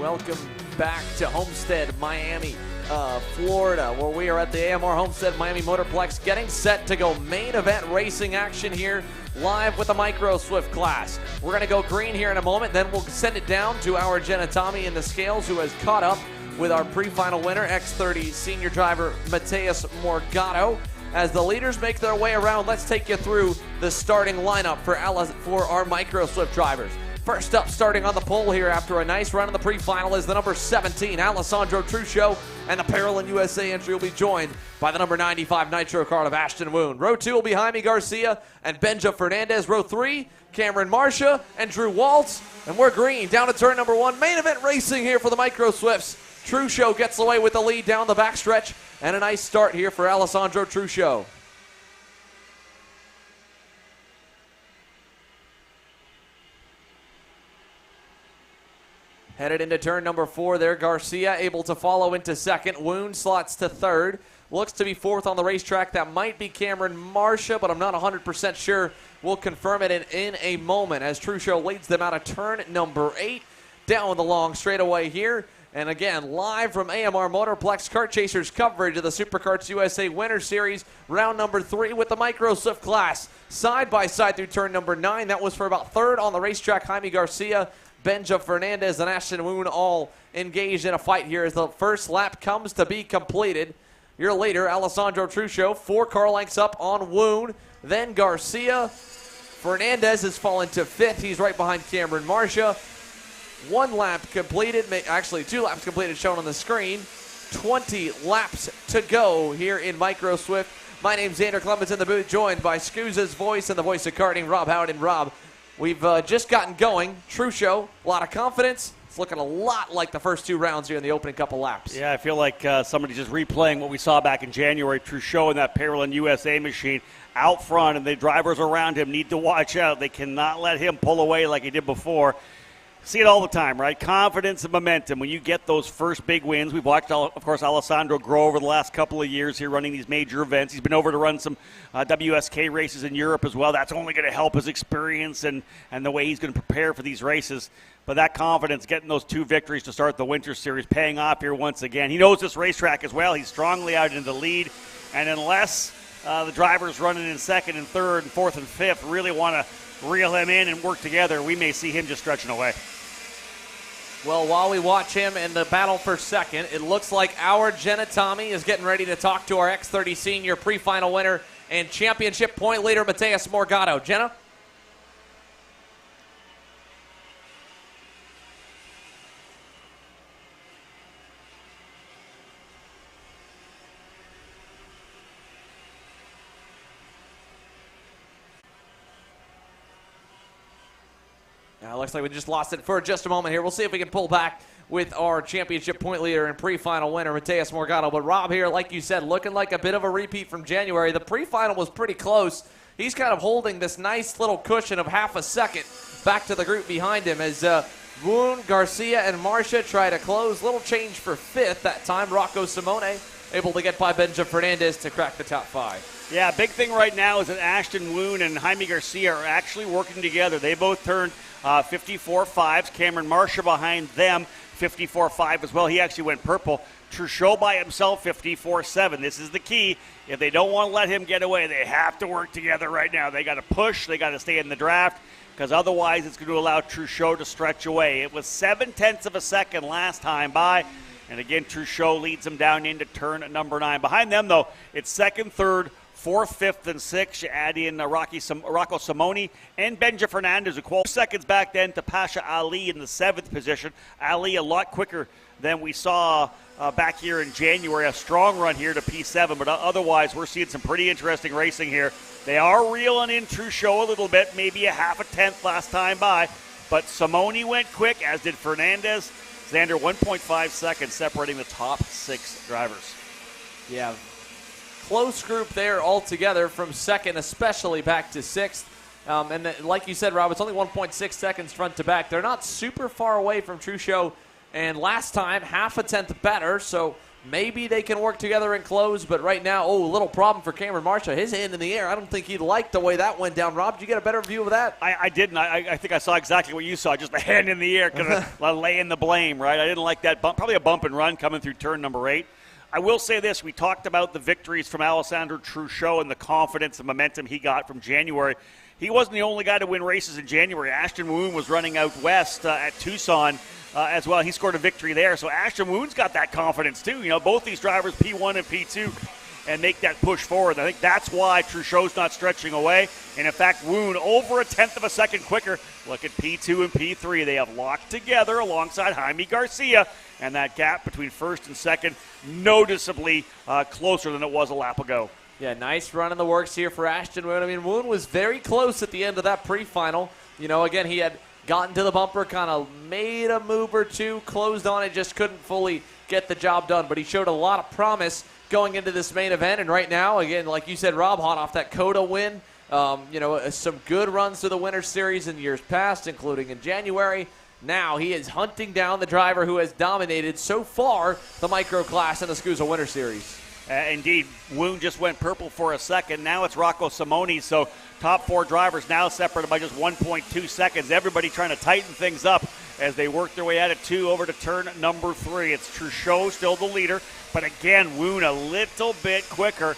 Welcome back to Homestead-Miami, Florida, where we are at the AMR Homestead-Miami Motorplex getting set to go main event racing action here live with the Micro Swift class. We're going to go green here in a moment, then we'll send it down to our Jenna Tommy in the scales, who has caught up with our pre-final winner, X30 Senior driver Mateus Morgado. As the leaders make their way around, let's take you through the starting lineup for our Micro Swift drivers. First up, starting on the pole here after a nice run in the pre-final, is the number 17, Alessandro Truccio, and the Parallel USA entry will be joined by the number 95 Nitro card of Ashton Woon. Row 2 will be Jaime Garcia and Benja Fernandez. Row 3, Cameron Marcia and Drew Waltz. And we're green down to turn number 1. Main event racing here for the Micro Swifts. Truccio gets away with the lead down the backstretch, and a nice start here for Alessandro Truccio. Headed into turn number 4 there, Garcia able to follow into second. Woon slots to third. Looks to be fourth on the racetrack. That might be Cameron Marcia, but I'm not 100% sure. We'll confirm it in a moment as Truccio leads them out of turn number 8. Down the long straightaway here. And again, live from AMR Motorplex, Kart Chasers coverage of the SuperKarts USA Winter Series, round number 3 with the Micro Swift class. Side by side through turn number 9. That was for about third on the racetrack. Jaime Garcia, Benja Fernandez, and Ashton Woon all engaged in a fight here as the first lap comes to be completed. Your leader, Alessandro Truccio, 4 car lengths up on Woon. Then Garcia. Fernandez has fallen to 5th. He's right behind Cameron Marcia. 1 lap completed, actually 2 laps completed shown on the screen. 20 laps to go here in Micro Swift. My name's Xander Clemens in the booth, joined by SKUSA's voice and the voice of karting, Rob Howard. And Rob, we've just gotten going. Truccio, a lot of confidence. It's looking a lot like the first 2 rounds here in the opening couple laps. Yeah, I feel like somebody's just replaying what we saw back in January. Truccio in that Parallel USA machine out front, and the drivers around him need to watch out. They cannot let him pull away like he did before. See it all the time, right? Confidence and momentum. When you get those first big wins, we've watched, of course, Alessandro grow over the last couple of years here running these major events. He's been over to run some WSK races in Europe as well. That's only going to help his experience and the way he's going to prepare for these races. But that confidence, getting those 2 victories to start the Winter Series, paying off here once again. He knows this racetrack as well. He's strongly out in the lead. And unless the drivers running in second and third and fourth and fifth really want to reel him in and work together, we may see him just stretching away. Well, while we watch him in the battle for second, it looks like our Jenna Tommy is getting ready to talk to our X30 Senior pre-final winner and championship point leader, Mateus Morgado. Jenna? Looks like we just lost it for just a moment here. We'll see if we can pull back with our championship point leader and pre-final winner, Mateus Morgado. But Rob here, like you said, looking like a bit of a repeat from January. The pre-final was pretty close. He's kind of holding this nice little cushion of half a second back to the group behind him as Woon, Garcia, and Marcia try to close. Little change for 5th that time. Rocco Simone able to get by Benja Fernandez to crack the top 5. Yeah, big thing right now is that Ashton Woon and Jaime Garcia are actually working together. They both turned 54.5s. Cameron Marcia behind them, 54.5 as well. He actually went purple. Truccio by himself, 54.7. This is the key. If they don't want to let him get away, they have to work together right now. They got to push. They got to stay in the draft because otherwise it's going to allow Truccio to stretch away. It was 0.7 of a second last time by. And again, Truccio leads them down into turn number 9. Behind them, though, it's second, third, 4th, 5th, and 6th. You add in Rocco Simone and Benja Fernandez, who qualified 2 seconds back then to Pasha Ali in the 7th position. Ali a lot quicker than we saw back here in January. A strong run here to P7, but otherwise we're seeing some pretty interesting racing here. They are reeling in Truccio a little bit, maybe a 0.5 last time by, but Simone went quick, as did Fernandez. Xander, 1.5 seconds separating the top 6 drivers. Yeah, close group there altogether from second, especially back to 6th. Like you said, Rob, it's only 1.6 seconds front to back. They're not super far away from Truccio, and last time, 0.5 better, so Maybe they can work together and close, but right now, a little problem for Cameron Marsha. His hand in the air. I don't think he liked the way that went down. Rob, did you get a better view of that? I didn't. I think I saw exactly what you saw, just the hand in the air, kind of laying the blame, right? I didn't like that bump. Probably a bump and run coming through turn number 8. I will say this. We talked about the victories from Alessandro Truchot and the confidence and momentum he got from January. He wasn't the only guy to win races in January. Ashton Woon was running out west at Tucson as well. He scored a victory there. So Ashton Woon's got that confidence too. You know, both these drivers, P1 and P2, and make that push forward. I think that's why Truchot's not stretching away. And in fact, Woon over a tenth of a second quicker. Look at P2 and P3. They have locked together alongside Jaime Garcia. And that gap between first and second noticeably closer than it was a lap ago. Yeah, nice run in the works here for Ashton Woon. I mean, Woon was very close at the end of that pre-final. You know, again, he had gotten to the bumper, kind of made a move or two, closed on it, just couldn't fully get the job done. But he showed a lot of promise going into this main event. And right now, again, like you said, Rob, hot off that COTA win. You know, some good runs to the Winter Series in years past, including in January. Now he is hunting down the driver who has dominated so far the micro class in the SKUSA Winter Series. Indeed, Woon just went purple for a second. Now it's Rocco Simoni. So top 4 drivers now separated by just 1.2 seconds. Everybody trying to tighten things up as they work their way out of 2 over to turn number 3. It's Truchot still the leader, but again, Woon a little bit quicker.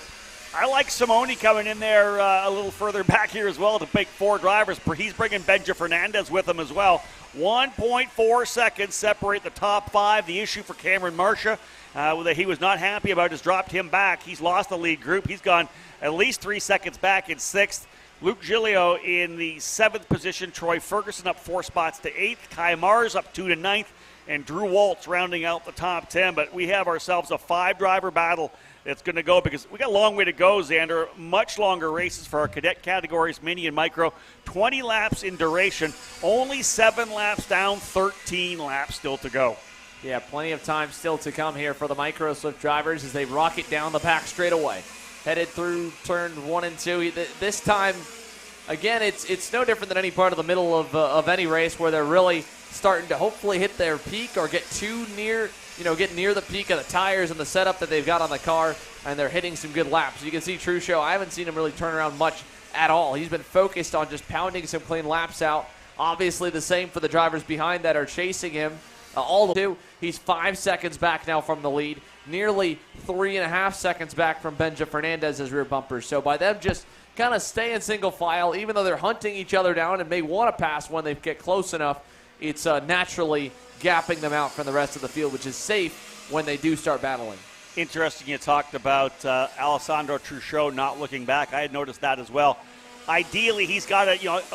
I like Simoni coming in there a little further back here as well to pick 4 drivers. He's bringing Benja Fernandez with him as well. 1.4 seconds separate the top 5. The issue for Cameron Marsha that he was not happy about has dropped him back. He's lost the lead group. He's gone at least 3 seconds back in 6th. Luke Giglio in the 7th position. Troy Ferguson up 4 spots to 8th. Kai Mars up 2 to 9th. And Drew Waltz rounding out the top 10. But we have ourselves a 5-driver battle that's going to go because we got a long way to go, Xander. Much longer races for our cadet categories, mini and micro. 20 laps in duration. Only 7 laps down, 13 laps still to go. Yeah, plenty of time still to come here for the micro Swift drivers as they rocket down the pack straight away. Headed through turn 1 and 2. This time, again, it's no different than any part of the middle of any race where they're really starting to hopefully hit their peak or get too near, get near the peak of the tires and the setup that they've got on the car, and they're hitting some good laps. You can see Truchot, I haven't seen him really turn around much at all. He's been focused on just pounding some clean laps out. Obviously the same for the drivers behind that are chasing him. All the two. He's 5 seconds back now from the lead, nearly 3.5 seconds back from Benja Fernandez's rear bumpers. So by them just kind of staying single file, even though they're hunting each other down and may want to pass when they get close enough, it's naturally gapping them out from the rest of the field, which is safe when they do start battling. Interesting you talked about Alessandro Truchot not looking back. I had noticed that as well. Ideally, he's got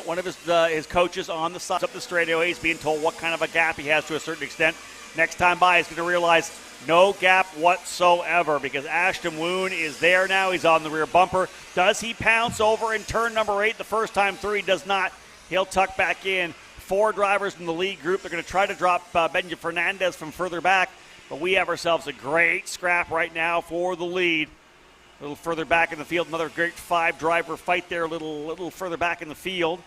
one of his coaches on the side up the straightaway. He's being told what kind of a gap he has to a certain extent. Next time by, he's going to realize no gap whatsoever because Ashton Woon is there now. He's on the rear bumper. Does he pounce over in turn number 8 the first time through? He does not. He'll tuck back in. 4 drivers in the lead group. They're going to try to drop Benja Fernandez from further back, but we have ourselves a great scrap right now for the lead. A little further back in the field, another great 5-driver fight there, a little further back in the field.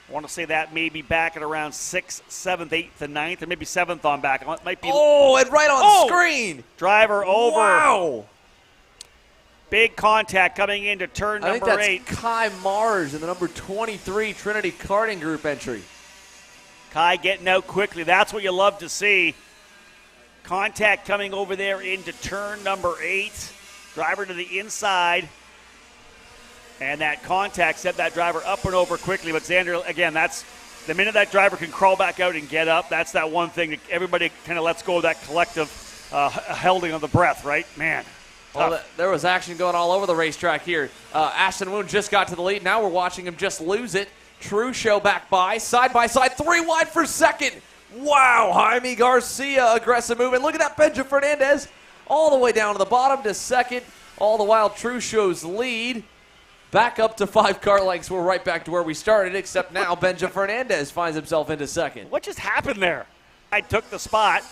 I want to say that maybe back at around 6th, 7th, 8th, and 9th, and maybe 7th on back. It might be. Oh, and right on screen. Driver over. Wow. Big contact coming into turn number 8. I think that's Kai Mars in the number 23 Trinity Karting Group entry. Kai getting out quickly. That's what you love to see. Contact coming over there into turn number 8. Driver to the inside. And that contact set that driver up and over quickly. But Xander, again, that's the minute that driver can crawl back out and get up, that's that one thing that everybody kind of lets go of that collective holding of the breath, right? Man. Well, there was action going all over the racetrack here. Ashton Woon just got to the lead. Now we're watching him just lose it. Truchot back by side, 3 wide for second. Wow, Jaime Garcia, aggressive move. And look at that, Benja Fernandez all the way down to the bottom to second. All the while, Truchot's lead back up to 5 car lengths. We're right back to where we started, except now Benja Fernandez finds himself into second. What just happened there? I took the spot.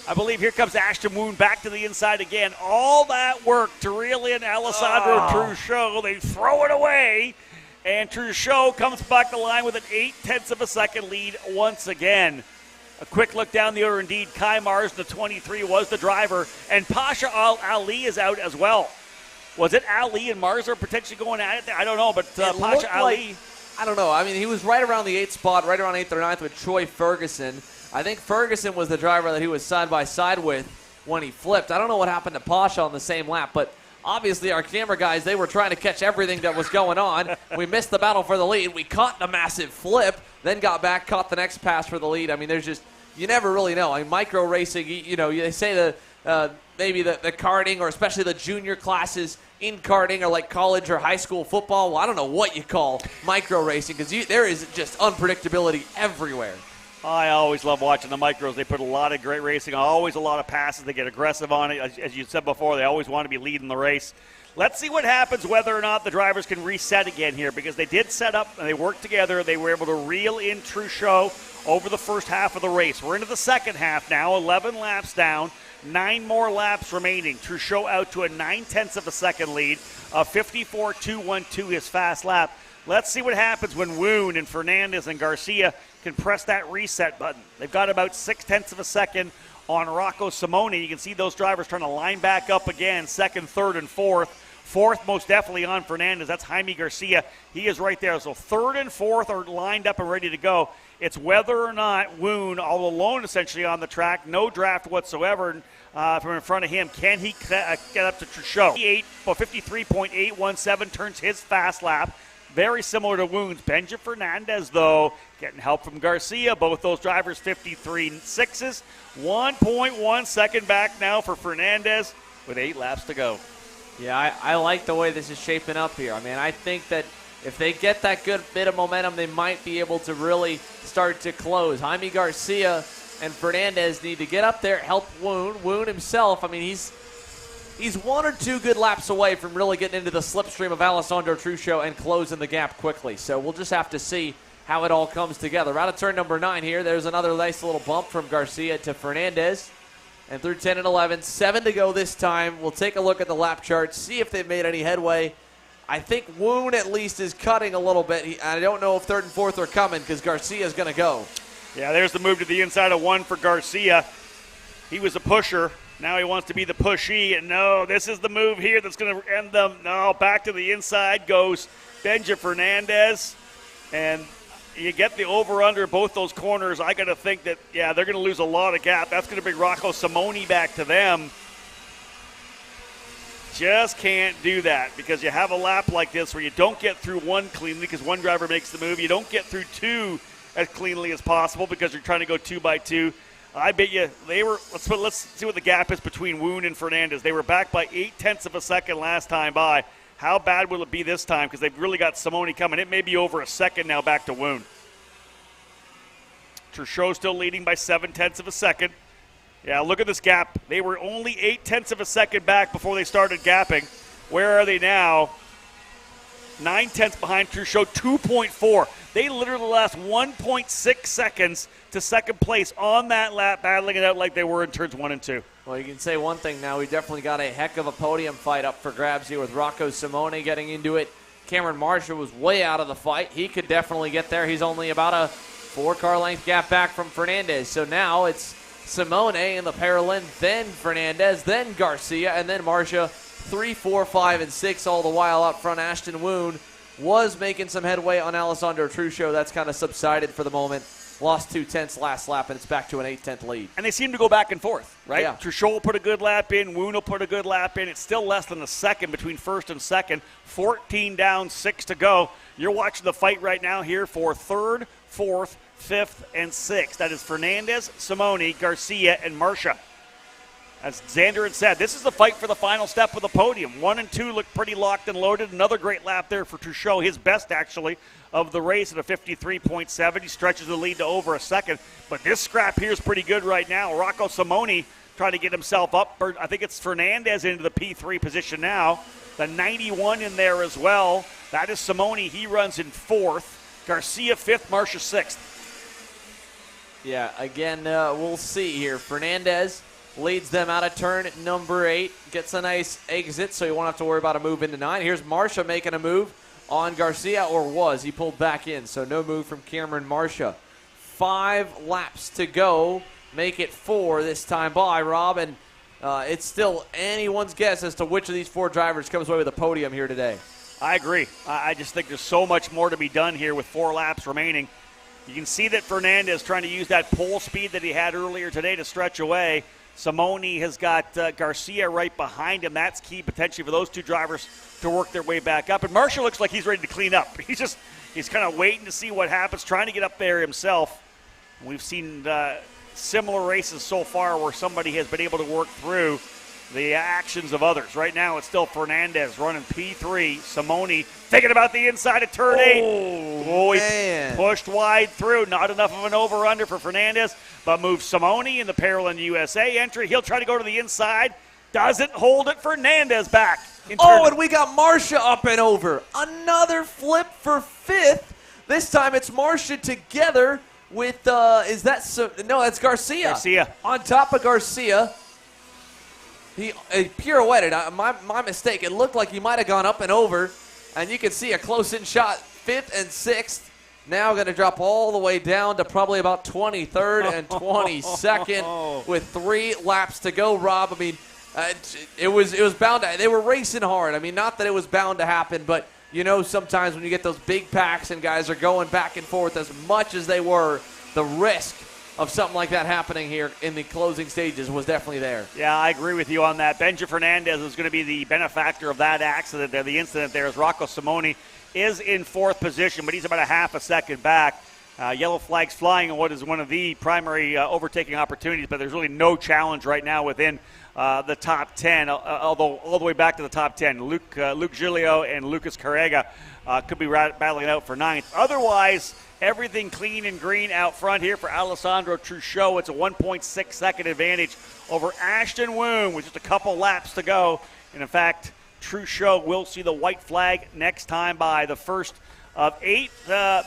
I believe here comes Ashton Woon back to the inside again. All that work to reel in Alessandro Truchot. They throw it away. And Truchot comes back to line with an 0.8 of a second lead once again. A quick look down the order, indeed. Kai Mars, the 23, was the driver. And Pasha Ali is out as well. Was it Ali and Mars are potentially going at it there? I don't know, but Pasha Ali. I don't know. I mean, he was right around the 8th spot, right around 8th or 9th with Troy Ferguson. I think Ferguson was the driver that he was side by side with when he flipped. I don't know what happened to Pasha on the same lap, but obviously our camera guys, they were trying to catch everything that was going on. We missed the battle for the lead. We caught the massive flip, then got back, caught the next pass for the lead. I mean, there's just, you never really know. I mean, micro racing, you know, they say maybe the karting or especially the junior classes in karting or like college or high school football. Well, I don't know what you call micro racing because there is just unpredictability everywhere. I always love watching the micros. They put a lot of great racing, always a lot of passes. They get aggressive on it. As you said before, they always want to be leading the race. Let's see what happens, whether or not the drivers can reset again here, because they did set up and they worked together. They were able to reel in Truchot over the first half of the race. We're into the second half now, 11 laps down, 9 more laps remaining. Truchot out to a 9/10 of a second lead, a 54.212 his fast lap. Let's see what happens when Woon and Fernandez and Garcia can press that reset button. They've got about 6/10 of a second on Rocco Simone. You can see those drivers trying to line back up again, second, third, and fourth. Fourth, most definitely on Fernandez. That's Jaime Garcia. He is right there. So third and fourth are lined up and ready to go. It's whether or not Woon, all alone essentially on the track, no draft whatsoever from in front of him. Can he get up to Truchot? 53.817 turns his fast lap. Very similar to Woon's. Benja Fernandez, though, getting help from Garcia. Both those drivers 53.6s. 1.1 second back now for Fernandez with 8 laps to go. Yeah, I like the way this is shaping up here. I mean, I think that if they get that good bit of momentum, they might be able to really start to close. Jaime Garcia and Fernandez need to get up there, help Woon. Woon himself, I mean, he's 1 or 2 good laps away from really getting into the slipstream of Alessandro Truchot and closing the gap quickly. So we'll just have to see how it all comes together. Out of turn number 9 here, there's another nice little bump from Garcia to Fernandez. And through 10 and 11, 7 to go this time. We'll take a look at the lap chart, see if they've made any headway. I think Woon at least is cutting a little bit. I don't know if 3rd and 4th are coming because Garcia's going to go. Yeah, there's the move to the inside of 1 for Garcia. He was a pusher. Now he wants to be the pushy. And no, this is the move here that's going to end them. No, back to the inside goes Benja Fernandez. And you get the over-under both those corners. I got to think that, yeah, they're going to lose a lot of gap. That's going to bring Rocco Simone back to them. Just can't do that because you have a lap like this where you don't get through 1 cleanly because one driver makes the move. You don't get through 2 as cleanly as possible because you're trying to go 2 by 2. I bet you they were. Let's see what the gap is between Woon and Fernandez. They were back by 0.8 of a second last time by. How bad will it be this time? Because they've really got Simone coming. It may be over a second now back to Woon. Truchot still leading by 0.7 of a second. Yeah, look at this gap. They were only 0.8 of a second back before they started gapping. Where are they now? 0.9 behind Truchot, 2.4. They literally lost 1.6 seconds to second place on that lap, battling it out like they were in turns 1 and 2. Well, you can say one thing now. We definitely got a heck of a podium fight up for grabs here with Rocco Simone getting into it. Cameron Marshall was way out of the fight. He could definitely get there. He's only about a 4-car length gap back from Fernandez. So now it's Simone in the parallel, then Fernandez, then Garcia, and then Marcia. 3, 4, 5, and 6 all the while up front. Ashton Woon was making some headway on Alessandro Truchot. That's kind of subsided for the moment. Lost 2/10 last lap, and it's back to an 8/10 lead. And they seem to go back and forth, right? Yeah. Truchot will put a good lap in. Woon will put a good lap in. It's still less than a second between first and second. 14 down, 6 to go. You're watching the fight right now here for 3rd, 4th, 5th, and 6th. That is Fernandez, Simone, Garcia, and Marcia. As Xander had said, this is the fight for the final step of the podium. 1 and 2 look pretty locked and loaded. Another great lap there for Truchot, his best actually of the race at a 53.7. He stretches the lead to over a second. But this scrap here is pretty good right now. Rocco Simone trying to get himself up. I think it's Fernandez into the P3 position now. The 91 in there as well. That is Simone. He runs in 4th. Garcia 5th, Marcia 6th. Yeah, again, we'll see here. Fernandez leads them out of turn number 8. Gets a nice exit, so you won't have to worry about a move into 9. Here's Marcia making a move on Garcia, or was. He pulled back in, so no move from Cameron Marcia. 5 laps to go. Make it 4 this time by, Rob. And it's still anyone's guess as to which of these 4 drivers comes away with a podium here today. I agree. I just think there's so much more to be done here with 4 laps remaining. You can see that Fernandez trying to use that pole speed that he had earlier today to stretch away. Simone has got Garcia right behind him. That's key potentially for those 2 drivers to work their way back up. And Marshall looks like he's ready to clean up. He's kind of waiting to see what happens, trying to get up there himself. We've seen similar races so far where somebody has been able to work through the actions of others. Right now it's still Fernandez running P3. Simone thinking about the inside of turn 8. Oh, he pushed wide through. Not enough of an over-under for Fernandez, but moves Simone in the Parallel USA entry. He'll try to go to the inside. Doesn't hold it. Fernandez back. And we got Marcia up and over. Another flip for 5th. This time it's Marcia together with, that's Garcia. Garcia. On top of Garcia. He pirouetted. My mistake. It looked like he might have gone up and over. And you can see a close-in shot, 5th and 6th. Now going to drop all the way down to probably about 23rd and 22nd with 3 laps to go, Rob. I mean, it was bound to – they were racing hard. I mean, not that it was bound to happen, but you know sometimes when you get those big packs and guys are going back and forth as much as they were, the risk of something like that happening here in the closing stages was definitely there. Yeah, I agree with you on that. Benja Fernandez is going to be the benefactor of that accident there, the incident there, as Rocco Simone is in 4th position, but he's about a half a second back. Yellow flags flying in what is one of the primary overtaking opportunities, but there's really no challenge right now within the top 10, although all the way back to the top 10. Luke Giglio and Lucas Carrega could be battling it out for 9th. Otherwise, everything clean and green out front here for Alessandro Truchot. It's a 1.6 second advantage over Ashton Woon with just a couple laps to go. And in fact, Truchot will see the white flag next time by. The first of 8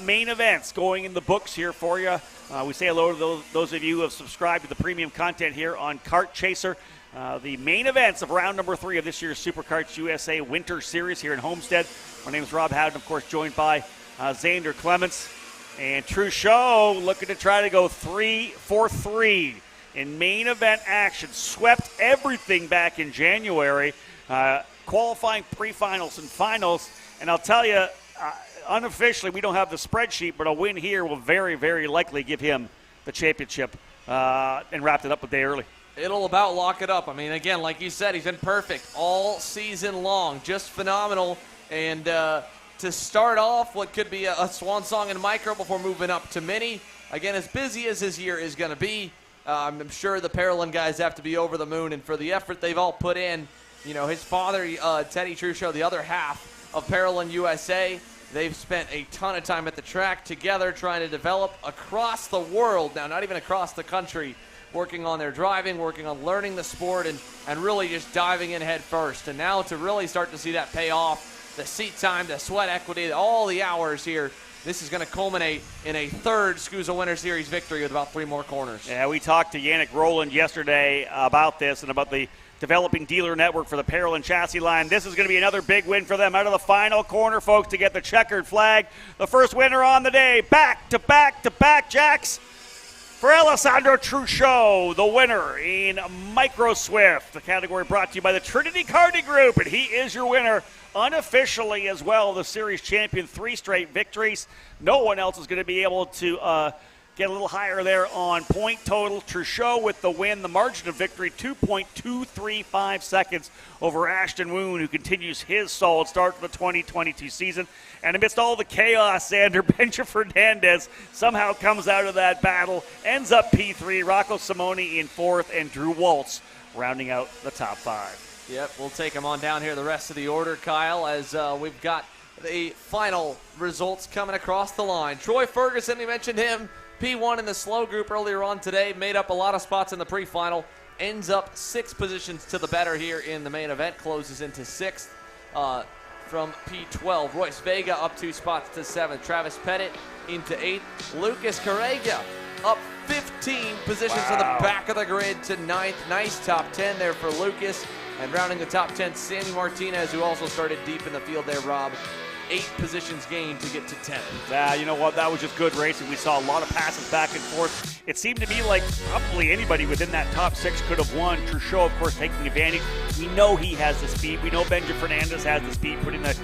main events going in the books here for you. We say hello to those of you who have subscribed to the premium content here on Kart Chaser. The main events of round number 3 of this year's SuperKarts USA Winter Series here in Homestead. My name is Rob Howden, of course, joined by Xander Clements. And Truchot looking to try to go 3 for 3 in main event action. Swept everything back in January, qualifying pre-finals and finals. And I'll tell you, unofficially, we don't have the spreadsheet, but a win here will very, very likely give him the championship and wrapped it up a day early. It'll about lock it up. I mean, again, like you said, he's been perfect all season long. Just phenomenal. And to start off what could be a swan song in micro before moving up to mini. Again, as busy as his year is going to be, I'm sure the Paralympic guys have to be over the moon. And for the effort they've all put in, you know, his father, Teddy Truchot, the other half of Paralympic USA, they've spent a ton of time at the track together trying to develop across the world, now not even across the country, working on their driving, working on learning the sport, and really just diving in head first. And now to really start to see that pay off, the seat time, the sweat equity, all the hours here, this is going to culminate in a 3rd SKUSA Winter Series victory with about 3 more corners. Yeah, we talked to Yannick Roland yesterday about this and about the developing dealer network for the Paralympic chassis line. This is going to be another big win for them out of the final corner, folks, to get the checkered flag. The first winner on the day, back-to-back jacks for Alessandro Truchot, the winner in Micro Swift. The category brought to you by the Trinity Karting Group, and he is your winner unofficially as well, the series champion, 3 straight victories. No one else is going to be able to get a little higher there on point total. Truchot with the win, the margin of victory, 2.235 seconds over Ashton Woon, who continues his solid start to the 2022 season. And amidst all the chaos, Xander, Benja Fernandez somehow comes out of that battle, ends up P3, Rocco Simone in 4th, and Drew Waltz rounding out the top 5. Yep, we'll take them on down here the rest of the order, Kyle, as we've got the final results coming across the line. Troy Ferguson, we mentioned him, P1 in the slow group earlier on today, made up a lot of spots in the pre-final, ends up 6 positions to the better here in the main event, closes into 6th from P12. Royce Vega up 2 spots to 7th. Travis Pettit into 8th. Lucas Carrega up 15 positions to the back of the grid to 9th. Nice top 10 there for Lucas. And rounding the top 10, Sammy Martinez, who also started deep in the field there, Rob, 8 positions gained to get to 10th. Yeah, you know what? That was just good racing. We saw a lot of passes back and forth. It seemed to me like probably anybody within that top 6 could have won. Truchot, of course, taking advantage. We know he has the speed. We know Benja Fernandez has the speed, putting the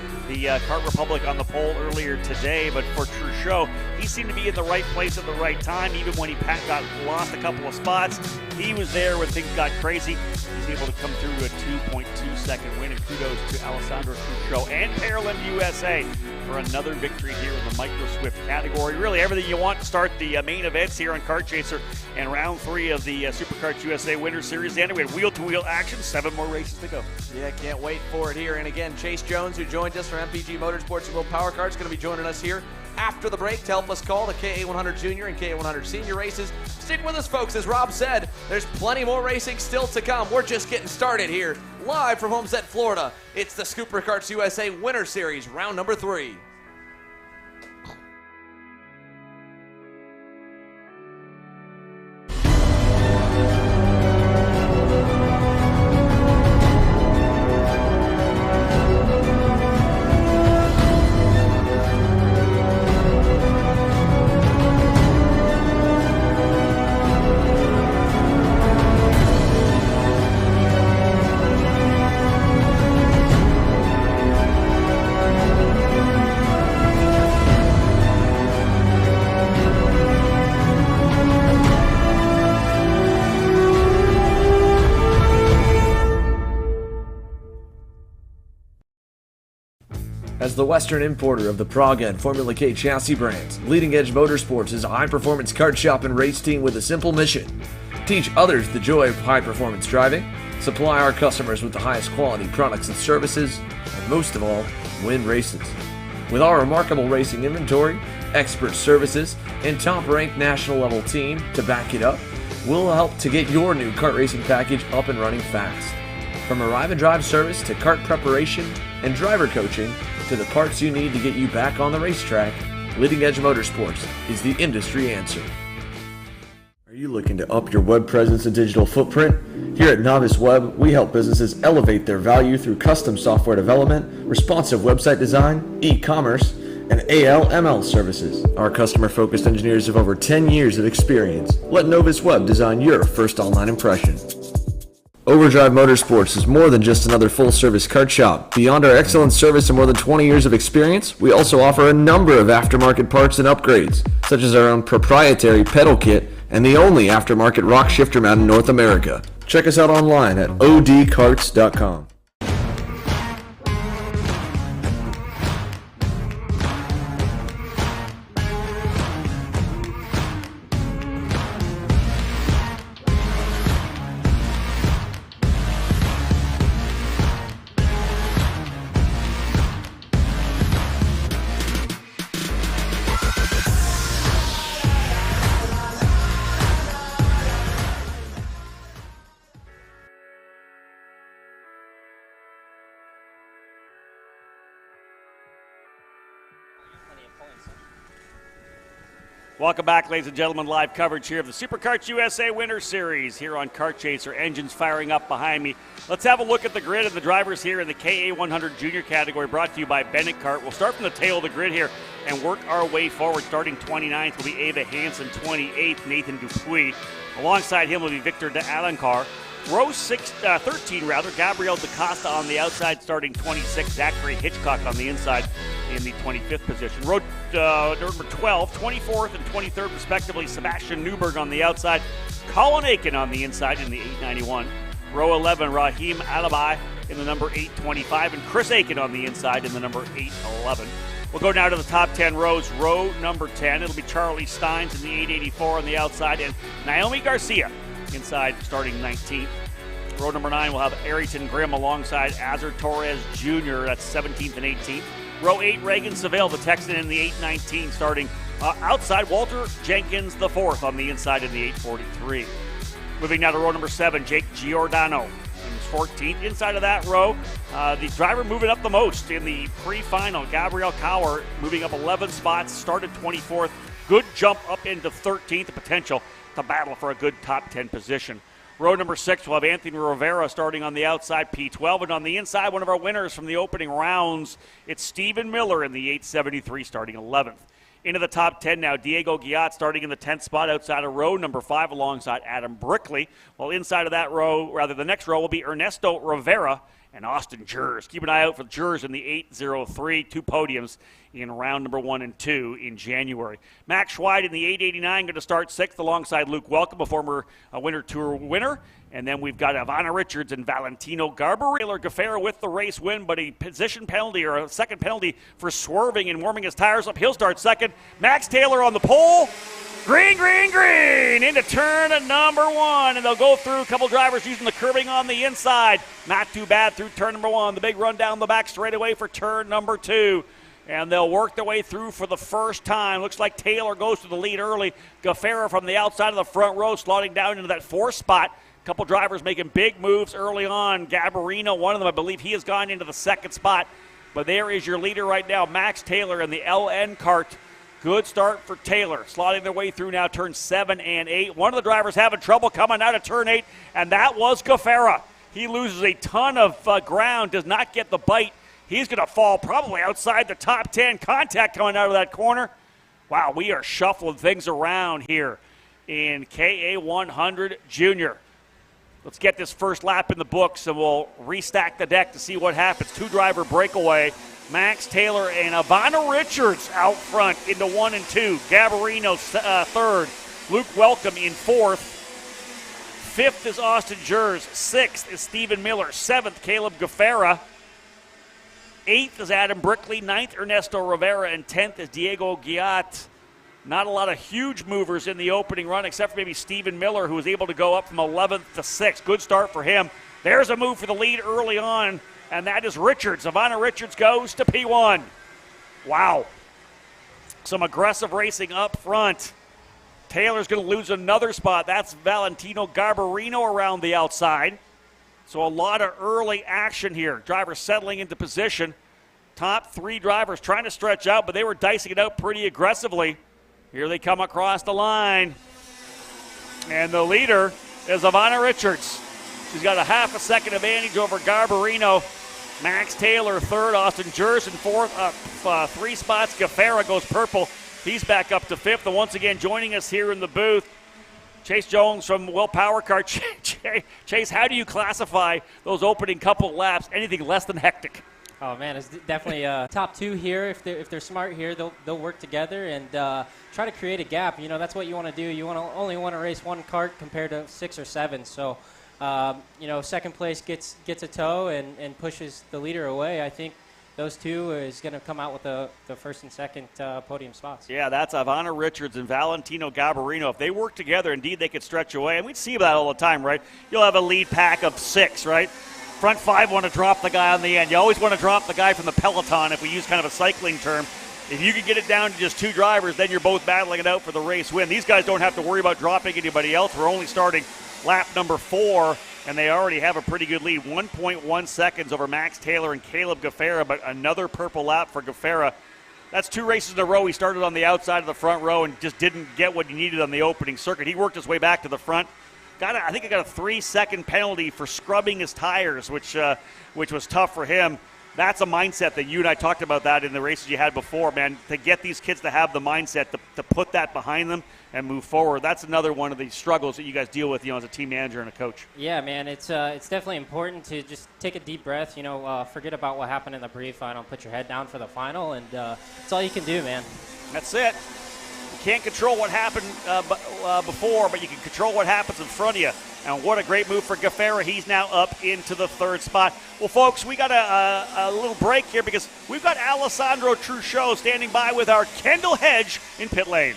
Kart Republic on the pole earlier today. But for Truchot, he seemed to be in the right place at the right time. Even when he got lost a couple of spots, he was there when things got crazy. He's able to come through a 2.2-second win, and kudos to Alessandro Truchot and Pearland USA for another victory here in the Micro Swift category. Really everything you want to start the main events here on Kart Chaser and round 3 of the SuperKarts USA Winter Series. Anyway, wheel-to-wheel action, 7 more races to go. Yeah, can't wait for it here. And again, Chase Jones, who joined us from MPG Motorsports and World Power Carts, going to be joining us here after the break to help us call the KA100 Junior and KA100 Senior races. Stick with us, folks. As Rob said, there's plenty more racing still to come. We're just getting started here, live from Homestead, Florida. It's the SuperKarts USA Winter Series, round number 3. As the Western importer of the Praga and Formula K chassis brands, Leading Edge Motorsports is a high-performance kart shop and race team with a simple mission: teach others the joy of high-performance driving, supply our customers with the highest quality products and services, and most of all, win races. With our remarkable racing inventory, expert services, and top-ranked national-level team to back it up, we'll help to get your new kart racing package up and running fast. From arrive and drive service to kart preparation and driver coaching to the parts you need to get you back on the racetrack, Leading Edge Motorsports is the industry answer. Are you looking to up your web presence and digital footprint? Here at Novice Web, we help businesses elevate their value through custom software development, responsive website design, e-commerce, and ALML services. Our customer-focused engineers have over 10 years of experience. Let Novice Web design your first online impression. Overdrive Motorsports is more than just another full-service kart shop. Beyond our excellent service and more than 20 years of experience, we also offer a number of aftermarket parts and upgrades, such as our own proprietary pedal kit and the only aftermarket rock shifter mount in North America. Check us out online at odkarts.com. Welcome back, ladies and gentlemen. Live coverage here of the SuperKarts USA Winter Series here on Kart Chaser. Engines firing up behind me. Let's have a look at the grid and the drivers here in the KA100 Junior category, brought to you by Bennett Kart. We'll start from the tail of the grid here and work our way forward. Starting 29th will be Ava Hansen, 28th Nathan Dupuis. Alongside him will be Victor de Alencar. Row 13, Gabriel DaCosta on the outside, starting 26th. Zachary Hitchcock on the inside in the 25th position. Row number 12, 24th and 23rd, respectively. Sebastian Newberg on the outside. Colin Aiken on the inside in the 891. Row 11, Raheem Alabai in the number 825. And Chris Aiken on the inside in the number 811. We'll go now to the top 10 rows. Row number 10, it'll be Charlie Steins in the 884 on the outside. And Naomi Garcia inside, starting 19th. Row number 9 will have Arrington Grimm alongside Azar Torres Jr. That's 17th and 18th. Row 8, Reagan Seville, the Texan, in the 819, starting outside. Walter Jenkins, the 4th, on the inside in the 843. Moving now to row number 7, Jake Giordano in 14th. Inside of that row, the driver moving up the most in the pre-final, Gabriel Cower, moving up 11 spots, started 24th. Good jump up into 13th, the potential to battle for a good top 10 position. Row number 6 will have Anthony Rivera starting on the outside, P12. And on the inside, one of our winners from the opening rounds, it's Stephen Miller in the 873 starting 11th. Into the top 10 now, Diego Guillat starting in the 10th spot outside of row number 5 alongside Adam Brickley. While inside of that row, rather the next row, will be Ernesto Rivera and Austin Jers. Keep an eye out for Jers in the 803, 2 podiums in round number 1 and 2 in January. Max Schweid in the 889 going to start 6th alongside Luke Welcome, a former Winter Tour winner. And then we've got Ivana Richards and Valentino Garber. Taylor Gaffera with the race win, but a position penalty or a second penalty for swerving and warming his tires up. He'll start second. Max Taylor on the pole. Green, green, green into turn number 1. And they'll go through a couple drivers using the curbing on the inside. Not too bad through turn number 1. The big run down the back straightaway for turn number 2. And they'll work their way through for the first time. Looks like Taylor goes to the lead early. Gaffera from the outside of the front row sliding down into that 4th spot. Couple drivers making big moves early on. Gabarino, one of them, I believe he has gone into the 2nd spot. But there is your leader right now, Max Taylor in the LN cart. Good start for Taylor. Sliding their way through now turns 7 and 8. One of the drivers having trouble coming out of turn 8, and that was Gaffera. He loses a ton of ground, does not get the bite. He's going to fall probably outside the top 10. Contact coming out of that corner. Wow, we are shuffling things around here in KA100 Junior. Let's get this first lap in the books, and we'll restack the deck to see what happens. 2-driver breakaway. Max Taylor and Ivana Richards out front into 1 and 2. Gabarino 3rd. Luke Welcome in 4th. 5th is Austin Jers. 6th is Stephen Miller. 7th, Caleb Gaffera. 8th is Adam Brickley. 9th, Ernesto Rivera. And 10th is Diego Guillat. Not a lot of huge movers in the opening run, except for maybe Stephen Miller, who was able to go up from 11th to 6th. Good start for him. There's a move for the lead early on, and that is Richards. Ivana Richards goes to P1. Wow. Some aggressive racing up front. Taylor's going to lose another spot. That's Valentino Garbarino around the outside. So a lot of early action here. Drivers settling into position. Top 3 drivers trying to stretch out, but they were dicing it out pretty aggressively. Here they come across the line. And the leader is Ivana Richards. She's got a half a second advantage over Garbarino. Max Taylor 3rd, Austin Jers in 4th. 3 spots, Gaffera goes purple. He's back up to 5th. And once again, joining us here in the booth, Chase Jones from Will Power Car. Chase, how do you classify those opening couple laps? Anything less than hectic? Oh man, it's definitely top 2 here. If they're smart here, they'll work together and try to create a gap. You know, that's what you want to do. You only want to race 1 kart compared to 6 or 7. So, you know, second place gets a tow and pushes the leader away. I think those 2 is going to come out with the 1st and 2nd podium spots. Yeah, that's Ivana Richards and Valentino Garbarino. If they work together, indeed, they could stretch away. And we see that all the time, right? You'll have a lead pack of 6, right? Front 5 want to drop the guy on the end. You always want to drop the guy from the peloton, if we use kind of a cycling term. If you can get it down to just 2 drivers, then you're both battling it out for the race win. These guys don't have to worry about dropping anybody else. We're only starting lap number 4, and they already have a pretty good lead. 1.1 seconds over Max Taylor and Caleb Gaffera, but another purple lap for Gaffera. That's 2 races in a row. He started on the outside of the front row and just didn't get what he needed on the opening circuit. He worked his way back to the front. I think he got a 3-second penalty for scrubbing his tires, which was tough for him. That's a mindset that you and I talked about that in the races you had before, man. To get these kids to have the mindset to put that behind them and move forward. That's another one of the struggles that you guys deal with, you know, as a team manager and a coach. Yeah, man, it's definitely important to just take a deep breath. You know, forget about what happened in the pre-final. Put your head down for the final, and it's all you can do, man. That's it. You can't control what happened before, but you can control what happens in front of you. And what a great move for Gaffera. He's now up into the 3rd spot. Well, folks, we got a little break here because we've got Alessandro Truchot standing by with our Kendall Hedge in pit lane.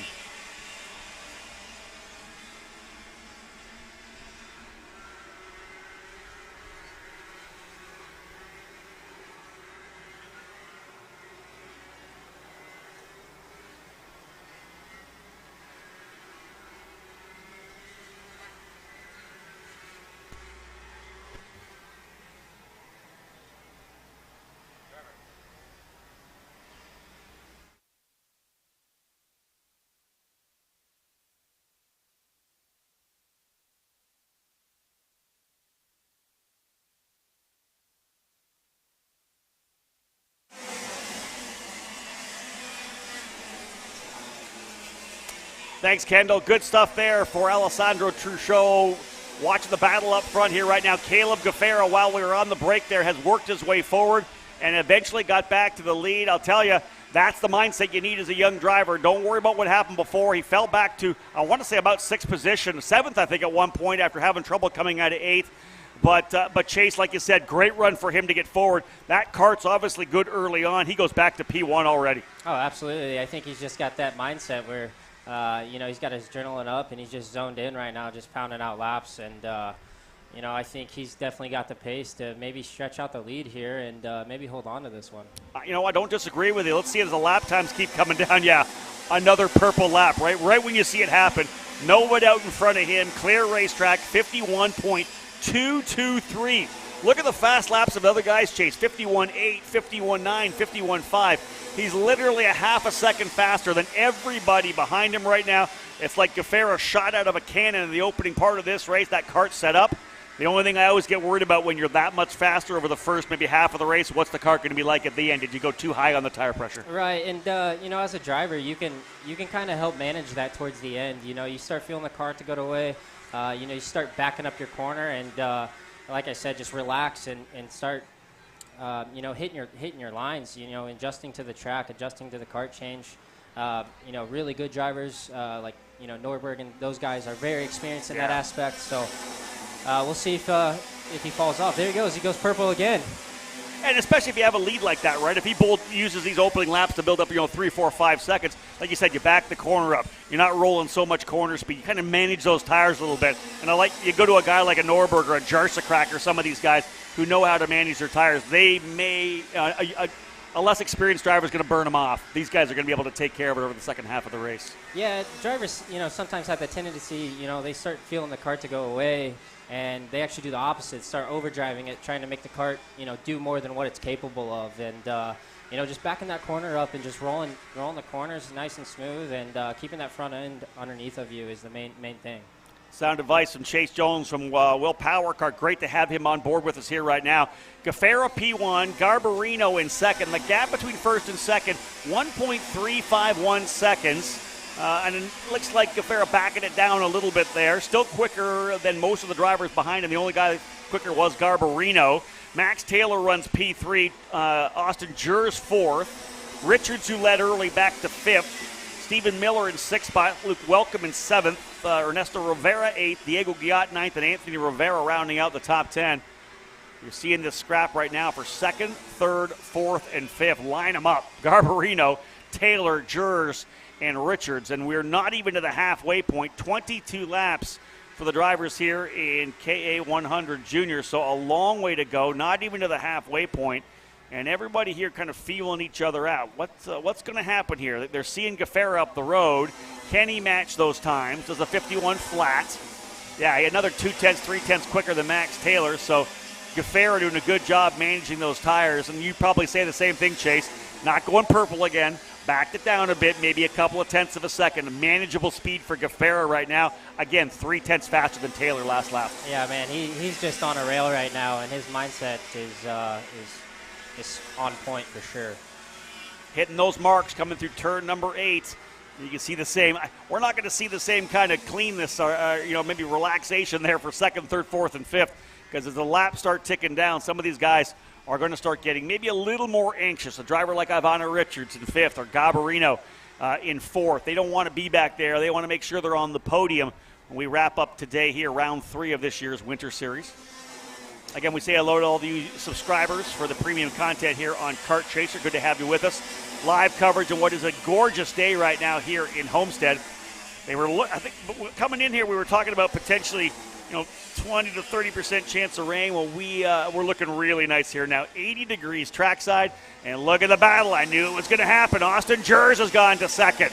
Thanks, Kendall. Good stuff there for Alessandro Truchot. Watching the battle up front here right now. Caleb Gaffera, while we were on the break there, has worked his way forward and eventually got back to the lead. I'll tell you, that's the mindset you need as a young driver. Don't worry about what happened before. He fell back to, I want to say, about 6th position, 7th, I think, at one point after having trouble coming out of 8th. But Chase, like you said, great run for him to get forward. That kart's obviously good early on. He goes back to P1 already. Oh, absolutely. I think he's just got that mindset where, he's got his adrenaline up and he's just zoned in right now, just pounding out laps. And, I think he's definitely got the pace to maybe stretch out the lead here and maybe hold on to this one. I don't disagree with you. Let's see as the lap times keep coming down. Yeah, another purple lap, right when you see it happen. No one out in front of him. Clear racetrack, 51.223. Look at the fast laps of other guys, Chase. 51.8, 51.9, 51.5. He's literally a half a second faster than everybody behind him right now. It's like Gaffera shot out of a cannon in the opening part of this race. That kart set up. The only thing I always get worried about when you're that much faster over the first maybe half of the race, what's the kart going to be like at the end? Did you go too high on the tire pressure? Right, and as a driver, you can kind of help manage that towards the end. You start feeling the kart to go away. You start backing up your corner, and like I said, just relax and start, hitting your lines. Adjusting to the track, adjusting to the kart change. Really good drivers like Norberg and those guys are very experienced in that aspect. So. We'll see if he falls off. There he goes. He goes purple again. And especially if you have a lead like that, right? If he uses these opening laps to build up, 3, 4, 5 seconds, like you said, you back the corner up. You're not rolling so much corner speed. You kind of manage those tires a little bit. And you go to a guy like a Norberg or a Jarsakrak or some of these guys who know how to manage their tires. They may a less experienced driver is going to burn them off. These guys are going to be able to take care of it over the second half of the race. Yeah, drivers, sometimes have the tendency, they start feeling the kart to go away. And they actually do the opposite, start overdriving it, trying to make the kart, do more than what it's capable of. And, just backing that corner up and just rolling the corners nice and smooth and keeping that front end underneath of you is the main thing. Sound advice from Chase Jones from Will Power Kart. Great to have him on board with us here right now. Gaffera P1, Garbarino in second. The gap between first and second, 1.351 seconds. And it looks like Gaffera backing it down a little bit there. Still quicker than most of the drivers behind him. The only guy quicker was Garbarino. Max Taylor runs P3. Austin Jers fourth. Richards, who led early, back to fifth. Stephen Miller in sixth spot. Luke Welcome in seventh. Ernesto Rivera eighth. Diego Guillat ninth. And Anthony Rivera rounding out the top 10. You're seeing this scrap right now for second, third, fourth, and fifth. Line them up. Garbarino, Taylor, Jers, and Richards, and we're not even to the halfway point. 22 laps for the drivers here in KA 100 Junior, so a long way to go, not even to the halfway point, and everybody here kind of feeling each other out. What's going to happen here? They're seeing Gaffera up the road. Can he match those times? Does a 51 flat? Yeah, another 2/10, 3/10 quicker than Max Taylor, so Gaffera doing a good job managing those tires, and you probably say the same thing, Chase. Not going purple again. Backed it down a bit, maybe a couple of tenths of a second. Manageable speed for Gaffera right now. Again, 3/10 faster than Taylor last lap. Yeah, man, he's just on a rail right now, and his mindset is on point for sure. Hitting those marks coming through turn number 8. You can see the same. We're not going to see the same kind of cleanness or maybe relaxation there for second, third, fourth, and fifth, because as the laps start ticking down, some of these guys are going to start getting maybe a little more anxious. A driver like Ivana Richards in fifth or Garbarino in fourth. They don't want to be back there. They want to make sure they're on the podium when we wrap up today here, round 3 of this year's Winter Series. Again, we say hello to all of you subscribers for the premium content here on Kart Chaser. Good to have you with us. Live coverage on what is a gorgeous day right now here in Homestead. I think coming in here, we were talking about potentially 20 to 30% chance of rain. Well, we're looking really nice here now. 80 degrees trackside, and look at the battle. I knew it was going to happen. Austin Jers has gone to second,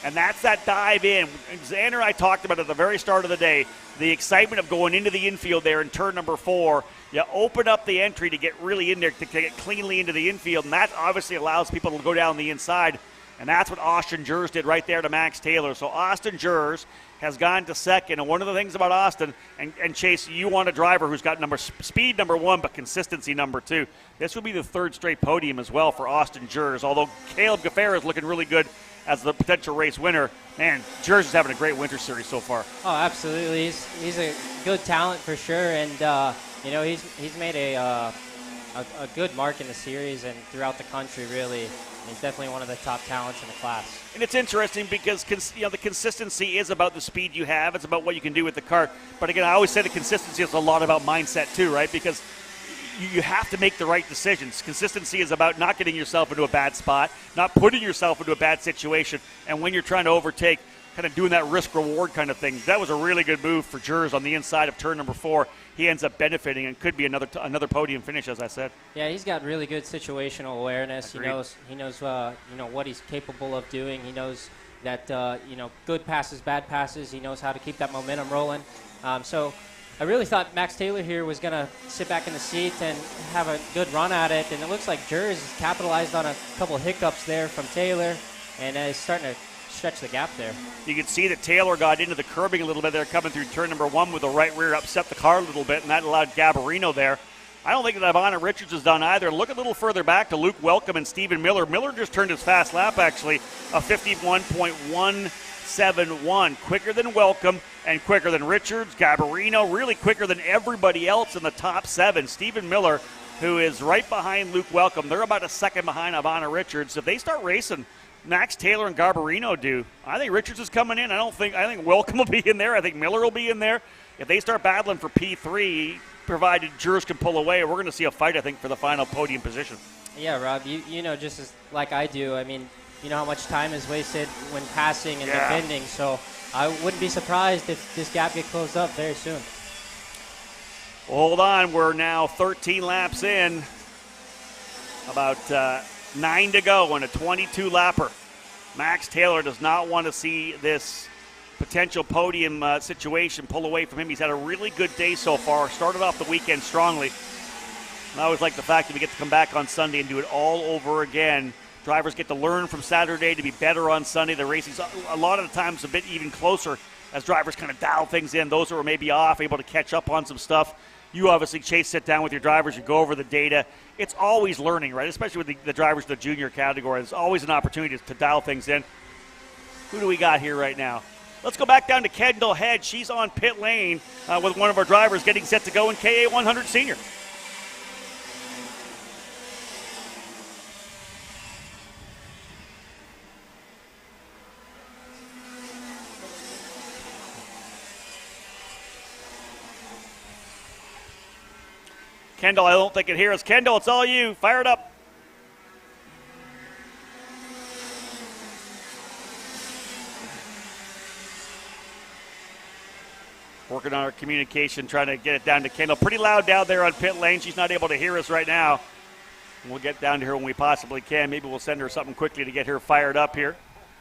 and that's that dive in. Xander and I talked about it at the very start of the day, the excitement of going into the infield there in turn number 4. You open up the entry to get really in there, to get cleanly into the infield, and that obviously allows people to go down the inside And that's what Austin Jers did right there to Max Taylor. So Austin Jers has gone to second. And one of the things about Austin, and Chase, you want a driver who's got speed number one, but consistency number two. This would be the third straight podium as well for Austin Jers. Although Caleb Gaffera is looking really good as the potential race winner. Man, Jers is having a great winter series so far. Oh, absolutely. He's a good talent for sure. And, he's made a good mark in the series and throughout the country, really. He's definitely one of the top talents in the class. And it's interesting because the consistency is about the speed you have. It's about what you can do with the kart. But again, I always say the consistency is a lot about mindset too, right? Because you have to make the right decisions. Consistency is about not getting yourself into a bad spot, not putting yourself into a bad situation. And when you're trying to overtake, kind of doing that risk-reward kind of thing. That was a really good move for Jers on the inside of turn number 4. He ends up benefiting and could be another podium finish, as I said. Yeah, he's got really good situational awareness. Agreed. He knows what he's capable of doing. He knows that good passes, bad passes. He knows how to keep that momentum rolling. So I really thought Max Taylor here was going to sit back in the seat and have a good run at it, and it looks like Jers capitalized on a couple of hiccups there from Taylor, and is starting to stretch the gap there. You can see that Taylor got into the curbing a little bit there coming through turn number 1 with the right rear, upset the car a little bit, and that allowed Gabarino there. I don't think that Ivana Richards has done either. Look a little further back to Luke Welcome and Stephen Miller. Miller just turned his fast lap, actually, a 51.171, quicker than Welcome and quicker than Richards. Gabarino really quicker than everybody else in the top 7. Stephen Miller, who is right behind Luke Welcome, they're about a second behind Ivana Richards. If they start racing, Max Taylor and Garbarino do, I think Richards is coming in. I think Welcome will be in there. I think Miller will be in there. If they start battling for P3, provided Jers can pull away, we're going to see a fight, I think, for the final podium position. Yeah, Rob, you know just as like I do. I mean, you know how much time is wasted when passing and defending, so I wouldn't be surprised if this gap gets closed up very soon. Hold on, we're now 13 laps in. About 9 to go on a 22-lapper. Max Taylor does not want to see this potential podium situation pull away from him. He's had a really good day so far. Started off the weekend strongly. And I always like the fact that we get to come back on Sunday and do it all over again. Drivers get to learn from Saturday to be better on Sunday. The racing's a lot of the times a bit even closer as drivers kind of dial things in. Those who are maybe off, able to catch up on some stuff. You obviously, Chase, sit down with your drivers. You go over the data. It's always learning, right? Especially with the drivers in the junior category. There's always an opportunity to dial things in. Who do we got here right now? Let's go back down to Kendall Head. She's on pit lane with one of our drivers getting set to go in KA100 Senior. Kendall, I don't think can hear us. Kendall, it's all you. Fire it up. Working on our communication, trying to get it down to Kendall. Pretty loud down there on pit lane. She's not able to hear us right now. We'll get down to her when we possibly can. Maybe we'll send her something quickly to get her fired up here.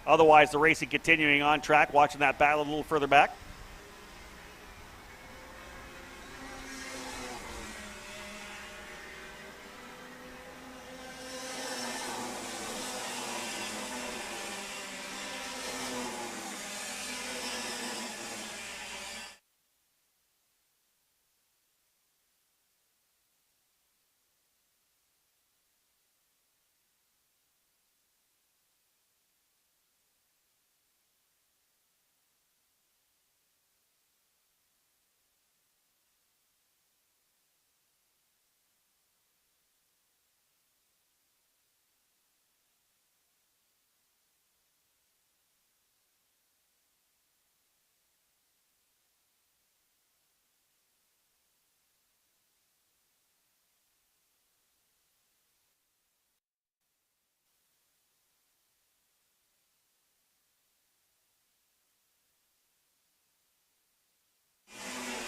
Otherwise, the racing continuing on track, watching that battle a little further back.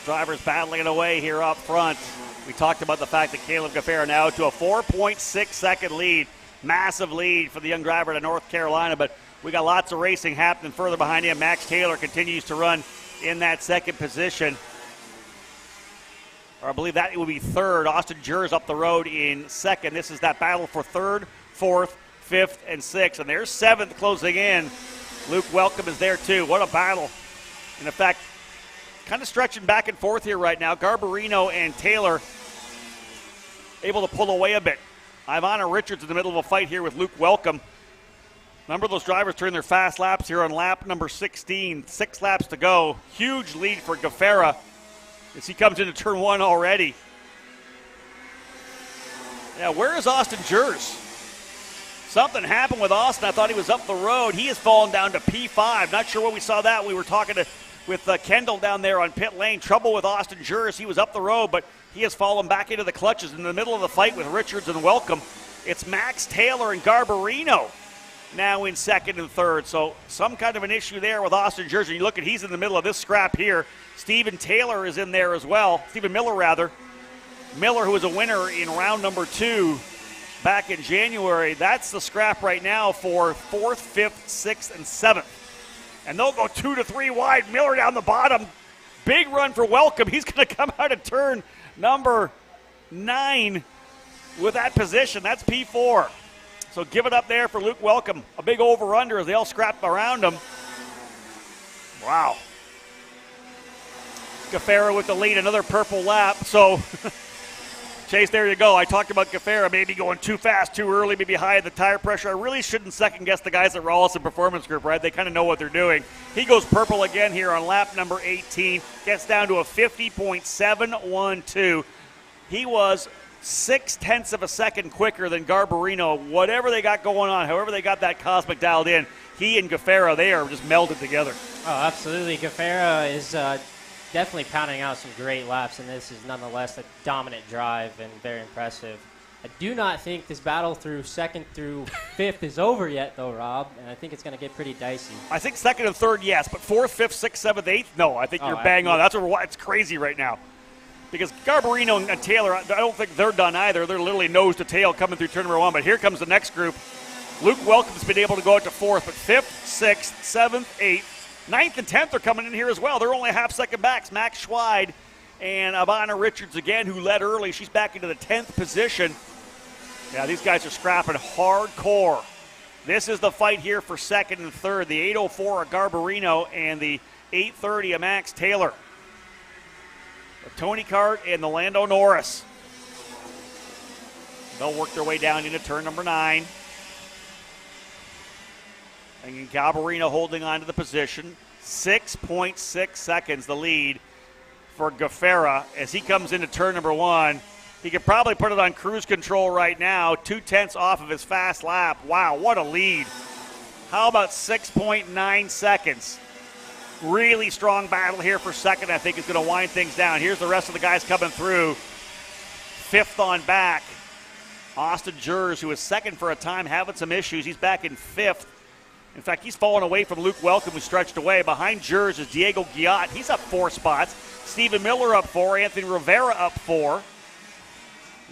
Drivers battling it away here up front. We talked about the fact that Caleb Gaffera now to a 4.6 second lead. Massive lead for the young driver to North Carolina, but we got lots of racing happening further behind him. Max Taylor continues to run in that second position. Or I believe that it will be third. Austin Jers up the road in second. This is that battle for third, fourth, 5th, and 6th. And there's 7th closing in. Luke Welcome is there too. What a battle. And in fact, kind of stretching back and forth here right now. Garbarino and Taylor able to pull away a bit. Ivana Richards in the middle of a fight here with Luke Welcome. A number of those drivers turn their fast laps here on lap number 16. 6 laps to go. Huge lead for Gafera as he comes into turn 1 already. Yeah, where is Austin Jers? Something happened with Austin. I thought he was up the road. He has fallen down to P5. Not sure what we saw that. We were talking with Kendall down there on pit lane. Trouble with Austin Jers. He was up the road, but he has fallen back into the clutches in the middle of the fight with Richards and Welcome. It's Max Taylor and Garbarino now in 2nd and 3rd. So some kind of an issue there with Austin Jers. And you look at, he's in the middle of this scrap here. Stephen Taylor is in there as well. Stephen Miller, rather. Miller, who was a winner in round number 2 back in January. That's the scrap right now for 4th, 5th, 6th, and 7th. And they'll go 2 to 3 wide. Miller down the bottom. Big run for Welcome. He's going to come out of turn number 9 with that position. That's P4. So give it up there for Luke Welcome. A big over-under as they all scrap around him. Wow. Gafera with the lead, another purple lap. So, Chase, there you go. I talked about Gafera maybe going too fast, too early, maybe high at the tire pressure. I really shouldn't second-guess the guys at Rawlison Performance Group, right? They kind of know what they're doing. He goes purple again here on lap number 18. Gets down to a 50.712. He was 0.6 of a second quicker than Garbarino. Whatever they got going on, however they got that cosmic dialed in, he and Gafera, they are just melded together. Oh, absolutely. Gafera is definitely pounding out some great laps, and this is nonetheless a dominant drive and very impressive. I do not think this battle through 2nd through 5th is over yet, though, Rob, and I think it's going to get pretty dicey. I think 2nd and 3rd, yes, but 4th, 5th, 6th, 7th, 8th, no. I think you're bang on. That's what it's crazy right now. Because Garbarino and Taylor, I don't think they're done either. They're literally nose to tail coming through turn number 1. But here comes the next group. Luke Welcome's been able to go out to 4th, but 5th, 6th, 7th, 8th, 9th, and 10th are coming in here as well. They're only a half-second backs. Max Schweid and Ivana Richards again, who led early. She's back into the 10th position. Yeah, these guys are scrapping hardcore. This is the fight here for 2nd and 3rd. The 804 of Garbarino and the 830 of Max Taylor. The Tony Kart and the Lando Norris. They'll work their way down into turn number 9. And Garbarino holding on to the position. 6.6 seconds the lead for Gafera as he comes into turn number 1. He could probably put it on cruise control right now. 0.2 off of his fast lap. Wow, what a lead. How about 6.9 seconds? Really strong battle here for 2nd. I think is going to wind things down. Here's the rest of the guys coming through. 5th on back. Austin Jers, who was 2nd for a time, having some issues. He's back in 5th. In fact, he's fallen away from Luke Welcome, who stretched away. Behind Jers is Diego Guillat. He's up 4 spots. Stephen Miller up 4. Anthony Rivera up 4.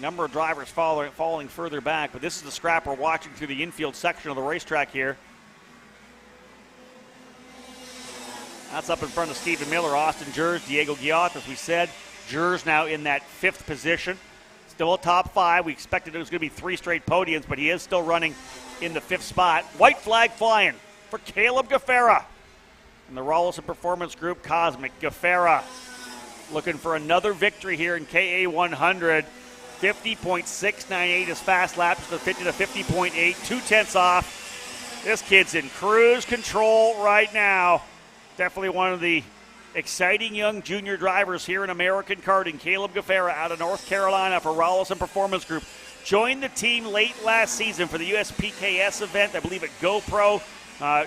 Number of drivers falling further back. But this is the scrap we're watching through the infield section of the racetrack here. That's up in front of Stephen Miller, Austin Jers, Diego Guillat, as we said. Jers now in that 5th position. Still a top 5. We expected it was going to be 3 straight podiums, but he is still running in the 5th spot. White flag flying for Caleb Gafera. And the Rawlison Performance Group, Cosmic. Gafera looking for another victory here in KA 100. 50.698 his fast lap, just 50 to 50.8, 0.2 off. This kid's in cruise control right now. Definitely one of the exciting young junior drivers here in American karting. Caleb Gafera out of North Carolina for Rawlison Performance Group. Joined the team late last season for the USPKS event, I believe at GoPro.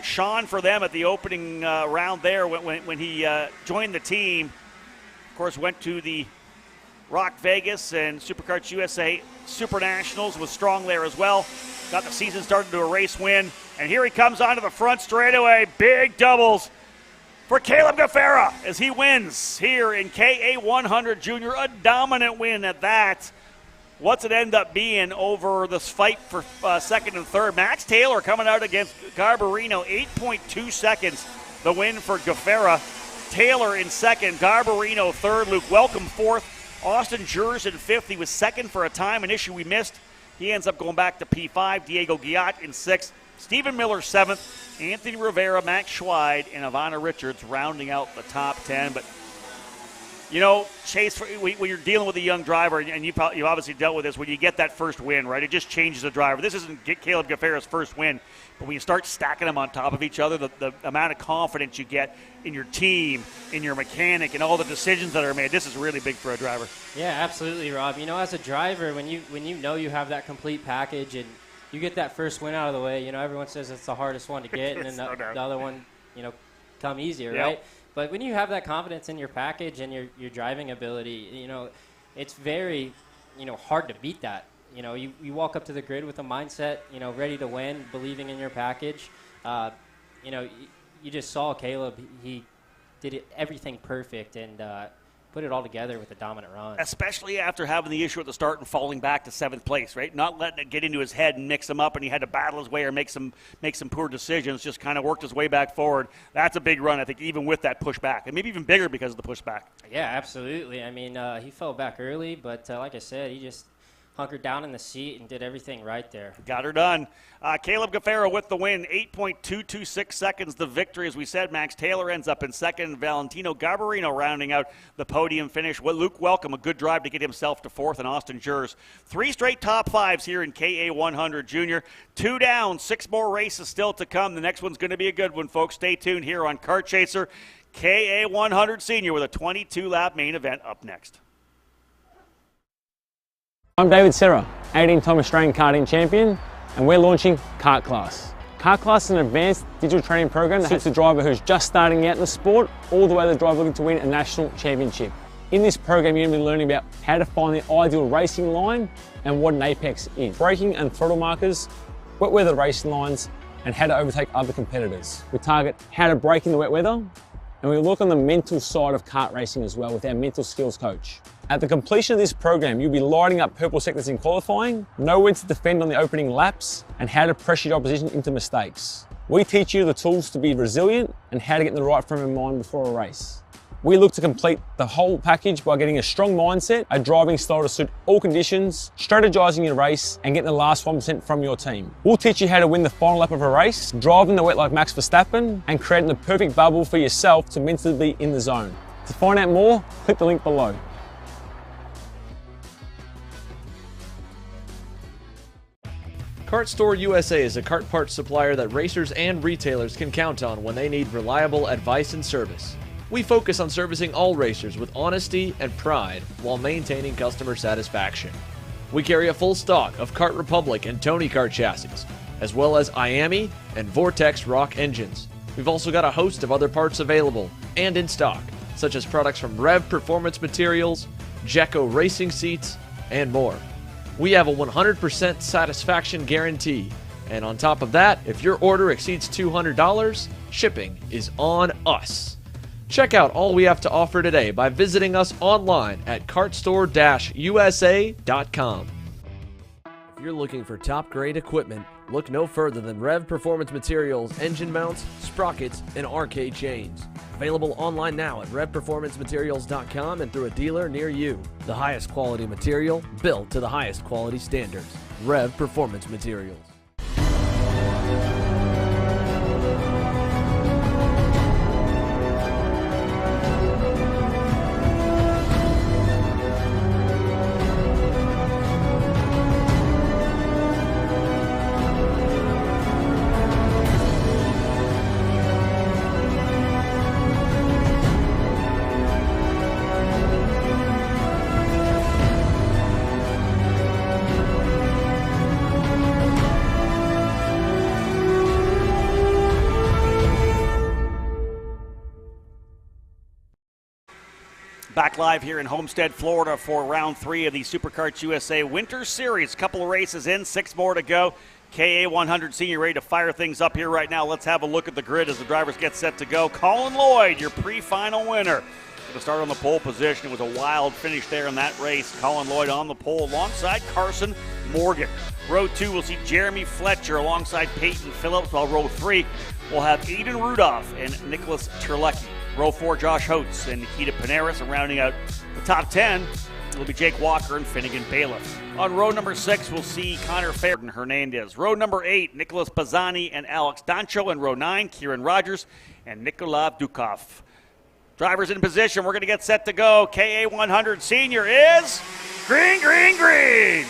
Sean for them at the opening round there when he joined the team. Of course, went to the Rock Vegas and SuperKarts USA Super Nationals, was strong there as well. Got the season started to a race win. And here he comes onto the front straightaway. Big doubles for Caleb Gafera as he wins here in KA 100 Junior. A dominant win at that. What's it end up being over this fight for 2nd and 3rd? Max Taylor coming out against Garbarino, 8.2 seconds the win for Gafera. Taylor in 2nd, Garbarino 3rd, Luke Welcome 4th, Austin Jers in 5th. He was 2nd for a time, an issue we missed He ends up going back to P5. Diego Guillat in 6th. Stephen Miller 7th. Anthony Rivera, Max Schweid, and Ivana Richards rounding out the top 10. But, you know, Chase, when you're dealing with a young driver, and you've obviously dealt with this, when you get that first win, right, it just changes the driver. This isn't Caleb Gaffera's first win, but when you start stacking them on top of each other, the amount of confidence you get in your team, in your mechanic, and all the decisions that are made, this is really big for a driver. Yeah, absolutely, Rob. You know, as a driver, when you know you have that complete package and you get that first win out of the way, you know, everyone says it's the hardest one to get, and then the other one, you know, come easier, Yep. right? But when you have that confidence in your package and your driving ability, you know, it's very, you know, hard to beat that. You know, you walk up to the grid with a mindset, you know, ready to win, believing in your package. You know, you just saw Caleb. He did everything perfect and put it all together with a dominant run. Especially after having the issue at the start and falling back to 7th place, right? Not letting it get into his head and mix him up, and he had to battle his way or make some poor decisions, just kind of worked his way back forward. That's a big run, I think, even with that pushback, and maybe even bigger because of the pushback. Yeah, absolutely. I mean, he fell back early, but like I said, he just hunkered down in the seat and did everything right there. Got her done. Caleb Gaffera with the win, 8.226 seconds the victory. As we said, Max Taylor ends up in 2nd. Valentino Garbarino rounding out the podium finish. Luke Welcome, a good drive to get himself to 4th, and Austin Jers. 3 straight top 5s here in KA100 Junior. 2 down, 6 more races still to come. The next one's going to be a good one, folks. Stay tuned here on Kart Chaser. KA100 Senior with a 22-lap main event up next. I'm David Serra, 18-time Australian karting champion, and we're launching Kart Class. Kart Class is an advanced digital training program that suits a driver who's just starting out in the sport, all the way to the driver looking to win a national championship. In this program, you're going to be learning about how to find the ideal racing line and what an apex is, braking and throttle markers, wet weather racing lines, and how to overtake other competitors. We target how to brake in the wet weather, and we look on the mental side of kart racing as well with our mental skills coach. At the completion of this program, you'll be lighting up purple sectors in qualifying, know when to defend on the opening laps, and how to pressure your opposition into mistakes. We teach you the tools to be resilient and how to get in the right frame of mind before a race. We look to complete the whole package by getting a strong mindset, a driving style to suit all conditions, strategizing your race, and getting the last 1% from your team. We'll teach you how to win the final lap of a race, driving the wet like Max Verstappen, and creating the perfect bubble for yourself to mentally be in the zone. To find out more, click the link below. Kart Store USA is a kart parts supplier that racers and retailers can count on when they need reliable advice and service. We focus on servicing all racers with honesty and pride while maintaining customer satisfaction. We carry a full stock of Kart Republic and Tony Kart chassis, as well as IAMI and Vortex Rock engines. We've also got a host of other parts available and in stock, such as products from Rev Performance Materials, Jecco Racing Seats, and more. We have a 100% satisfaction guarantee, and on top of that, if your order exceeds $200, shipping is on us. Check out all we have to offer today by visiting us online at kartstore-usa.com. If you're looking for top-grade equipment, look no further than Rev Performance Materials engine mounts, sprockets, and arcade chains. Available online now at revperformancematerials.com and through a dealer near you. The highest quality material, built to the highest quality standards. Rev Performance Materials. Back live here in Homestead, Florida for round 3 of the SuperKarts USA Winter Series. Couple of races in, 6 more to go. KA100 Senior ready to fire things up here right now. Let's have a look at the grid as the drivers get set to go. Colin Lloyd, your pre-final winner. Going to start on the pole position. It was a wild finish there in that race. Colin Lloyd on the pole alongside Carson Morgan. Row 2, we'll see Jeremy Fletcher alongside Peyton Phillips, while row 3 will have Aiden Rudolph and Nicholas Terlecki. Row 4, Josh Holtz and Nikita Panaris, and rounding out the top 10, It'll be Jake Walker and Finnegan Bailiff. On row number 6, we'll see Connor Fair and Hernandez. Row number 8, Nicholas Bazzani and Alex Dancho. And row 9, Kieran Rogers and Nikolai Dukov. Drivers in position. We're going to get set to go. KA100 Senior is green, green, green.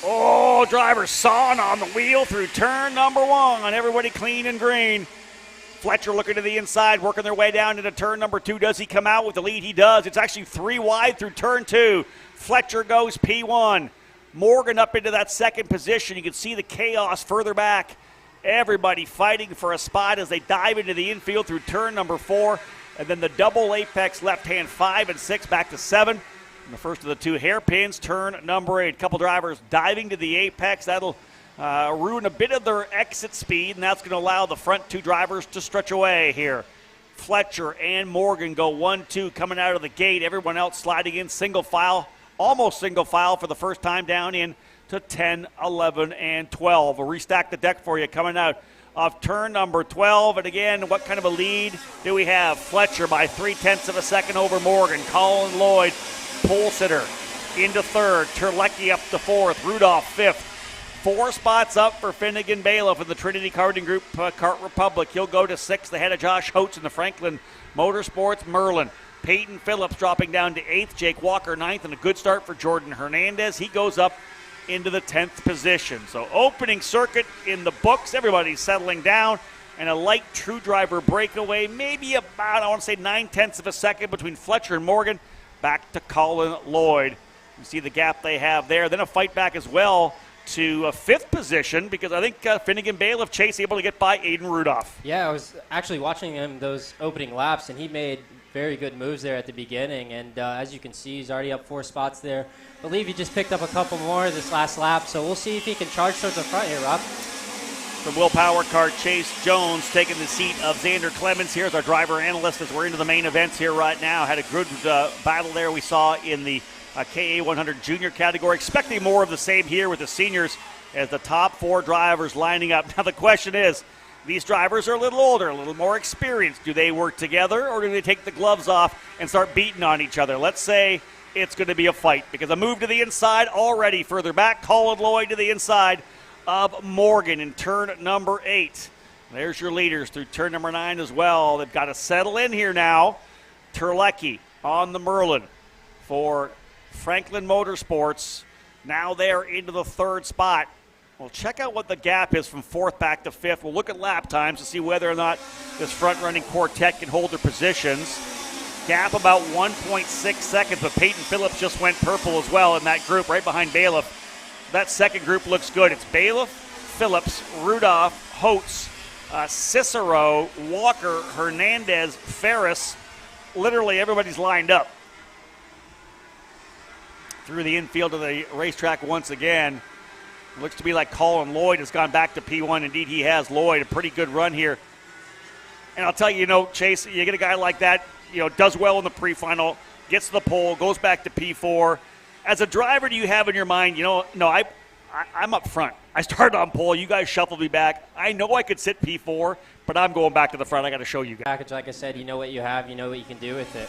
Oh, driver sawing on the wheel through turn number 1. Everybody clean and green. Fletcher looking to the inside, working their way down into turn number 2. Does he come out with the lead? He does. It's actually 3 wide through turn 2. Fletcher goes P1. Morgan up into that second position. You can see the chaos further back. Everybody fighting for a spot as they dive into the infield through turn number 4. And then the double apex left-hand 5 and 6 back to 7. And the first of the 2 hairpins, turn number 8. A couple drivers diving to the apex. That'll ruin a bit of their exit speed, and that's going to allow the front 2 drivers to stretch away here. Fletcher and Morgan go 1-2 coming out of the gate. Everyone else sliding in single file, almost single file for the first time down in to 10, 11, and 12. We'll restack the deck for you coming out of turn number 12. And again, what kind of a lead do we have? Fletcher by 0.3 of a second over Morgan. Colin Lloyd, pole sitter, into third. Terlecki up to 4th. Rudolph 5th. 4 spots up for Finnegan Bailiff in the Trinity Karting Group Kart Republic. He'll go to 6th ahead of Josh Holtz in the Franklin Motorsports Merlin. Peyton Phillips dropping down to 8th. Jake Walker 9th, and a good start for Jordan Hernandez. He goes up into the 10th position. So opening circuit in the books. Everybody's settling down. And a light true driver breakaway. Maybe about, I want to say, 0.9 of a second between Fletcher and Morgan. Back to Colin Lloyd. You see the gap they have there. Then a fight back as well to a 5th position because I think Finnegan Bailiff Chase able to get by Aiden Rudolph. Yeah, I was actually watching him those opening laps, and he made very good moves there at the beginning. And as you can see, he's already up 4 spots there. I believe he just picked up a couple more this last lap, so we'll see if he can charge towards the front here, Rob. From Will Power Kart, Chase Jones taking the seat of Xander Clemens. Here's our driver analyst as we're into the main events here right now. Had a good battle there we saw in the KA100 Junior category. Expecting more of the same here with the seniors as the top 4 drivers lining up. Now the question is, these drivers are a little older, a little more experienced. Do they work together or do they take the gloves off and start beating on each other? Let's say it's going to be a fight because a move to the inside already further back. Colin Lloyd to the inside of Morgan in turn number 8. There's your leaders through turn number 9 as well. They've got to settle in here now. Terlecki on the Merlin for Franklin Motorsports. Now they're into the 3rd spot. We'll check out what the gap is from 4th back to 5th. We'll look at lap times to see whether or not this front-running quartet can hold their positions. Gap about 1.6 seconds, but Peyton Phillips just went purple as well in that group right behind Bailiff. That second group looks good. It's Bailiff, Phillips, Rudolph, Holtz, Cicero, Walker, Hernandez, Ferris. Literally everybody's lined up through the infield of the racetrack once again. Looks to be like Colin Lloyd has gone back to P1. Indeed, he has. Lloyd, a pretty good run here. And I'll tell you, Chase, you get a guy like that, does well in the pre-final, gets to the pole, goes back to P4. As a driver, do you have in your mind, I'm up front. I started on pole. You guys shuffled me back. I know I could sit P4, but I'm going back to the front. I got to show you guys. Package, like I said, you know what you have. You know what you can do with it.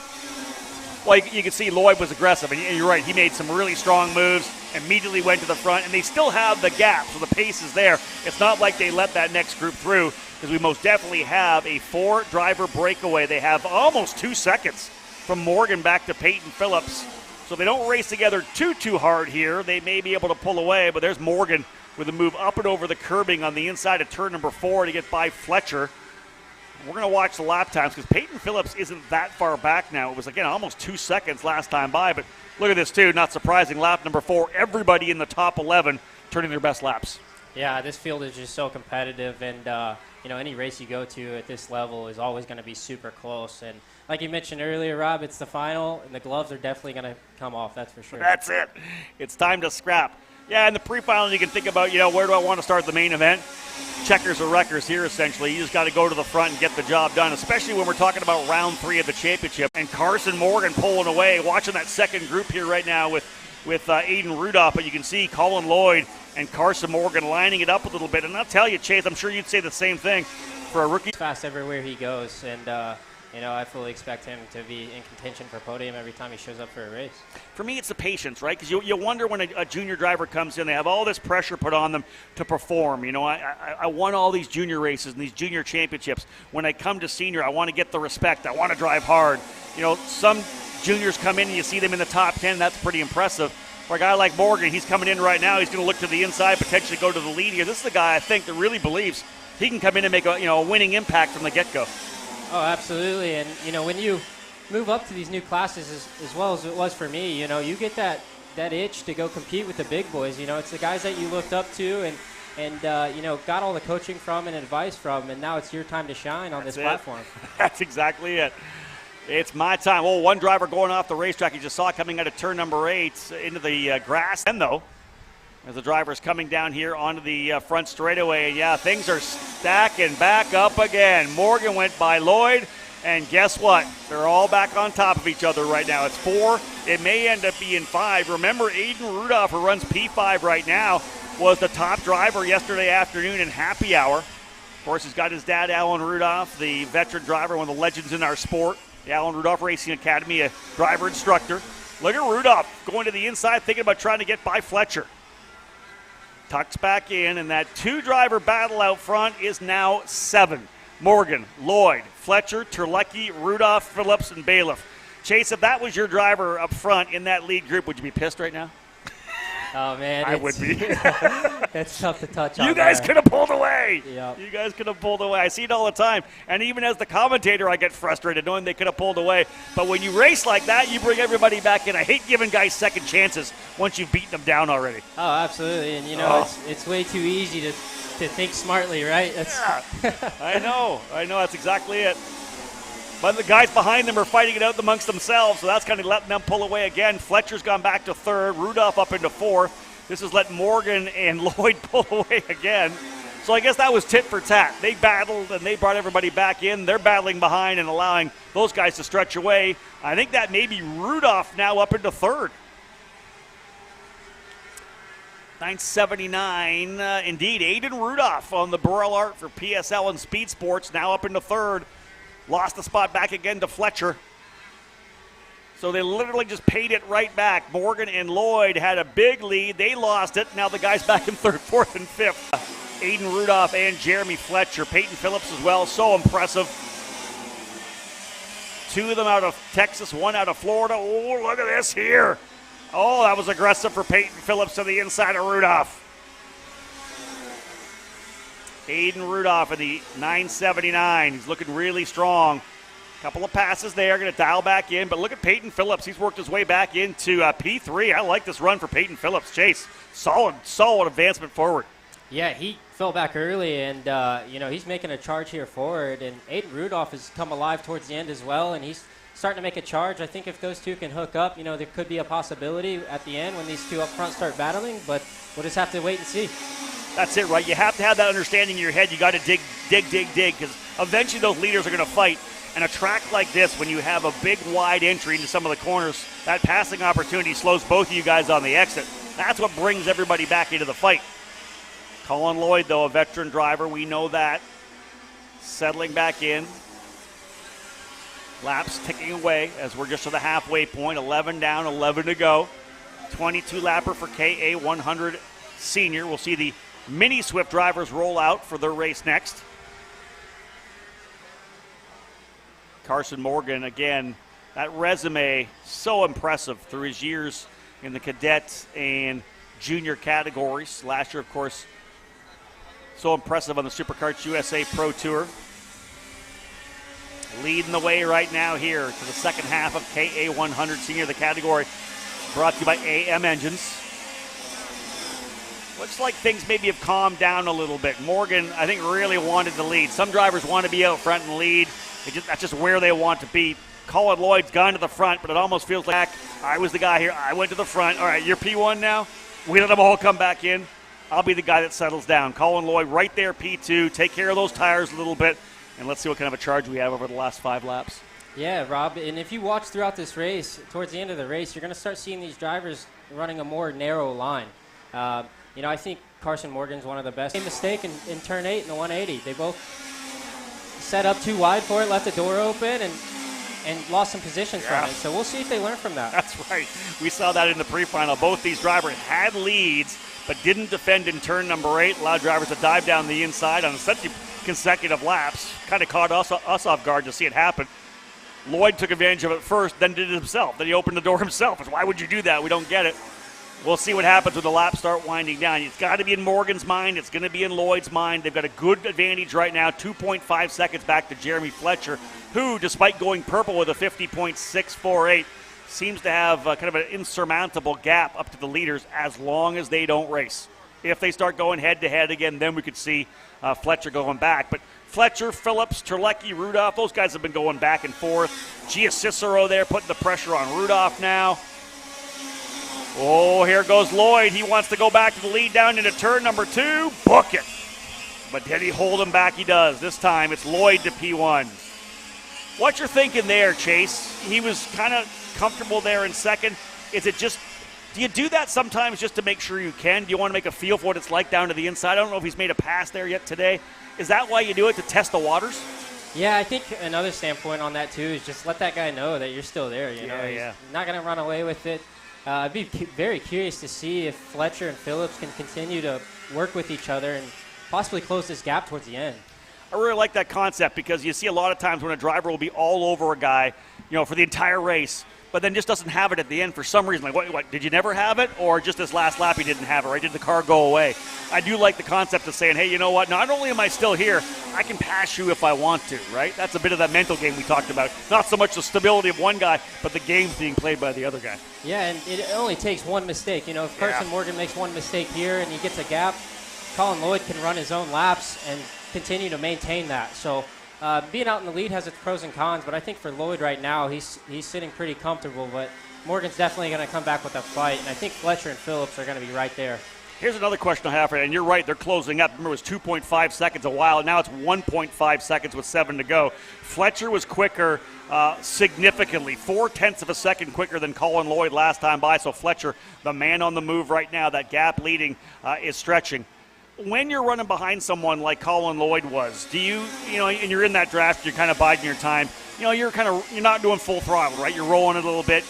Well, you can see Lloyd was aggressive, and you're right. He made some really strong moves, immediately went to the front, and they still have the gap, so the pace is there. It's not like they let that next group through, because we most definitely have a 4-driver breakaway. They have almost 2 seconds from Morgan back to Peyton Phillips. So they don't race together too hard here. They may be able to pull away, but there's Morgan with a move up and over the curbing on the inside of turn number 4 to get by Fletcher. We're going to watch the lap times because Peyton Phillips isn't that far back now. It was, again, almost 2 seconds last time by, but look at this, too. Not surprising, lap number 4. Everybody in the top 11 turning their best laps. Yeah, this field is just so competitive, and, any race you go to at this level is always going to be super close. And like you mentioned earlier, Rob, it's the final, and the gloves are definitely going to come off, that's for sure. That's it. It's time to scrap. Yeah, in the pre-final, you can think about, where do I want to start the main event? Checkers or wreckers here, essentially. You just got to go to the front and get the job done, especially when we're talking about round 3 of the championship. And Carson Morgan pulling away, watching that second group here right now with Aiden Rudolph. But you can see Colin Lloyd and Carson Morgan lining it up a little bit. And I'll tell you, Chase, I'm sure you'd say the same thing for a rookie. Fast everywhere he goes, and I fully expect him to be in contention for podium every time he shows up for a race. For me, it's the patience, right? Because you wonder when a junior driver comes in, they have all this pressure put on them to perform. I won all these junior races and these junior championships. When I come to senior, I want to get the respect. I want to drive hard. Some juniors come in and you see them in the top 10. That's pretty impressive. For a guy like Morgan, he's coming in right now. He's going to look to the inside, potentially go to the lead here. This is the guy, I think, that really believes he can come in and make a winning impact from the get-go. Oh, absolutely. And, when you move up to these new classes as well as it was for me, you get that itch to go compete with the big boys. It's the guys that you looked up to and got all the coaching from and advice from, and now it's your time to shine on this platform. That's exactly it. It's my time. Oh, one driver going off the racetrack. You just saw coming out of turn number 8 into the grass. And though, as the driver's coming down here onto the front straightaway, yeah, things are stacking back up again. Morgan went by Lloyd, and guess what? They're all back on top of each other right now. It's 4. It may end up being 5. Remember, Aiden Rudolph, who runs P5 right now, was the top driver yesterday afternoon in happy hour. Of course, he's got his dad, Alan Rudolph, the veteran driver, one of the legends in our sport. The Alan Rudolph Racing Academy, a driver instructor. Look at Rudolph going to the inside, thinking about trying to get by Fletcher. Tucks back in, and that 2-driver battle out front is now 7. Morgan, Lloyd, Fletcher, Terlecki, Rudolph, Phillips, and Bailiff. Chase, if that was your driver up front in that lead group, would you be pissed right now? Oh, man. I would be. It's tough to touch on. You guys could have pulled away. Yep. You guys could have pulled away. I see it all the time. And even as the commentator, I get frustrated knowing they could have pulled away. But when you race like that, you bring everybody back in. I hate giving guys second chances once you've beaten them down already. Oh, absolutely. And, it's way too easy to think smartly, right? Yeah. I know. That's exactly it. But the guys behind them are fighting it out amongst themselves, so that's kind of letting them pull away again. Fletcher's gone back to 3rd, Rudolph up into 4th. This is letting Morgan and Lloyd pull away again. So I guess that was tit for tat. They battled and they brought everybody back in. They're battling behind and allowing those guys to stretch away. I think that may be Rudolph now up into 3rd. 979, indeed. Aiden Rudolph on the Burrell Art for PSL and Speed Sports, now up into 3rd. Lost the spot back again to Fletcher. So they literally just paid it right back. Morgan and Lloyd had a big lead. They lost it. Now the guys back in 3rd, 4th, and 5th. Aiden Rudolph and Jeremy Fletcher. Peyton Phillips as well. So impressive. 2 of them out of Texas, 1 out of Florida. Oh, look at this here. Oh, that was aggressive for Peyton Phillips to the inside of Rudolph. Aiden Rudolph in the 979. He's looking really strong. Couple of passes there, going to dial back in. But look at Peyton Phillips. He's worked his way back into P3. I like this run for Peyton Phillips. Chase, solid advancement forward. Yeah, he fell back early, and, he's making a charge here forward. And Aiden Rudolph has come alive towards the end as well, and he's starting to make a charge. I think if those two can hook up, there could be a possibility at the end when these two up front start battling. But we'll just have to wait and see. That's it, right? You have to have that understanding in your head. You got to dig, because eventually those leaders are going to fight. And a track like this, when you have a big, wide entry into some of the corners, that passing opportunity slows both of you guys on the exit. That's what brings everybody back into the fight. Colin Lloyd, though, a veteran driver. We know that. Settling back in. Laps ticking away as we're just to the halfway point. 11 down, 11 to go. 22-lapper for KA 100 Senior. We'll see the Mini Swift drivers roll out for their race next. Carson Morgan, again, that resume, so impressive through his years in the cadet and junior categories. Last year, of course, so impressive on the SuperKarts USA Pro Tour. Leading the way right now here to the second half of KA 100 Senior, the category brought to you by AM Engines. Looks like things maybe have calmed down a little bit. Morgan, I think, really wanted the lead. Some drivers want to be out front and lead. That's just where they want to be. Colin Lloyd's gone to the front, but it almost feels like I was the guy here. I went to the front. All right, you're P1 now. We let them all come back in. I'll be the guy that settles down. Colin Lloyd right there, P2. Take care of those tires a little bit, and let's see what kind of a charge we have over the last 5 laps. Yeah, Rob, and if you watch throughout this race, towards the end of the race, you're going to start seeing these drivers running a more narrow line. I think Carson Morgan's one of the best. Made a mistake in turn 8 in the 180. They both set up too wide for it, left the door open, and lost some position from it. So we'll see if they learn from that. That's right. We saw that in the pre-final. Both these drivers had leads, but didn't defend in turn number 8. Allowed drivers to dive down the inside on essentially consecutive laps. Kind of caught us off guard to see it happen. Lloyd took advantage of it first, then did it himself. Then he opened the door himself. Why would you do that? We don't get it. We'll see what happens when the laps start winding down. It's got to be in Morgan's mind. It's going to be in Lloyd's mind. They've got a good advantage right now, 2.5 seconds back to Jeremy Fletcher, who, despite going purple with a 50.648, seems to have kind of an insurmountable gap up to the leaders as long as they don't race. If they start going head-to-head again, then we could see Fletcher going back. But Fletcher, Phillips, Terlecki, Rudolph, those guys have been going back and forth. Gia Cicero there putting the pressure on Rudolph now. Oh, here goes Lloyd. He wants to go back to the lead down into turn number 2. Book it. But did he hold him back? He does. This time it's Lloyd to P1. What you're thinking there, Chase? He was kind of comfortable there in second. Is it just, do you do that sometimes just to make sure you can? Do you want to make a feel for what it's like down to the inside? I don't know if he's made a pass there yet today. Is that why you do it, to test the waters? Yeah, I think another standpoint on that, too, is just let that guy know that you're still there. You know, he's not going to run away with it. I'd be very curious to see if Fletcher and Phillips can continue to work with each other and possibly close this gap towards the end. I really like that concept because you see a lot of times when a driver will be all over a guy, for the entire race, but then just doesn't have it at the end for some reason. Like, what, did you never have it? Or just this last lap he didn't have it, right? Did the car go away? I do like the concept of saying, hey, you know what? Not only am I still here, I can pass you if I want to, right? That's a bit of that mental game we talked about. Not so much the stability of one guy, but the game's being played by the other guy. Yeah, and it only takes one mistake. If Carson Morgan makes one mistake here and he gets a gap, Colin Lloyd can run his own laps and continue to maintain that. So being out in the lead has its pros and cons, but I think for Lloyd right now, he's sitting pretty comfortable, but Morgan's definitely going to come back with a fight, and I think Fletcher and Phillips are going to be right there. Here's another question I have for you, and you're right, they're closing up. Remember, it was 2.5 seconds a while. Now it's 1.5 seconds with 7 to go. Fletcher was quicker significantly, 0.4 of a second quicker than Colin Lloyd last time by, so Fletcher, the man on the move right now, that gap leading is stretching. When you're running behind someone like Colin Lloyd was, do you, and you're in that draft, you're kind of biding your time, you're not doing full throttle, right? You're rolling it a little bit.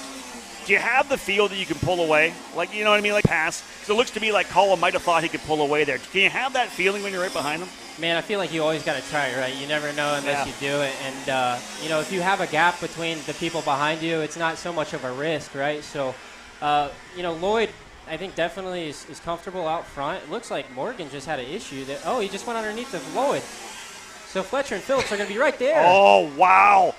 Do you have the feel that you can pull away? Like, you know what I mean? Like pass? Because it looks to me like Colin might have thought he could pull away there. Can you have that feeling when you're right behind him? Man, I feel like you always got to try, right? You never know unless you do it. And, if you have a gap between the people behind you, it's not so much of a risk, right? So, Lloyd, I think definitely is comfortable out front. It looks like Morgan just had an issue that, he just went underneath of Lloyd. So Fletcher and Phillips are going to be right there. Oh, wow.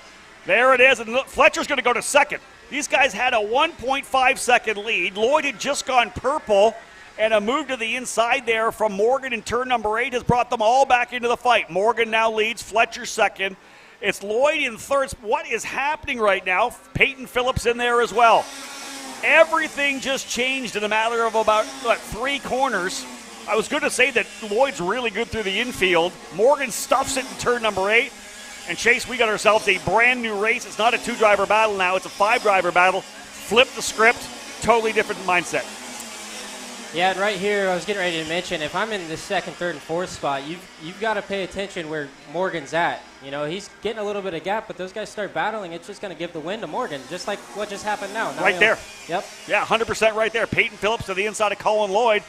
There it is. And look, Fletcher's going to go to second. These guys had a 1.5 second lead. Lloyd had just gone purple, and a move to the inside there from Morgan in turn number 8 has brought them all back into the fight. Morgan now leads, Fletcher second. It's Lloyd in third. What is happening right now? Peyton Phillips in there as well. Everything just changed in a matter of about 3 corners. I was going to say that Lloyd's really good through the infield. Morgan stuffs it in turn number 8. And Chase, we got ourselves a brand new race. It's not a 2-driver battle now. It's a 5-driver battle. Flip the script. Totally different mindset. Yeah, and right here, I was getting ready to mention, if I'm in the second, third, and fourth spot, you've got to pay attention where Morgan's at. He's getting a little bit of gap, but those guys start battling. It's just going to give the win to Morgan, just like what just happened now. Right there. Yep. Yeah, 100% right there. Peyton Phillips to the inside of Colin Lloyd.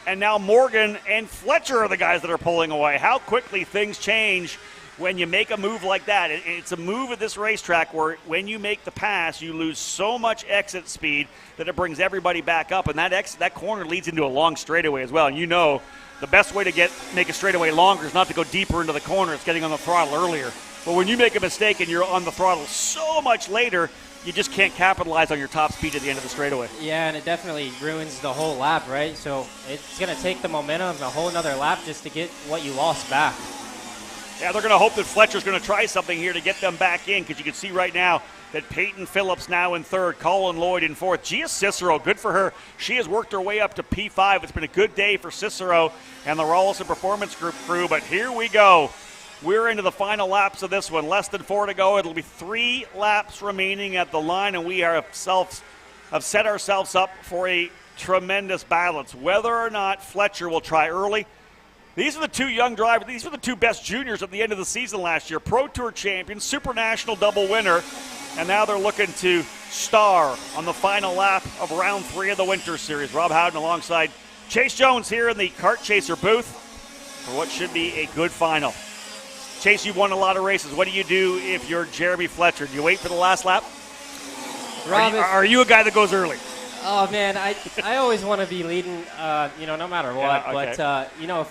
And now Morgan and Fletcher are the guys that are pulling away. How quickly things change when you make a move like that. It's a move at this racetrack where when you make the pass, you lose so much exit speed that it brings everybody back up. And that corner leads into a long straightaway as well. And the best way to make a straightaway longer is not to go deeper into the corner. It's getting on the throttle earlier. But when you make a mistake and you're on the throttle so much later, you just can't capitalize on your top speed at the end of the straightaway. Yeah, and it definitely ruins the whole lap, right? So it's going to take the momentum a whole another lap just to get what you lost back. Yeah, they're going to hope that Fletcher's going to try something here to get them back in, because you can see right now that Peyton Phillips now in third, Colin Lloyd in fourth. Gia Cicero, good for her. She has worked her way up to P5. It's been a good day for Cicero and the Rawlison Performance Group crew, but here we go. We're into the final laps of this one. Less than 4 to go. It'll be 3 laps remaining at the line, and we have set ourselves up for a tremendous battle. It's whether or not Fletcher will try early. These are the two young drivers. These were the two best juniors at the end of the season last year. Pro Tour champions, Super National double winner, and now they're looking to star on the final lap of round 3 of the Winter Series. Rob Howden alongside Chase Jones here in the Kart Chaser booth for what should be a good final. Chase, you've won a lot of races. What do you do if you're Jeremy Fletcher? Do you wait for the last lap? Rob, are you a guy that goes early? Oh, man, I always want to be leading, no matter what. Yeah, okay.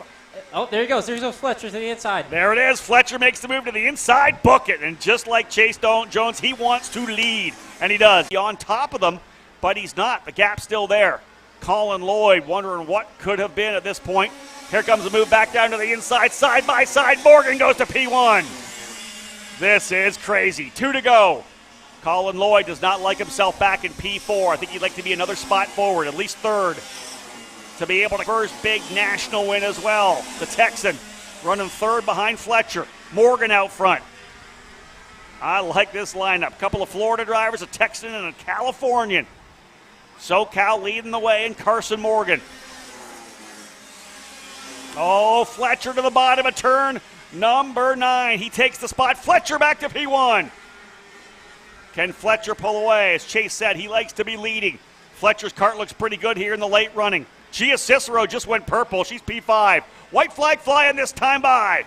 But, there he goes. There's those Fletcher to the inside. There it is. Fletcher makes the move to the inside. Book it. And just like Chase Jones, he wants to lead. And he does. He's on top of them, but he's not. The gap's still there. Colin Lloyd wondering what could have been at this point. Here comes the move back down to the inside. Side by side. Morgan goes to P1. This is crazy. 2 to go. Colin Lloyd does not like himself back in P4. I think he'd like to be another spot forward, at least 3rd, to be able to first big national win as well. The Texan running 3rd behind Fletcher. Morgan out front. I like this lineup. Couple of Florida drivers, a Texan and a Californian. SoCal leading the way, and Carson Morgan. Oh, Fletcher to the bottom of turn number 9. He takes the spot. Fletcher back to P1. Can Fletcher pull away? As Chase said, he likes to be leading. Fletcher's kart looks pretty good here in the late running. Gia Cicero just went purple. She's P5. White flag flying this time by.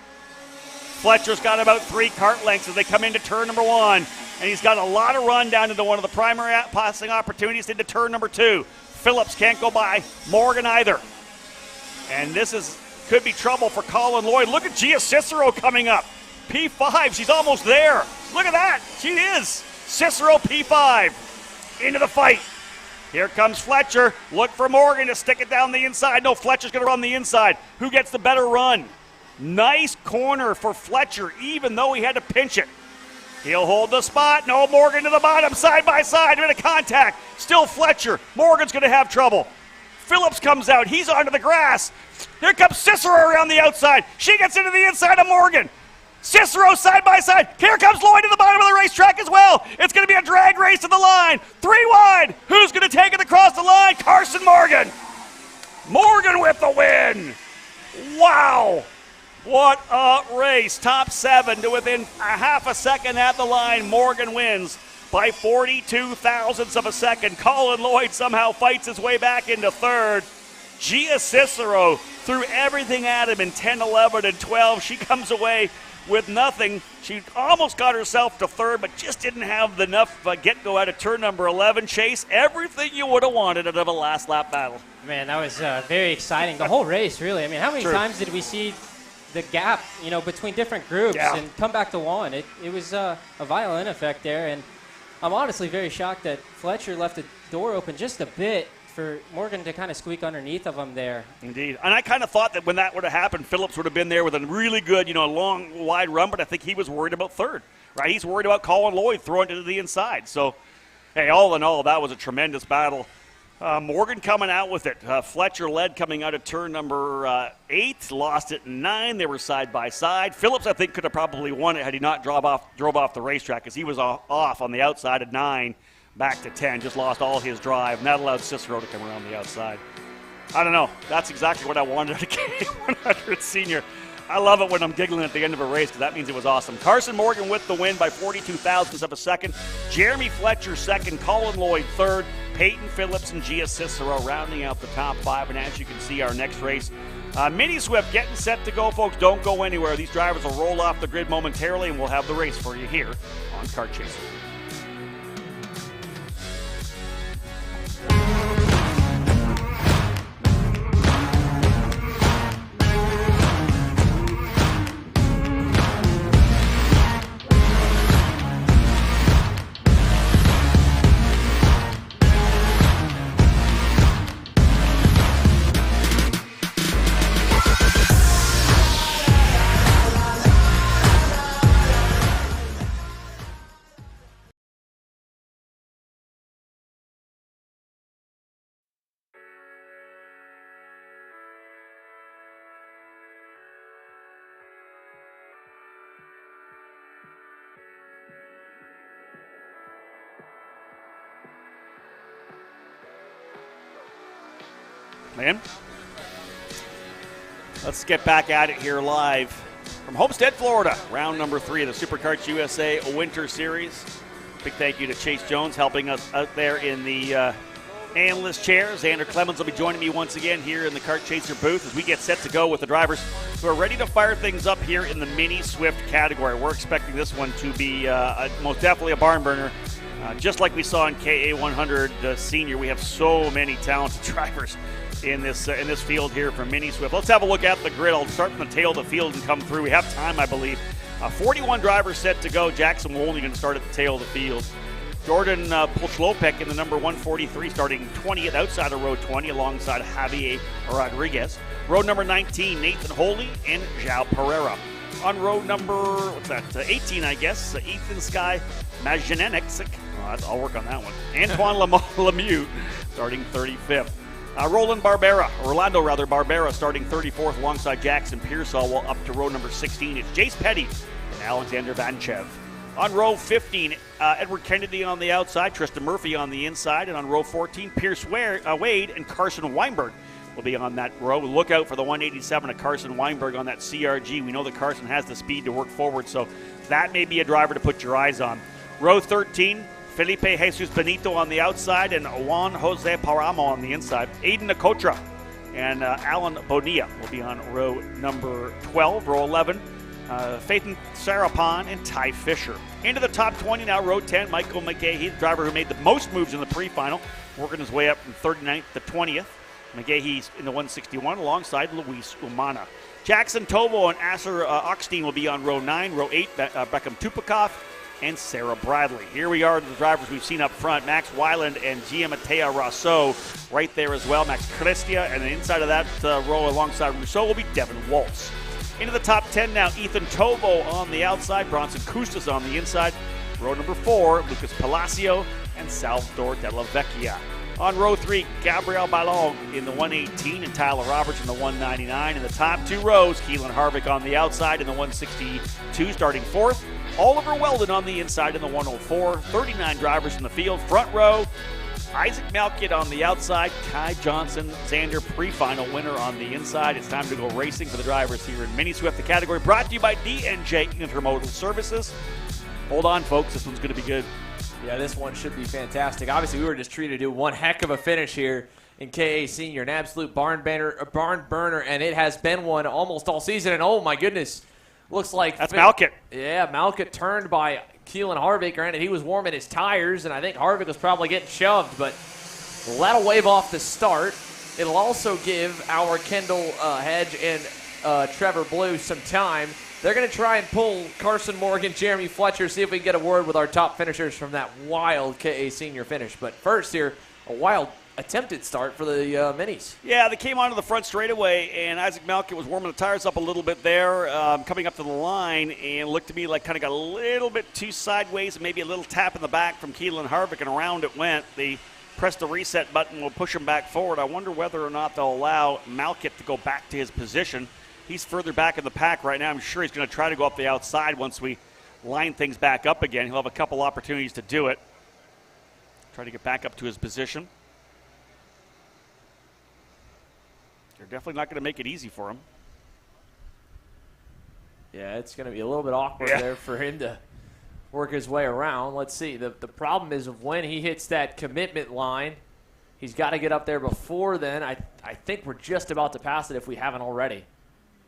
Fletcher's got about 3 kart lengths as they come into turn number 1. And he's got a lot of run down into one of the primary passing opportunities into turn number 2. Phillips can't go by Morgan either. And this could be trouble for Colin Lloyd. Look at Gia Cicero coming up. P5. She's almost there. Look at that. She is. Cicero P5 into the fight. Here comes Fletcher. Look for Morgan to stick it down the inside. No, Fletcher's going to run the inside. Who gets the better run? Nice corner for Fletcher, even though he had to pinch it. He'll hold the spot. No, Morgan to the bottom, side by side, bit of contact. Still Fletcher. Morgan's going to have trouble. Phillips comes out. He's onto the grass. Here comes Cicero around the outside. She gets into the inside of Morgan. Cicero side by side. Here comes Lloyd to the bottom of the racetrack as well. It's going to be a drag race to the line. 3 wide. Who's going to take it across the line? Carson Morgan. Morgan with the win. Wow. What a race. Top 7 to within a half a second at the line. Morgan wins by 42 thousandths of a second. Colin Lloyd somehow fights his way back into 3rd. Gia Cicero threw everything at him in 10, 11, and 12. She comes away with nothing. She almost got herself to 3rd, but just didn't have enough get-go out of turn number 11. Chase, everything you would have wanted out of a last lap battle. Man, that was very exciting. The whole race, really. I mean, how many times did we see the gap, between different groups and come back to one? It was a violent effect there, and I'm honestly very shocked that Fletcher left the door open just a bit for Morgan to kind of squeak underneath of him there. Indeed. And I kind of thought that when that would have happened, Phillips would have been there with a really good, long, wide run, but I think he was worried about 3rd, right? He's worried about Colin Lloyd throwing it to the inside. So, hey, all in all, that was a tremendous battle. Morgan coming out with it. Fletcher led coming out of turn number 8, lost it in 9. They were side by side. Phillips, I think, could have probably won it had he not drove off the racetrack, because he was off on the outside at 9. Back to 10, just lost all his drive, and that allowed Cicero to come around the outside. I don't know. That's exactly what I wanted at a K100 Senior. I love it when I'm giggling at the end of a race, because that means it was awesome. Carson Morgan with the win by 42 thousandths of a second. Jeremy Fletcher 2nd, Colin Lloyd 3rd, Peyton Phillips and Gia Cicero rounding out the top 5. And as you can see, our next race, Mini Swift getting set to go, folks. Don't go anywhere. These drivers will roll off the grid momentarily, and we'll have the race for you here on Kart Chaser. Man. Let's get back at it here live from Homestead, Florida. Round number 3 of the SuperKarts USA Winter Series. Big thank you to Chase Jones helping us out there in the analyst chair. Xander Clemens will be joining me once again here in the Kart Chaser booth as we get set to go with the drivers who are ready to fire things up here in the Mini Swift category. We're expecting this one to be most definitely a barn burner. Just like we saw in KA100 Senior, we have so many talented drivers in this field here from Mini Swift. Let's have a look at the grid. I'll start from the tail of the field and come through. We have time, I believe. 41 drivers set to go. Jackson Wolney going to start at the tail of the field. Jordan Pulchlopek in the number 143, starting 20th outside of row 20 alongside Javier Rodriguez. Row number 19, Nathan Holy and João Pereira. On row number, 18, I guess, Ethan Sky Majanenix. I'll work on that one. Antoine Lemieux starting 35th. Orlando Barbera starting 34th alongside Jackson Pearsall, while up to row number 16, it's Jace Petty and Alexander Vanchev. On row 15, Edward Kennedy on the outside, Tristan Murphy on the inside, and on row 14, Pierce Wade and Carson Weinberg will be on that row. Look out for the 187 of Carson Weinberg on that CRG. We know that Carson has the speed to work forward, so that may be a driver to put your eyes on. Row 13, Felipe Jesus Benito on the outside and Juan Jose Paramo on the inside. Aiden Akotra and Alan Bonilla will be on row number 12. Row 11, Phaeton Sarapan and Ty Fisher. Into the top 20 now, row 10, Michael McGahee, the driver who made the most moves in the pre-final, working his way up from 39th to 20th. McGahee's in the 161 alongside Luis Umana. Jackson Tovo and Asser Oxtein will be on row 9. Row 8, Beckham Tupakov and Sarah Bradley. Here we are, the drivers we've seen up front, Max Weiland and Giamatea Rousseau right there as well. Max Cristia, and then inside of that row alongside Rousseau will be Devin Waltz. Into the top 10 now, Ethan Tovo on the outside, Bronson Kustas on the inside. Row number 4, Lucas Palacio and Salvador De La Vecchia. On row 3, Gabriel Ballon in the 118 and Tyler Roberts in the 199. In the top 2 rows, Keelan Harvick on the outside in the 162, starting 4th. Oliver Weldon on the inside in the 104. 39 drivers in the field. Front row, Isaac Malkit on the outside. Kai Johnson, Xander pre-final winner on the inside. It's time to go racing for the drivers here in Mini Swift, the category brought to you by DNJ Intermodal Services. Hold on, folks. This one's going to be good. Yeah, this one should be fantastic. Obviously, we were just treated to do one heck of a finish here in KA Senior, an absolute barn burner, and it has been one almost all season. And oh my goodness, looks like that's Malkit. Yeah, Malkit turned by Keelan Harvick. Granted, he was warming his tires, and I think Harvick was probably getting shoved, but that'll wave off the start. It'll also give our Kendall Hedge and Trevor Blue some time. They're going to try and pull Carson Morgan, Jeremy Fletcher, see if we can get a word with our top finishers from that wild KA Senior finish. But first here, a wild attempted start for the Minis. Yeah, they came onto the front straightaway, and Isaac Malkit was warming the tires up a little bit there, coming up to the line, and looked to me like kind of got a little bit too sideways and maybe a little tap in the back from Keelan Harvick, and around it went. They pressed the reset button, will push him back forward. I wonder whether or not they'll allow Malkit to go back to his position. He's further back in the pack right now. I'm sure he's going to try to go up the outside once we line things back up again. He'll have a couple opportunities to do it. Try to get back up to his position. They're definitely not going to make it easy for him. Yeah, it's going to be a little bit awkward there for him to work his way around. Let's see. The problem is when he hits that commitment line, he's got to get up there before then. I think we're just about to pass it if we haven't already.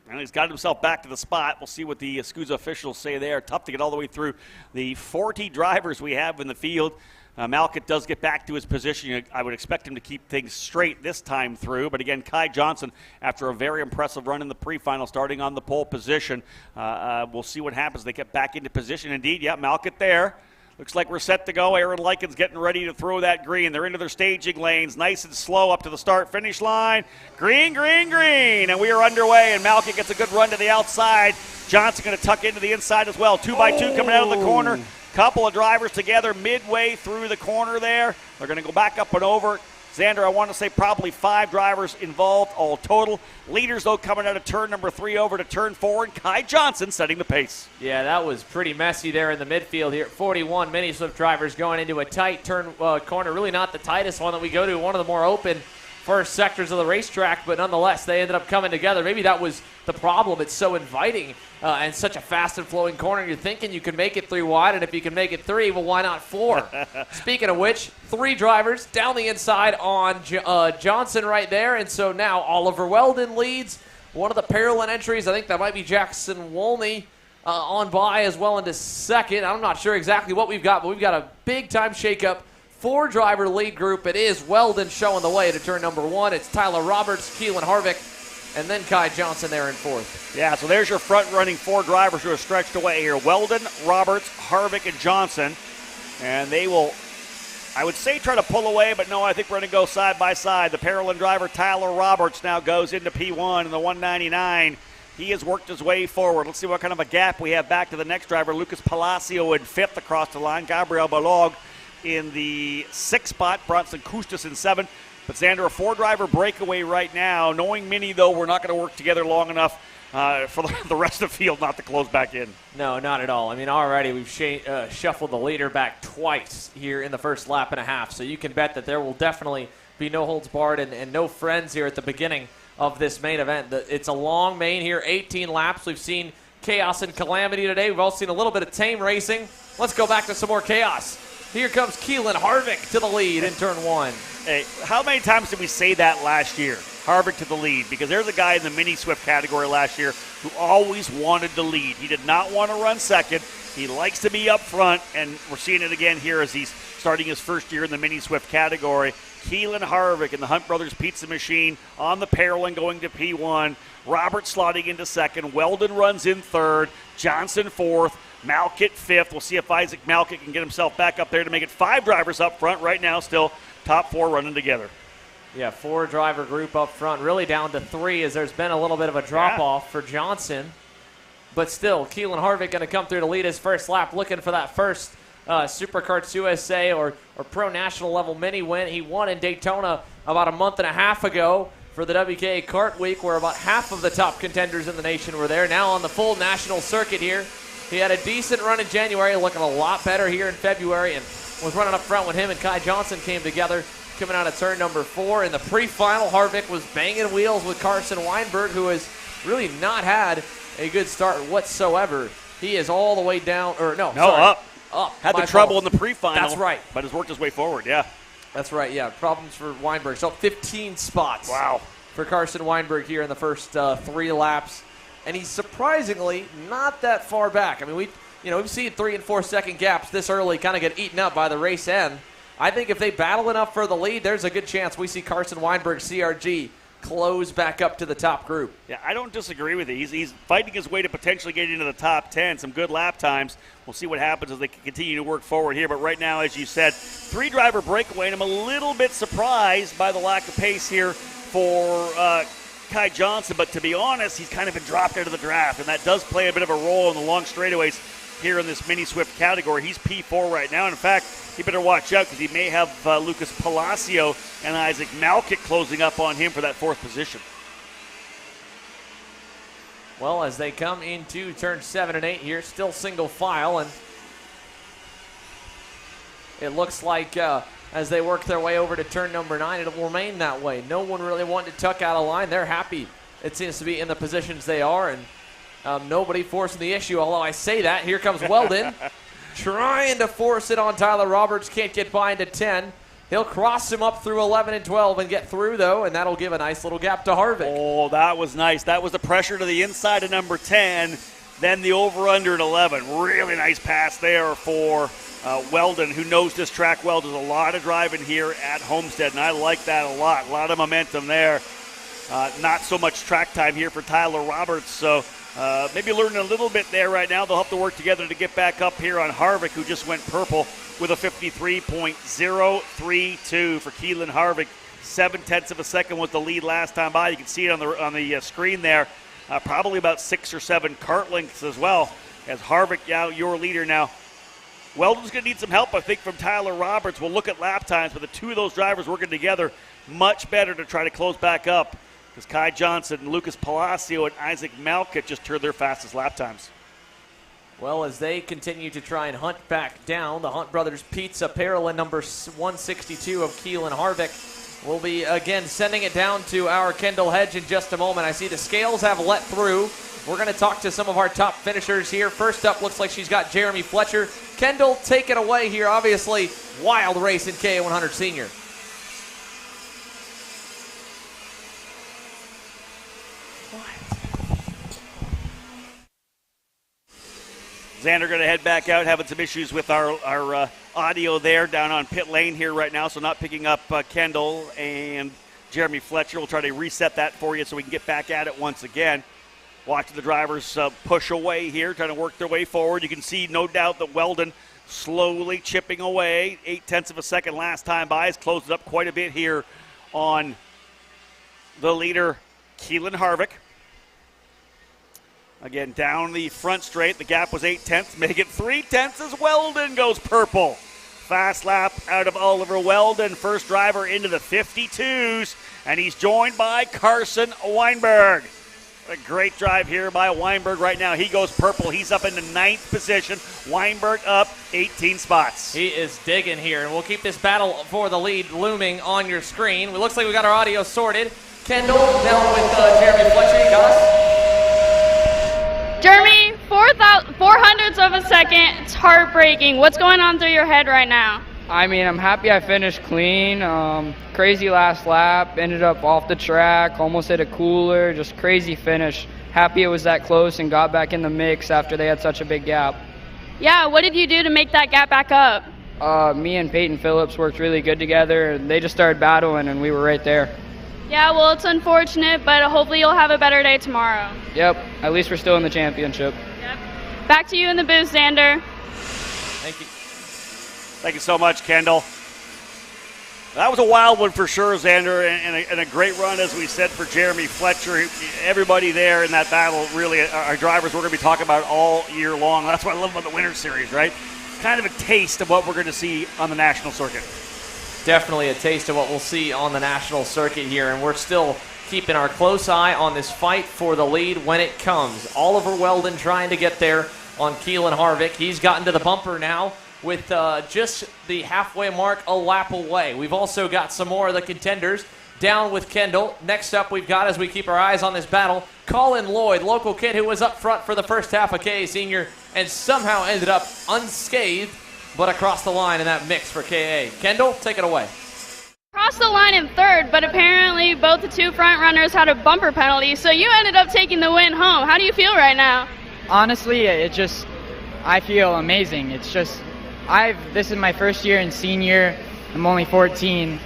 And he's got himself back to the spot. We'll see what the SKUSA officials say there. Tough to get all the way through the 40 drivers we have in the field. Malkit does get back to his position. I would expect him to keep things straight this time through. But again, Kai Johnson, after a very impressive run in the pre-final, starting on the pole position. We'll see what happens. They get back into position. Indeed, yeah, Malkit there. Looks like we're set to go. Aaron Lyken's getting ready to throw that green. They're into their staging lanes, nice and slow up to the start-finish line. Green, green, green, and we are underway, and Malkit gets a good run to the outside. Johnson going to tuck into the inside as well. 2x2 coming out of the corner. Couple of drivers together midway through the corner there. They're going to go back up and over. Xander, I want to say probably 5 drivers involved all total. Leaders, though, coming out of turn number 3 over to turn 4, and Kai Johnson setting the pace. Yeah, that was pretty messy there in the midfield here. 41 Mini Swift drivers going into a tight turn corner. Really not the tightest one that we go to, one of the more open. first sectors of the racetrack, but nonetheless, they ended up coming together. Maybe that was the problem. It's so inviting and such a fast and flowing corner. You're thinking you can make it 3 wide, and if you can make it 3, well, why not 4? Speaking of which, 3 drivers down the inside on Johnson right there, and so now Oliver Weldon leads. One of the parallel entries, I think that might be Jackson Wolney on by as well into second. I'm not sure exactly what we've got, but we've got a big-time shakeup. 4-driver lead group. It is Weldon showing the way to turn number 1. It's Tyler Roberts, Keelan Harvick, and then Kai Johnson there in 4th. Yeah, so there's your front-running 4 drivers who are stretched away here. Weldon, Roberts, Harvick, and Johnson. And they will, I would say, try to pull away, but no, I think we're going to go side by side. The parallel driver, Tyler Roberts, now goes into P1 in the 199. He has worked his way forward. Let's see what kind of a gap we have back to the next driver. Lucas Palacio in 5th across the line. Gabriel Balog in the 6th spot. Bronson Kustis in 7th. But Xander, a 4-driver breakaway right now. Knowing Mini, though, we're not going to work together long enough for the rest of the field not to close back in. No, not at all. I mean, already we've shuffled the leader back twice here in the first lap and a half. So you can bet that there will definitely be no holds barred and no friends here at the beginning of this main event. It's a long main here, 18 laps. We've seen chaos and calamity today. We've also seen a little bit of tame racing. Let's go back to some more chaos. Here comes Keelan Harvick to the lead in turn 1. Hey, how many times did we say that last year? Harvick to the lead, because there's a guy in the Mini Swift category last year who always wanted to lead. He did not want to run second. He likes to be up front, and we're seeing it again here as he's starting his first year in the Mini Swift category. Keelan Harvick in the Hunt Brothers Pizza Machine on the parallel going to P1. Robert slotting into 2nd. Weldon runs in 3rd. Johnson 4th. Malkit 5th. We'll see if Isaac Malkit can get himself back up there to make it 5 drivers up front. Right now, still top 4 running together. Yeah, 4-driver group up front. Really down to 3 as there's been a little bit of a drop-off for Johnson. But still, Keelan Harvick going to come through to lead his first lap, looking for that first Supercarts USA or Pro National level mini win. He won in Daytona about a month and a half ago for the WKA Kart Week, where about half of the top contenders in the nation were there. Now on the full national circuit here. He had a decent run in January, looking a lot better here in February, and was running up front when him and Kai Johnson came together, coming out of turn number 4. In the pre-final, Harvick was banging wheels with Carson Weinberg, who has really not had a good start whatsoever. He is all the way down, up. Had the trouble in the pre-final. That's right. But has worked his way forward, yeah. That's right, yeah. Problems for Weinberg. So 15 spots. Wow. For Carson Weinberg here in the first 3 laps. And he's surprisingly not that far back. I mean, we've seen 3 and 4 second gaps this early kind of get eaten up by the race end. I think if they battle enough for the lead, there's a good chance we see Carson Weinberg, CRG, close back up to the top group. Yeah, I don't disagree with you. He's fighting his way to potentially get into the top 10. Some good lap times. We'll see what happens as they continue to work forward here. But right now, as you said, 3-driver breakaway, and I'm a little bit surprised by the lack of pace here for Kai Johnson. But to be honest, he's kind of been dropped out of the draft, and that does play a bit of a role in the long straightaways here in this Mini Swift category. He's P4 right now. And in fact, he better watch out because he may have Lucas Palacio and Isaac Malkit closing up on him for that 4th position. Well, as they come into turn 7 and 8 here, still single file, and it looks like as they work their way over to turn number 9, it'll remain that way. No one really wanted to tuck out of line. They're happy, it seems to be, in the positions they are, and nobody forcing the issue, although I say that. Here comes Weldon. Trying to force it on Tyler Roberts. Can't get by into 10. He'll cross him up through 11 and 12 and get through, though, and that'll give a nice little gap to Harvick. Oh, that was nice. That was the pressure to the inside of number 10, then the over-under at 11. Really nice pass there for Weldon, who knows this track well. There's a lot of driving here at Homestead, and I like that a lot. A lot of momentum there. Not so much track time here for Tyler Roberts, so maybe learning a little bit there right now. They'll have to work together to get back up here on Harvick, who just went purple with a 53.032 for Keelan Harvick. 0.7 of a second was the lead last time by. You can see it on the screen there. Probably about 6 or 7 kart lengths as well, as Harvick, your leader now. Weldon's going to need some help, I think, from Tyler Roberts. We'll look at lap times, but the 2 of those drivers working together much better to try to close back up, because Kai Johnson, Lucas Palacio, and Isaac Malkit just turned their fastest lap times. Well, as they continue to try and hunt back down, the Hunt Brothers Pizza parallel number 162 of Keelan Harvick We'll be, again, sending it down to our Kendall Hedge in just a moment. I see the scales have let through. We're going to talk to some of our top finishers here. First up, looks like she's got Jeremy Fletcher. Kendall, take it away here. Obviously, wild race in KA100 Senior. Xander going to head back out, having some issues with our audio there down on pit lane here right now, so not picking up Kendall and Jeremy Fletcher. We'll try to reset that for you so we can get back at it once again. Watching the drivers push away here, trying to work their way forward. You can see, no doubt, that Weldon slowly chipping away. 0.8 of a second last time by. Has closed it up quite a bit here on the leader, Keelan Harvick. Again, down the front straight. The gap was 0.8. Make it 0.3 as Weldon goes purple. Fast lap out of Oliver Weldon. First driver into the 52s. And he's joined by Carson Weinberg. A great drive here by Weinberg right now. He goes purple. He's up into 9th position. Weinberg up 18 spots. He is digging here. And we'll keep this battle for the lead looming on your screen. It looks like we got our audio sorted. Kendall down with Jeremy Fletcher. You got us? Jeremy, 400ths of a second. It's heartbreaking. What's going on through your head right now? I mean, I'm happy I finished clean. Crazy last lap. Ended up off the track. Almost hit a cooler. Just crazy finish. Happy it was that close and got back in the mix after they had such a big gap. Yeah, what did you do to make that gap back up? Me and Peyton Phillips worked really good together. They just started battling, and we were right there. Yeah, well, it's unfortunate, but hopefully you'll have a better day tomorrow. Yep, at least we're still in the championship. Yep. Back to you in the booth, Xander. Thank you. Thank you so much, Kendall. That was a wild one for sure, Xander, and a great run, as we said, for Jeremy Fletcher. Everybody there in that battle, really, our drivers we're going to be talking about all year long. That's what I love about the Winter Series, right? Kind of a taste of what we're going to see on the national circuit. Definitely a taste of what we'll see on the national circuit here, and we're still keeping our close eye on this fight for the lead when it comes. Oliver Weldon trying to get there on Keelan Harvick. He's gotten to the bumper now with just the halfway mark a lap away. We've also got some more of the contenders down with Kendall. Next up we've got, as we keep our eyes on this battle, Colin Lloyd, local kid who was up front for the first half of KA Senior and somehow ended up unscathed, but across the line in that mix for KA. Kendall, take it away. Crossed the line in third, but apparently both the two front runners had a bumper penalty, so you ended up taking the win home. How do you feel right now? Honestly, I feel amazing. This is my first year in senior. I'm only 14.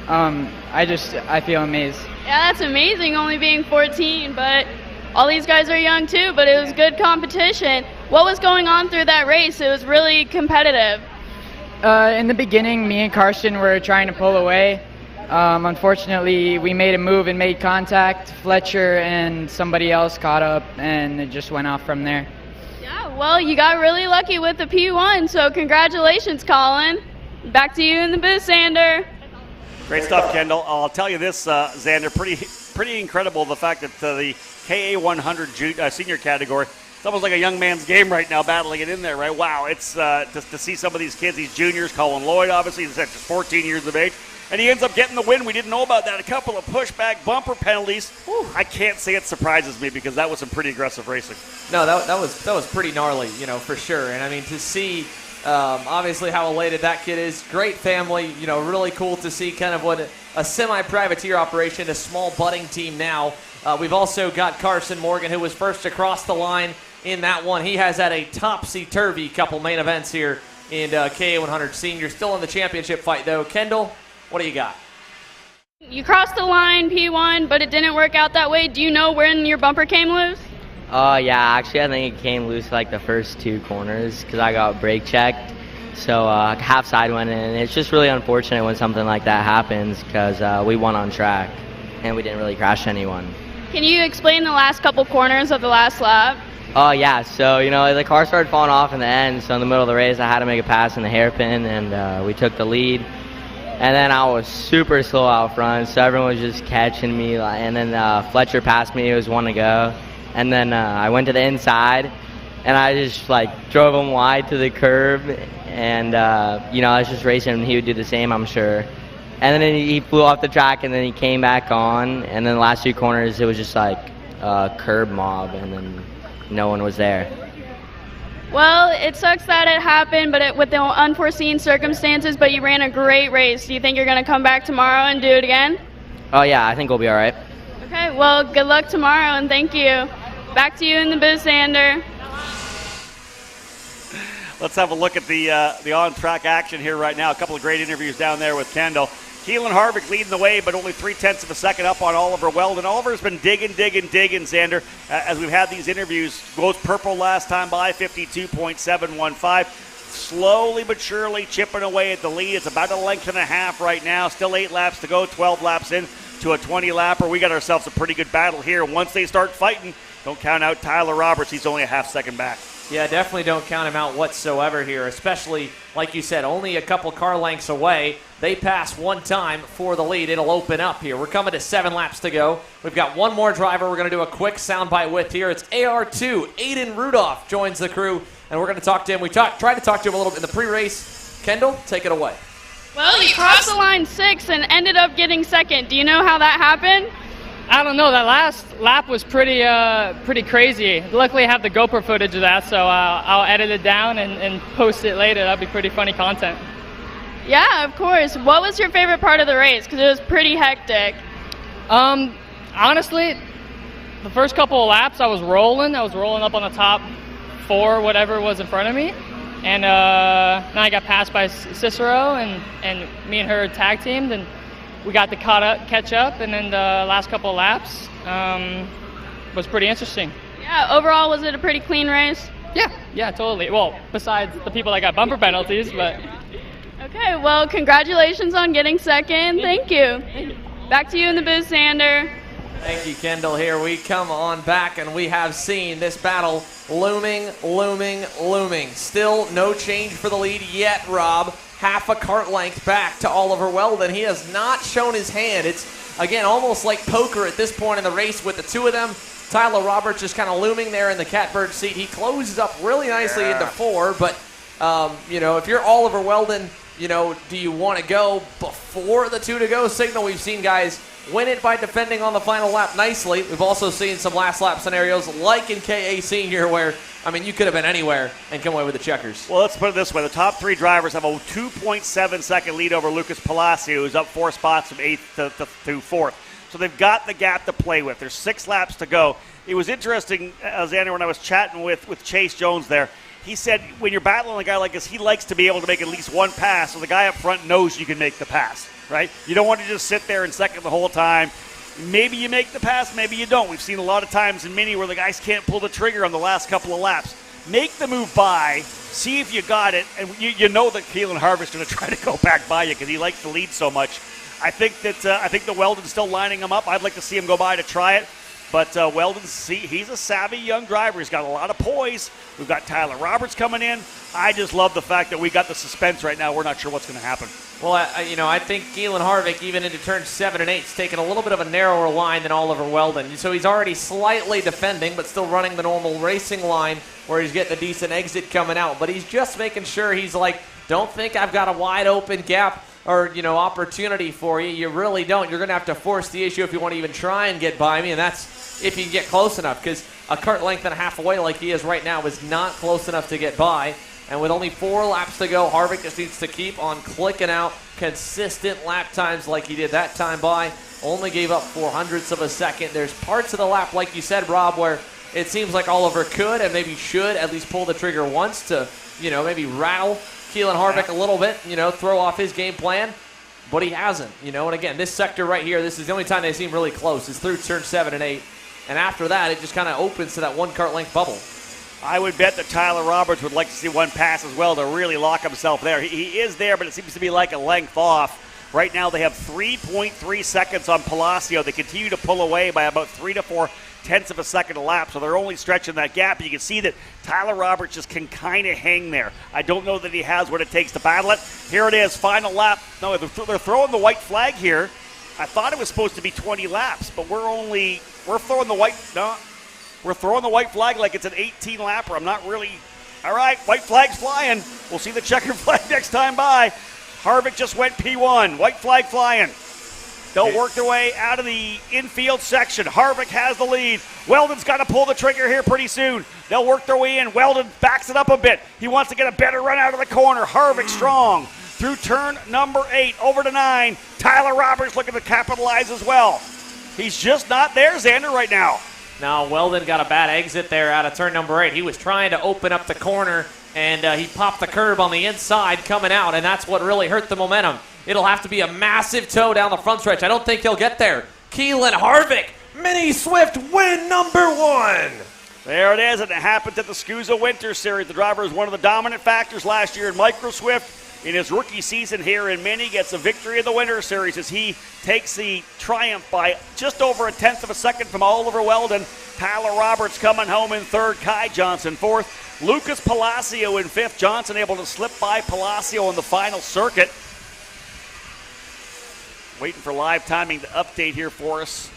I feel amazed. Yeah, that's amazing, only being 14, but all these guys are young too, but it was good competition. What was going on through that race? It was really competitive. In the beginning, me and Karsten were trying to pull away. Unfortunately, we made a move and made contact. Fletcher and somebody else caught up, and it just went off from there. Yeah, well, you got really lucky with the P1, so congratulations, Colin. Back to you in the booth, Xander. Great stuff, Kendall. I'll tell you this, Xander, pretty incredible, the fact that the KA100 senior category, it's almost like a young man's game right now, battling it in there, right? Wow, it's just to see some of these kids, these juniors, Colin Lloyd, obviously, he's just 14 years of age, and he ends up getting the win. We didn't know about that. A couple of pushback bumper penalties. Whew, I can't say it surprises me because that was some pretty aggressive racing. No, that was pretty gnarly, for sure. And I mean, to see obviously how elated that kid is. Great family, really cool to see kind of what a semi-privateer operation, a small budding team now. We've also got Carson Morgan, who was first across the line in that one. He has had a topsy-turvy couple main events here in KA100 Senior. Still in the championship fight, though. Kendall, what do you got? You crossed the line, P1, but it didn't work out that way. Do you know when your bumper came loose? Yeah, actually I think it came loose like the first two corners because I got brake checked. So half side went in. It's just really unfortunate when something like that happens because we won on track and we didn't really crash anyone. Can you explain the last couple corners of the last lap? Oh, yeah. So, the car started falling off in the end. So in the middle of the race, I had to make a pass in the hairpin and we took the lead. And then I was super slow out front, so everyone was just catching me. And then Fletcher passed me. It was one to go. And then I went to the inside, and I just, drove him wide to the curb. And, I was just racing, and he would do the same, I'm sure. And then he flew off the track, and then he came back on. And then the last 2 corners, it was just like a curb mob, and then no one was there. Well, it sucks that it happened, but with the unforeseen circumstances, but you ran a great race. Do you think you're going to come back tomorrow and do it again? Oh, yeah, I think we'll be all right. Okay, well, good luck tomorrow, and thank you. Back to you in the booth, Xander. Let's have a look at the on-track action here right now. A couple of great interviews down there with Kendall. Keelan Harvick leading the way, but only 0.3 of a second up on Oliver Weldon. Oliver's been digging, Xander, as we've had these interviews. Goes purple last time by, 52.715. Slowly but surely chipping away at the lead. It's about 1.5 lengths right now. Still 8 laps to go, 12 laps in to a 20-lapper. We got ourselves a pretty good battle here. Once they start fighting, don't count out Tyler Roberts. He's only a half second back. Yeah, definitely don't count him out whatsoever here, especially, like you said, only a couple car lengths away. They pass one time for the lead. It'll open up here. We're coming to 7 laps to go. We've got one more driver we're going to do a quick soundbite with here. It's AR2. Aiden Rudolph joins the crew, and we're going to talk to him. We tried to talk to him a little bit in the pre-race. Kendall, take it away. Well, you crossed the line 6 and ended up getting second. Do you know how that happened? I don't know. That last lap was pretty crazy. Luckily, I have the GoPro footage of that, so I'll edit it down and post it later. That'll be pretty funny content. Yeah, of course. What was your favorite part of the race? Because it was pretty hectic. Honestly, the first couple of laps, I was rolling. I was rolling up on the top 4, whatever was in front of me. And then I got passed by Cicero, and me and her tag teamed, and we got to catch up, and then the last couple of laps was pretty interesting. Yeah, overall, was it a pretty clean race? Yeah, totally. Well, besides the people that got bumper penalties, but... Okay, well, congratulations on getting second. Thank you. Back to you in the booth, Xander. Thank you, Kendall. Here we come on back, and we have seen this battle looming. Still no change for the lead yet, Rob. Half a cart length back to Oliver Weldon. He has not shown his hand. It's, again, almost like poker at this point in the race with the two of them. Tyler Roberts just kind of looming there in the catbird seat. He closes up really nicely into 4, but, if you're Oliver Weldon, do you want to go before the 2-to-go signal? We've seen guys win it by defending on the final lap nicely. We've also seen some last lap scenarios like in KA Senior where, you could have been anywhere and come away with the checkers. Well, let's put it this way. The top 3 drivers have a 2.7 second lead over Lucas Palacio, who's up 4 spots from 8th to 4th. So they've got the gap to play with. There's 6 laps to go. It was interesting, Xander, when I was chatting with Chase Jones there. He said when you're battling a guy like this, he likes to be able to make at least one pass so the guy up front knows you can make the pass, right? You don't want to just sit there and second the whole time. Maybe you make the pass, maybe you don't. We've seen a lot of times in Mini where the guys can't pull the trigger on the last couple of laps. Make the move by, see if you got it, and you know that Keelan Harvick's going to try to go back by you because he likes to lead so much. I think the Weldon's still lining him up. I'd like to see him go by to try it. But Weldon, he's a savvy young driver. He's got a lot of poise. We've got Tyler Roberts coming in. I just love the fact that we got the suspense right now. We're not sure what's going to happen. Well, I think Keelan Harvick, even into turns 7 and 8, is taking a little bit of a narrower line than Oliver Weldon. So he's already slightly defending, but still running the normal racing line where he's getting a decent exit coming out. But he's just making sure he's like, don't think I've got a wide open gap or, opportunity for you. You really don't. You're going to have to force the issue if you want to even try and get by me, and that's if you get close enough, because a cart length and a half away like he is right now is not close enough to get by. And with only 4 laps to go, Harvick just needs to keep on clicking out consistent lap times like he did that time by. Only gave up 0.04 of a second. There's parts of the lap, like you said, Rob, where it seems like Oliver could and maybe should at least pull the trigger once to, maybe rattle Keelan Harvick a little bit, throw off his game plan. But he hasn't, And again, this sector right here, this is the only time they seem really close. It's through turn 7 and 8. And after that, it just kind of opens to that 1 cart length bubble. I would bet that Tyler Roberts would like to see one pass as well to really lock himself there. He is there, but it seems to be like a length off. Right now they have 3.3 seconds on Palacio. They continue to pull away by about 3 to 0.4 of a second a lap, so they're only stretching that gap. You can see that Tyler Roberts just can kind of hang there. I don't know that he has what it takes to battle it. Here it is, final lap. No, they're throwing the white flag here. I thought it was supposed to be 20 laps, but we're throwing the white flag like it's an 18-lapper. I'm not really. All right, white flag's flying. We'll see the checkered flag next time by. Harvick just went P1. White flag flying. They'll work their way out of the infield section. Harvick has the lead. Weldon's got to pull the trigger here pretty soon. They'll work their way in. Weldon backs it up a bit. He wants to get a better run out of the corner. Harvick strong through turn number 8 over to 9. Tyler Roberts looking to capitalize as well. He's just not there, Xander, right now. Now, Weldon got a bad exit there out of turn number 8. He was trying to open up the corner, and he popped the curb on the inside coming out, and that's what really hurt the momentum. It'll have to be a massive tow down the front stretch. I don't think he'll get there. Keelan Harvick, Mini Swift win number 1. There it is, and it happened at the SKUSA Winter Series. The driver was one of the dominant factors last year in Micro Swift. In his rookie season here in Mini, gets a victory in the Winter Series as he takes the triumph by just over a tenth of a second from Oliver Weldon. Tyler Roberts coming home in third, Kai Johnson fourth, Lucas Palacio in fifth. Johnson able to slip by Palacio in the final circuit. Waiting for live timing to update here for us.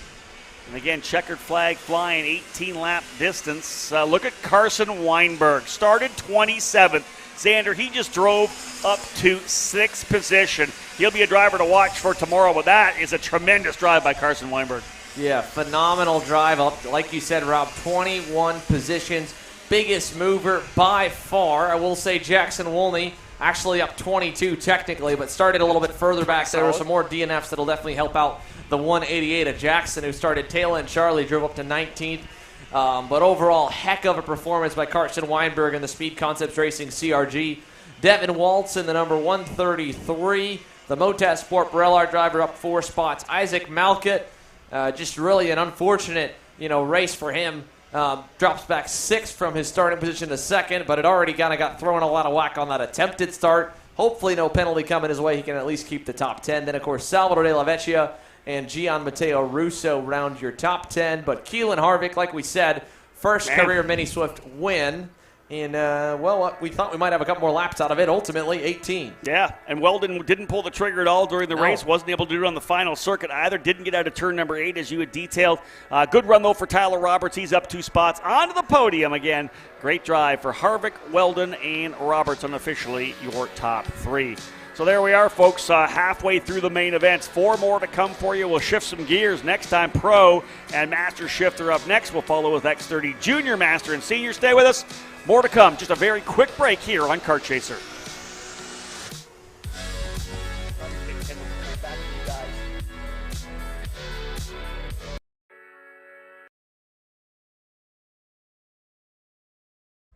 And again, checkered flag flying, 18-lap distance. Look at Carson Weinberg. Started 27th. Xander, he just drove up to 6th position. He'll be a driver to watch for tomorrow, but that is a tremendous drive by Carson Weinberg. Yeah, phenomenal drive up. Like you said, Rob, 21 positions. Biggest mover by far. I will say Jackson Wolney actually up 22 technically, but started a little bit further back. There were some more DNFs that'll definitely help out the 188 of Jackson, who started tail end. Charlie drove up to 19th. But overall, heck of a performance by Carson Weinberg and the Speed Concepts Racing CRG. Devin Walton, the number 133. The Motaz Sport Barellard driver up 4 spots. Isaac Malkett, just really an unfortunate, race for him. Drops back 6 from his starting position to 2nd, but it already kind of got thrown a lot of whack on that attempted start. Hopefully no penalty coming his way. He can at least keep the top 10. Then, of course, Salvador De La Vecchia and Gian Matteo Russo round your top 10. But Keelan Harvick, like we said, first career Mini Swift win. And, we thought we might have a couple more laps out of it. Ultimately, 18. Yeah, and Weldon didn't pull the trigger at all during the race. Wasn't able to do it on the final circuit either. Didn't get out of turn number 8, as you had detailed. Good run, though, for Tyler Roberts. He's up 2 spots. Onto the podium again. Great drive for Harvick, Weldon, and Roberts, unofficially your top 3. So there we are, folks, halfway through the main events. 4 more to come for you. We'll shift some gears. Next time, Pro and Master Shifter up next. We'll follow with X30 Junior, Master, and Senior. Stay with us. More to come. Just a very quick break here on Kart Chaser.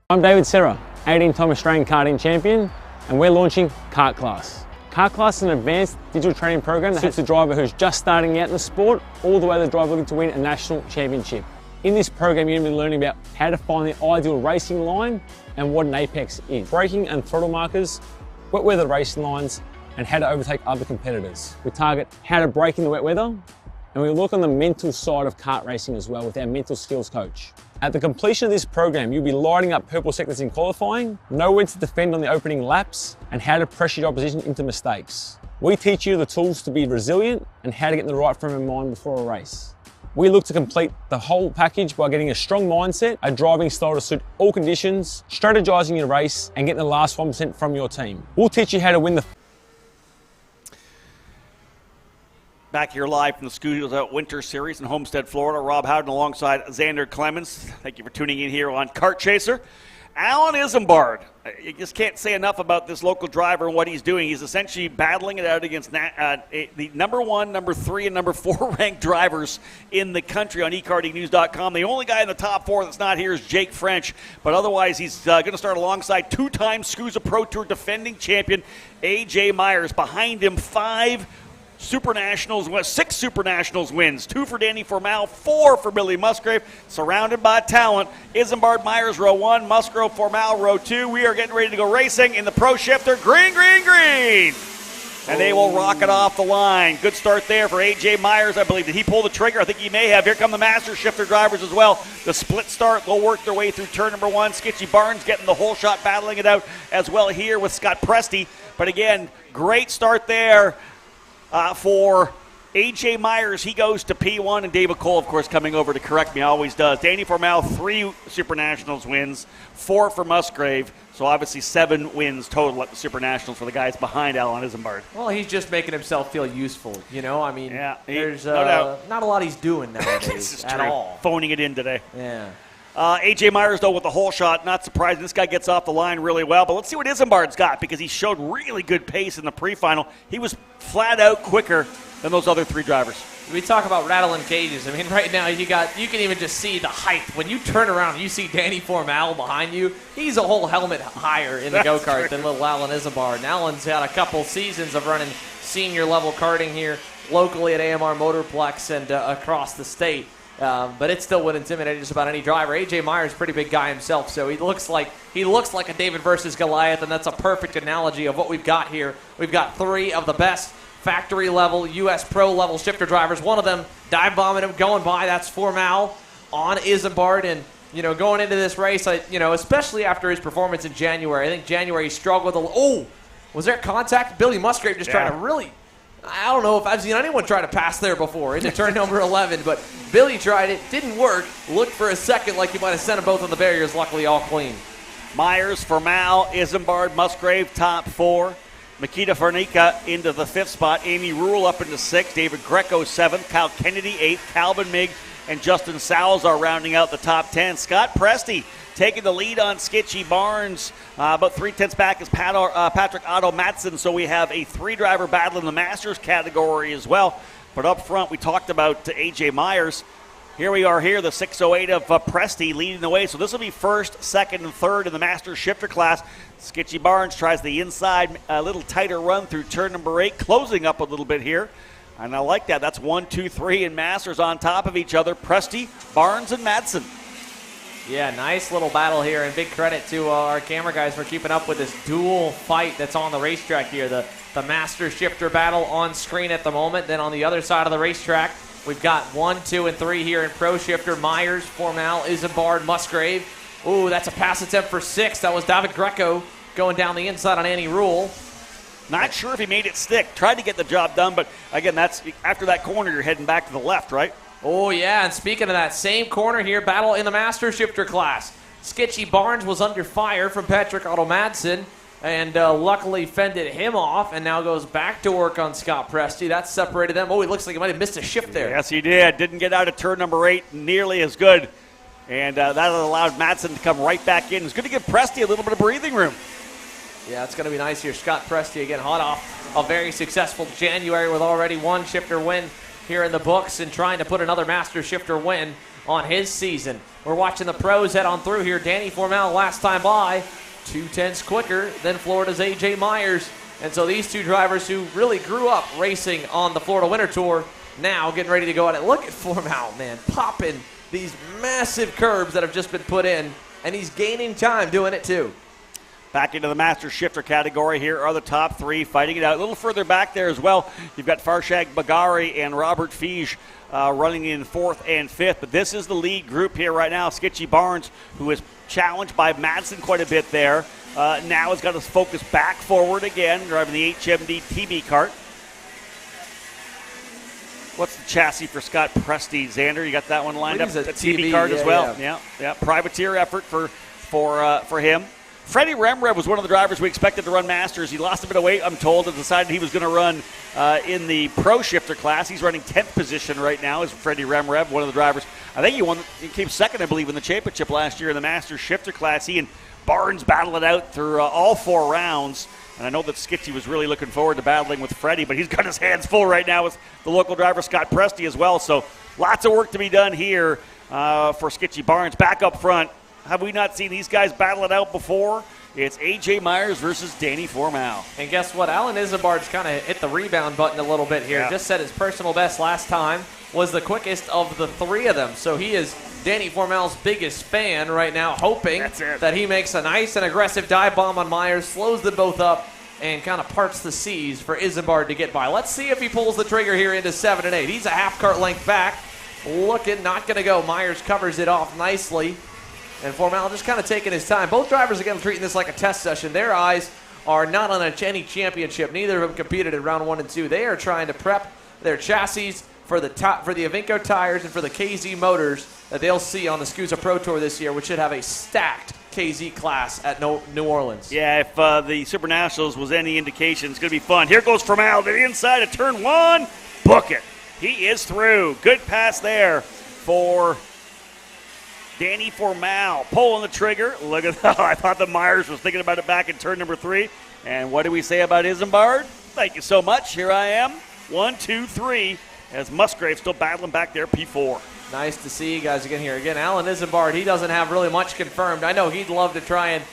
I'm David Serra, 18-time Australian karting champion, and we're launching Kart Class. Kart Class is an advanced digital training program that suits a driver who's just starting out in the sport, all the way to the driver looking to win a national championship. In this program, you're going to be learning about how to find the ideal racing line and what an apex is, braking and throttle markers, wet weather racing lines, and how to overtake other competitors. We target how to brake in the wet weather, and we look on the mental side of kart racing as well with our mental skills coach. At the completion of this program, you'll be lighting up purple sectors in qualifying, know when to defend on the opening laps, and how to pressure your opposition into mistakes. We teach you the tools to be resilient and how to get in the right frame of mind before a race. We look to complete the whole package by getting a strong mindset, a driving style to suit all conditions, strategizing your race, and getting the last 1% from your team. We'll teach you how to win the... Back here live from the SKUSA Winter Series in Homestead, Florida. Rob Howden alongside Xander Clemens. Thank you for tuning in here on Kart Chaser. Alan Isambard. You just can't say enough about this local driver and what he's doing. He's essentially battling it out against the number 1, number 3, and number 4 ranked drivers in the country on ekartingnews.com. The only guy in the top 4 that's not here is Jake French, but otherwise he's going to start alongside 2-time SKUSA Pro Tour defending champion AJ Myers. Behind him, 6 Super Nationals wins, 2 for Danny Formal, 4 for Billy Musgrave, surrounded by talent. Isambard Myers, row 1, Musgrove Formal, row 2. We are getting ready to go racing in the Pro Shifter. Green, green, green. And they will rock it off the line. Good start there for A.J. Myers, I believe. Did he pull the trigger? I think he may have. Here come the Master Shifter drivers as well. The split start, they'll work their way through turn number 1. Skitchy Barnes getting the whole shot, battling it out as well here with Scott Presti. But again, great start there for A.J. Myers, he goes to P1, and David Cole, of course, coming over to correct me, always does. Danny Formal, 3 Super Nationals wins, 4 for Musgrave, so obviously 7 wins total at the Super Nationals for the guys behind Alan Isambard. Well, he's just making himself feel useful, you know? I mean, there's no doubt. not a lot he's doing nowadays This is at true. all. Phoning it in today. Yeah. A.J. Myers, though, with the hole shot, not surprising. This guy gets off the line really well. But let's see what Isambard's got, because he showed really good pace in the pre-final. He was flat out quicker than those other 3 drivers. We talk about rattling cages. I mean, right now you can even just see the height. When you turn around and you see Danny Formal behind you, he's a whole helmet higher in the go-kart than little Alan Isambard. And Alan's had a couple seasons of running senior level karting here locally at AMR Motorplex and across the state. But it still would intimidate just about any driver. A.J. Myers is a pretty big guy himself, so he looks like a David versus Goliath, and that's a perfect analogy of what we've got here. We've got 3 of the best factory level, U.S. pro level shifter drivers. One of them dive bombing him, going by. That's Formal on Isambard, and going into this race, especially after his performance in January. I think January he struggled a little. Oh, was there contact? Billy Musgrave just trying to really. I don't know if I've seen anyone try to pass there before into turn number 11, but Billy tried it, didn't work. Looked for a second like he might have sent them both on the barriers. Luckily, all clean. Myers, Formal, Isambard, Musgrave, top 4. Makita Farnica into the 5th spot. Amy Rule up into 6th. David Greco 7th. Kyle Kennedy 8th. Calvin Mig and Justin Salazar rounding out the top 10. Scott Presti taking the lead on Skitchy Barnes. About 3/10 back is Patrick Otto Matson. So we have a 3-driver battle in the Masters category as well. But up front, we talked about A.J. Myers. Here we are here, the 608 of Presti leading the way. So this will be 1st, 2nd, and 3rd in the Masters shifter class. Skitchy Barnes tries the inside, a little tighter run through turn number 8, closing up a little bit here. And I like that. That's 1, 2, 3 in Masters on top of each other. Presti, Barnes, and Madsen. Yeah, nice little battle here, and big credit to our camera guys for keeping up with this dual fight that's on the racetrack here. The Master Shifter battle on screen at the moment. Then on the other side of the racetrack, we've got 1, 2, and 3 here in Pro Shifter. Myers, Formal, Isambard, Musgrave. Ooh, that's a pass attempt for 6. That was David Greco going down the inside on Annie Rule. Not sure if he made it stick. Tried to get the job done, but again, that's after that corner, you're heading back to the left, right? Oh, yeah, and speaking of that same corner here, battle in the Master Shifter class. Skitchy Barnes was under fire from Patrick Otto Madsen, and luckily fended him off, and now goes back to work on Scott Presti. That separated them. Oh, he looks like he might have missed a shift there. Yes, he did. Didn't get out of turn number 8 nearly as good, and that allowed Madsen to come right back in. It's good to give Presti a little bit of breathing room. Yeah, it's going to be nice here. Scott Presti, again, hot off a very successful January with already 1 shifter win here in the books and trying to put another Master Shifter win on his season. We're watching the pros head on through here. Danny Formal last time by, 2/10 quicker than Florida's A.J. Myers. And so these 2 drivers who really grew up racing on the Florida Winter Tour now getting ready to go at it. Look at Formal, man, popping these massive curbs that have just been put in, and he's gaining time doing it too. Back into the Master Shifter category. Here are the top 3 fighting it out. A little further back there as well, you've got Farshad Bagari and Robert Fige running in 4th and 5th. But this is the lead group here right now. Skitchy Barnes, who is challenged by Madsen quite a bit there, now has got his focus back forward again, driving the HMD TB kart. What's the chassis for Scott Presti? Xander, you got that one lined up? The TB kart as well. Yeah. Privateer effort for him. Freddie Remrev was one of the drivers we expected to run Masters. He lost a bit of weight, I'm told, and decided he was going to run in the Pro Shifter class. He's running 10th position right now as Freddie Remrev, one of the drivers. I think he came second, I believe, in the championship last year in the Masters Shifter class. He and Barnes battled it out through all 4 rounds. And I know that Skitchy was really looking forward to battling with Freddie, but he's got his hands full right now with the local driver, Scott Presti, as well. So lots of work to be done here for Skitchy Barnes. Back up front, have we not seen these guys battle it out before? It's A.J. Myers versus Danny Formal. And guess what? Alan Isambard's kind of hit the rebound button a little bit here. Yeah. Just set his personal best last time. Was the quickest of the 3 of them. So he is Danny Formal's biggest fan right now, hoping that he makes a nice and aggressive dive bomb on Myers, slows them both up, and kind of parts the seas for Isambard to get by. Let's see if he pulls the trigger here into 7 and 8. He's a half cart length back. Looking, not going to go. Myers covers it off nicely. And Formal just kind of taking his time. Both drivers, again, treating this like a test session. Their eyes are not on any championship. Neither of them competed in round 1 and 2. They are trying to prep their chassis for the Iveco tires and for the KZ motors that they'll see on the SKUSA Pro Tour this year, which should have a stacked KZ class at New Orleans. Yeah, if the Super Nationals was any indication, it's going to be fun. Here goes Formal to the inside of turn 1. Book it. He is through. Good pass there for Danny Formal. Pulling the trigger. Look at that. I thought that Myers was thinking about it back in turn number 3. And what do we say about Isambard? Thank you so much. Here I am. 1, 2, 3. As Musgrave still battling back there, P4. Nice to see you guys again here. Again, Alan Isambard, he doesn't have really much confirmed. I know he'd love to try and,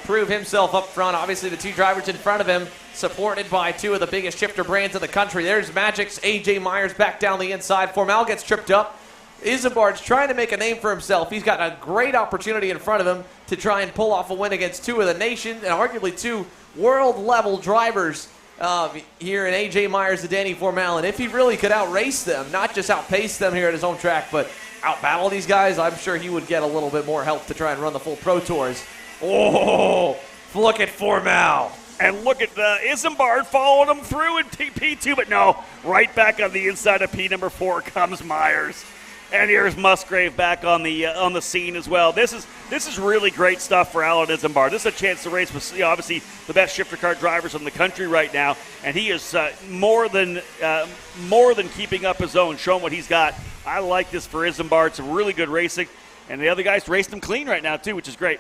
prove himself up front. Obviously, the 2 drivers in front of him, supported by 2 of the biggest shifter brands in the country. There's Magic's A.J. Myers back down the inside. Formal gets tripped up. Isambard's trying to make a name for himself. He's got a great opportunity in front of him to try and pull off a win against 2 of the nation and arguably 2 world-level drivers here in A.J. Myers and Danny Formal. And if he really could outrace them, not just outpace them here at his home track, but outbattle these guys, I'm sure he would get a little bit more help to try and run the full Pro Tours. Oh, look at Formal. And look at Isambard following him through in P2, but no, right back on the inside of P number 4 comes Myers. And here's Musgrave back on the scene as well. This is really great stuff for Alan Isambard. This is a chance to race with obviously the best shifter car drivers in the country right now, and he is more than keeping up his own, showing what he's got. I like this for Isambard. It's really good racing, and the other guys raced him clean right now too, which is great.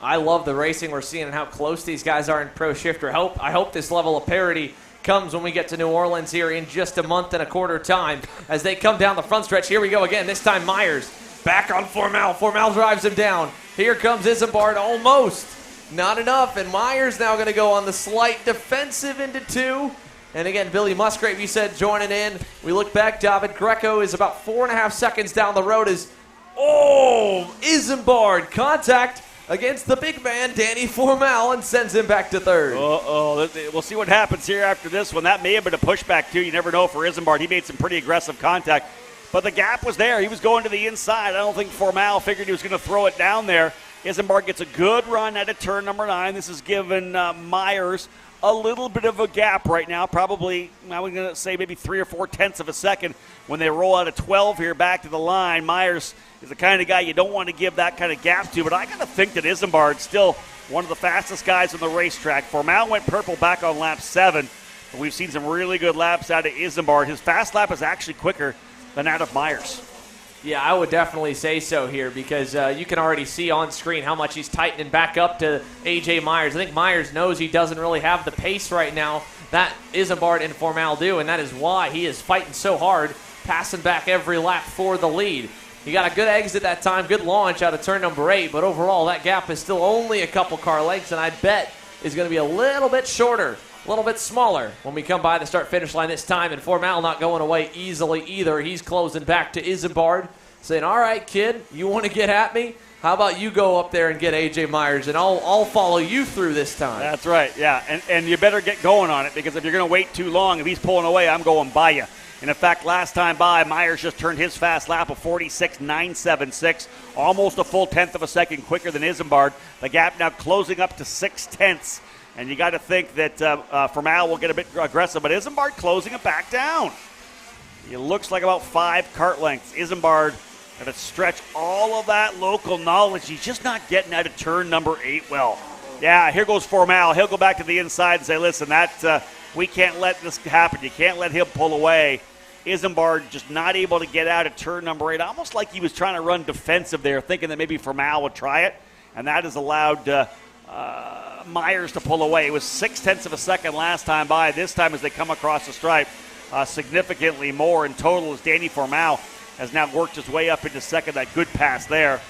I love the racing we're seeing and how close these guys are in pro shifter. I hope this level of parity comes when we get to New Orleans here in just a month and a quarter time as they come down the front stretch. Here we go again. This time Myers back on Formal. Formal drives him down. Here comes Isambard. Almost. Not enough. And Myers now going to go on the slight defensive into 2. And again, Billy Musgrave, you said, joining in. We look back. David Greco is about 4.5 seconds down the road as, Isambard contact against the big man, Danny Formal, and sends him back to 3rd. We'll see what happens here after this one. That may have been a pushback, too. You never know for Isambard. He made some pretty aggressive contact. But the gap was there. He was going to the inside. I don't think Formal figured he was going to throw it down there. Isambard gets a good run out of turn number 9. This has given Myers a little bit of a gap right now. Probably, I'm going to say maybe 3 or 4 tenths of a second when they roll out of 12 here back to the line. Myers is the kind of guy you don't want to give that kind of gap to, but I got to think that Isambard's still one of the fastest guys on the racetrack. Formal went purple back on lap 7, but we've seen some really good laps out of Isambard. His fast lap is actually quicker than that of Myers. Yeah, I would definitely say so here because you can already see on screen how much he's tightening back up to A.J. Myers. I think Myers knows he doesn't really have the pace right now that Isambard and Formal do, and that is why he is fighting so hard, passing back every lap for the lead. He got a good exit that time, good launch out of turn number 8, but overall that gap is still only a couple car lengths, and I bet is going to be a little bit shorter, a little bit smaller when we come by the start-finish line this time, and Formal not going away easily either. He's closing back to Isambard, saying, all right, kid, you want to get at me? How about you go up there and get A.J. Myers, and I'll follow you through this time. That's right, yeah, and you better get going on it because if you're going to wait too long, if he's pulling away, I'm going by you. And in fact, last time by, Myers just turned his fast lap of 46.976, almost a full tenth of a second quicker than Isambard. The gap now closing up to 6 tenths. And you got to think that Formal will get a bit aggressive, but Isambard closing it back down. It looks like about 5 kart lengths. Isambard got to stretch all of that local knowledge. He's just not getting out of turn number 8 well. Yeah, here goes Formal. He'll go back to the inside and say, listen, we can't let this happen. You can't let him pull away. Isambard just not able to get out of turn number 8, almost like he was trying to run defensive there, thinking that maybe Formal would try it, and that has allowed Myers to pull away. It was 6 tenths of a second last time by. This time as they come across the stripe, significantly more in total as Danny Formal has now worked his way up into second. That good pass there.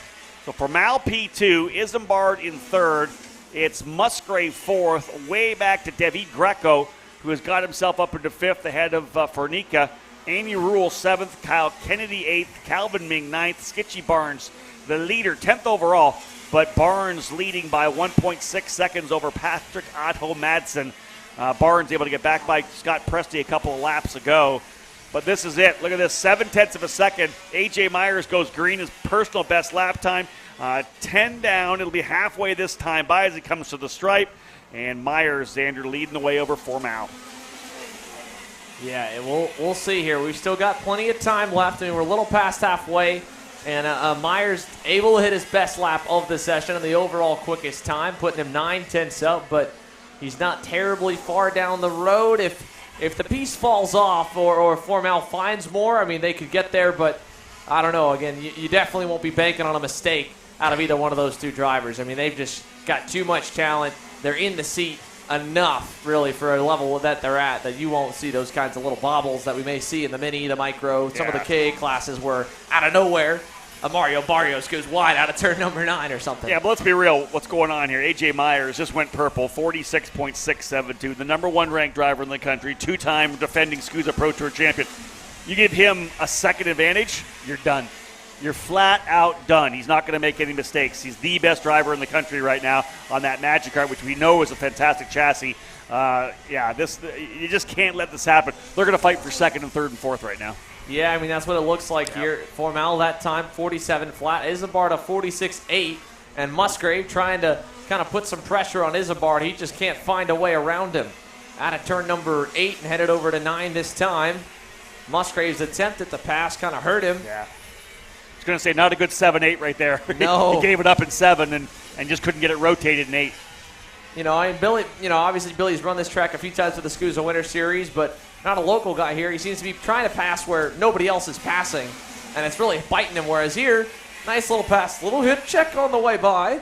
So Formal P2, Isambard in 3rd. It's Musgrave 4th, way back to David Greco, who has got himself up into 5th ahead of Fernica. Amy Rule 7th, Kyle Kennedy 8th, Calvin Ming 9th, Skitchy Barnes the leader, 10th overall, but Barnes leading by 1.6 seconds over Patrick Otto Madsen. Barnes able to get back by Scott Presti a couple of laps ago. But this is it. Look at this, 7 tenths of a second. A.J. Myers goes green, his personal best lap time. 10 down. It'll be halfway this time by as he comes to the stripe. And Myers, Xander, leading the way over Formal. Yeah, we'll see here. We've still got plenty of time left. I mean, we're a little past halfway. And Myers able to hit his best lap of the session and the overall quickest time, putting him 9/10 up, but he's not terribly far down the road. If the piece falls off or Formal finds more, I mean, they could get there, but I don't know. Again, you definitely won't be banking on a mistake out of either one of those two drivers. I mean, they've just got too much talent. They're in the seat enough, really, for a level that they're at, that you won't see those kinds of little bobbles that we may see in the Mini, the Micro, some of the KA classes where out of nowhere, a Mario Barrios goes wide out of turn number 9 or something. Yeah, but let's be real. What's going on here? A.J. Myers just went purple, 46.672, the number 1 ranked driver in the country, 2-time defending SKUSA Pro Tour champion. You give him a second advantage, you're done. You're flat out done. He's not going to make any mistakes. He's the best driver in the country right now on that Magic Cart, which we know is a fantastic chassis. You just can't let this happen. They're going to fight for second and third and fourth right now. Yeah, I mean, that's what it looks like here. Formal that time, 47 flat. Isambard a 46.8. And Musgrave trying to kind of put some pressure on Isambard. He just can't find a way around him. Out of turn number 8 and headed over to 9 this time. Musgrave's attempt at the pass kind of hurt him. Yeah. I was going to say, not a good 7-8 right there. No. He gave it up in 7 and just couldn't get it rotated in 8. You know, and Billy, obviously Billy's run this track a few times with the SKUSA Winter Series, but not a local guy here. He seems to be trying to pass where nobody else is passing, and it's really biting him. Whereas here, nice little pass, little hip check on the way by,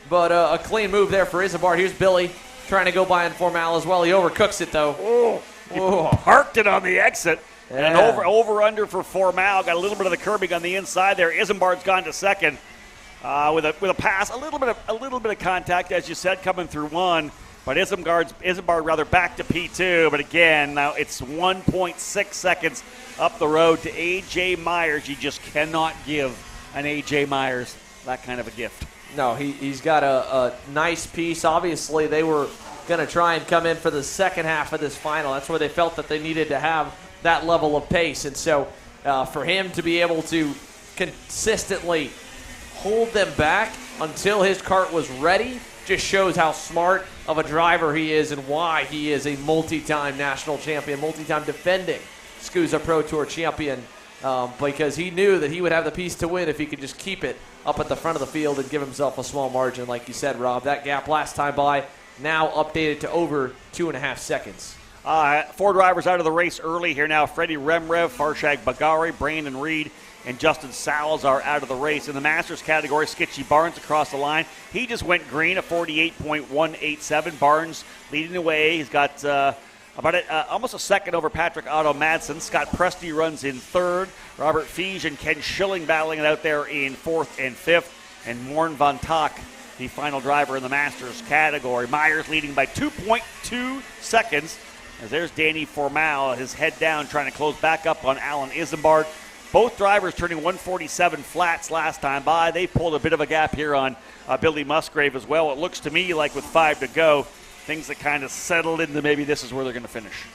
but a clean move there for Isambard. Here's Billy trying to go by in Formal as well. He overcooks it, though. Parked it on the exit. Yeah. And over-under for Formal. Got a little bit of the curbing on the inside there. Isambard's gone to second with a pass. A little bit of contact, as you said, coming through 1. But Isambard rather back to P2. But again, now it's 1.6 seconds up the road to A.J. Myers. You just cannot give an A.J. Myers that kind of a gift. No, he's got a nice piece. Obviously, they were going to try and come in for the second half of this final. That's where they felt that they needed to have that level of pace. And so for him to be able to consistently hold them back until his kart was ready just shows how smart of a driver he is and why he is a multi-time national champion, multi-time defending SKUSA Pro Tour champion, because he knew that he would have the piece to win if he could just keep it up at the front of the field and give himself a small margin. Like you said, Rob, that gap last time by now updated to over 2.5 seconds. 4 drivers out of the race early here now. Freddie Remrev, Farshad Bagari, Brandon Reed, and Justin Salazar out of the race. In the Masters category, Skitchy Barnes across the line. He just went green, a 48.187. Barnes leading the way. He's got almost a second over Patrick Otto Madsen. Scott Presti runs in 3rd. Robert Fiege and Ken Schilling battling it out there in 4th and 5th. And Morn Van Tak, the final driver in the Masters category. Myers leading by 2.2 seconds. As there's Danny Formal, his head down, trying to close back up on Alan Isambard. Both drivers turning 147 flats last time by. They pulled a bit of a gap here on Billy Musgrave as well. It looks to me like with 5 to go, things that kind of settled into maybe this is where they're going to finish.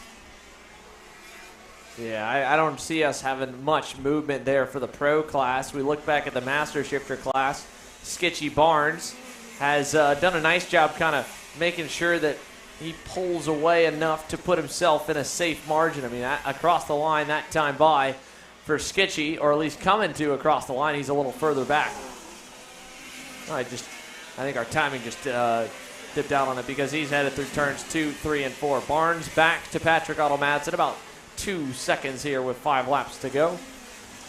Yeah, I don't see us having much movement there for the pro class. We look back at the master shifter class. Skitchy Barnes has done a nice job kind of making sure that he pulls away enough to put himself in a safe margin. I mean, across the line that time by for Skitchy, or at least coming to across the line, he's a little further back. I think our timing just dipped out on it because he's headed through turns 2, 3, and 4. Barnes back to Patrick Otto Madsen, about 2 seconds here with 5 laps to go.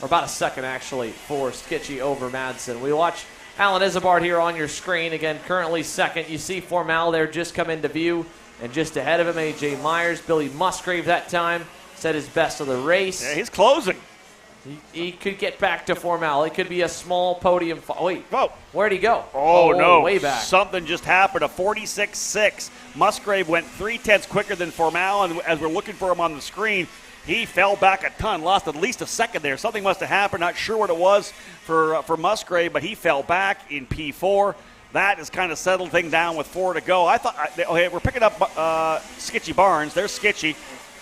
Or about a second, actually, for Skitchy over Madsen. We watch Alan Isambard here on your screen. Again, currently second. You see Formal there just come into view. And just ahead of him, A.J. Myers. Billy Musgrave that time set his best of the race. Yeah, he's closing. He could get back to Formal. It could be a small podium. Wait, whoa. Where'd he go? Oh, no. Way back. Something just happened. A 46.6. Musgrave went 0.3 quicker than Formal, and as we're looking for him on the screen, he fell back a ton, lost at least a second there. Something must have happened. Not sure what it was for Musgrave, but he fell back in P4. That has kind of settled things down with 4 to go. I thought, okay, we're picking up Skitchy Barnes. There's Skitchy,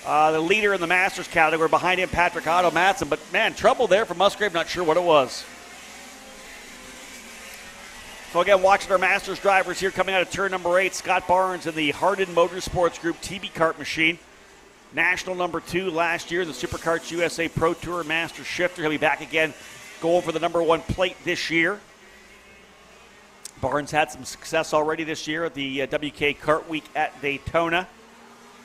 the leader in the Masters category. Behind him, Patrick Otto Madsen. But, man, trouble there for Musgrave. Not sure what it was. So, again, watching our Masters drivers here coming out of turn number 8. Scott Barnes in the Hardin Motorsports Group TB kart machine. national number 2 last year, the Superkarts USA Pro Tour Master Shifter. He'll be back again, going for the number 1 plate this year. Barnes had some success already this year at the WK Kart Week at Daytona.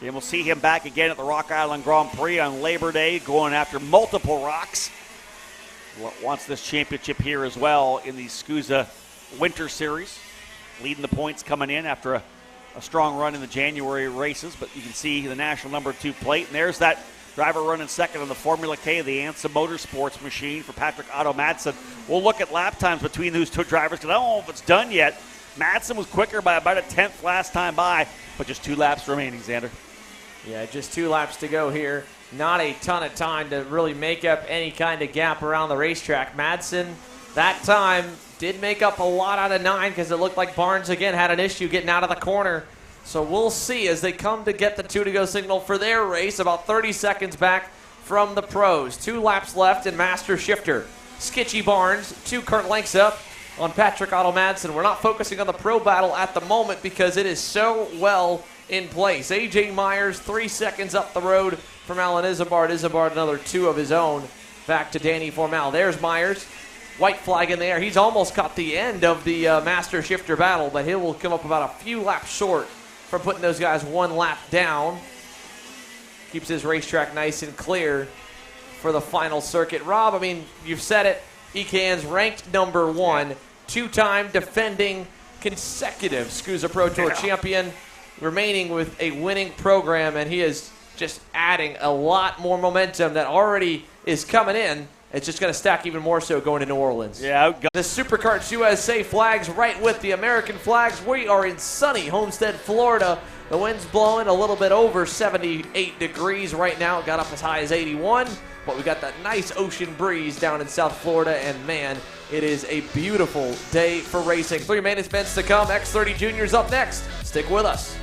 And we'll see him back again at the Rock Island Grand Prix on Labor Day, going after multiple rocks. Wants this championship here as well in the SKUSA Winter Series. Leading the points coming in after a strong run in the January races. But you can see the national number 2 plate. And there's that driver running second in the Formula K, the AMR Motorsports machine for Patrick Otto Madsen. We'll look at lap times between those 2 drivers because I don't know if it's done yet. Madsen was quicker by about a 10th last time by, but just 2 laps remaining, Xander. Yeah, just 2 laps to go here. Not a ton of time to really make up any kind of gap around the racetrack. Madsen, that time, did make up a lot out of 9 because it looked like Barnes, again, had an issue getting out of the corner. So we'll see as they come to get the 2 to go signal for their race, about 30 seconds back from the pros. 2 laps left in Master Shifter. Skitchy Barnes, 2 kart lengths up on Patrick Otto Madsen. We're not focusing on the pro battle at the moment because it is so well in place. AJ Myers, 3 seconds up the road from Alan Isambard. Isambard another 2 of his own back to Danny Formal. There's Myers. White flag in the air. He's almost caught the end of the Master Shifter battle, but he will come up about a few laps short from putting those guys 1 lap down. Keeps his racetrack nice and clear for the final circuit. Rob, I mean, you've said it. EKN's ranked number 1, 2-time defending consecutive SKUSA Pro Tour champion, remaining with a winning program, and he is just adding a lot more momentum that already is coming in. It's just going to stack even more so going to New Orleans. Yeah. The Superkarts USA flags right with the American flags. We are in sunny Homestead, Florida. The wind's blowing a little bit over 78 degrees right now. It got up as high as 81, but we got that nice ocean breeze down in South Florida, and man, it is a beautiful day for racing. 3 main events to come. X30 Juniors up next. Stick with us.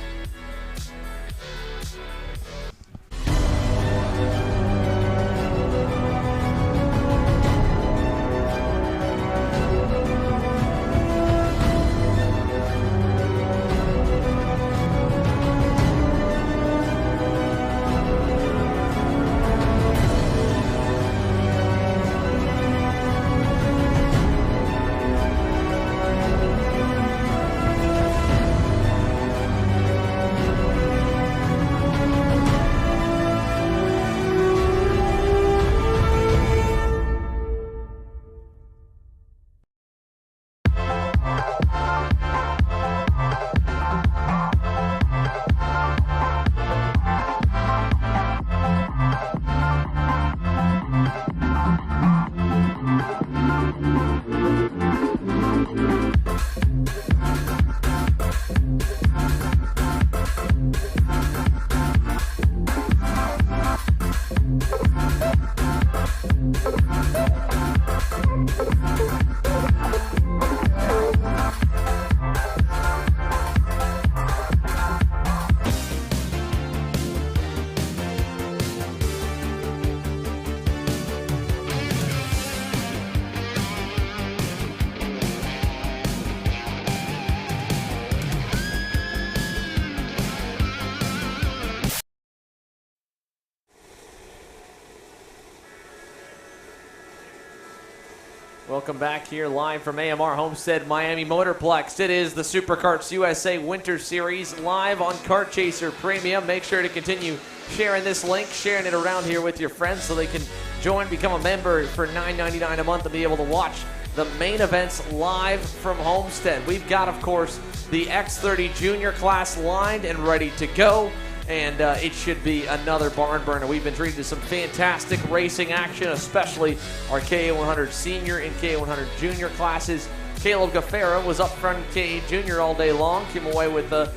Welcome back here live from AMR Homestead-Miami Motorplex. It is the Superkarts USA Winter Series live on Kart Chaser Premium. Make sure to continue sharing this link, sharing it around here with your friends so they can join, become a member for $9.99 a month and be able to watch the main events live from Homestead. We've got, of course, the X30 Junior class lined and ready to go. And it should be another barn burner. We've been treated to some fantastic racing action, especially our KA100 Senior and KA100 Junior classes. Caleb Gaffera was up front in KA Junior all day long, came away with a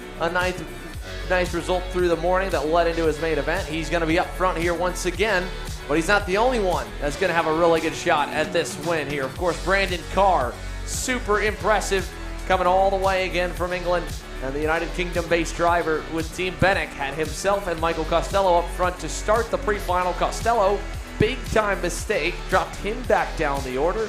nice result through the morning that led into his main event. He's going to be up front here once again, but he's not the only one that's going to have a really good shot at this win here. Of course, Brandon Carr, super impressive, coming all the way again from England. And the United Kingdom-based driver with Team Benek had himself and Michael Costello up front to start the pre-final. Costello, big-time mistake, dropped him back down the order.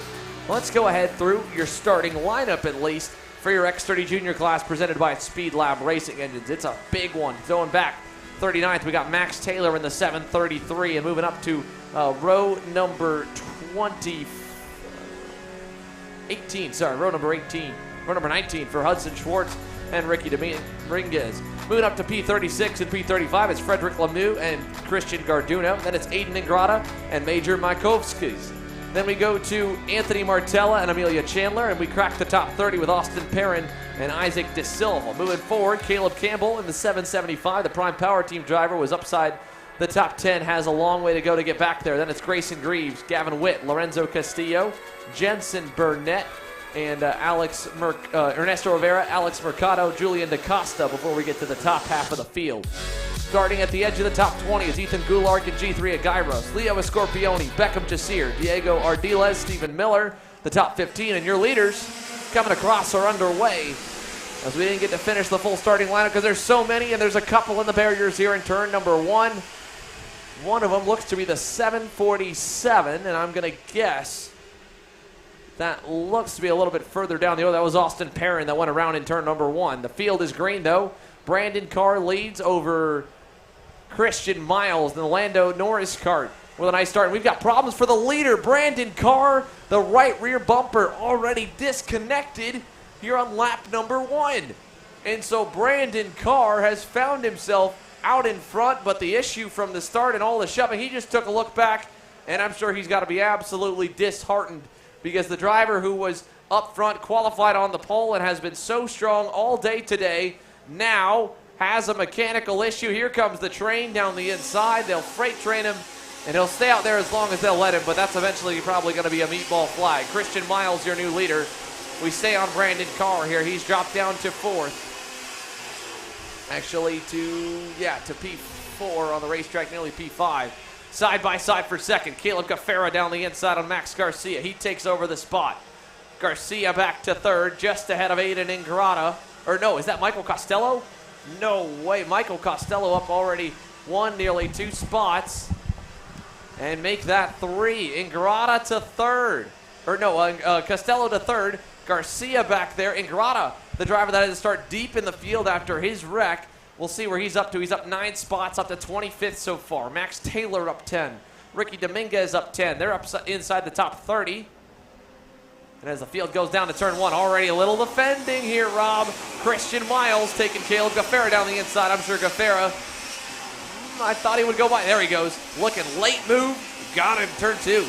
Let's go ahead through your starting lineup at least for your X30 Junior class presented by Speed Lab Racing Engines. It's a big one. Throwing back 39th, we got Max Taylor in the 733, and moving up to row number 18. Row number 18. Row number 19 for Hudson Schwartz and Ricky Dominguez. Moving up to P36 and P35, it's Frederick Lemieux and Christian Garduno. Then it's Aiden Ingrata and Major Maikovskis. Then we go to Anthony Martella and Amelia Chandler, and we crack the top 30 with Austin Perrin and Isaac De Silva. Moving forward, Caleb Campbell in the 775. The Prime Power Team driver was upside the top 10, has a long way to go to get back there. Then it's Grayson Greaves, Gavin Witt, Lorenzo Castillo, Jensen Burnett, and Ernesto Rivera, Alex Mercado, Julian DaCosta before we get to the top half of the field. Starting at the edge of the top 20 is Ethan Goulark and G3 at Gyros, Leo Escorpioni, Beckham Jasir, Diego Ardiles, Stephen Miller, the top 15, and your leaders coming across are underway. As we didn't get to finish the full starting lineup because there's so many, and there's a couple in the barriers here in turn number 1. One of them looks to be the 747, and I'm going to guess that looks to be a little bit further down the road. That was Austin Perrin that went around in turn number 1. The field is green, though. Brandon Carr leads over Christian Miles, and the Lando Norris cart with a nice start. And we've got problems for the leader, Brandon Carr. The right rear bumper already disconnected here on lap number 1. And so Brandon Carr has found himself out in front, but the issue from the start and all the shoving, he just took a look back, and I'm sure he's got to be absolutely disheartened because the driver who was up front qualified on the pole and has been so strong all day today now has a mechanical issue. Here comes the train down the inside. They'll freight train him, and he'll stay out there as long as they'll let him, but that's eventually probably going to be a meatball flag. Christian Miles, your new leader. We stay on Brandon Carr here. He's dropped down to 4th. Actually to P4 on the racetrack, nearly P5. Side by side for second. Caleb Gaffera down the inside on Max Garcia. He takes over the spot. Garcia back to 3rd, just ahead of Aiden Ingrata. Or no, is that Michael Costello? No way. Michael Costello up already nearly 2 spots. And make that 3. Ingrata to 3rd. Costello to 3rd. Garcia back there. Ingrata, the driver that had to start deep in the field after his wreck. We'll see where he's up to. He's up 9 spots, up to 25th so far. Max Taylor up 10. Ricky Dominguez up 10. They're up inside the top 30. And as the field goes down to turn 1, already a little defending here, Rob. Christian Miles taking Caleb Gaffera down the inside. I'm sure Gaffera, I thought he would go by. There he goes. Looking late move. Got him, turn 2.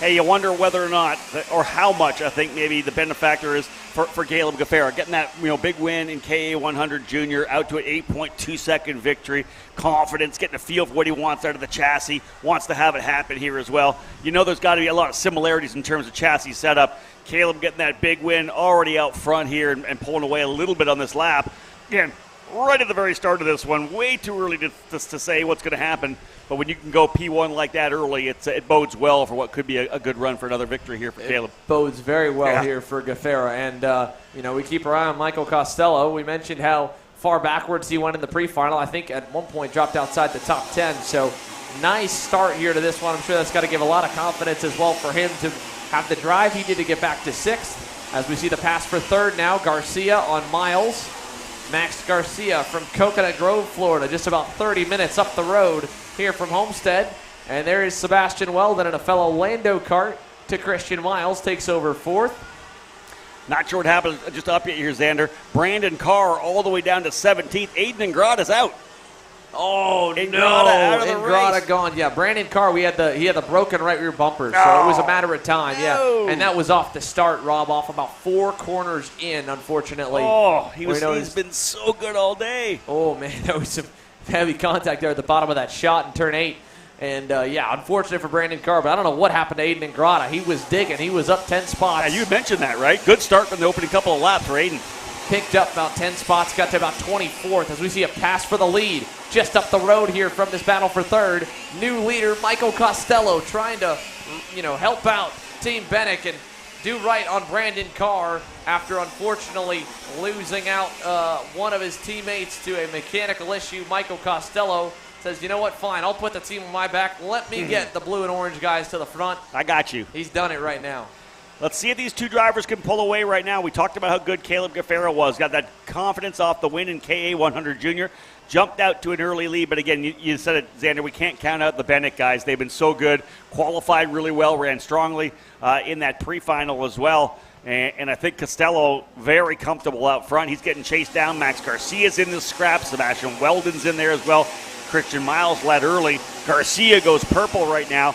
Hey, you wonder whether or not, or how much, I think maybe the benefactor is for Caleb Gaffera. Getting that big win in KA 100 Junior, out to an 8.2 second victory. Confidence, getting a feel for what he wants out of the chassis. Wants to have it happen here as well. There's got to be a lot of similarities in terms of chassis setup. Caleb getting that big win, already out front here and pulling away a little bit on this lap. Again, right at the very start of this one, way too early to say what's going to happen. But when you can go P1 like that early, it bodes well for what could be a good run for another victory here for Caleb. Bodes very well here for Gaffera. And, we keep our eye on Michael Costello. We mentioned how far backwards he went in the pre-final. I think at one point dropped outside the top 10. So nice start here to this one. I'm sure that's got to give a lot of confidence as well for him to have the drive he did to get back to 6th. As we see the pass for 3rd now, Garcia on Miles. Max Garcia from Coconut Grove, Florida, just about 30 minutes up the road here from Homestead. And there is Sebastian Weldon in a fellow Lando kart to Christian Miles, takes over 4th. Not sure what happened just up here, Xander. Brandon Carr all the way down to 17th. Aiden Ingrata's out. Oh, Ingrata no. out of the Ingrata race. gone. Yeah, Brandon Carr, he had the broken right rear bumper, so it was a matter of time. No. Yeah, and that was off the start, Rob, off about 4 corners in, unfortunately. Oh, he's been so good all day. Oh, man, that was some heavy contact there at the bottom of that shot in turn 8. And, unfortunate for Brandon Carr, but I don't know what happened to Aiden Ingrata. He was digging. He was up 10 spots. Yeah, you mentioned that, right? Good start from the opening couple of laps for Aiden. Picked up about 10 spots, got to about 24th as we see a pass for the lead just up the road here from this battle for 3rd. New leader, Michael Costello, trying to, help out Team Bennick and do right on Brandon Carr after unfortunately losing out one of his teammates to a mechanical issue. Michael Costello says, you know what, fine, I'll put the team on my back. Let me get the blue and orange guys to the front. I got you. He's done it right now. Let's see if these two drivers can pull away right now. We talked about how good Caleb Gaffera was. Got that confidence off the win in KA 100 Junior. Jumped out to an early lead, but again, you said it, Xander, we can't count out the Bennett guys. They've been so good, qualified really well, ran strongly in that pre-final as well. And I think Costello very comfortable out front. He's getting chased down. Max Garcia's in the scrap. Sebastian Weldon's in there as well. Christian Miles led early. Garcia goes purple right now.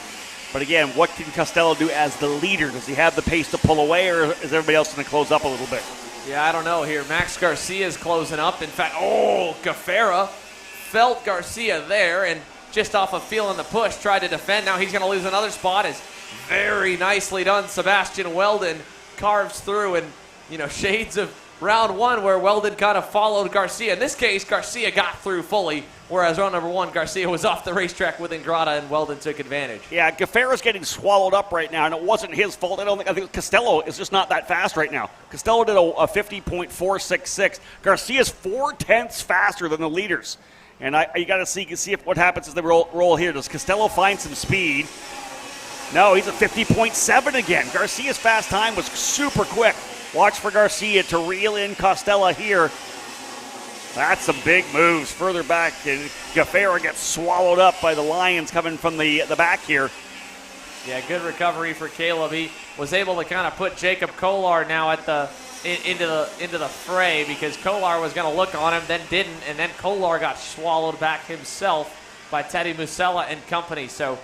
But again, what can Costello do as the leader? Does he have the pace to pull away, or is everybody else going to close up a little bit? Yeah, I don't know here. Max Garcia is closing up. In fact, Gaffera felt Garcia there and just off of feeling the push, tried to defend. Now he's going to lose another spot. Is very nicely done. Sebastian Weldon carves through, and, shades of round one where Weldon kind of followed Garcia. In this case, Garcia got through fully, whereas round number one, Garcia was off the racetrack with Ingrata, and Weldon took advantage. Yeah, Gaffera's getting swallowed up right now, and it wasn't his fault. I think Costello is just not that fast right now. Costello did a 50.466. Garcia's 0.4 faster than the leaders. And you got to see if what happens as they roll here. Does Costello find some speed? No, he's at 50.7 again. Garcia's fast time was super quick. Watch for Garcia to reel in Costello here. That's some big moves further back, and Gaffera gets swallowed up by the Lions coming from the back here. Yeah, good recovery for Caleb. He was able to kind of put Jacob Kolar now into the fray, because Kolar was going to look on him, then didn't, and then Kolar got swallowed back himself by Teddy Musella and company. So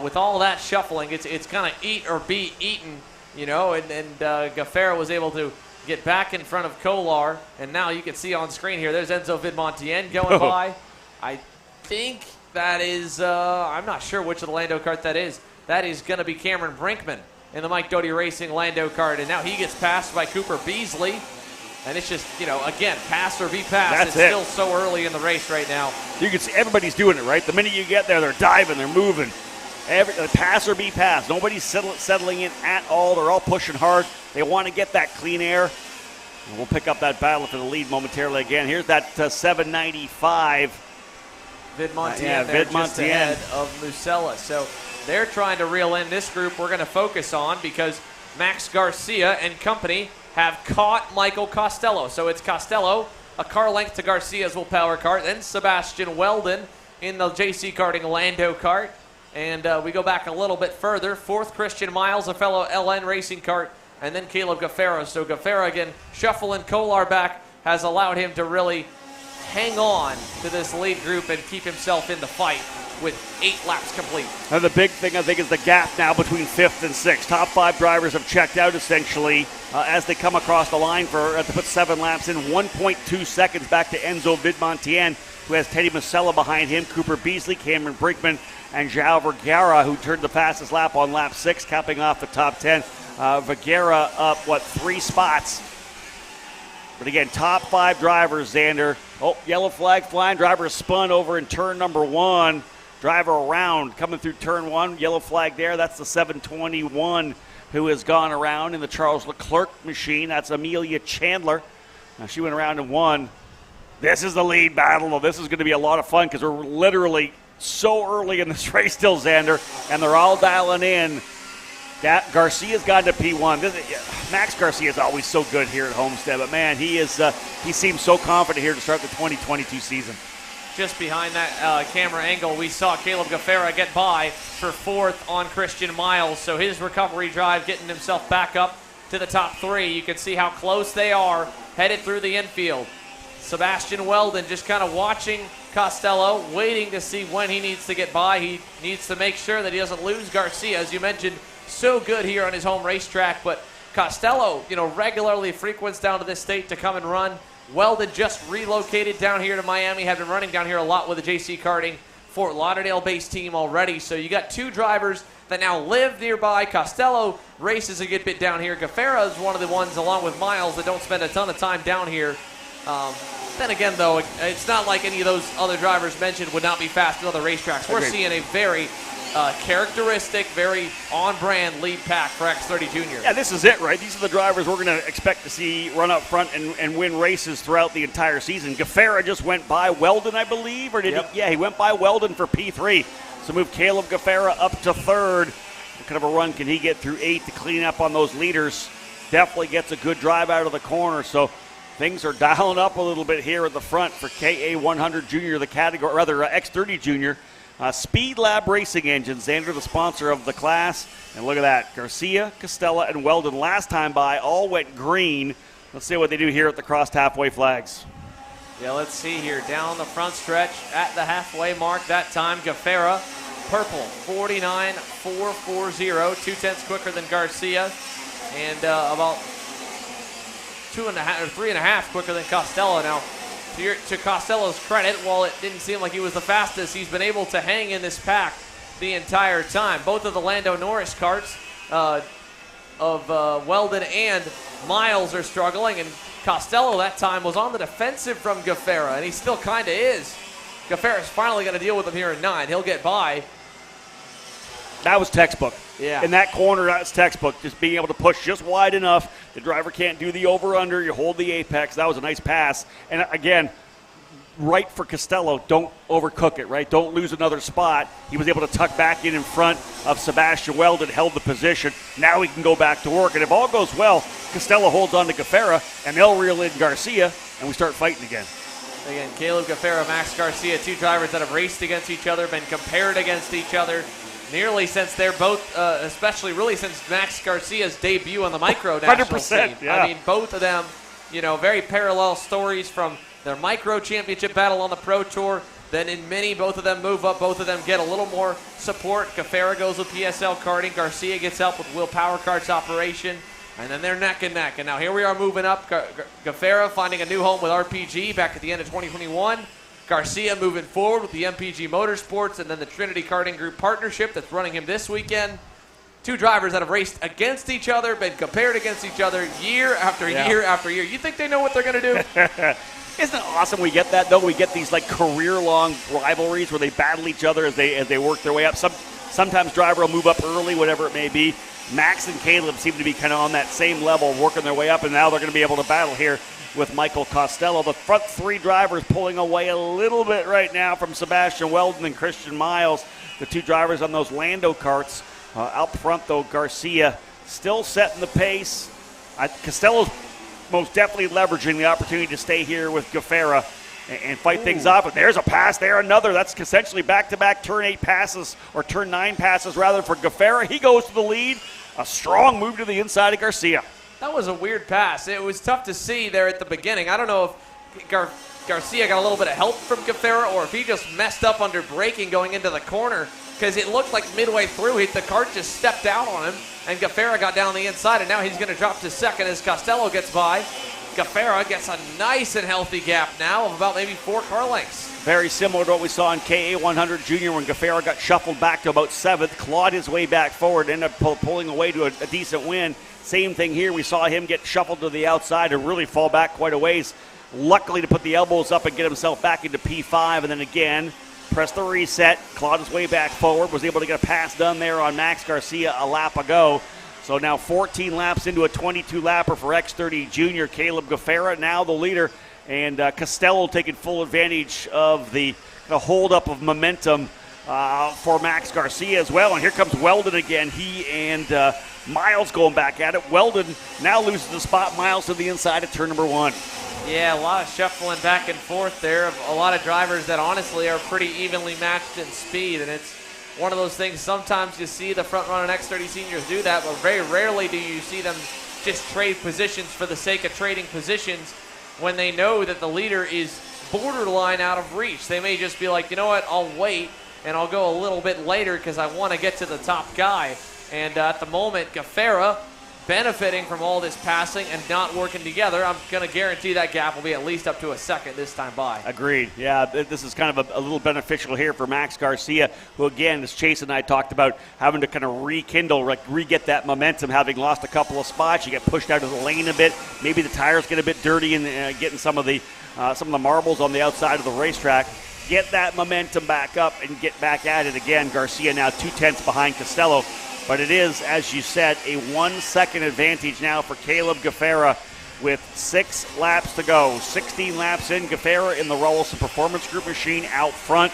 with all that shuffling, it's kind of eat or be eaten, and Gaffera was able to get back in front of Kolar, and now you can see on screen here, there's Enzo Vidmontien going by. I think that is, I'm not sure which of the Lando kart that is. That is going to be Cameron Brinkman in the Mike Doty Racing Lando kart, and now he gets passed by Cooper Beasley. And it's just, again, pass or be passed. It's still so early in the race right now. You can see everybody's doing it, right? The minute you get there, they're diving, they're moving. Pass or be passed. Nobody's settling in at all. They're all pushing hard. They want to get that clean air. And we'll pick up that battle for the lead momentarily again. Here's that 795. Vidmontien there just ahead of Musella. So they're trying to reel in this group we're going to focus on, because Max Garcia and company have caught Michael Costello. So it's Costello, a car length to Garcia's Will Power kart, then Sebastian Weldon in the JC Karting Lando kart. And we go back a little bit further. Fourth, Christian Miles, a fellow LN Racing kart, and then Caleb Gaffera. So Gaffera, again, shuffling Kolar back, has allowed him to really hang on to this lead group and keep himself in the fight with 8 laps complete. And the big thing, I think, is the gap now between 5th and 6th. Top 5 drivers have checked out, essentially, as they come across the line to put 7 laps in. 1.2 seconds back to Enzo Vidmontien, who has Teddy Musella behind him, Cooper Beasley, Cameron Brinkman, and João Vergara, who turned the fastest lap on lap 6, capping off the top 10. Vergara up, 3 spots. But again, top 5 drivers, Xander. Oh, yellow flag flying. Driver spun over in turn number 1. Driver around, coming through turn 1. Yellow flag there. That's the 721 who has gone around in the Charles Leclerc machine. That's Amelia Chandler. Now, she went around and won. This is the lead battle. This is going to be a lot of fun, because we're literally so early in this race still, Xander, and they're all dialing in. Garcia's gotten to P1. Max Garcia is always so good here at Homestead, but man, he seems so confident here to start the 2022 season. Just behind that camera angle, we saw Caleb Gaffera get by for 4th on Christian Miles. So his recovery drive getting himself back up to the top 3. You can see how close they are headed through the infield. Sebastian Weldon just kind of watching Costello, waiting to see when he needs to get by. He needs to make sure that he doesn't lose Garcia, as you mentioned, so good here on his home racetrack. But Costello, regularly frequents down to this state to come and run. Weldon just relocated down here to Miami, have been running down here a lot with the JC Karting Fort Lauderdale-based team already. So you got 2 drivers that now live nearby. Costello races a good bit down here. Gaffera is one of the ones, along with Miles, that don't spend a ton of time down here. Then again, though, it's not like any of those other drivers mentioned would not be fast at other racetracks. We're seeing a very characteristic, very on-brand lead pack for X30 Junior. Yeah, this is it, right? These are the drivers we're going to expect to see run up front and win races throughout the entire season. Gaffera just went by Weldon, I believe, or did he? Yeah, he went by Weldon for P3. So move Caleb Gaffera up to 3rd. kind of a run can he get through 8 to clean up on those leaders? Definitely gets a good drive out of the corner. So things are dialing up a little bit here at the front for KA100 Junior, the category, rather X30 Junior. Speed Lab Racing Engines, Xander, the sponsor of the class. And look at that, Garcia, Costella, and Weldon last time by all went green. Let's see what they do here at the crossed halfway flags. Yeah, let's see here. Down the front stretch at the halfway mark. That time, Gafera, purple, 49.440, 2/10 quicker than Garcia, and about 2.5 or 3.5 quicker than Costello. Now, to Costello's credit, while it didn't seem like he was the fastest, he's been able to hang in this pack the entire time. Both of the Lando Norris carts of Weldon and Miles are struggling, and Costello that time was on the defensive from Gafera, and he still kind of is. Gafera's finally going to deal with him here in 9. He'll get by. That was textbook. Yeah. In that corner, that's textbook. Just being able to push just wide enough. The driver can't do the over-under. You hold the apex. That was a nice pass. And again, right for Costello. Don't overcook it, right? Don't lose another spot. He was able to tuck back in front of Sebastian Weldon, held the position. Now he can go back to work. And if all goes well, Costello holds on to Gafera, and they'll reel in Garcia, and we start fighting again. Again, Caleb Gafera, Max Garcia, two drivers that have raced against each other, been compared against each other nearly since they're both, especially really since Max Garcia's debut on the micro national 100%, team. yeah. I mean, both of them, very parallel stories from their micro championship battle on the Pro Tour. Then in mini, both of them move up. Both of them get a little more support. Gafera goes with PSL karting. Garcia gets help with Will Power Karts operation. And then they're neck and neck. And now here we are moving up. Gafera finding a new home with RPG back at the end of 2021. Garcia moving forward with the MPG Motorsports and then the Trinity Karting Group partnership that's running him this weekend. Two drivers that have raced against each other, been compared against each other year after year after year. You think they know what they're going to do? Isn't it awesome we get that, though? We get these, career-long rivalries where they battle each other as they work their way up. Sometimes driver will move up early, whatever it may be. Max and Caleb seem to be kind of on that same level, working their way up, and now they're going to be able to battle here with Michael Costello. The front three drivers pulling away a little bit right now from Sebastian Weldon and Christian Miles. The two drivers on those Lando karts. Out front, though, Garcia still setting the pace. Costello's most definitely leveraging the opportunity to stay here with Gafera and fight things off. But there's a pass there, another. That's essentially back-to-back turn 8 passes, or turn 9 passes rather, for Gafera. He goes to the lead. A strong move to the inside of Garcia. That was a weird pass. It was tough to see there at the beginning. I don't know if Garcia got a little bit of help from Gafera or if he just messed up under braking going into the corner, because it looked like midway through the cart just stepped out on him and Gafera got down the inside, and now he's going to drop to second as Costello gets by. Gafera gets a nice and healthy gap now of about maybe 4 car lengths. Very similar to what we saw in KA100 Junior when Gafera got shuffled back to about 7th, clawed his way back forward, ended up pulling away to a decent win. Same thing here. We saw him get shuffled to the outside and really fall back quite a ways. Luckily to put the elbows up and get himself back into P5, and then again, press the reset, clawed his way back forward, was able to get a pass done there on Max Garcia a lap ago. So now 14 laps into a 22-lapper for X30 Junior. Caleb Gafera now the leader, and Costello taking full advantage of the hold-up of momentum for Max Garcia as well. And here comes Weldon again. He and Miles going back at it. Weldon now loses the spot. Miles to the inside at turn number 1. Yeah, a lot of shuffling back and forth there. A lot of drivers that honestly are pretty evenly matched in speed, and it's one of those things. Sometimes you see the front-running X30 seniors do that, but very rarely do you see them just trade positions for the sake of trading positions when they know that the leader is borderline out of reach. They may just be like, you know what, I'll wait and I'll go a little bit later because I want to get to the top guy. And at the moment, Gafera benefiting from all this passing and not working together. I'm going to guarantee that gap will be at least up to a second this time by. Agreed. Yeah, this is kind of a little beneficial here for Max Garcia, who, again, as Chase and I talked about, having to kind of rekindle, re-get that momentum, having lost a couple of spots. You get pushed out of the lane a bit. Maybe the tires get a bit dirty and getting some of the marbles on the outside of the racetrack. Get that momentum back up and get back at it again. Garcia now 2/10 behind Costello. But it is, as you said, a 1-second advantage now for Caleb Gafera with 6 laps to go. 16 laps in, Gafera in the Rolison Performance Group machine out front.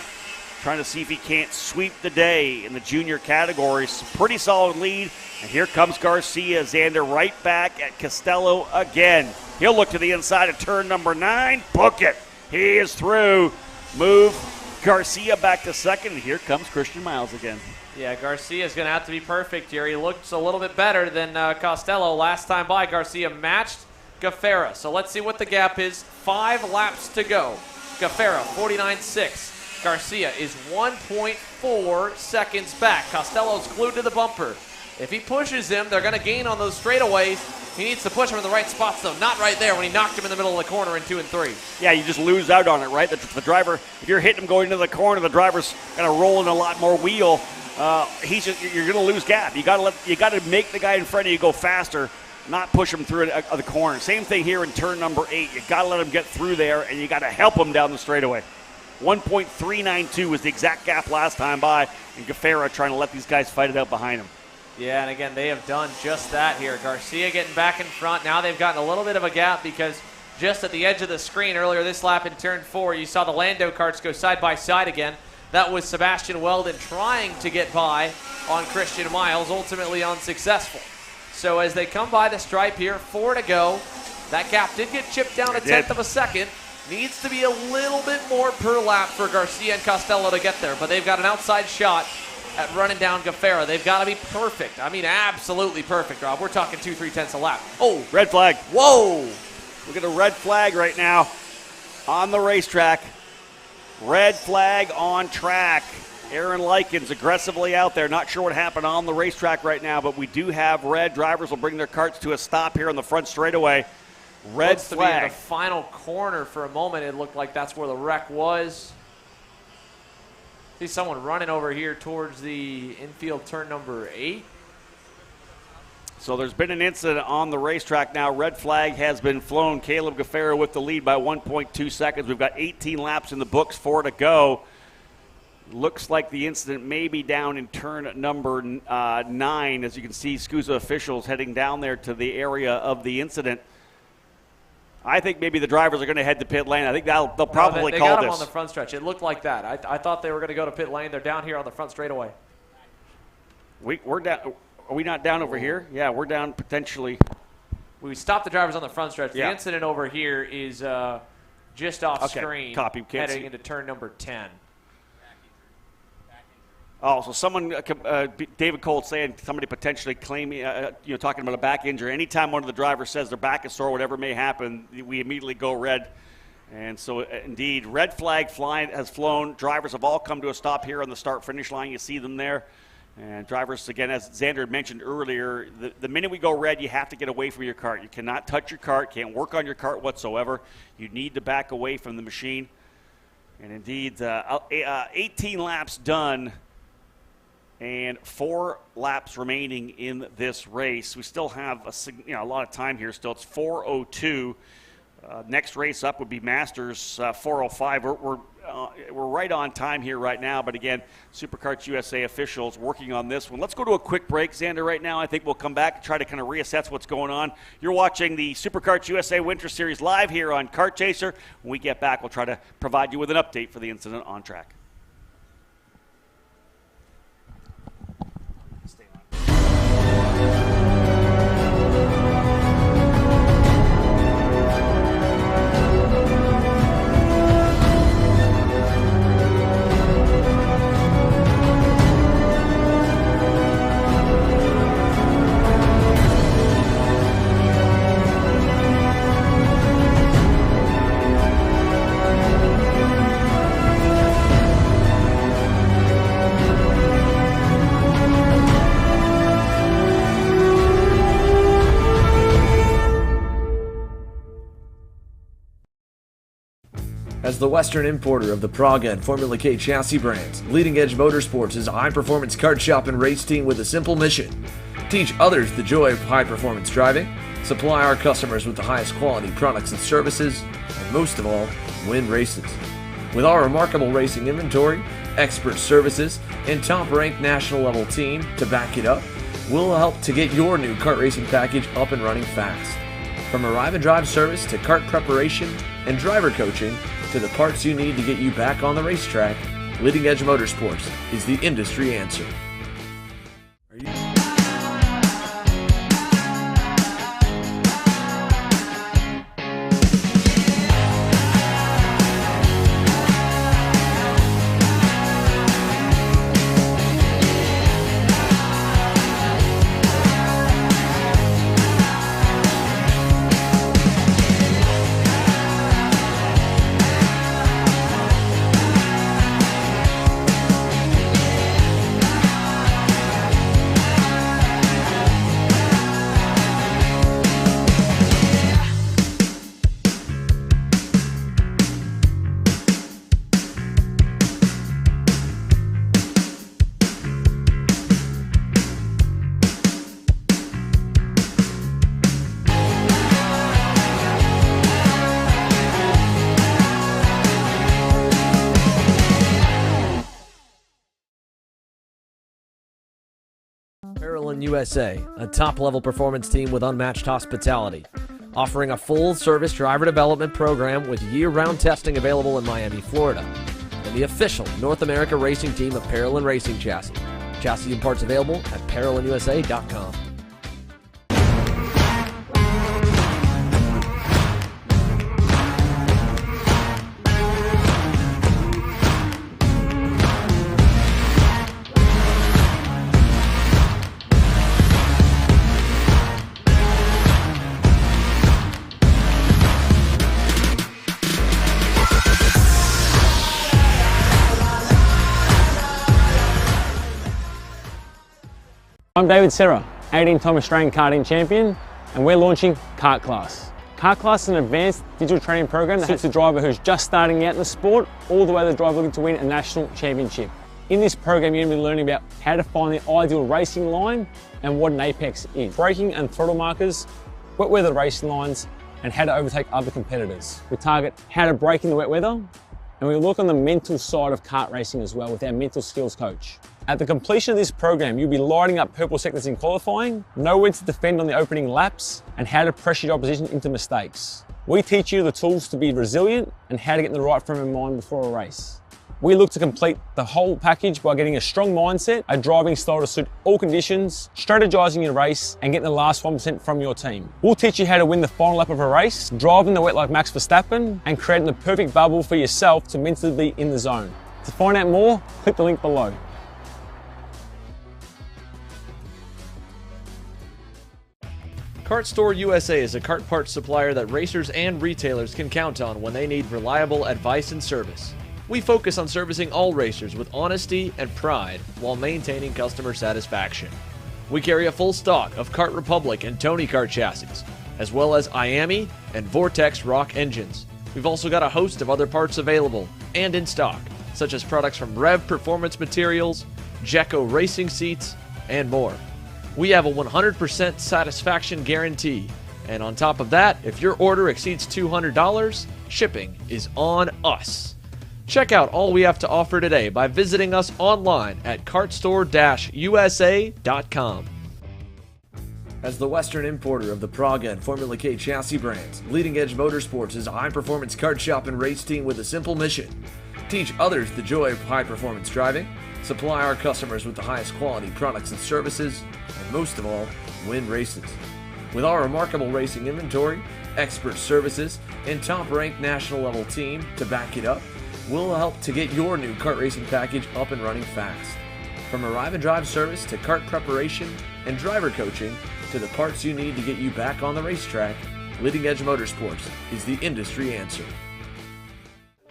trying to see if he can't sweep the day in the junior categories. Pretty solid lead. And here comes Garcia. Xander right back at Costello again. He'll look to the inside of turn number 9. Book it. He is through. Move Garcia back to second. And here comes Christian Miles again. Yeah, Garcia's going to have to be perfect here. He looks a little bit better than Costello last time by. Garcia matched Gaffera. So let's see what the gap is. 5 laps to go. Gaffera, 49.6. Garcia is 1.4 seconds back. Costello's glued to the bumper. If he pushes him, they're going to gain on those straightaways. He needs to push him in the right spots, though. Not right there when he knocked him in the middle of the corner in 2 and 3. Yeah, you just lose out on it, right? The driver, if you're hitting him going into the corner, the driver's going to roll in a lot more wheel. You're going to lose gap. You got to make the guy in front of you go faster, not push him through the corner. Same thing here in turn number 8. You got to let him get through there, and you got to help him down the straightaway. 1.392 was the exact gap last time by, and Gaffera trying to let these guys fight it out behind him. Yeah, and again, they have done just that here. Garcia getting back in front. Now they've gotten a little bit of a gap because just at the edge of the screen earlier this lap in turn 4, you saw the Lando karts go side by side again. That was Sebastian Weldon trying to get by on Christian Miles, ultimately unsuccessful. So as they come by the stripe here, 4 to go. That gap did get chipped down a tenth of a second. Needs to be a little bit more per lap for Garcia and Costello to get there, but they've got an outside shot at running down Gaffera. They've got to be perfect. I mean, absolutely perfect, Rob. We're talking 2-3 tenths a lap. Oh, red flag. Whoa. Look at a red flag right now on the racetrack. Red flag on track. Aaron Likens aggressively out there. Not sure what happened on the racetrack right now, but we do have red. Drivers will bring their carts to a stop here on the front straightaway. Red Looks flag. to be in the final corner for a moment. It looked like that's where the wreck was. See someone running over here towards the infield turn number 8. So there's been an incident on the racetrack now. Red flag has been flown. Caleb Gaffera with the lead by 1.2 seconds. We've got 18 laps in the books, 4 to go. Looks like the incident may be down in turn number 9. As you can see, SKUSA officials heading down there to the area of the incident. I think maybe the drivers are going to head to pit lane. I think they'll probably they call got this. them on the front stretch. It looked like that. I thought they were going to go to pit lane. They're down here on the front straightaway. We're down. Are we not down over here? Yeah, we're down potentially. We stopped the drivers on the front stretch. Yeah. The incident over here is just off screen. Copy. Heading into turn number 10. Oh, so someone, David Cole saying somebody potentially claiming, talking about a back injury. Anytime one of the drivers says their back is sore, whatever may happen, we immediately go red. And so, indeed, red flag has flown. Drivers have all come to a stop here on the start-finish line. You see them there. And drivers, again, as Xander had mentioned earlier, the minute we go red, you have to get away from your cart. You cannot touch your cart, can't work on your cart whatsoever. You need to back away from the machine. And, indeed, 18 laps done. And 4 laps remaining in this race. We still have a lot of time here still. It's 4:02. Next race up would be Masters 4:05. We're right on time here right now. But again, Superkarts USA officials working on this one. Let's go to a quick break, Xander, right now. I think we'll come back and try to kind of reassess what's going on. You're watching the Superkarts USA Winter Series live here on Kart Chaser. When we get back, we'll try to provide you with an update for the incident on track. As the Western importer of the Praga and Formula K chassis brands, Leading Edge Motorsports is a high-performance kart shop and race team with a simple mission: teach others the joy of high-performance driving, supply our customers with the highest quality products and services, and most of all, win races. With our remarkable racing inventory, expert services, and top-ranked national-level team to back it up, we'll help to get your new kart racing package up and running fast. From arrive and drive service to kart preparation and driver coaching to the parts you need to get you back on the racetrack, Leading Edge Motorsports is the industry answer. Parallel USA, a top-level performance team with unmatched hospitality, offering a full-service driver development program with year-round testing available in Miami, Florida, and the official North America racing team of Parallel Racing Chassis. Chassis and parts available at ParalleLUSA.com. I'm David Serra, 18-time Australian karting champion, and we're launching Kart Class. Kart Class is an advanced digital training program that suits a driver who's just starting out in the sport, all the way to the driver looking to win a national championship. In this program, you're going to be learning about how to find the ideal racing line and what an apex is, braking and throttle markers, wet weather racing lines, and how to overtake other competitors. We target how to brake in the wet weather, and we look on the mental side of kart racing as well with our mental skills coach. At the completion of this program, you'll be lighting up purple sectors in qualifying, know when to defend on the opening laps, and how to pressure your opposition into mistakes. We teach you the tools to be resilient and how to get in the right frame of mind before a race. We look to complete the whole package by getting a strong mindset, a driving style to suit all conditions, strategizing your race, and getting the last 1% from your team. We'll teach you how to win the final lap of a race, driving the wet like Max Verstappen, and creating the perfect bubble for yourself to mentally be in the zone. To find out more, click the link below. Kart Store USA is a kart parts supplier that racers and retailers can count on when they need reliable advice and service. We focus on servicing all racers with honesty and pride while maintaining customer satisfaction. We carry a full stock of Kart Republic and Tony Kart chassis, as well as IAMI and Vortex Rock engines. We've also got a host of other parts available and in stock, such as products from Rev Performance Materials, Jekko Racing Seats, and more. We have a 100% satisfaction guarantee, and on top of that, if your order exceeds $200, shipping is on us. Check out all we have to offer today by visiting us online at kartstore-usa.com. As the Western importer of the Praga and Formula K chassis brands, Leading Edge Motorsports is a high-performance kart shop and race team with a simple mission: teach others the joy of high-performance driving, supply our customers with the highest quality products and services, and most of all, win races. With our remarkable racing inventory, expert services, and top-ranked national-level team to back it up, we'll help to get your new kart racing package up and running fast. From arrive and drive service to kart preparation and driver coaching to the parts you need to get you back on the racetrack, Leading Edge Motorsports is the industry answer.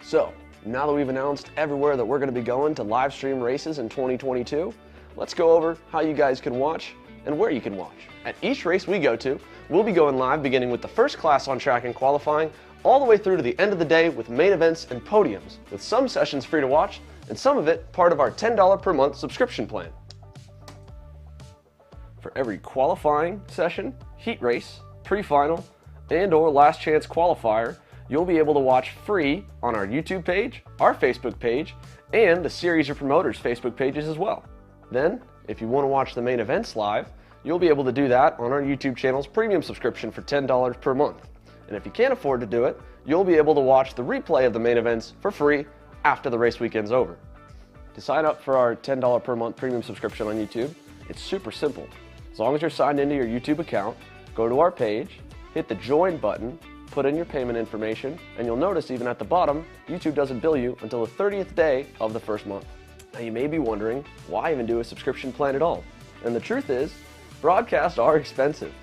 So, now that we've announced everywhere that we're going to be going to live stream races in 2022, let's go over how you guys can watch and where you can watch. At each race we go to, we'll be going live beginning with the first class on track and qualifying, all the way through to the end of the day with main events and podiums, with some sessions free to watch and some of it part of our $10 per month subscription plan. For every qualifying session, heat race, pre-final, and or last chance qualifier, you'll be able to watch free on our YouTube page, our Facebook page, and the Series of Promoters Facebook pages as well. Then, if you want to watch the main events live, you'll be able to do that on our YouTube channel's premium subscription for $10 per month. And if you can't afford to do it, you'll be able to watch the replay of the main events for free after the race weekend's over. To sign up for our $10 per month premium subscription on YouTube, it's super simple. As long as you're signed into your YouTube account, go to our page, hit the join button, put in your payment information, and you'll notice even at the bottom, YouTube doesn't bill you until the 30th day of the first month. Now you may be wondering, why even do a subscription plan at all? And the truth is, broadcasts are expensive.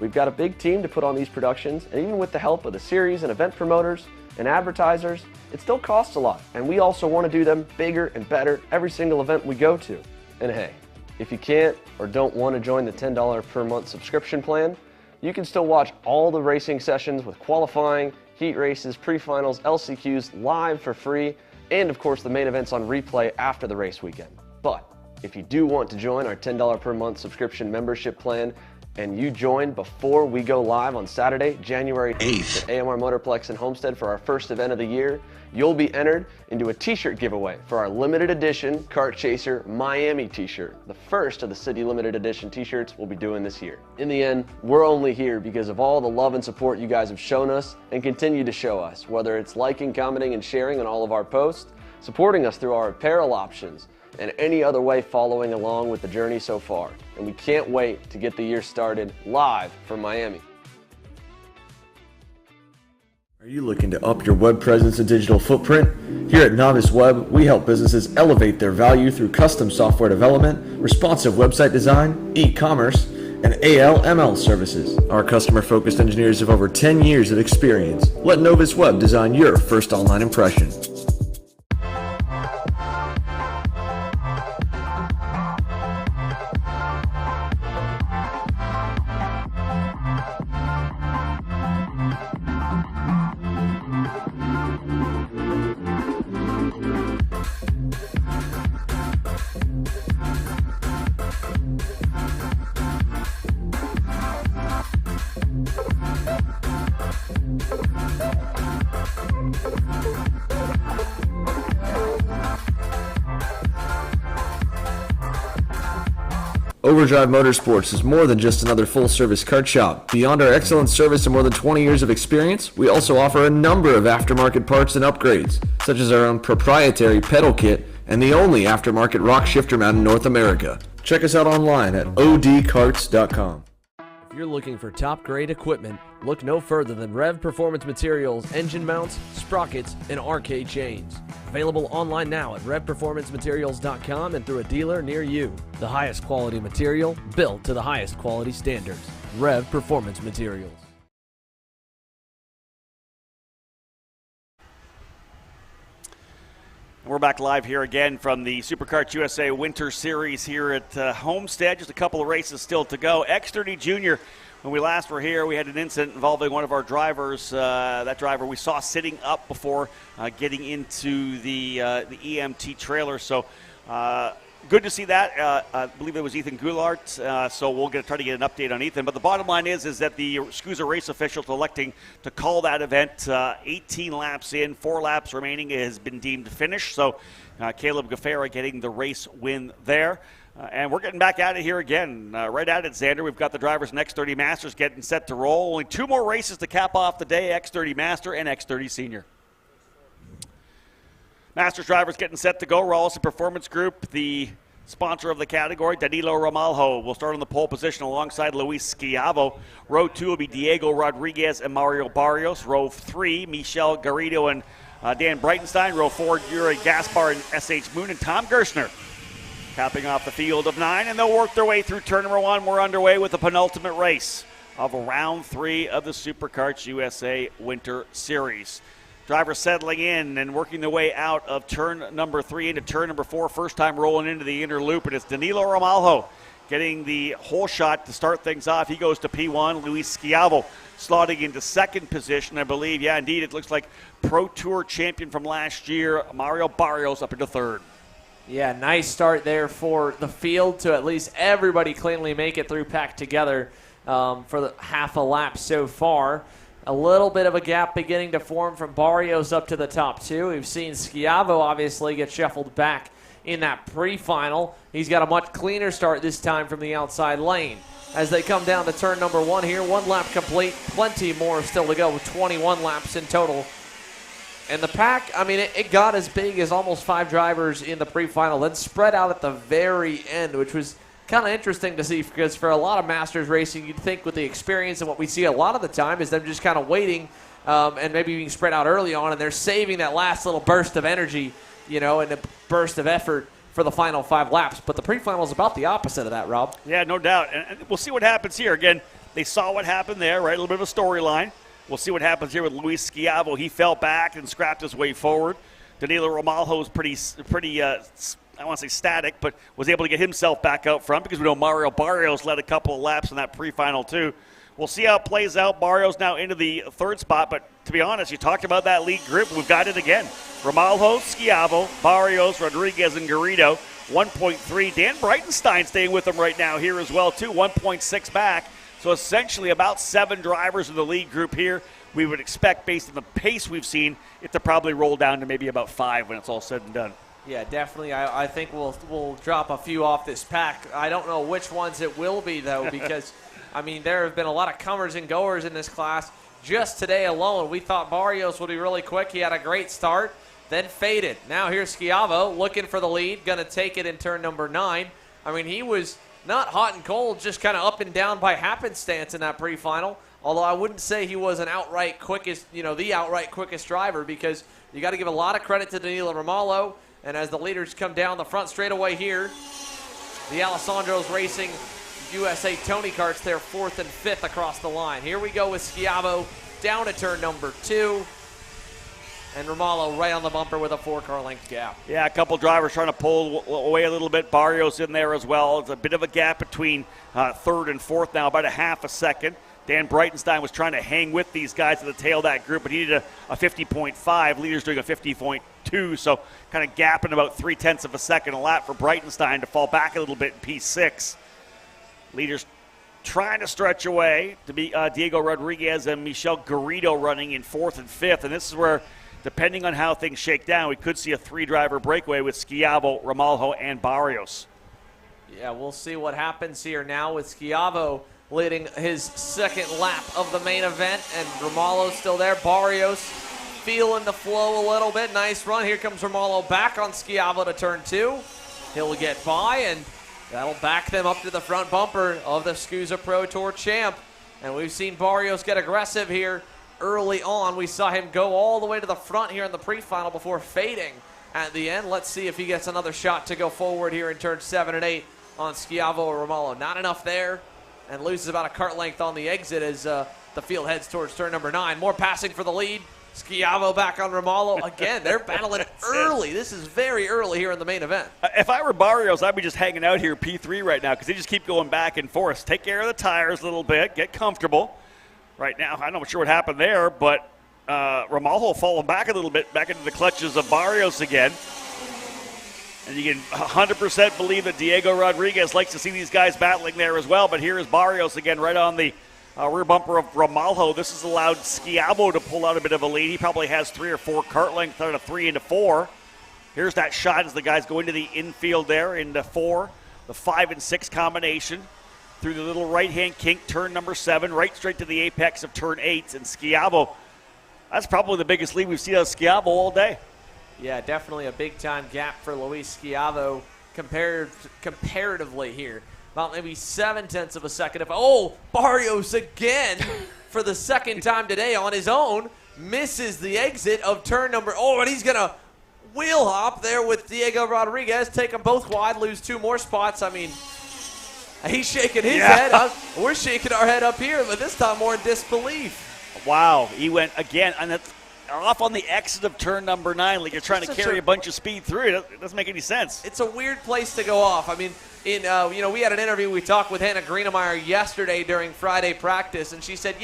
We've got a big team to put on these productions, and even with the help of the series and event promoters and advertisers, it still costs a lot. And we also want to do them bigger and better every single event we go to. And hey, if you can't or don't want to join the $10 per month subscription plan, you can still watch all the racing sessions with qualifying, heat races, pre-finals, LCQs live for free, and of course the main events on replay after the race weekend. But if you do want to join our $10 per month subscription membership plan and you join before we go live on Saturday, January 8th at AMR Motorplex in Homestead for our first event of the year, you'll be entered into a t-shirt giveaway for our limited edition Kart Chaser Miami t-shirt, the first of the City limited edition t-shirts we'll be doing this year. In the end, we're only here because of all the love and support you guys have shown us and continue to show us, whether it's liking, commenting, and sharing on all of our posts, supporting us through our apparel options, and any other way following along with the journey so far. And we can't wait to get the year started live from Miami. Are you looking to up your web presence and digital footprint? Here at Novice Web, we help businesses elevate their value through custom software development, responsive website design, e-commerce, and AL/ML services. Our customer-focused engineers have over 10 years of experience. Let Novice Web design your first online impression. Overdrive Motorsports is more than just another full-service kart shop. Beyond our excellent service and more than 20 years of experience, we also offer a number of aftermarket parts and upgrades, such as our own proprietary pedal kit and the only aftermarket rock shifter mount in North America. Check us out online at odkarts.com. If you're looking for top-grade equipment, look no further than Rev Performance Materials engine mounts, sprockets, and arcade chains. Available online now at revperformancematerials.com and through a dealer near you. The highest quality material, built to the highest quality standards. Rev Performance Materials. We're back live here again from the SuperKarts USA Winter Series here at Homestead. Just a couple of races still to go. X30 Junior, when we last were here, we had an incident involving one of our drivers. That driver we saw sitting up before getting into the EMT trailer. So good to see that. I believe it was Ethan Goulart. So we'll try to get an update on Ethan. But the bottom line is that the SKUSA race officials electing to call that event 18 laps in, 4 laps remaining. It has been deemed finished. So Caleb Gaffera getting the race win there. And we're getting back at it here again. Right at it, Xander. We've got the drivers in X30 Masters getting set to roll. Only 2 more races to cap off the day, X30 Master and X30 Senior. Masters drivers getting set to go. Rawlson Performance Group, the sponsor of the category. Danilo Ramalho will start on the pole position alongside Luis Schiavo. Row 2 will be Diego Rodriguez and Mario Barrios. Row 3, Michel Garrido and Dan Breitenstein. Row 4, Yuri Gaspar and S.H. Moon and Tom Gerstner. Capping off the field of 9, and they'll work their way through turn number 1. We're underway with the penultimate race of round 3 of the SuperKarts USA Winter Series. Drivers settling in and working their way out of turn number 3 into turn number 4. First time rolling into the inner loop, and it's Danilo Ramalho getting the hole shot to start things off. He goes to P1. Luis Schiavo slotting into second position, I believe. Yeah, indeed, it looks like Pro Tour champion from last year, Mario Barrios, up into third. Yeah, nice start there for the field to at least everybody cleanly make it through packed together for the half a lap so far. A little bit of a gap beginning to form from Barrios up to the top 2. We've seen Schiavo obviously get shuffled back in that pre-final. He's got a much cleaner start this time from the outside lane. As they come down to turn number 1 here, 1 lap complete, plenty more still to go with 21 laps in total. And the pack, I mean, it got as big as almost 5 drivers in the pre-final, then spread out at the very end, which was kind of interesting to see because for a lot of Masters racing, you'd think with the experience and what we see a lot of the time is them just kind of waiting and maybe being spread out early on, and they're saving that last little burst of energy, and a burst of effort for the final 5 laps. But the pre-final is about the opposite of that, Rob. Yeah, no doubt. And we'll see what happens here. Again, they saw what happened there, right? A little bit of a storyline. We'll see what happens here with Luis Schiavo. He fell back and scrapped his way forward. Danilo Romalho is pretty I want to say static, but was able to get himself back out front because we know Mario Barrios led a couple of laps in that pre-final too. We'll see how it plays out. Barrios now into the 3rd spot, but to be honest, you talked about that lead group. We've got it again. Romalho, Schiavo, Barrios, Rodriguez, and Garrido. 1.3. Dan Breitenstein staying with them right now here as well too. 1.6 back. So essentially about 7 drivers in the lead group here. We would expect, based on the pace we've seen, it to probably roll down to maybe about 5 when it's all said and done. Yeah, definitely. I think we'll drop a few off this pack. I don't know which ones it will be, though, because, I mean, there have been a lot of comers and goers in this class. Just today alone, we thought Barrios would be really quick. He had a great start, then faded. Now here's Schiavo looking for the lead, going to take it in turn number 9. I mean, he was not hot and cold, just kind of up and down by happenstance in that pre-final. Although I wouldn't say he was an outright quickest, the outright quickest driver, because you got to give a lot of credit to Danilo Romalho. And as the leaders come down the front straightaway here, the Alessandro's Racing USA Tony Karts, they're 4th and 5th across the line. Here we go with Schiavo down to turn number 2. And Romalho right on the bumper with a 4-car length gap. Yeah, a couple drivers trying to pull away a little bit. Barrios in there as well. It's a bit of a gap between 3rd and 4th now, about a half a second. Dan Breitenstein was trying to hang with these guys at the tail of that group, but he did a 50.5. Leaders doing a 50.2, so kind of gapping about 0.3 of a second a lap for Breitenstein to fall back a little bit in P6. Leaders trying to stretch away to be Diego Rodriguez and Michel Garrido running in 4th and 5th, and this is where, depending on how things shake down, we could see a 3-driver breakaway with Schiavo, Romalho, and Barrios. Yeah, we'll see what happens here now with Schiavo leading his 2nd lap of the main event, and Romalho's still there. Barrios feeling the flow a little bit. Nice run. Here comes Romalho back on Schiavo to turn 2. He'll get by, and that'll back them up to the front bumper of the SKUSA Pro Tour champ. And we've seen Barrios get aggressive here early on. We saw him go all the way to the front here in the pre-final before fading at the end. Let's see if he gets another shot to go forward here in turn 7 and 8 on Schiavo or Romalho. Not enough there, and loses about a kart length on the exit as the field heads towards turn number 9. More passing for the lead. Schiavo back on Romalho. Again, they're battling early. This is very early here in the main event. If I were Barrios, I'd be just hanging out here P3 right now because they just keep going back and forth. Take care of the tires a little bit. Get comfortable. Right now, I'm not sure what happened there, but Romalho falling back a little bit, back into the clutches of Barrios again. And you can 100% believe that Diego Rodriguez likes to see these guys battling there as well. But here is Barrios again right on the rear bumper of Romalho. This has allowed Schiavo to pull out a bit of a lead. He probably has 3 or 4 kart lengths out of 3 into 4. Here's that shot as the guys go into the infield there into 4. The 5 and 6 combination through the little right-hand kink, turn number 7, right straight to the apex of turn 8. And Schiavo, that's probably the biggest lead we've seen out of Schiavo all day. Yeah, definitely a big-time gap for Luis Schiavo comparatively here. About maybe 0.7 of a second. Barrios again for the 2nd time today on his own. Misses the exit of turn number... and he's going to wheel hop there with Diego Rodriguez. Take them both wide, lose 2 more spots. I mean, he's shaking his head. We're shaking our head up here, but this time more in disbelief. Wow, he went again, and it's off on the exit of turn number 9, like you're trying to carry a bunch of speed through it. It doesn't make any sense. It's a weird place to go off. I mean, we had an interview. We talked with Hannah Greenemeyer yesterday during Friday practice, and she said,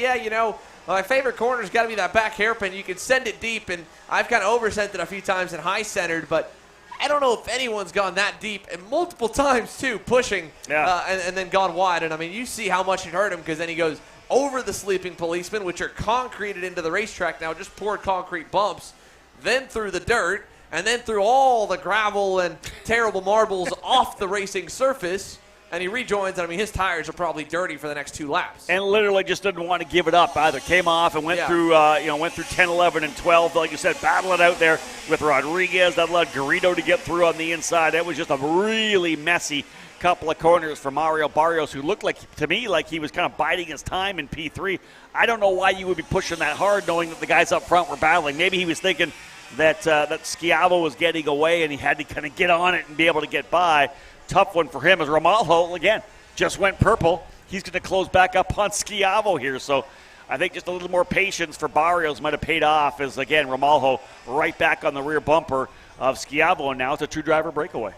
my favorite corner's got to be that back hairpin. You can send it deep, and I've kind of oversent it a few times and high-centered, but I don't know if anyone's gone that deep, and multiple times, too, pushing and then gone wide. And, I mean, you see how much it hurt him because then he goes over the sleeping policemen, which are concreted into the racetrack now, just poured concrete bumps, then through the dirt, and then through all the gravel and terrible marbles off the racing surface and he rejoins, and I mean, his tires are probably dirty for the next 2 laps. And literally just didn't want to give it up either. Came off and went through, went through 10, 11, and 12. Like you said, battle it out there with Rodriguez. That allowed Garrido to get through on the inside. That was just a really messy couple of corners for Mario Barrios, who looked like, to me, like he was kind of biding his time in P3. I don't know why you would be pushing that hard knowing that the guys up front were battling. Maybe he was thinking that Schiavo was getting away and he had to kind of get on it and be able to get by. Tough one for him as Romalho, again, just went purple. He's going to close back up on Schiavo here. So I think just a little more patience for Barrios might have paid off as, again, Romalho right back on the rear bumper of Schiavo, and now it's a 2-driver breakaway.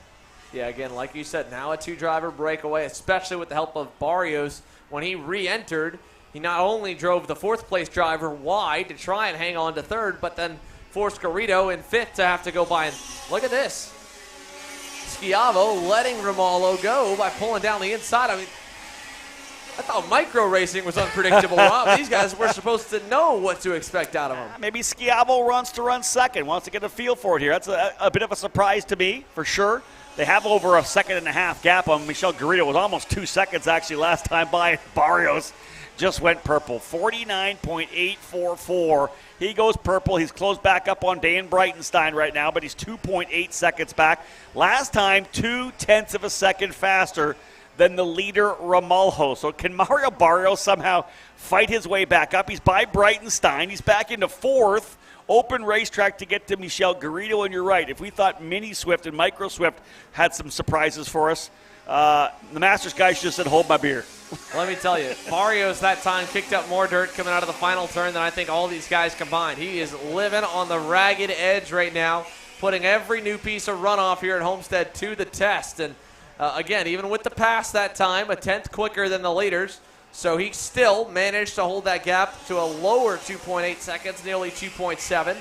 Yeah, again, like you said, now a 2-driver breakaway, especially with the help of Barrios. When he re-entered, he not only drove the 4th-place driver wide to try and hang on to 3rd, but then forced Garrido in 5th to have to go by. And look at this. Schiavo letting Romalho go by pulling down the inside. I mean, I thought micro racing was unpredictable. Wow, these guys were supposed to know what to expect out of them. Maybe Schiavo wants to run second, wants to get a feel for it here. That's a bit of a surprise to me, for sure. They have over a 1.5 second gap on Michel Garrido. It was almost 2 seconds, actually, last time by. Barrios just went purple. 49.844. He goes purple. He's closed back up on Dan Breitenstein right now, but he's 2.8 seconds back. Last time, 0.2 of a second faster than the leader, Romalho. So can Mario Barrios somehow fight his way back up? He's by Breitenstein. He's back into 4th. Open racetrack to get to Michel Garrido, and you're right. If we thought Mini Swift and Micro Swift had some surprises for us, the Masters guys just said, hold my beer. Let me tell you, Barrios that time kicked up more dirt coming out of the final turn than I think all these guys combined. He is living on the ragged edge right now, putting every new piece of runoff here at Homestead to the test. And again, even with the pass that time, a 10th quicker than the leaders. So he still managed to hold that gap to a lower 2.8 seconds, nearly 2.7.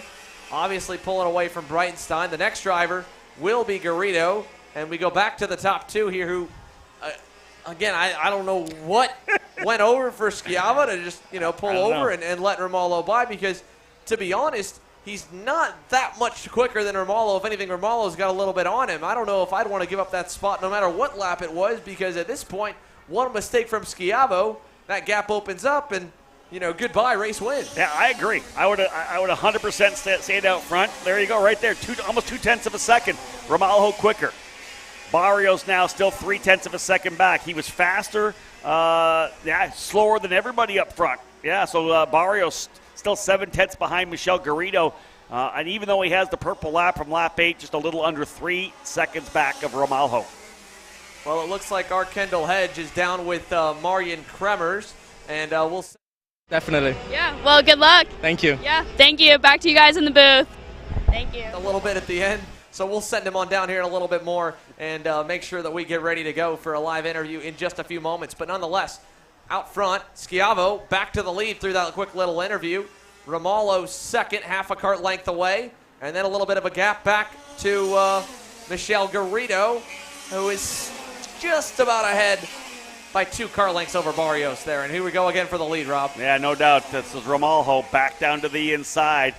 Obviously pulling away from Breitenstein. The next driver will be Garrido. And we go back to the top 2 here who, again, I don't know what went over for Schiavo to just, pull over and let Romalho by, because, to be honest, he's not that much quicker than Romalho. If anything, Romalho's got a little bit on him. I don't know if I'd want to give up that spot no matter what lap it was, because at this point, one mistake from Schiavo, that gap opens up, and goodbye, race win. Yeah, I agree. I would 100% stayed out front. There you go, right there, almost 0.2 of a second. Romalho quicker. Barrios now still 0.3 of a second back. He was faster, slower than everybody up front. Yeah, so Barrios still 0.7 behind Michel Garrido. And even though he has the purple lap from lap 8, just a little under 3 seconds back of Romalho. Well, it looks like our Kendall Hedge is down with Marian Kremers, and we'll see. Definitely. Yeah, well, good luck. Thank you. Yeah, thank you. Back to you guys in the booth. Thank you. A little bit at the end, so we'll send him on down here in a little bit more and make sure that we get ready to go for a live interview in just a few moments. But nonetheless, out front, Schiavo back to the lead through that quick little interview. Romalho second, half a cart length away, and then a little bit of a gap back to Michel Garrido, who is just about ahead by 2 car lengths over Barrios there. And here we go again for the lead, Rob. Yeah, no doubt. This is Romalho back down to the inside.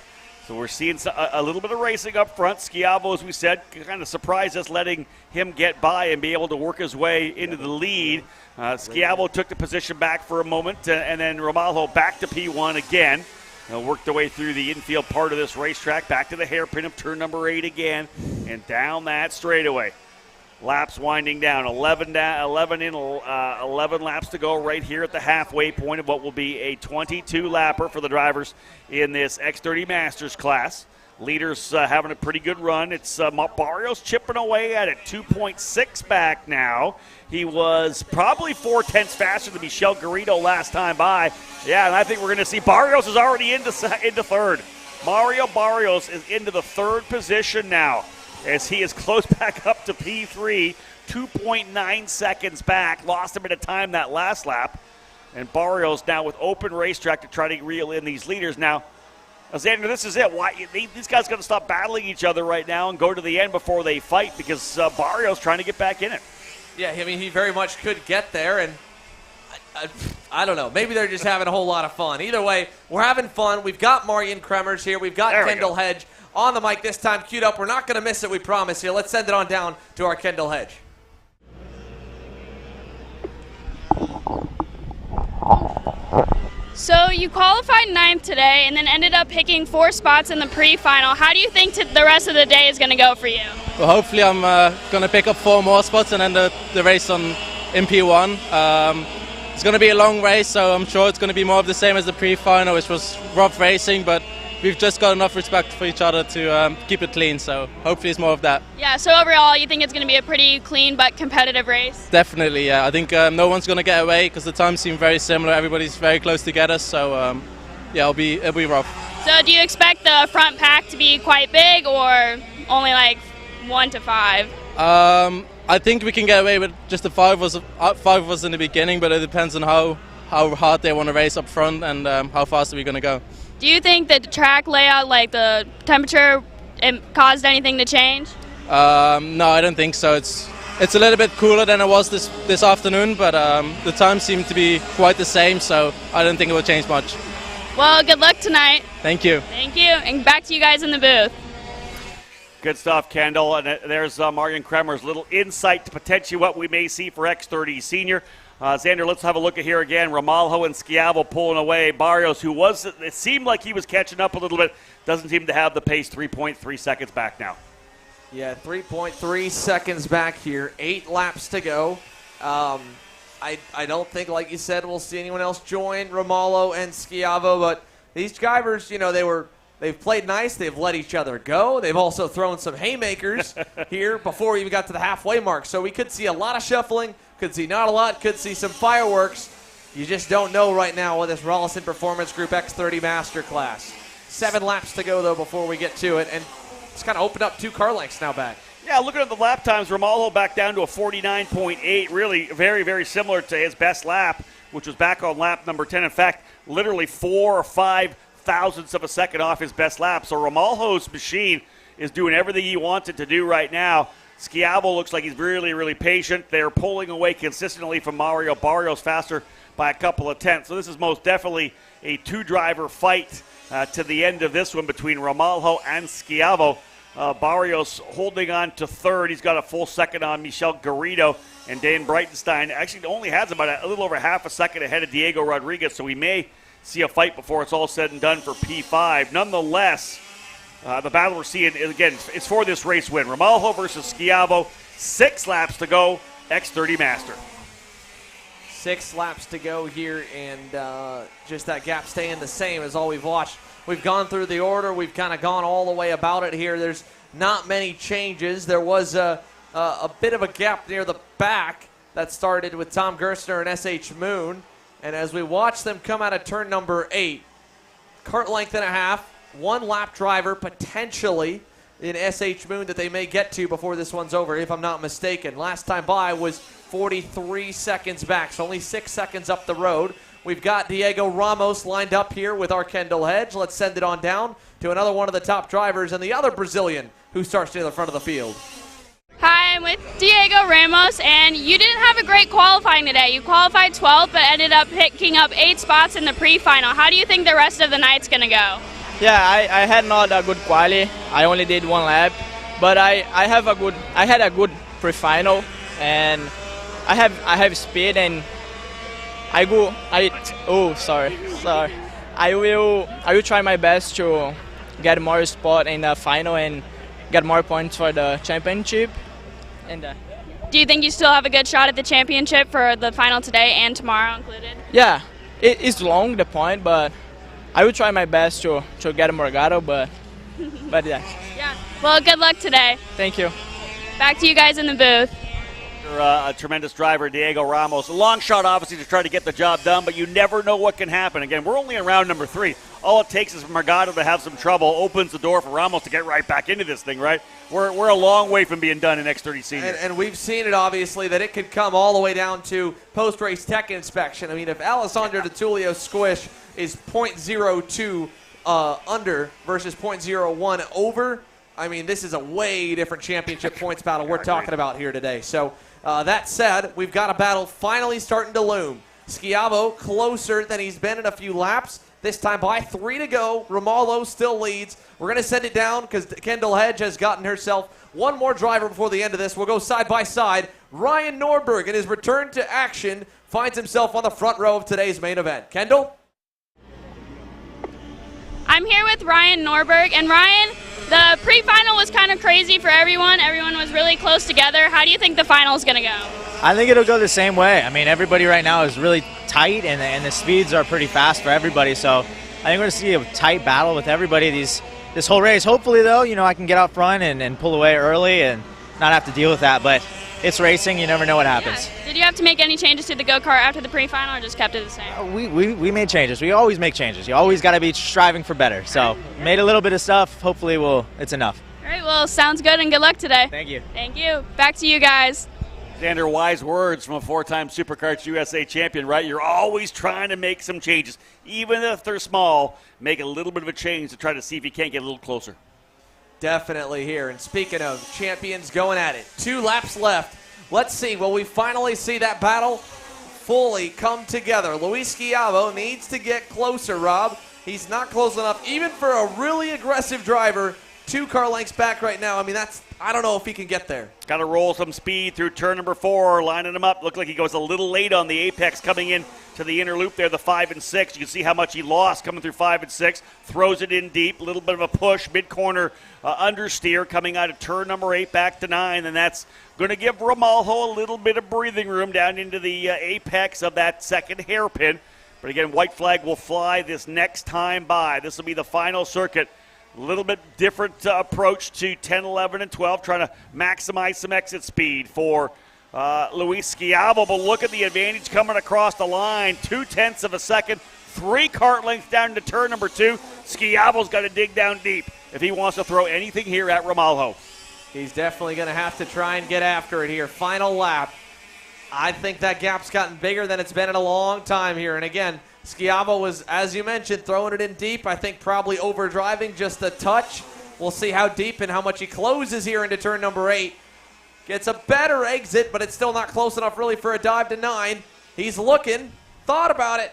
So we're seeing a little bit of racing up front. Schiavo, as we said, kind of surprised us letting him get by and be able to work his way into the lead. Schiavo took the position back for a moment, and then Romalho back to P1 again. Worked their way through the infield part of this racetrack, back to the hairpin of turn number 8 again, and down that straightaway. Laps winding down, 11 laps to go right here at the halfway point of what will be a 22-lapper for the drivers in this X30 Masters class. Leaders having a pretty good run. It's Barrios chipping away at it, 2.6 back now. He was probably 0.4 faster than Michel Garrido last time by. Yeah, and I think we're going to see Barrios is already into third. Mario Barrios is into the 3rd position now, as he is close back up to P3, 2.9 seconds back. Lost a bit of time that last lap. And Barrios now with open racetrack to try to reel in these leaders. Now, Xander, this is it. Why these guys got to stop battling each other right now and go to the end before they fight, because Barrios trying to get back in it. Yeah, I mean, he very much could get there, and I don't know. Maybe they're just having a whole lot of fun. Either way, we're having fun. We've got Marian Kremers here. We've got Kendall Hedge on the mic this time queued up. We're not going to miss it, we promise. Here, let's send it on down to our Kendall Hedge. So you qualified 9th today and then ended up picking 4 spots in the pre-final. How do you think the rest of the day is going to go for you? Well, hopefully I'm going to pick up 4 more spots and end the race in P1. It's going to be a long race, so I'm sure it's going to be more of the same as the pre-final, which was rough racing, but we've just got enough respect for each other to keep it clean, so hopefully it's more of that. Yeah, so overall you think it's going to be a pretty clean but competitive race? Definitely, yeah. I think no one's going to get away because the times seem very similar. Everybody's very close together, so yeah, it'll be rough. So do you expect the front pack to be quite big or only like 1 to 5? I think we can get away with just the 5 of us in the beginning, but it depends on how hard they want to race up front and how fast are we going to go. Do you think that the track layout, like the temperature, it caused anything to change? No, I don't think so. It's a little bit cooler than it was this afternoon, but the times seem to be quite the same, so I don't think it will change much. Well, good luck tonight. Thank you. Thank you, and back to you guys in the booth. Good stuff, Kendall. And there's Marion Kremer's little insight to potentially what we may see for X30 Senior. Xander, let's have a look at here again. Ramalho and Schiavo pulling away. Barrios, who it seemed like he was catching up a little bit, doesn't seem to have the pace. 3.3 seconds back now. Yeah, 3.3 seconds back here. 8 laps to go. I don't think, like you said, we'll see anyone else join Ramalho and Schiavo, but these drivers, you know, they've played nice. They've let each other go. They've also thrown some haymakers here before we even got to the halfway mark. So we could see a lot of shuffling, could see not a lot, could see some fireworks. You just don't know right now with this Rollison Performance Group X30 Master Class. 7 laps to go, though, before we get to it. And it's kind of opened up 2 car lengths now back. Yeah, looking at the lap times, Ramalho back down to a 49.8, really very, very similar to his best lap, which was back on lap number 10. In fact, literally 4 or 5 thousandths of a second off his best lap. So Ramalho's machine is doing everything he wants it to do right now. Schiavo looks like he's really, really patient. They're pulling away consistently from Mario Barrios faster by a couple of tenths. So this is most definitely a 2-driver fight to the end of this one between Ramalho and Schiavo. Barrios holding on to 3rd. He's got a full second on Michel Garrido, and Dan Breitenstein actually only has about a little over half a second ahead of Diego Rodriguez, so we may see a fight before it's all said and done for P5. Nonetheless, the battle we're seeing, again, it's for this race win. Ramalho versus Schiavo, 6 laps to go, X30 Master. 6 laps to go here, and just that gap staying the same as all we've watched. We've gone through the order. We've kind of gone all the way about it here. There's not many changes. There was a bit of a gap near the back that started with Tom Gerstner and SH Moon. And as we watch them come out of turn number 8, kart length and a half, 1 lap driver potentially in SH Moon that they may get to before this one's over, if I'm not mistaken. Last time by was 43 seconds back, so only 6 seconds up the road. We've got Diego Ramos lined up here with our Kendall Hedge. Let's send it on down to another one of the top drivers and the other Brazilian who starts near the front of the field. Hi, I'm with Diego Ramos, and you didn't have a great qualifying today. You qualified 12th, but ended up picking up 8 spots in the pre-final. How do you think the rest of the night's going to go? Yeah, I had not a good quali. I only did 1 lap, but I had a good pre-final, and I have speed, and I will try my best to get more spot in the final and get more points for the championship. And do you think you still have a good shot at the championship for the final today and tomorrow included? Yeah, it's long, the point, but I will try my best to get a Morgado, but yeah. Yeah. Well, good luck today. Thank you. Back to you guys in the booth. A tremendous driver, Diego Ramos. A long shot, obviously, to try to get the job done, but you never know what can happen. Again, we're only in round number 3. All it takes is for Morgado to have some trouble, opens the door for Ramos to get right back into this thing, right? We're a long way from being done in X30 Senior. And we've seen it, obviously, that it could come all the way down to post-race tech inspection. I mean, if Alessandro DeTullio squish is 0.02 under versus 0.01 over, I mean, this is a way different championship points battle we're talking about here today. So that said, we've got a battle finally starting to loom. Schiavo closer than he's been in a few laps. This time by 3 to go. Ramalho still leads. We're going to send it down because Kendall Hedge has gotten herself one more driver before the end of this. We'll go side by side. Ryan Norberg in his return to action finds himself on the front row of today's main event. Kendall? I'm here with Ryan Norberg. And Ryan, the pre-final was kind of crazy for everyone. Everyone was really close together. How do you think the final is going to go? I think it'll go the same way. I mean, everybody right now is really tight, and the speeds are pretty fast for everybody. So I think we're going to see a tight battle with everybody this whole race. Hopefully, though, I can get out front and pull away early and not have to deal with that. But it's racing. You never know what happens. Yeah. Did you have to make any changes to the go-kart after the pre-final, or just kept it the same? We made changes. We always make changes. You always got to be striving for better. So made a little bit of stuff. Hopefully, it's enough. All right, well, sounds good, and good luck today. Thank you. Thank you. Back to you guys. Xander, wise words from a 4-time Supercarts USA champion, right? You're always trying to make some changes. Even if they're small, make a little bit of a change to try to see if you can't get a little closer. Definitely here. And speaking of champions going at it, 2 laps left. Let's see, will we finally see that battle fully come together? Luis Schiavo needs to get closer, Rob. He's not close enough, even for a really aggressive driver. 2 car lengths back right now. I mean, I don't know if he can get there. Got to roll some speed through turn number 4, lining him up. Looked like he goes a little late on the apex coming in to the inner loop there, the 5 and 6. You can see how much he lost coming through 5 and 6. Throws it in deep, a little bit of a push, mid-corner understeer coming out of turn number 8 back to 9, and that's going to give Ramalho a little bit of breathing room down into the apex of that second hairpin. But again, white flag will fly this next time by. This will be the final circuit. A little bit different approach to 10, 11, and 12, trying to maximize some exit speed for Luis Schiavo. But look at the advantage coming across the line. 0.2 of a second, 3 kart lengths down to turn number 2. Schiavo's got to dig down deep if he wants to throw anything here at Ramalho. He's definitely going to have to try and get after it here. Final lap. I think that gap's gotten bigger than it's been in a long time here. And again, Schiavo was, as you mentioned, throwing it in deep. I think probably overdriving just a touch. We'll see how deep and how much he closes here into turn number 8. Gets a better exit, but it's still not close enough really for a dive to 9. He's looking, thought about it.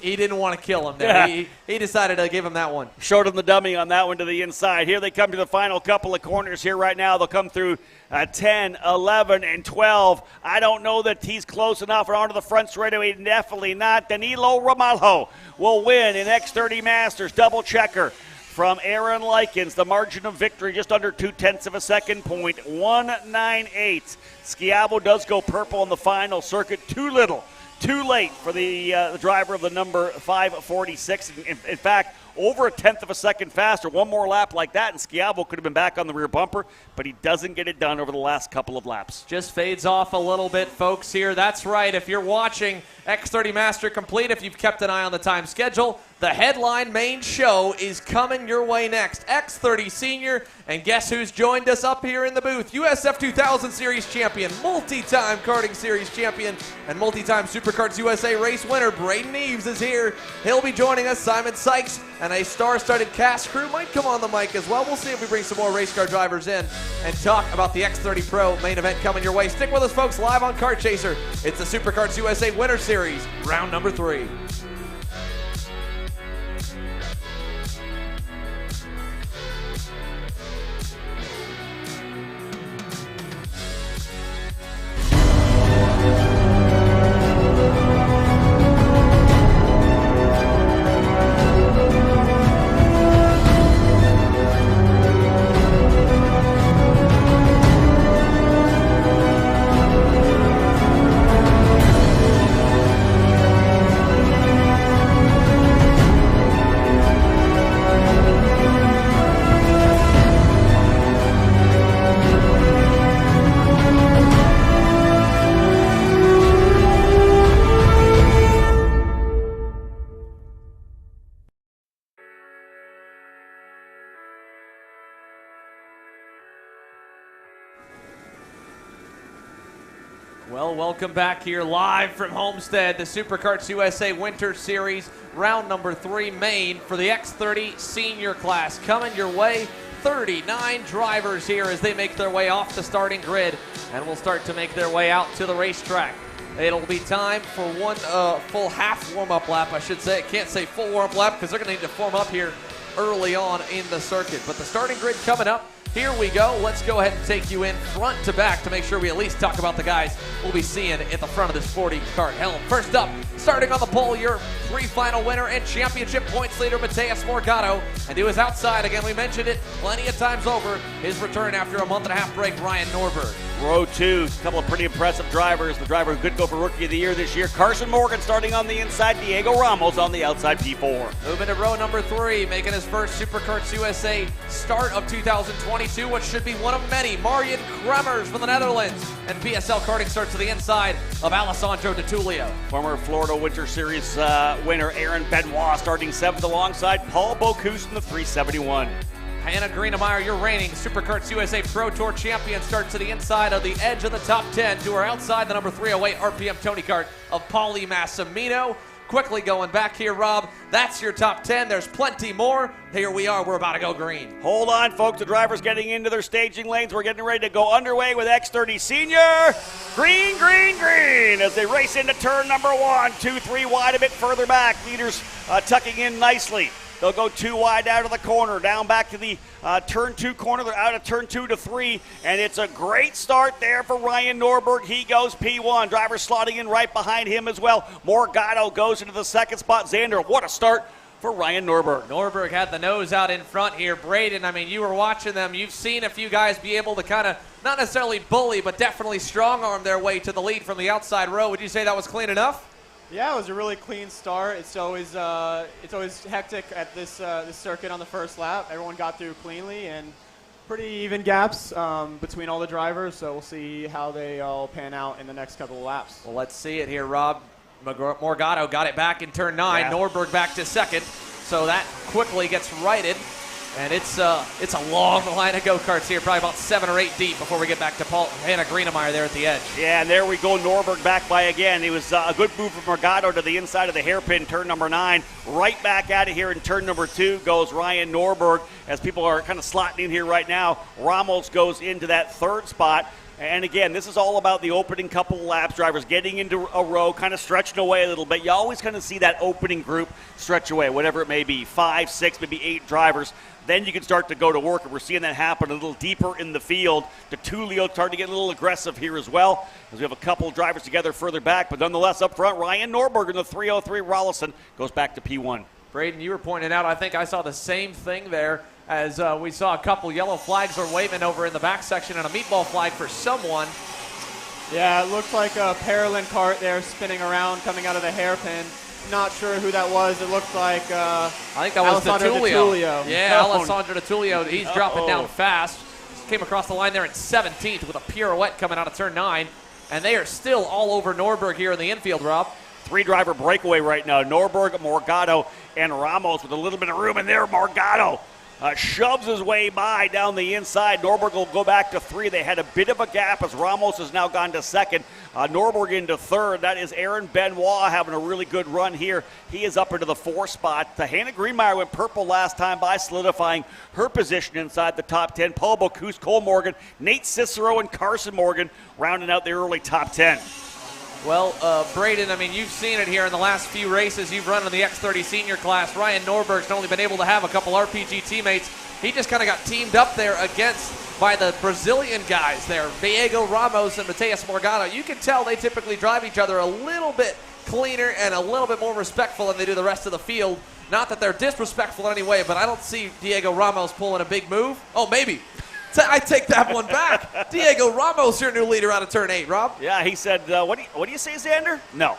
he didn't want to kill him there. Yeah. He decided to give him that one. Showed him the dummy on that one to the inside. Here they come to the final couple of corners here right now. They'll come through 10, 11, and 12. I don't know that he's close enough or onto the front straightaway. Definitely not. Danilo Ramalho will win in X30 Masters double checker from Aaron Likens. The margin of victory just under 0.2 of a second, 0.198. Schiavo does go purple in the final circuit. Too little. Too late for the driver of the number 546. In fact, over 1/10 of a second faster. One more lap like that, and Schiavo could have been back on the rear bumper, but he doesn't get it done over the last couple of laps. Just fades off a little bit, folks, here. That's right. If you're watching X30 Master Complete, if you've kept an eye on the time schedule, the headline main show is coming your way next. X30 Senior, and guess who's joined us up here in the booth? USF 2000 Series champion, multi-time karting series champion, and multi-time Supercarts USA race winner, Braden Eves is here. He'll be joining us. Simon Sykes and a star-studded cast crew might come on the mic as well. We'll see if we bring some more race car drivers in and talk about the X30 Pro main event coming your way. Stick with us, folks, live on Kart Chaser. It's the Supercarts USA Winter Series, round number 3. Well, welcome back here live from Homestead, the Supercarts USA Winter Series, round number 3 main for the X30 Senior class. Coming your way, 39 drivers here as they make their way off the starting grid and will start to make their way out to the racetrack. It'll be time for one full half warm-up lap, I should say. I can't say full warm-up lap because they're going to need to form up here early on in the circuit. But the starting grid coming up, Here we go. Let's go ahead and take you in front to back to make sure we at least talk about the guys we'll be seeing at the front of this 40-cart helm. First up, starting on the pole, your pre-final winner and championship points leader, Matheus Morgado. And to his outside, again, we mentioned it plenty of times over, his return after a month-and-a-half break, Ryan Norberg. Row 2, a couple of pretty impressive drivers. The driver who could go for Rookie of the Year this year, Carson Morgan, starting on the inside, Diego Ramos on the outside, P4. Moving to row number 3, making his first Superkarts USA start of 2022, what should be one of many, Marjan Kremmers from the Netherlands. And PSL karting starts to the inside of Alessandro De Tullio. Former Florida Winter Series winner Aaron Benoit starting 7th alongside Paul Bocuse in the 371. Hannah Greenemeyer, your reigning Superkarts USA Pro Tour champion, starts to the inside of the edge of the top 10 to her outside the number 308 RPM Tony Kart of Paulie Massimino. Quickly going back here, Rob. That's your top 10. There's plenty more. Here we are. We're about to go green. Hold on, folks. The drivers getting into their staging lanes. We're getting ready to go underway with X30 Senior. Green, green, green as they race into turn number 1. 2, 3 wide, a bit further back. Leaders tucking in nicely. They'll go 2 wide out of the corner, down back to the turn 2 corner. They're out of turn 2 to 3, and it's a great start there for Ryan Norberg. He goes P1. Driver slotting in right behind him as well. Morgado goes into the second spot. Xander, what a start for Ryan Norberg. Norberg had the nose out in front here. Braden, I mean, you were watching them. You've seen a few guys be able to kind of, not necessarily bully, but definitely strong-arm their way to the lead from the outside row. Would you say that was clean enough? Yeah, it was a really clean start. It's always hectic at this circuit on the first lap. Everyone got through cleanly and pretty even gaps between all the drivers. So we'll see how they all pan out in the next couple of laps. Well, let's see it here, Rob. Morgado got it back in turn 9. Yeah. Norberg back to second. So that quickly gets righted. And it's a long line of go-karts here, probably about 7 or 8 deep before we get back to Hannah Greenemeyer there at the edge. Yeah, and there we go, Norberg back by again. It was a good move from Morgado to the inside of the hairpin, turn number 9. Right back at it here in turn number 2 goes Ryan Norberg. As people are kind of slotting in here right now, Ramos goes into that third spot. And again, this is all about the opening couple of laps, drivers getting into a row, kind of stretching away a little bit. You always kind of see that opening group stretch away, whatever it may be, 5, 6, maybe 8 drivers. Then you can start to go to work, and we're seeing that happen a little deeper in the field. De Tullio starting to get a little aggressive here as well, as we have a couple of drivers together further back. But nonetheless, up front, Ryan Norberg in the 303 Rollison goes back to P1. Braden, you were pointing out, I think I saw the same thing there as we saw a couple yellow flags were waving over in the back section and a meatball flag for someone. Yeah, it looked like a Paralyn cart there spinning around coming out of the hairpin. Not sure who that was. It looked like I think that was De Tullio. Yeah, No. Alessandro De Tullio. He's dropping down fast. Came across the line there in 17th with a pirouette coming out of turn 9. And they are still all over Norberg here in the infield, Rob. 3-driver breakaway right now. Norberg, Morgado, and Ramos with a little bit of room in there. Morgado shoves his way by down the inside. Norberg will go back to 3. They had a bit of a gap as Ramos has now gone to second. Norberg into third. That is Aaron Benoit having a really good run here. He is up into the 4 spot. Hannah Greenemeyer went purple last time by, solidifying her position inside the top 10. Paul Bocuse, Cole Morgan, Nate Cicero, and Carson Morgan rounding out the early top 10. Well, Braden, I mean, you've seen it here in the last few races you've run in the X30 Senior class. Ryan Norberg's only been able to have a couple RPG teammates. He just kind of got teamed up there by the Brazilian guys there, Diego Ramos and Matheus Morgado. You can tell they typically drive each other a little bit cleaner and a little bit more respectful than they do the rest of the field. Not that they're disrespectful in any way, but I don't see Diego Ramos pulling a big move. Oh, maybe. I take that one back. Diego Ramos, your new leader out of turn 8, Rob. Yeah, he said, what do you say, Xander? No.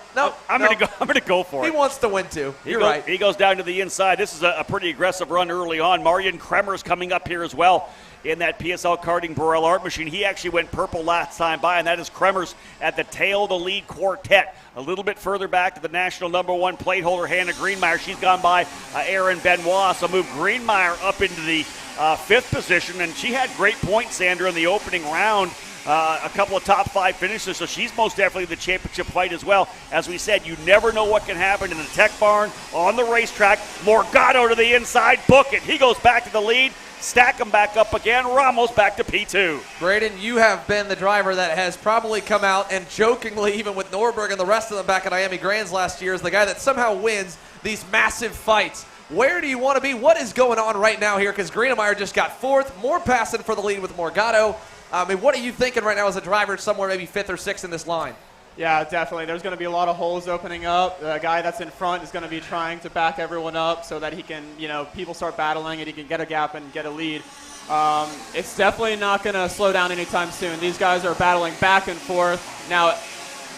I'm going to go for it. He wants to win, too. You're right. He goes down to the inside. This is a pretty aggressive run early on. Marjan Kremmer's coming up here as well in that PSL Karting Burrell Art Machine. He actually went purple last time by, and that is Kremmer's at the tail of the lead quartet. A little bit further back to the national #1 plate holder, Hannah Greenemeyer. She's gone by Aaron Benoit, so move Greenemeyer up into the 5th position, and she had great points, Sandra, in the opening round. A couple of top 5 finishes, so she's most definitely the championship fight as well. As we said, you never know what can happen in the tech barn, on the racetrack. Morgado to the inside, book it. He goes back to the lead. Stack him back up again. Ramos back to P2. Braden, you have been the driver that has probably come out and jokingly, even with Norberg and the rest of them back at Miami Grands last year, is the guy that somehow wins these massive fights. Where do you want to be? What is going on right now here? Because Greenemeyer just got fourth, more passing for the lead with Morgado. I mean, what are you thinking right now as a driver somewhere maybe fifth or sixth in this line? Yeah, definitely. There's going to be a lot of holes opening up. The guy that's in front is going to be trying to back everyone up so that he can, people start battling and he can get a gap and get a lead. It's definitely not going to slow down anytime soon. These guys are battling back and forth. Now,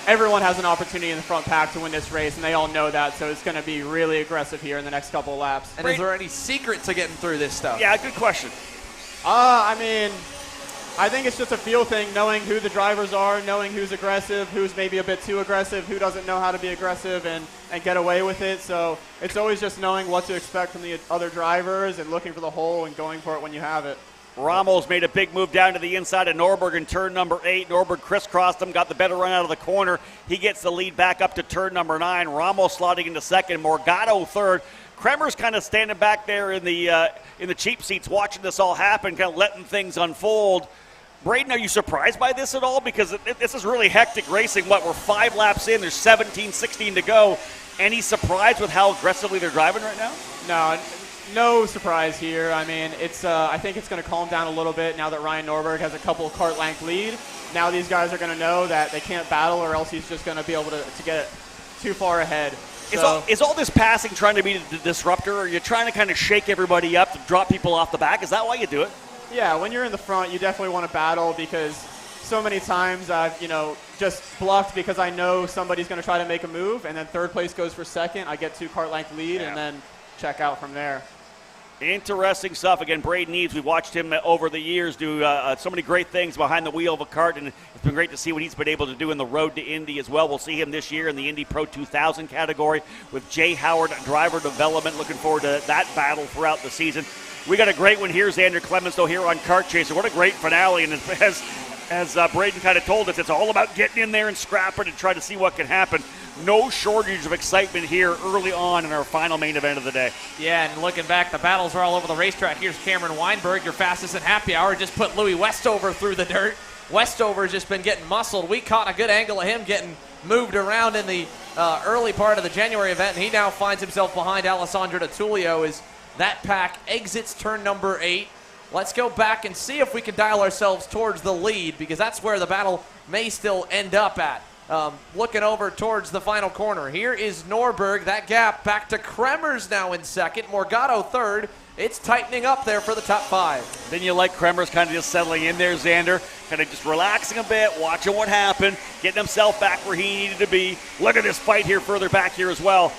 everyone has an opportunity in the front pack to win this race, and they all know that, so it's going to be really aggressive here in the next couple of laps. And is there any secret to getting through this stuff? Yeah, good question. I think it's just a feel thing, knowing who the drivers are, knowing who's aggressive, who's maybe a bit too aggressive, who doesn't know how to be aggressive and get away with it. So it's always just knowing what to expect from the other drivers and looking for the hole and going for it when you have it. Ramos made a big move down to the inside of Norberg in turn number 8. Norberg crisscrossed him, got the better run out of the corner. He gets the lead back up to turn number 9. Ramos slotting into second. Morgado third. Kremer's kind of standing back there in the cheap seats watching this all happen, kind of letting things unfold. Braden, are you surprised by this at all? Because this is really hectic racing. We're 5 laps in. There's 17, 16 to go. Any surprise with how aggressively they're driving right now? No surprise here. I mean, I think it's going to calm down a little bit now that Ryan Norberg has a couple of kart length lead. Now these guys are going to know that they can't battle, or else he's just going to be able to get too far ahead. Is all this passing trying to be the disruptor, or are you trying to kind of shake everybody up to drop people off the back? Is that why you do it? Yeah, when you're in the front, you definitely want to battle, because so many times I've, just bluffed because I know somebody's going to try to make a move, and then third place goes for second. I get 2 kart length lead, and then check out from there. Interesting stuff. Again, Braden Eaves, we've watched him over the years do so many great things behind the wheel of a kart, and it's been great to see what he's been able to do in the road to Indy as well. We'll see him this year in the Indy Pro 2000 category with Jay Howard Driver Development. Looking forward to that battle throughout the season. We got a great one here, Xander Clemens, though, here on Kart Chaser. What a great finale, and as Braden kind of told us, it's all about getting in there and scrapping and trying to see what can happen. No shortage of excitement here early on in our final main event of the day. Yeah, and looking back, the battles are all over the racetrack. Here's Cameron Weinberg, your fastest in happy hour. Just put Louis Westover through the dirt. Westover's just been getting muscled. We caught a good angle of him getting moved around in the early part of the January event, and he now finds himself behind Alessandro D'Attulio as that pack exits turn number 8. Let's go back and see if we can dial ourselves towards the lead, because that's where the battle may still end up at. Looking over towards the final corner. Here is Norberg. That gap back to Kremers now in second. Morgado third. It's tightening up there for the top 5. Then you like Kremers kind of just settling in there, Xander. Kind of just relaxing a bit, watching what happened, getting himself back where he needed to be. Look at this fight here further back here as well.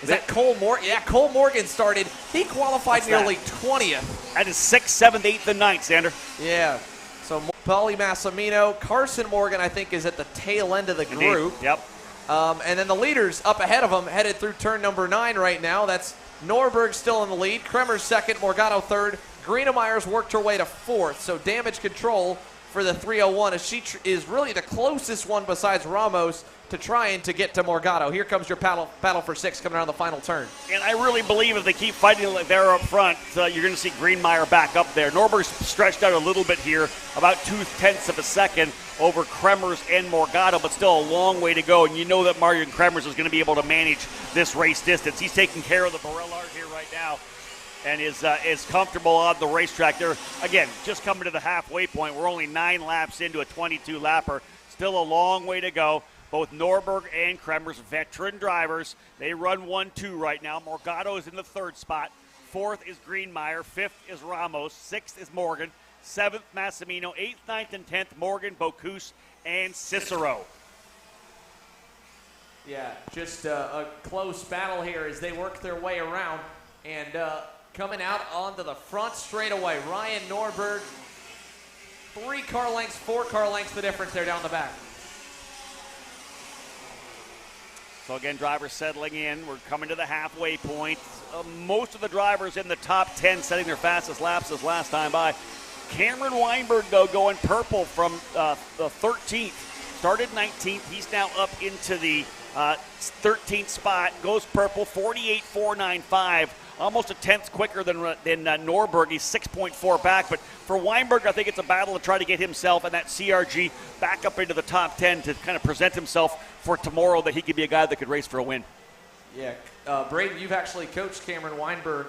Is that Cole Morgan? Yeah, Cole Morgan started. He qualified nearly 20th. That is 6th, 7th, 8th, and 9th, Xander. Yeah. So Paulie Massimino, Carson Morgan, I think, is at the tail end of the group. Indeed. Yep. And then the leaders up ahead of them, headed through turn number 9 right now. That's Norberg still in the lead. Kremers second, Morgado third. Greenemeyer's worked her way to 4th. So damage control for the 301, as she is really the closest one besides Ramos to trying to get to Morgado. Here comes your battle for 6 coming around the final turn. And I really believe if they keep fighting like they're up front, you're going to see Greenemeyer back up there. Norberg's stretched out a little bit here, about 0.2 of a second over Kremers and Morgado, but still a long way to go. And you know that Marion Kremers is going to be able to manage this race distance. He's taking care of the Barillard here right now and is comfortable on the racetrack. They're, again, just coming to the halfway point. We're only 9 laps into a 22-lapper. Still a long way to go. Both Norberg and Kremers, veteran drivers. They run 1-2 right now. Morgado is in the 3rd spot. 4th is Greenemeyer. 5th is Ramos. 6th is Morgan. 7th, Massimino. 8th, 9th, and 10th, Morgan, Bocuse, and Cicero. Yeah, just a close battle here as they work their way around. And coming out onto the front straightaway, Ryan Norberg. 3 car lengths, 4 car lengths, the difference there down the back. So again, drivers settling in. We're coming to the halfway point. Most of the drivers in the top 10 setting their fastest laps as last time by. Cameron Weinberg, though, going purple from the 13th. Started 19th. He's now up into the 13th spot. Goes purple, 48.495. Almost a 10th quicker than Norberg. He's 6.4 back. But for Weinberg, I think it's a battle to try to get himself and that CRG back up into the top 10 to kind of present himself for tomorrow, that he could be a guy that could race for a win. Yeah, Braden, you've actually coached Cameron Weinberg,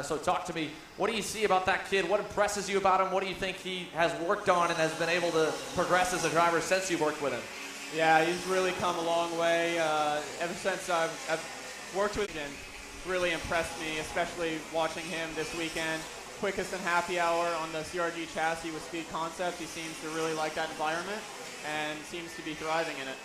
so talk to me. What do you see about that kid? What impresses you about him? What do you think he has worked on and has been able to progress as a driver since you've worked with him? Yeah, he's really come a long way. Ever since I've worked with him, really impressed me, especially watching him this weekend. Quickest and happy hour on the CRG chassis with Speed Concept. He seems to really like that environment and seems to be thriving in it.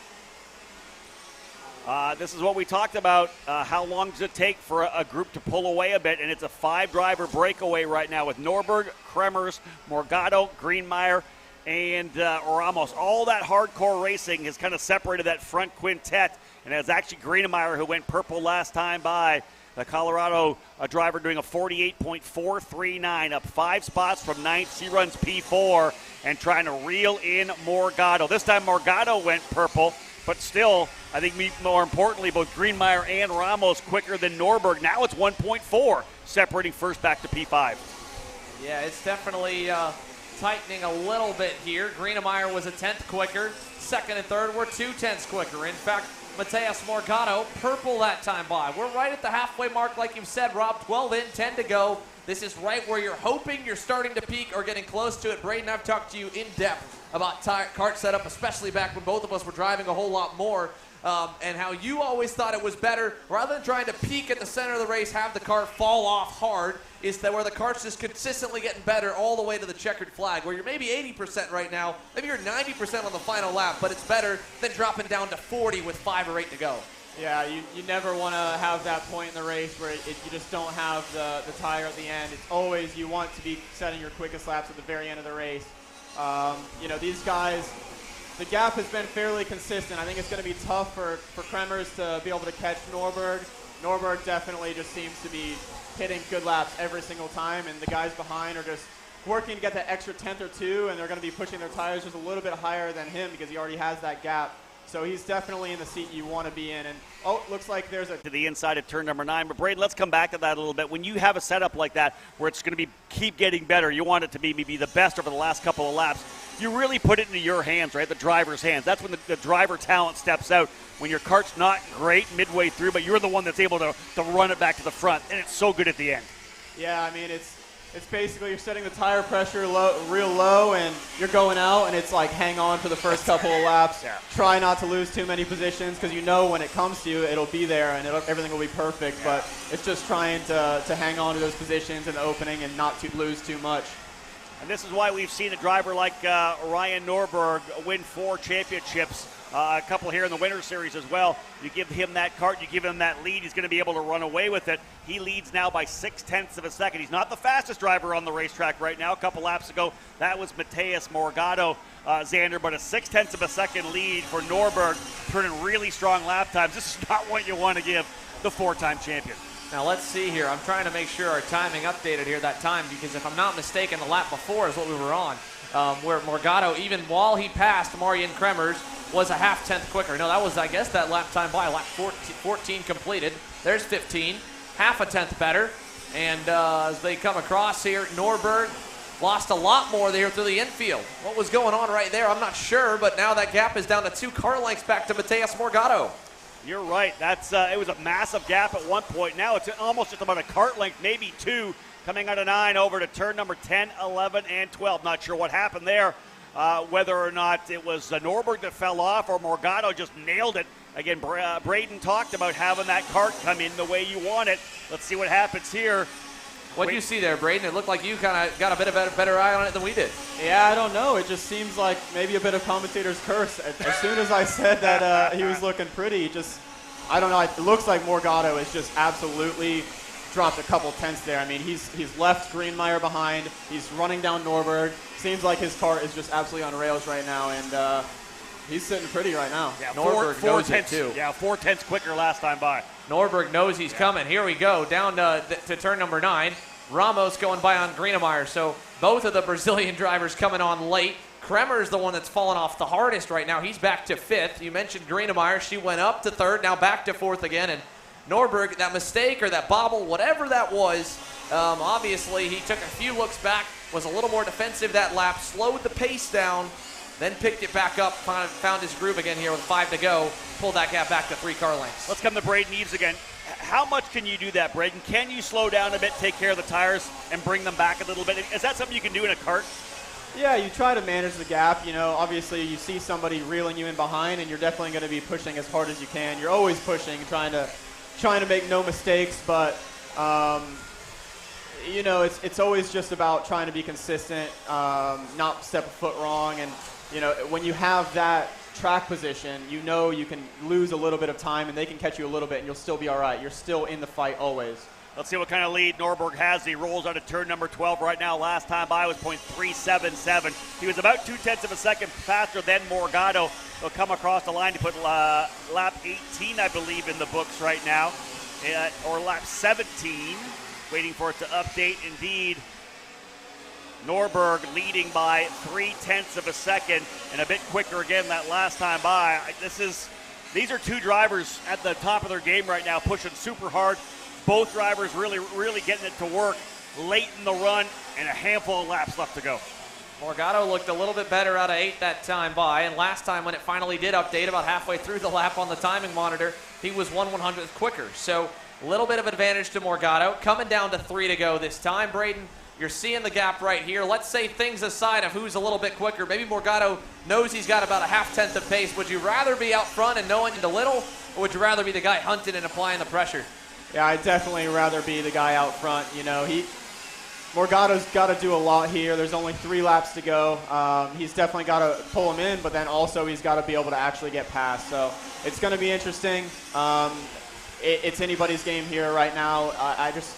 This is what we talked about. How long does it take for a group to pull away a bit? And it's a 5-driver breakaway right now with Norberg, Kremers, Morgado, Greenmeyer, and Ramos. All that hardcore racing has kind of separated that front quintet. And it's actually Greenmeyer who went purple last time by. The Colorado driver doing a 48.439, up 5 spots from 9th. He runs P4 and trying to reel in Morgado. This time Morgado went purple, but still, I think more importantly, both Greenmeyer and Ramos quicker than Norberg. Now it's 1.4, separating first back to P5. Yeah, it's definitely tightening a little bit here. Greenmeyer was a 10th quicker. Second and third were 2/10 quicker. In fact, Mateus Morgado, purple that time by. We're right at the halfway mark, like you said, Rob. 12 in, 10 to go. This is right where you're hoping you're starting to peak or getting close to it. Braden, I've talked to you in depth about kart setup, especially back when both of us were driving a whole lot more, and how you always thought it was better, rather than trying to peak at the center of the race, have the car fall off hard, is that where the cart's just consistently getting better all the way to the checkered flag, where you're maybe 80% right now, maybe you're 90% on the final lap, but it's better than dropping down to 40 with 5 or 8 to go. Yeah, you never want to have that point in the race where you just don't have the tire at the end. It's always you want to be setting your quickest laps at the very end of the race. These guys, the gap has been fairly consistent. I think it's going to be tough for Kremers to be able to catch Norberg. Norberg definitely just seems to be hitting good laps every single time, and the guys behind are just working to get that extra 10th or 2, and they're going to be pushing their tires just a little bit higher than him because he already has that gap. So he's definitely in the seat you want to be in. And, looks like there's a... To the inside of turn number 9. But, Braden, let's come back to that a little bit. When you have a setup like that where it's going to keep getting better, you want it to be maybe the best over the last couple of laps, you really put it into your hands, right, the driver's hands. That's when the driver talent steps out. When your kart's not great midway through, but you're the one that's able to run it back to the front, and it's so good at the end. Yeah, I mean, it's basically you're setting the tire pressure real low, and you're going out, and it's like hang on for the first couple of laps. Yeah. Try not to lose too many positions because you know when it comes to you, it'll be there and everything will be perfect. Yeah. But it's just trying to hang on to those positions in the opening and not to lose too much. And this is why we've seen a driver like Ryan Norberg win 4 championships. A couple here in the Winter Series as well. You give him that kart, you give him that lead, he's going to be able to run away with it. He leads now by 0.6 of a second. He's not the fastest driver on the racetrack right now. A couple laps ago, that was Mateus Morgado, Xander, but a 0.6 of a second lead for Norberg, turning really strong lap times. This is not what you want to give the 4-time champion. Now let's see here. I'm trying to make sure our timing updated here that time, because if I'm not mistaken, the lap before is what we were on, where Morgado, even while he passed Marian Kremers, was a 0.5 quicker. No, that was, I guess, that lap time by lap 14 completed. There's 15, 0.5 better. And as they come across here, Norberg lost a lot more there through the infield. What was going on right there, I'm not sure, but now that gap is down to 2 car lengths back to Mateus Morgado. You're right. That's it was a massive gap at one point. Now it's almost just about a kart length, maybe 2, coming out of 9 over to turn number 10, 11, and 12. Not sure what happened there. Whether or not it was Norberg that fell off or Morgado just nailed it. Again, Braden talked about having that kart come in the way you want it. Let's see what happens here. What do you see there, Braden? It looked like you kind of got a bit of a better eye on it than we did. Yeah, I don't know. It just seems like maybe a bit of commentator's curse. As soon as I said that he was looking pretty, I don't know. It looks like Morgado has just absolutely dropped a couple tenths there. I mean, he's left Greenmeyer behind. He's running down Norberg. Seems like his car is just absolutely on rails right now, and he's sitting pretty right now. Yeah, Norberg knows it too. Yeah, 0.4 quicker last time by. Norberg knows he's coming. Here we go, down to turn number 9. Ramos going by on Greenmeyer. So both of the Brazilian drivers coming on late. Kremers the one that's fallen off the hardest right now. He's back to 5th. You mentioned Greenmeyer. She went up to 3rd, now back to 4th again. And Norberg, that mistake or that bobble, whatever that was, obviously he took a few looks back, was a little more defensive that lap, slowed the pace down, then picked it back up, found his groove again here with 5 to go, pulled that gap back to 3 car lengths. Let's come to Braden Eves again. How much can you do that, Braden? Can you slow down a bit, take care of the tires, and bring them back a little bit? Is that something you can do in a kart? Yeah, you try to manage the gap. You know, obviously you see somebody reeling you in behind, and you're definitely going to be pushing as hard as you can. You're always pushing, trying to make no mistakes, but you know, it's always just about trying to be consistent, not step a foot wrong, and you know, when you have that track position, you know you can lose a little bit of time, and they can catch you a little bit, and you'll still be all right. You're still in the fight always. Let's see what kind of lead Norberg has. He rolls out of turn number 12 right now. Last time by was .377. He was about 0.2 of a second faster than Morgado. He'll come across the line to put lap 18, I believe, in the books right now, or lap 17. Waiting for it to update. Indeed, Norberg leading by 0.3 of a second, and a bit quicker again that last time by. These are two drivers at the top of their game right now, pushing super hard. Both drivers really getting it to work late in the run, and a handful of laps left to go. Morgado looked a little bit better out of 8 that time by, and last time when it finally did update, about halfway through the lap on the timing monitor, he was 1/100th quicker. So a little bit of advantage to Morgado. Coming down to 3 to go this time. Braden, you're seeing the gap right here. Let's say things aside of who's a little bit quicker. Maybe Morgado knows he's got about a 0.5 of pace. Would you rather be out front and knowing the little, or would you rather be the guy hunting and applying the pressure? Yeah, I'd definitely rather be the guy out front. You know, Morgado's got to do a lot here. There's only 3 laps to go. He's definitely got to pull him in, but then also he's got to be able to actually get past. So it's going to be interesting. It's anybody's game here right now.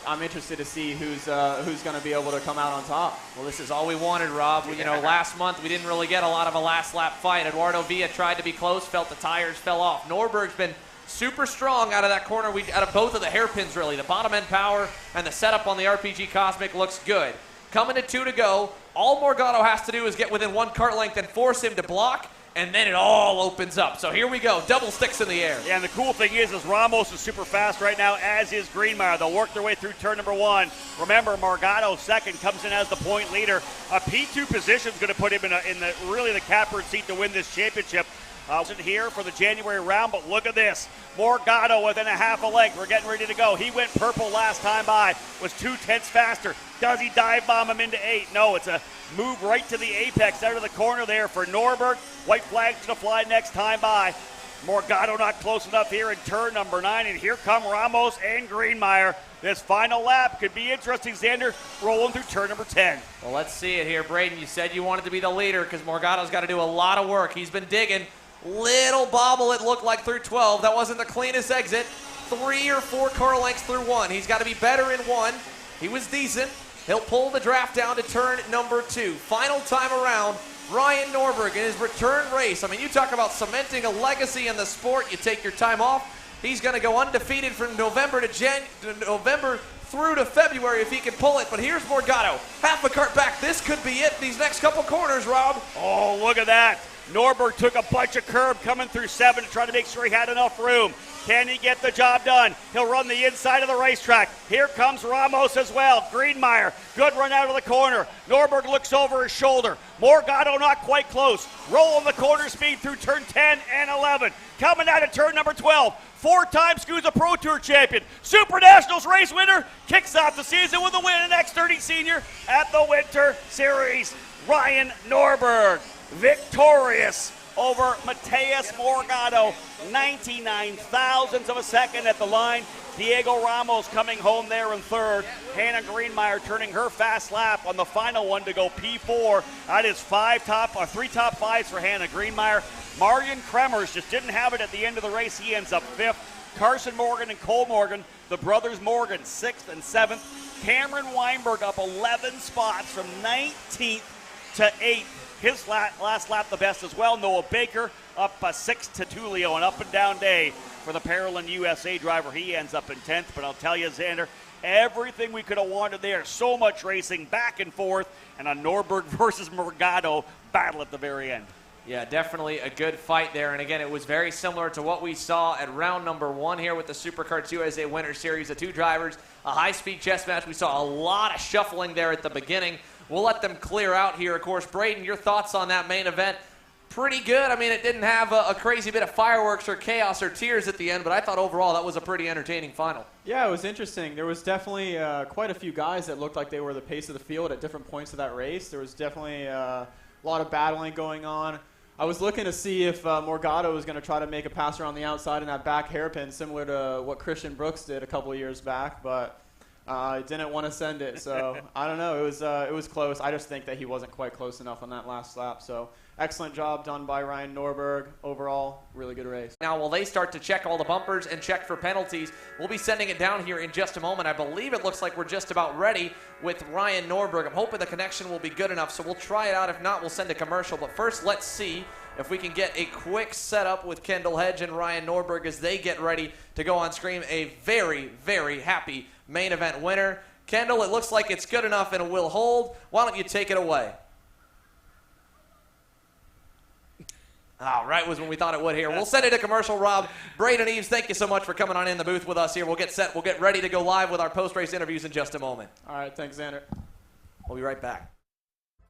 I'm interested to see who's going to be able to come out on top. Well, this is all we wanted, Rob. You know, last month we didn't really get a lot of a last lap fight. Eduardo Villa tried to be close, felt the tires fell off. Norberg's been super strong out of that corner. Out of both of the hairpins, really. The bottom end power and the setup on the RPG Cosmic looks good. Coming to 2 to go. All Morgado has to do is get within 1 kart length and force him to block, and then it all opens up. So here we go. Double sticks in the air. Yeah, and the cool thing is Ramos is super fast right now, as is Greenmeyer. They'll work their way through turn number 1. Remember, Morgado second comes in as the point leader. A P2 position is going to put him in the catbird seat to win this championship. Wasn't here for the January round, but look at this. Morgado within a 1/2 length. We're getting ready to go. He went purple last time by, was 0.2 faster. Does he dive bomb him into 8? No, it's a move right to the apex out of the corner there for Norberg. White flag's going to fly next time by. Morgado not close enough here in turn number 9, and here come Ramos and Greenmeyer. This final lap could be interesting, Xander, rolling through turn number 10. Well, let's see it here. Braden, you said you wanted to be the leader because Morgado's got to do a lot of work. He's been digging. Little bobble it looked like through 12. That wasn't the cleanest exit. 3 or 4 car lengths through 1. He's got to be better in 1. He was decent. He'll pull the draft down to turn number 2. Final time around, Ryan Norberg in his return race. I mean, you talk about cementing a legacy in the sport. You take your time off. He's going to go undefeated from November through to February if he can pull it. But here's Morgado. Half a cart back. This could be it. These next couple corners, Rob. Oh, look at that. Norberg took a bunch of curb coming through 7 to try to make sure he had enough room. Can he get the job done? He'll run the inside of the racetrack. Here comes Ramos as well. Greenmeyer, good run out of the corner. Norberg looks over his shoulder. Morgado not quite close. Rolling the corner speed through turn 10 and 11. Coming out of turn number 12. 4-time SKUSA Pro Tour champion, Super Nationals race winner, kicks off the season with a win in X30 Senior at the Winter Series. Ryan Norberg, victorious over Mateus Morgado, 99 thousandths of a second at the line. Diego Ramos coming home there in 3rd. Hannah Greenmeyer turning her fast lap on the final one to go P4. That is 3 top 5s for Hannah Greenmeyer. Marion Kremers just didn't have it at the end of the race. He ends up 5th. Carson Morgan and Cole Morgan, the brothers Morgan, 6th and 7th. Cameron Weinberg up 11 spots from 19th to 8th. His last lap the best as well. Noah Baker up 6th to Tulio. An up and down day for the Paralympic USA driver. He ends up in 10th. But I'll tell you, Xander, everything we could have wanted there. So much racing back and forth. And a Norberg versus Morgado battle at the very end. Yeah, definitely a good fight there. And again, it was very similar to what we saw at round number 1 here with the SuperCar USA Winter Series. The 2 drivers, a high-speed chess match. We saw a lot of shuffling there at the beginning. We'll let them clear out here. Of course, Braden, your thoughts on that main event? pretty good. I mean, it didn't have a crazy bit of fireworks or chaos or tears at the end, but I thought overall that was a pretty entertaining final. Yeah, it was interesting. There was definitely quite a few guys that looked like they were the pace of the field at different points of that race. There was definitely a lot of battling going on. I was looking to see if Morgado was going to try to make a pass around the outside in that back hairpin, similar to what Christian Brooks did a couple of years back, but didn't want to send it. So I don't know. It was close. I just think that he wasn't quite close enough on that last lap. So excellent job done by Ryan Norberg. Overall, really good race. Now, while they start to check all the bumpers and check for penalties, we'll be sending it down here in just a moment. I believe it looks like we're just about ready with Ryan Norberg. I'm hoping the connection will be good enough, so we'll try it out. If not, we'll send a commercial. But first, let's see if we can get a quick setup with Kendall Hedge and Ryan Norberg as they get ready to go on screen. A very, very happy main event winner. Kendall, it looks like it's good enough and it will hold. Why don't you take it away? All right, was when we thought it would here. We'll send it to commercial, Rob. Braden Eves, thank you so much for coming on in the booth with us here. We'll get set. We'll get ready to go live with our post-race interviews in just a moment. All right, thanks, Xander. We'll be right back.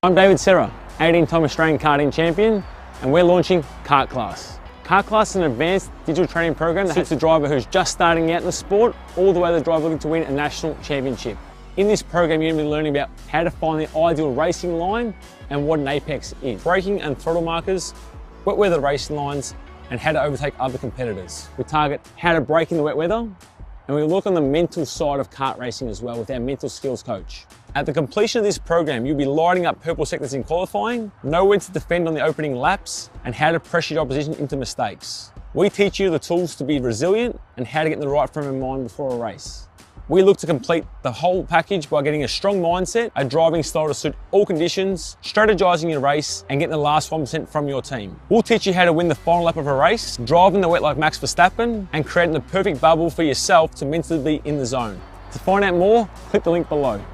I'm David Serra, 18-time Australian karting champion, and we're launching Kart Class. Kart Class is an advanced digital training program that suits a driver who's just starting out in the sport, all the way to the driver looking to win a national championship. In this program, you're going to be learning about how to find the ideal racing line and what an apex is, braking and throttle markers, wet weather racing lines, and how to overtake other competitors. We target how to brake in the wet weather, and we look on the mental side of kart racing as well with our mental skills coach. At the completion of this program, you'll be lighting up purple sectors in qualifying, know when to defend on the opening laps, and how to pressure your opposition into mistakes. We teach you the tools to be resilient and how to get in the right frame of mind before a race. We look to complete the whole package by getting a strong mindset, a driving style to suit all conditions, strategizing your race, and getting the last 1% from your team. We'll teach you how to win the final lap of a race, driving the wet like Max Verstappen, and creating the perfect bubble for yourself to mentally be in the zone. To find out more, click the link below.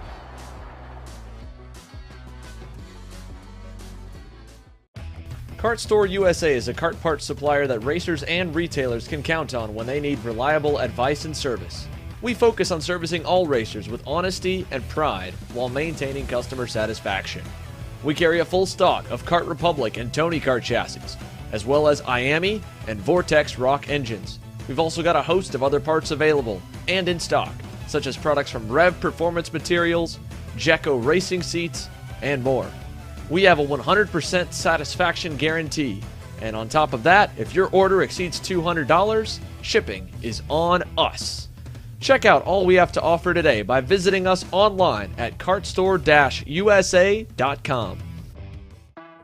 Kart Store USA is a kart parts supplier that racers and retailers can count on when they need reliable advice and service. We focus on servicing all racers with honesty and pride while maintaining customer satisfaction. We carry a full stock of Kart Republic and Tony Kart chassis, as well as IAMI and Vortex Rock engines. We've also got a host of other parts available and in stock, such as products from Rev Performance Materials, Jecco Racing Seats, and more. We have a 100% satisfaction guarantee, and on top of that, if your order exceeds $200, shipping is on us. Check out all we have to offer today by visiting us online at kartstore-usa.com.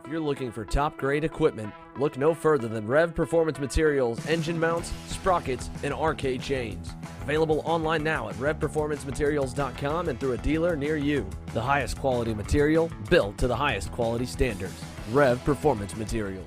If you're looking for top-grade equipment, look no further than Rev Performance Materials engine mounts, sprockets, and arcade chains. Available online now at revperformancematerials.com and through a dealer near you. The highest quality material, built to the highest quality standards. Rev Performance Materials.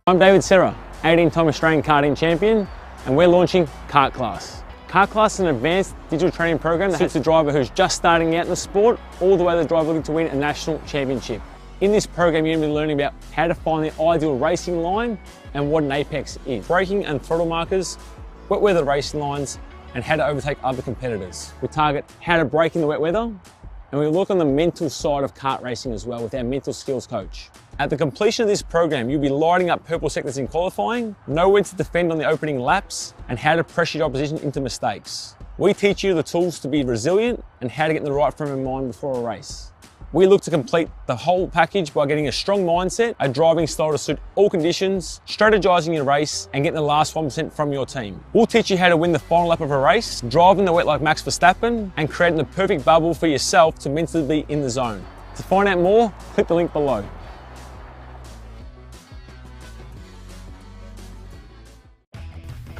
I'm David Serra, 18-time Australian karting champion, and we're launching Kart Class. Kart Class is an advanced digital training program that suits a driver who's just starting out in the sport, all the way to the driver looking to win a national championship. In this program, you're going to be learning about how to find the ideal racing line and what an apex is, braking and throttle markers, wet weather racing lines, and how to overtake other competitors. We target how to brake in the wet weather, and we look on the mental side of kart racing as well with our mental skills coach. At the completion of this program, you'll be lighting up purple sectors in qualifying, know when to defend on the opening laps, and how to pressure your opposition into mistakes. We teach you the tools to be resilient and how to get in the right frame of mind before a race. We look to complete the whole package by getting a strong mindset, a driving style to suit all conditions, strategizing your race, and getting the last 1% from your team. We'll teach you how to win the final lap of a race, driving the wet like Max Verstappen, and creating the perfect bubble for yourself to mentally be in the zone. To find out more, click the link below.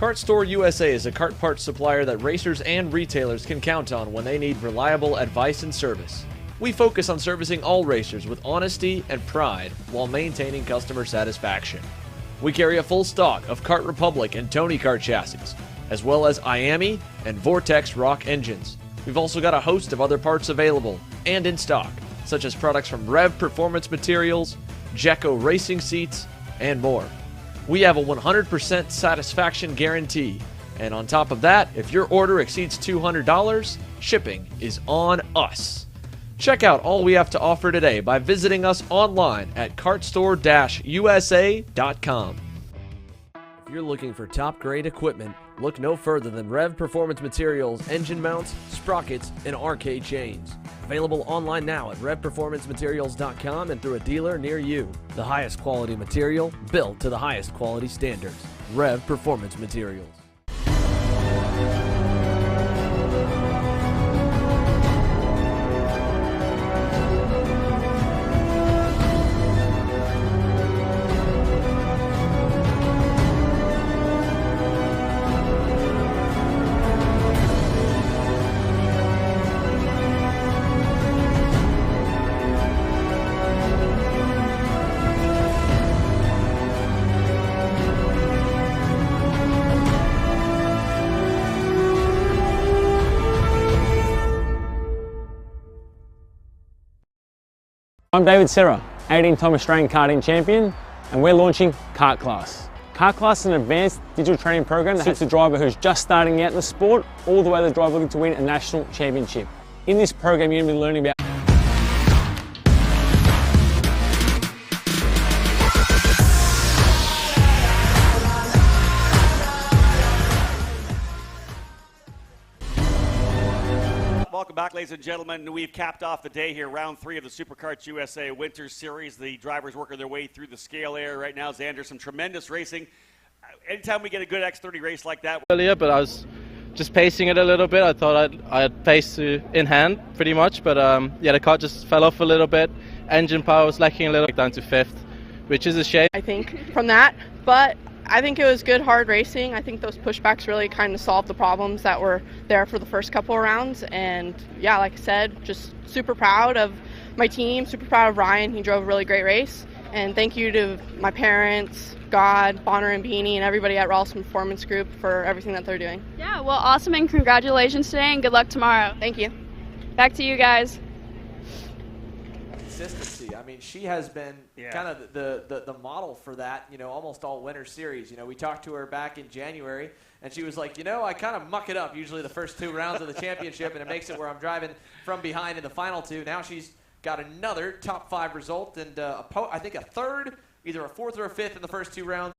Kart Store USA is a kart parts supplier that racers and retailers can count on when they need reliable advice and service. We focus on servicing all racers with honesty and pride while maintaining customer satisfaction. We carry a full stock of Kart Republic and Tony Kart chassis, as well as IAMI and Vortex Rock engines. We've also got a host of other parts available and in stock, such as products from Rev Performance Materials, Jekko Racing Seats, and more. We have a 100% satisfaction guarantee, and on top of that, if your order exceeds $200, shipping is on us. Check out all we have to offer today by visiting us online at kartstore-usa.com. If you're looking for top-grade equipment, look no further than Rev Performance Materials engine mounts, sprockets, and arcade chains. Available online now at revperformancematerials.com and through a dealer near you. The highest quality material, built to the highest quality standards. Rev Performance Materials. I'm David Serra, 18-time Australian karting champion, and we're launching Kart Class. Kart Class is an advanced digital training program that suits a driver who's just starting out in the sport, all the way to the driver looking to win a national championship. In this program, you're going to be learning about Welcome back, ladies and gentlemen. We've capped off the day here, round 3 of the SuperKarts USA Winter Series. The drivers working their way through the scale area right now. Xander, some tremendous racing. Anytime we get a good X30 race like that. Earlier, but I was just pacing it a little bit. I thought I had pace in hand pretty much, but yeah, the car just fell off a little bit. Engine power was lacking a little, down to 5th, which is a shame. I think from that, but I think it was good, hard racing. I think those pushbacks really kind of solved the problems that were there for the first couple of rounds. And yeah, like I said, just super proud of my team, super proud of Ryan. He drove a really great race. And thank you to my parents, God, Bonner and Beanie, and everybody at Ralston Performance Group for everything that they're doing. Yeah, well, awesome, and congratulations today, and good luck tomorrow. Thank you. Back to you guys. Consistency. I mean, she has been kind of the model for that, almost all winter series. We talked to her back in January, and she was like, I kind of muck it up usually the first 2 rounds of the championship, and it makes it where I'm driving from behind in the final 2. Now she's got another top 5 result, and I think a 3rd, either a 4th or a 5th in the first 2 rounds.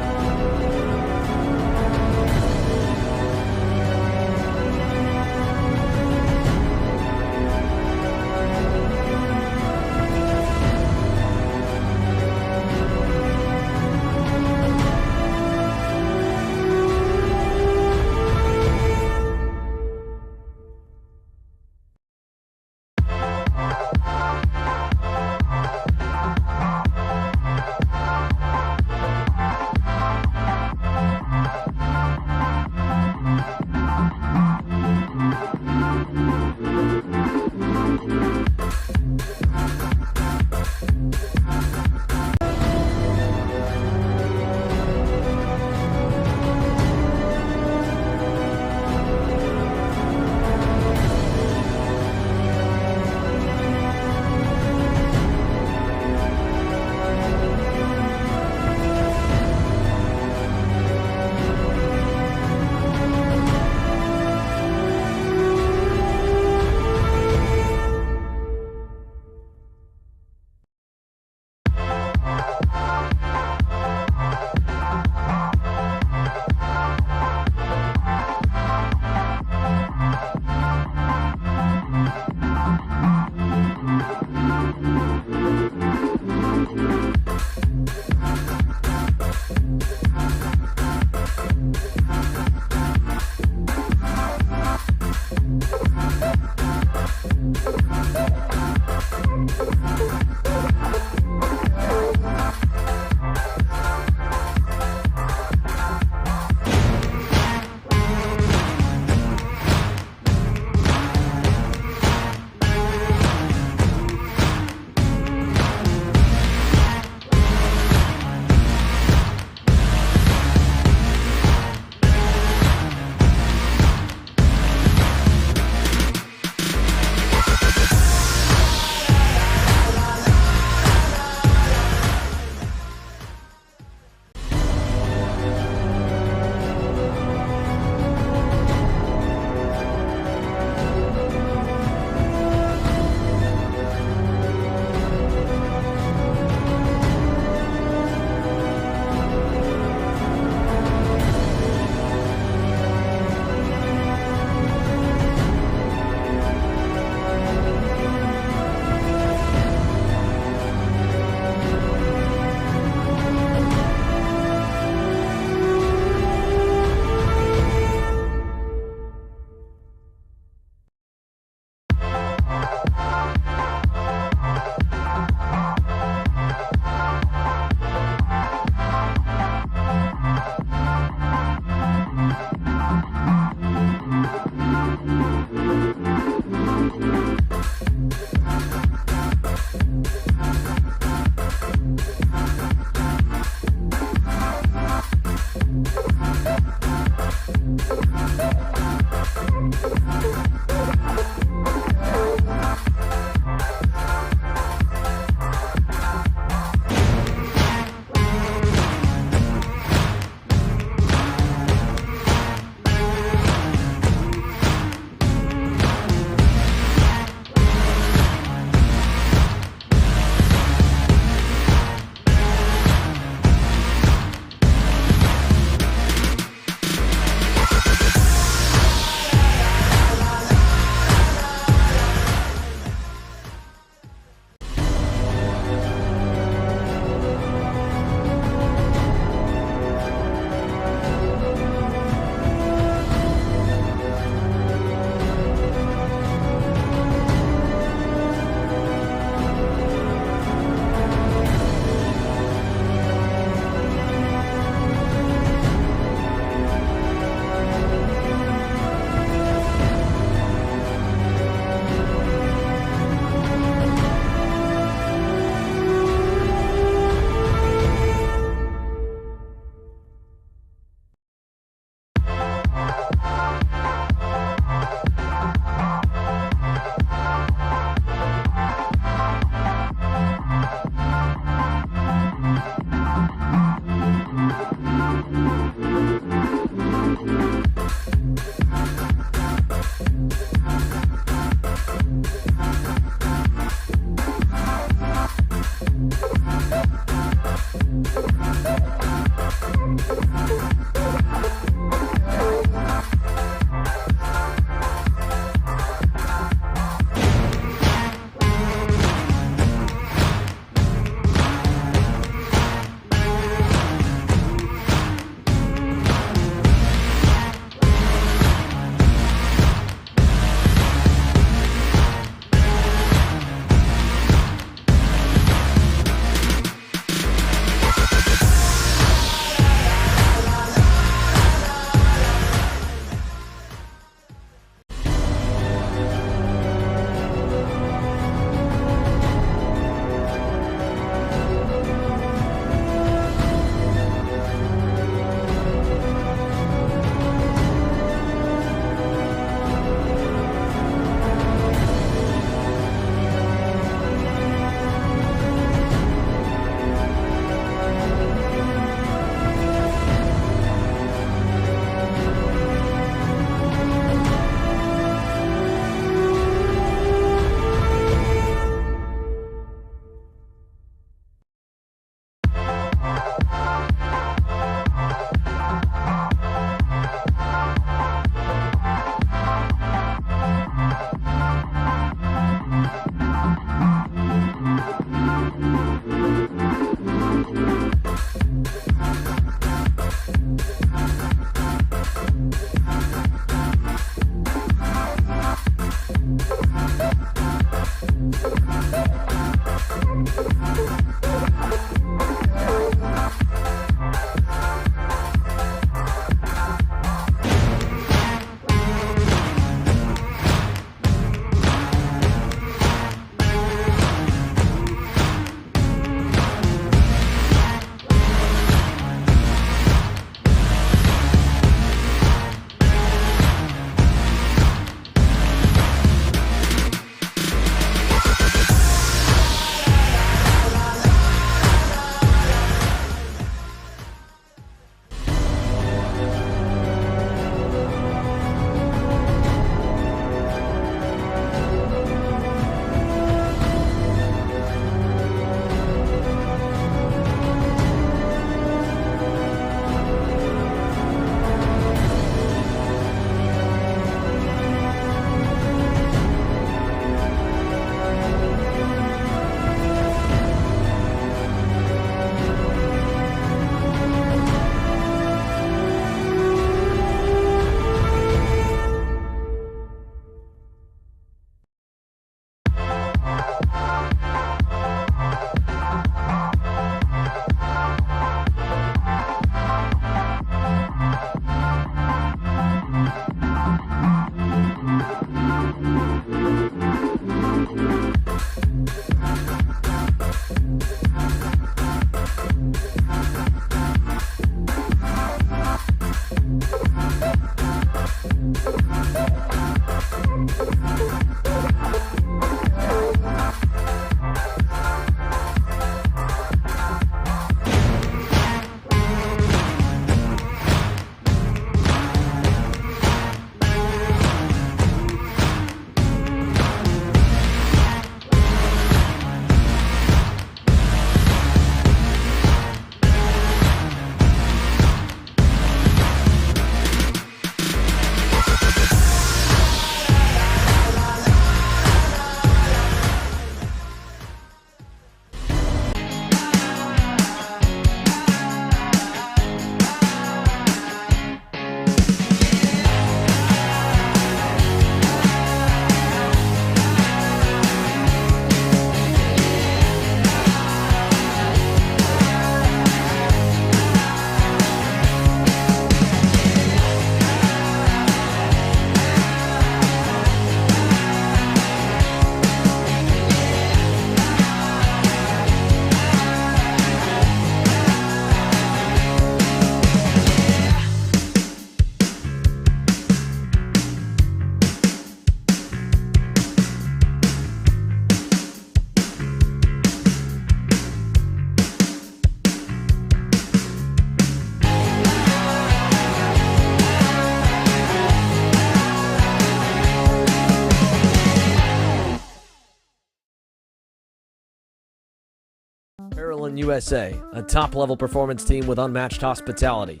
Parallel USA, a top-level performance team with unmatched hospitality,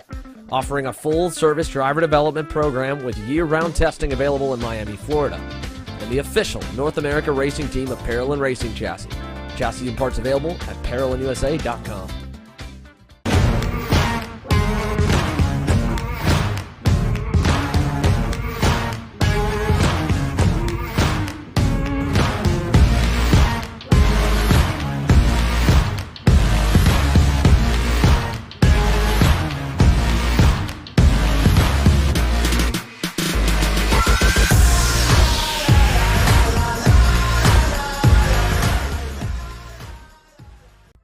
offering a full-service driver development program with year-round testing available in Miami, Florida, and the official North America racing team of Parallel Racing Chassis. Chassis and parts available at ParalleLUSA.com.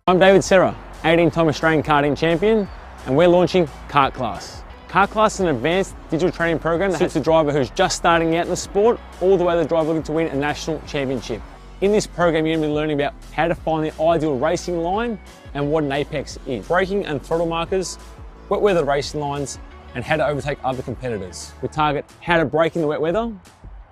I'm David Serra, 18-time Australian karting champion, and we're launching Kart Class. Kart Class is an advanced digital training program that suits a driver who's just starting out in the sport, all the way to the driver looking to win a national championship. In this program, you're going to be learning about how to find the ideal racing line and what an apex is, braking and throttle markers, wet weather racing lines, and how to overtake other competitors. We target how to brake in the wet weather,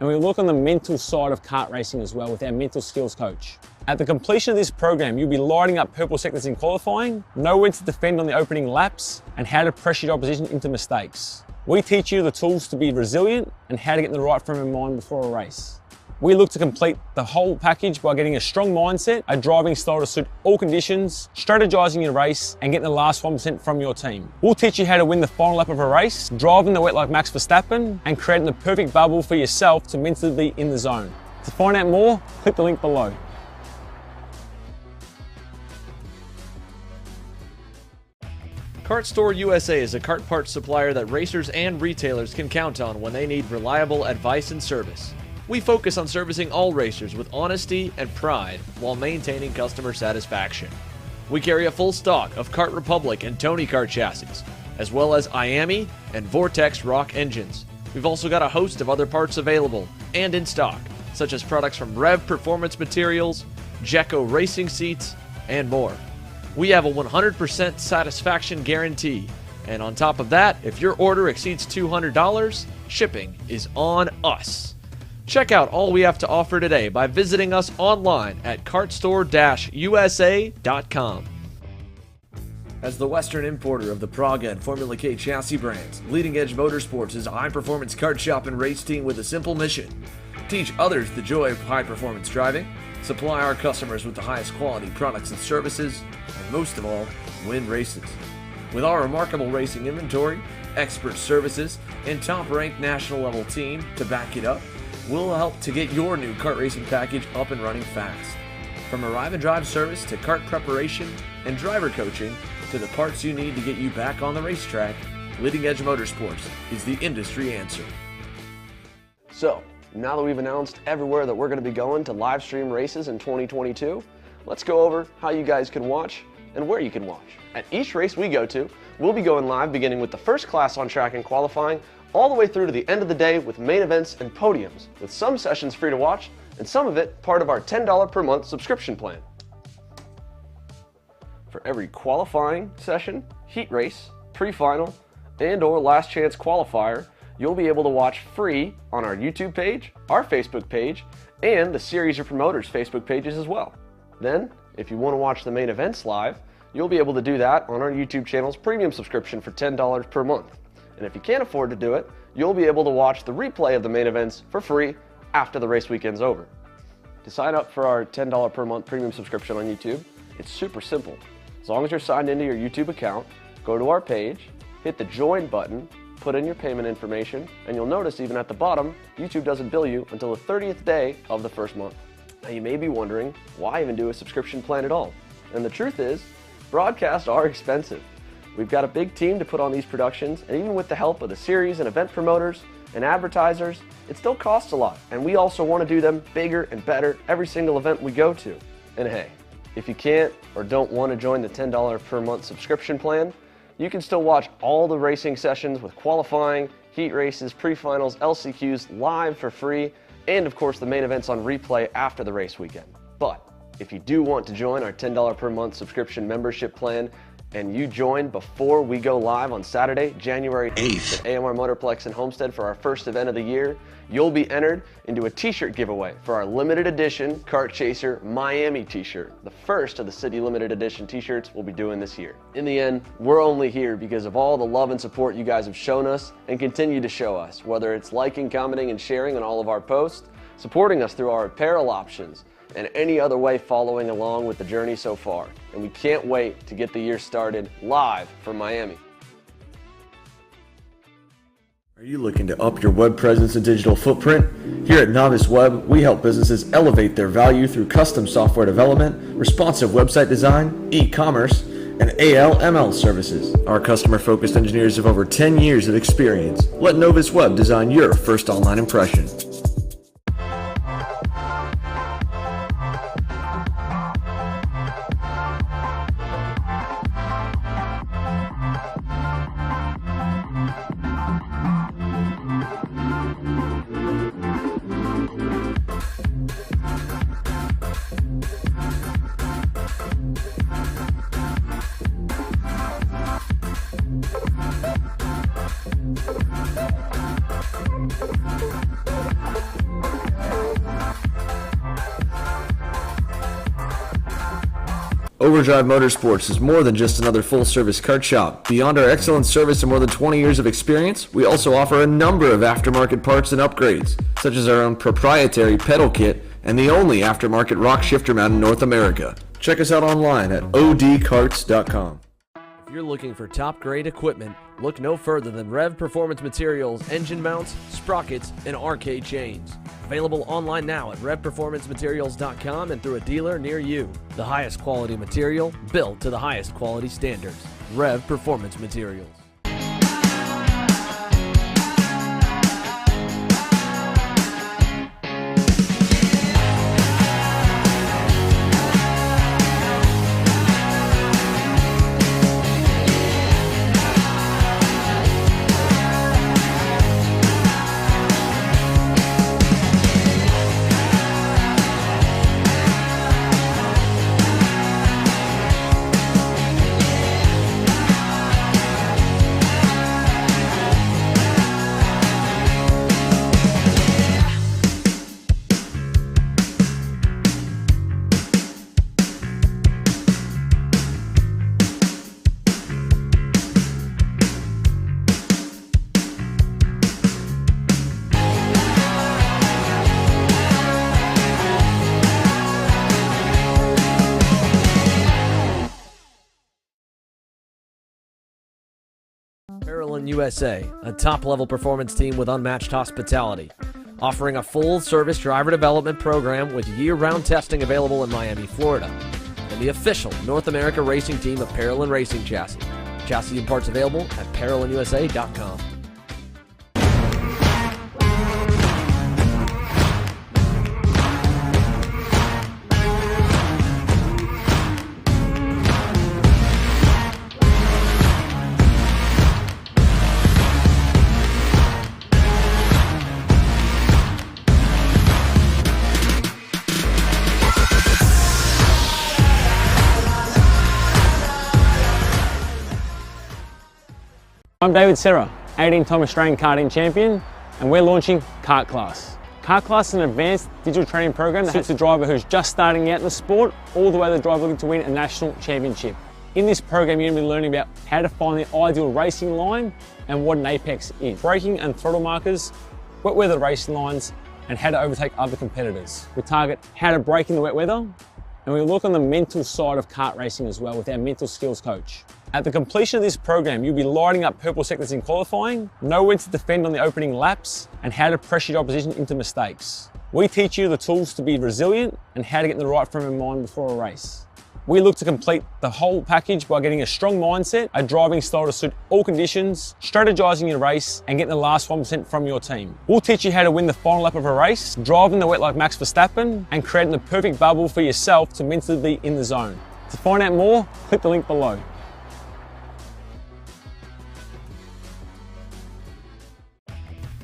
and we look on the mental side of kart racing as well with our mental skills coach. At the completion of this program, you'll be lighting up purple sectors in qualifying, know when to defend on the opening laps, and how to pressure your opposition into mistakes. We teach you the tools to be resilient and how to get in the right frame of mind before a race. We look to complete the whole package by getting a strong mindset, a driving style to suit all conditions, strategizing your race, and getting the last 1% from your team. We'll teach you how to win the final lap of a race, driving the wet like Max Verstappen, and creating the perfect bubble for yourself to mentally be in the zone. To find out more, click the link below. Kart Store USA is a kart parts supplier that racers and retailers can count on when they need reliable advice and service. We focus on servicing all racers with honesty and pride while maintaining customer satisfaction. We carry a full stock of Kart Republic and Tony Kart chassis, as well as IAMI and Vortex Rock engines. We've also got a host of other parts available and in stock, such as products from Rev Performance Materials, Jekko Racing Seats, and more. We have a 100% satisfaction guarantee, and on top of that, if your order exceeds $200, shipping is on us. Check out all we have to offer today by visiting us online at kartstore-usa.com. As the Western importer of the Praga and Formula K chassis brands, Leading Edge Motorsports is a high-performance kart shop and race team with a simple mission: teach others the joy of high-performance driving, supply our customers with the highest quality products and services, and most of all, win races. With our remarkable racing inventory, expert services, and top-ranked national-level team to back it up, we'll help to get your new kart racing package up and running fast. From arrive and drive service to kart preparation and driver coaching to the parts you need to get you back on the racetrack, Leading Edge Motorsports is the industry answer. So, now that we've announced everywhere that we're going to be going to live stream races in 2022, let's go over how you guys can watch and where you can watch. At each race we go to, we'll be going live beginning with the first class on track and qualifying all the way through to the end of the day with main events and podiums, with some sessions free to watch and some of it part of our $10 per month subscription plan. For every qualifying session, heat race, pre-final, and or last chance qualifier, you'll be able to watch free on our YouTube page, our Facebook page, and the Series of Promoters Facebook pages as well. Then, if you want to watch the main events live, you'll be able to do that on our YouTube channel's premium subscription for $10 per month. And if you can't afford to do it, you'll be able to watch the replay of the main events for free after the race weekend's over. To sign up for our $10 per month premium subscription on YouTube, it's super simple. As long as you're signed into your YouTube account, go to our page, hit the join button, put in your payment information, and you'll notice even at the bottom, YouTube doesn't bill you until the 30th day of the first month. Now you may be wondering, why even do a subscription plan at all? And the truth is, broadcasts are expensive. We've got a big team to put on these productions, and even with the help of the series and event promoters and advertisers, it still costs a lot. And we also want to do them bigger and better every single event we go to. And hey, if you can't or don't want to join the $10 per month subscription plan, you can still watch all the racing sessions with qualifying, heat races, pre-finals, LCQs live for free, and of course the main events on replay after the race weekend. But if you do want to join our $10 per month subscription membership plan and you join before we go live on Saturday, January 8th at AMR Motorplex in Homestead for our first event of the year, you'll be entered into a t-shirt giveaway for our limited edition Kart Chaser Miami t-shirt, the first of the city limited edition t-shirts we'll be doing this year. In the end, we're only here because of all the love and support you guys have shown us and continue to show us, whether it's liking, commenting, and sharing on all of our posts, supporting us through our apparel options, and any other way following along with the journey so far. And we can't wait to get the year started live from Miami. Are you looking to up your web presence and digital footprint? Here at Novice Web, we help businesses elevate their value through custom software development, responsive website design, e-commerce, and AL/ML services. Our customer-focused engineers have over 10 years of experience. Let Novice Web design your first online impression. Overdrive Motorsports is more than just another full-service kart shop. Beyond our excellent service and more than 20 years of experience, we also offer a number of aftermarket parts and upgrades, such as our own proprietary pedal kit and the only aftermarket rock shifter mount in North America. Check us out online at odkarts.com. If you're looking for top-grade equipment, look no further than Rev Performance Materials engine mounts, sprockets, and arcade chains. Available online now at revperformancematerials.com and through a dealer near you. The highest quality material, built to the highest quality standards. Rev Performance Materials. USA, a top-level performance team with unmatched hospitality, offering a full-service driver development program with year-round testing available in Miami, Florida, and the official North America racing team of Parolin Racing Chassis. Chassis and parts available at ParolinUSA.com. I'm David Serra, 18-time Australian karting champion, and we're launching Kart Class. Kart Class is an advanced digital training program that suits the driver who's just starting out in the sport, all the way to the driver looking to win a national championship. In this program, you're going to be learning about how to find the ideal racing line and what an apex is, braking and throttle markers, wet weather racing lines, and how to overtake other competitors. We target how to brake in the wet weather, and we look on the mental side of kart racing as well with our mental skills coach. At the completion of this program, you'll be lighting up purple sectors in qualifying, know when to defend on the opening laps, and how to pressure your opposition into mistakes. We teach you the tools to be resilient and how to get in the right frame of mind before a race. We look to complete the whole package by getting a strong mindset, a driving style to suit all conditions, strategizing your race, and getting the last 1% from your team. We'll teach you how to win the final lap of a race, driving the wet like Max Verstappen, and creating the perfect bubble for yourself to mentally be in the zone. To find out more, click the link below.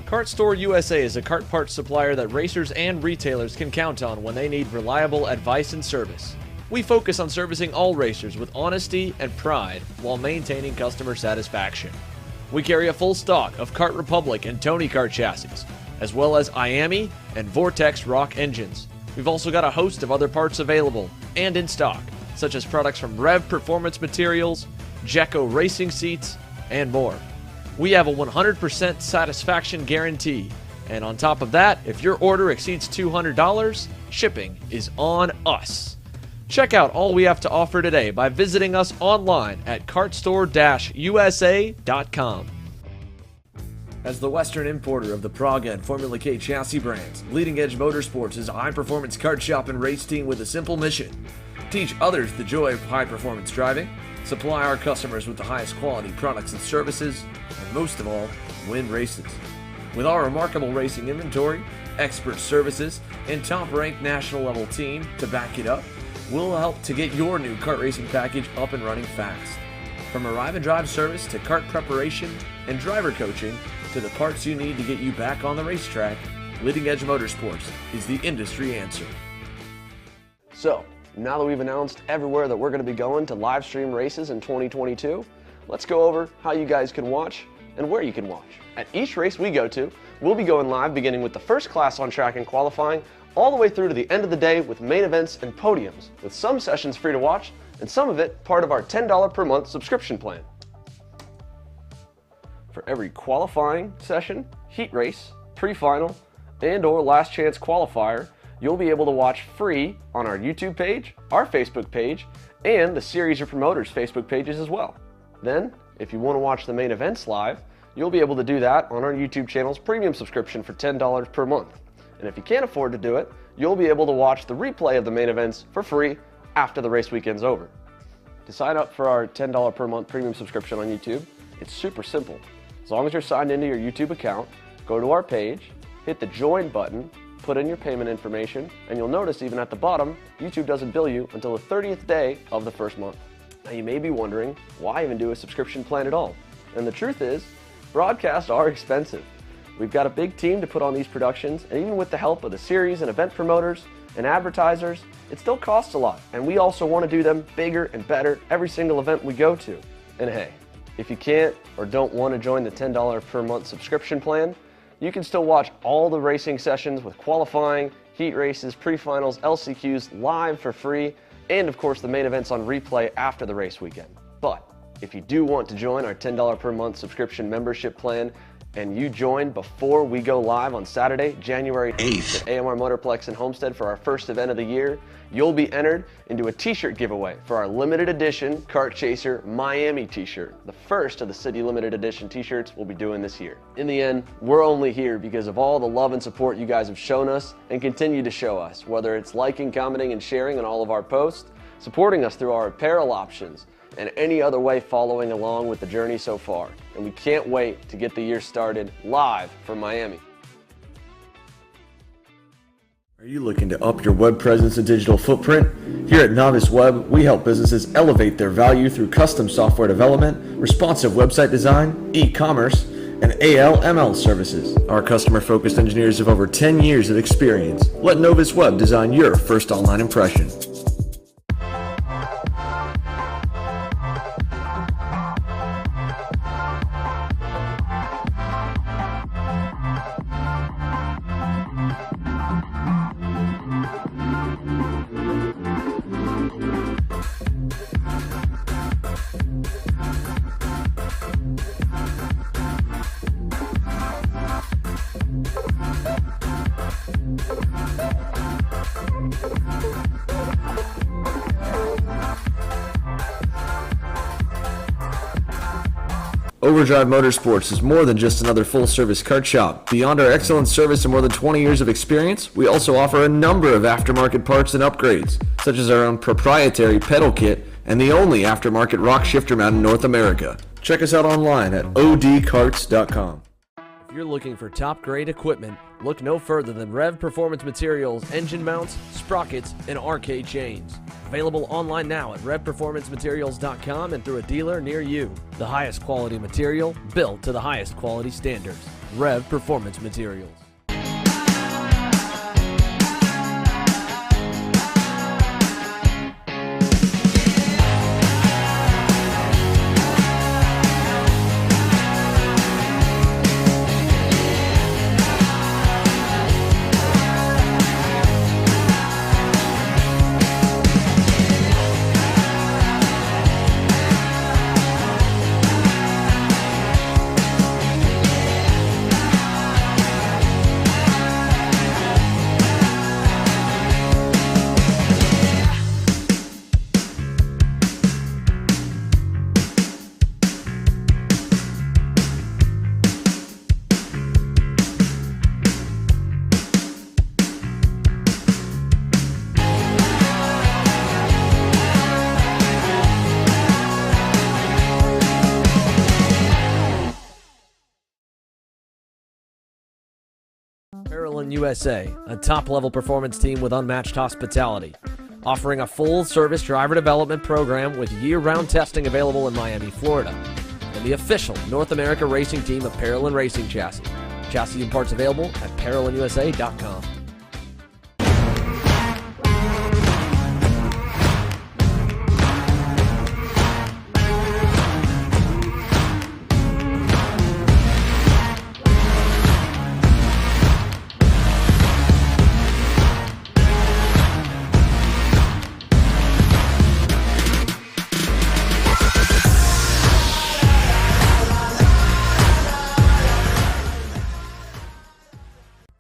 Kart Store USA is a kart parts supplier that racers and retailers can count on when they need reliable advice and service. We focus on servicing all racers with honesty and pride while maintaining customer satisfaction. We carry a full stock of Kart Republic and Tony Kart chassis, as well as IAMI and Vortex Rock engines. We've also got a host of other parts available and in stock, such as products from Rev Performance Materials, Jecco Racing Seats, and more. We have a 100% satisfaction guarantee, and on top of that, if your order exceeds $200, shipping is on us. Check out all we have to offer today by visiting us online at kartstore-usa.com. As the Western importer of the Praga and Formula K chassis brands, Leading Edge Motorsports is a high-performance kart shop and race team with a simple mission: teach others the joy of high-performance driving, supply our customers with the highest quality products and services, and most of all, win races. With our remarkable racing inventory, expert services, and top-ranked national-level team to back it up, we'll help to get your new kart racing package up and running fast. From arrive and drive service to kart preparation and driver coaching to the parts you need to get you back on the racetrack, Leading Edge Motorsports is the industry answer. So, now that we've announced everywhere that we're going to be going to live stream races in 2022, let's go over how you guys can watch and where you can watch. At each race we go to, we'll be going live beginning with the first class on track and qualifying, all the way through to the end of the day with main events and podiums, with some sessions free to watch and some of it part of our $10 per month subscription plan. For every qualifying session, heat race, pre-final, and/or last chance qualifier, you'll be able to watch free on our YouTube page, our Facebook page, and the Series of Promoters Facebook pages as well. Then, if you want to watch the main events live, you'll be able to do that on our YouTube channel's premium subscription for $10 per month. And if you can't afford to do it, you'll be able to watch the replay of the main events for free after the race weekend's over. To sign up for our $10 per month premium subscription on YouTube, it's super simple. As long as you're signed into your YouTube account, go to our page, hit the join button, put in your payment information, and you'll notice even at the bottom, YouTube doesn't bill you until the 30th day of the first month. Now you may be wondering, why even do a subscription plan at all? And the truth is, broadcasts are expensive. We've got a big team to put on these productions, and even with the help of the series and event promoters and advertisers, it still costs a lot, and we also want to do them bigger and better every single event we go to. And hey, if you can't or don't want to join the $10 per month subscription plan, you can still watch all the racing sessions with qualifying, heat races, pre-finals, LCQs live for free, and of course the main events on replay after the race weekend. But if you do want to join our $10 per month subscription membership plan, and you join before we go live on Saturday, January 8th at AMR Motorplex in Homestead for our first event of the year, you'll be entered into a t-shirt giveaway for our limited edition Kart Chaser Miami t-shirt, the first of the City Limited Edition t-shirts we'll be doing this year. In the end, we're only here because of all the love and support you guys have shown us and continue to show us, whether it's liking, commenting, and sharing on all of our posts, supporting us through our apparel options, and any other way following along with the journey so far. And we can't wait to get the year started live from Miami. Are you looking to up your web presence and digital footprint? Here at Novice Web, we help businesses elevate their value through custom software development, responsive website design, e-commerce, and AL/ML services. Our customer-focused engineers have over 10 years of experience. Let Novice Web design your first online impression. Overdrive Motorsports is more than just another full-service kart shop. Beyond our excellent service and more than 20 years of experience, we also offer a number of aftermarket parts and upgrades, such as our own proprietary pedal kit and the only aftermarket rock shifter mount in North America. Check us out online at odkarts.com. If you're looking for top-grade equipment, look no further than Rev Performance Materials engine mounts, sprockets, and arcade chains. Available online now at revperformancematerials.com and through a dealer near you. The highest quality material built to the highest quality standards. Rev Performance Materials. Parallel USA, a top-level performance team with unmatched hospitality, offering a full-service driver development program with year-round testing available in Miami, Florida, and the official North America racing team of Parallel Racing Chassis. Chassis and parts available at ParalleLUSA.com.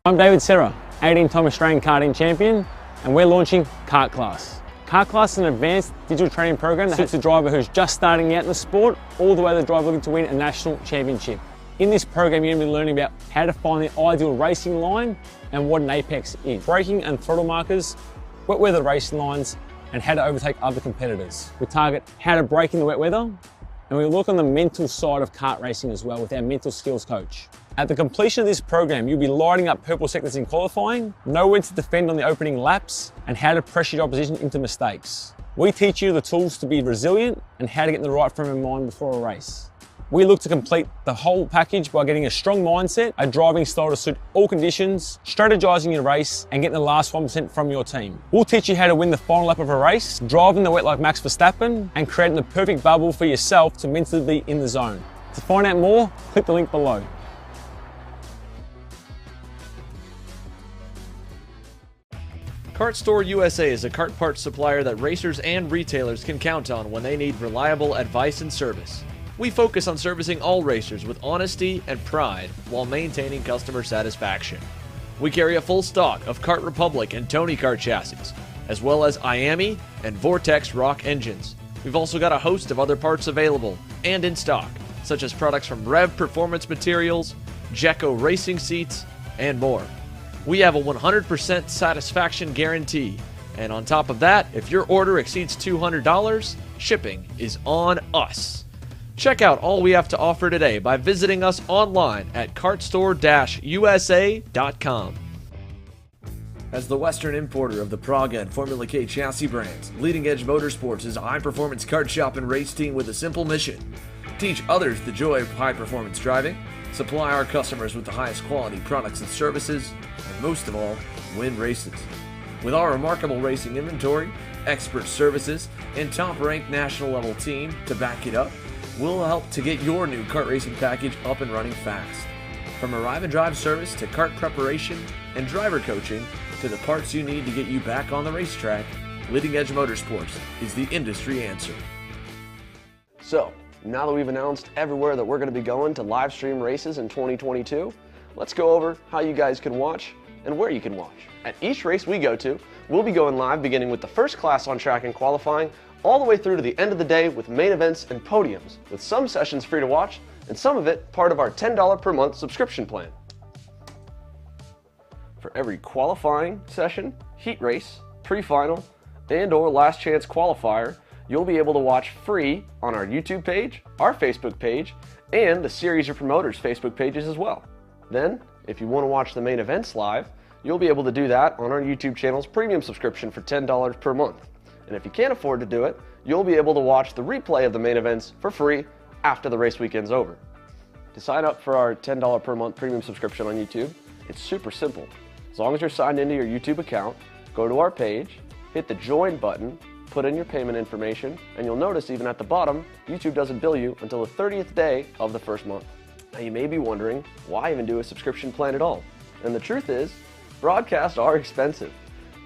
I'm David Serra, 18-time Australian karting champion, and we're launching Kart Class. Kart Class is an advanced digital training program that suits a driver who's just starting out in the sport, all the way to the driver looking to win a national championship. In this program, you're going to be learning about how to find the ideal racing line and what an apex is, braking and throttle markers, wet weather racing lines, and how to overtake other competitors. We target how to brake in the wet weather, and we look on the mental side of kart racing as well with our mental skills coach. At the completion of this program, you'll be lighting up purple sectors in qualifying, know when to defend on the opening laps, and how to pressure your opposition into mistakes. We teach you the tools to be resilient and how to get in the right frame of mind before a race. We look to complete the whole package by getting a strong mindset, a driving style to suit all conditions, strategizing your race, and getting the last 1% from your team. We'll teach you how to win the final lap of a race, driving the wet like Max Verstappen, and creating the perfect bubble for yourself to mentally be in the zone. To find out more, click the link below. Kart Store USA is a kart parts supplier that racers and retailers can count on when they need reliable advice and service. We focus on servicing all racers with honesty and pride while maintaining customer satisfaction. We carry a full stock of Kart Republic and Tony Kart chassis, as well as IAMI and Vortex Rock engines. We've also got a host of other parts available and in stock, such as products from Rev Performance Materials, Jekko Racing Seats, and more. We have a 100% satisfaction guarantee, and on top of that, if your order exceeds $200, shipping is on us. Check out all we have to offer today by visiting us online at kartstore-usa.com. As the Western importer of the Praga and Formula K chassis brands, Leading Edge Motorsports is a high-performance kart shop and race team with a simple mission: teach others the joy of high-performance driving, supply our customers with the highest quality products and services, and most of all, win races. With our remarkable racing inventory, expert services, and top-ranked national-level team to back it up, we'll help to get your new kart racing package up and running fast. From arrive and drive service to kart preparation and driver coaching to the parts you need to get you back on the racetrack, Leading Edge Motorsports is the industry answer. So, now that we've announced everywhere that we're going to be going to live stream races in 2022, let's go over how you guys can watch and where you can watch. At each race we go to, we'll be going live beginning with the first class on track and qualifying, all the way through to the end of the day with main events and podiums, with some sessions free to watch and some of it part of our $10 per month subscription plan. For every qualifying session, heat race, pre-final, and or last chance qualifier, you'll be able to watch free on our YouTube page, our Facebook page, and the Series of Promoters Facebook pages as well. Then, if you want to watch the main events live, you'll be able to do that on our YouTube channel's premium subscription for $10 per month. And if you can't afford to do it, you'll be able to watch the replay of the main events for free after the race weekend's over. To sign up for our $10 per month premium subscription on YouTube, it's super simple. As long as you're signed into your YouTube account, go to our page, hit the join button, put in your payment information, and you'll notice even at the bottom, YouTube doesn't bill you until the 30th day of the first month. Now you may be wondering, why even do a subscription plan at all? And the truth is, broadcasts are expensive.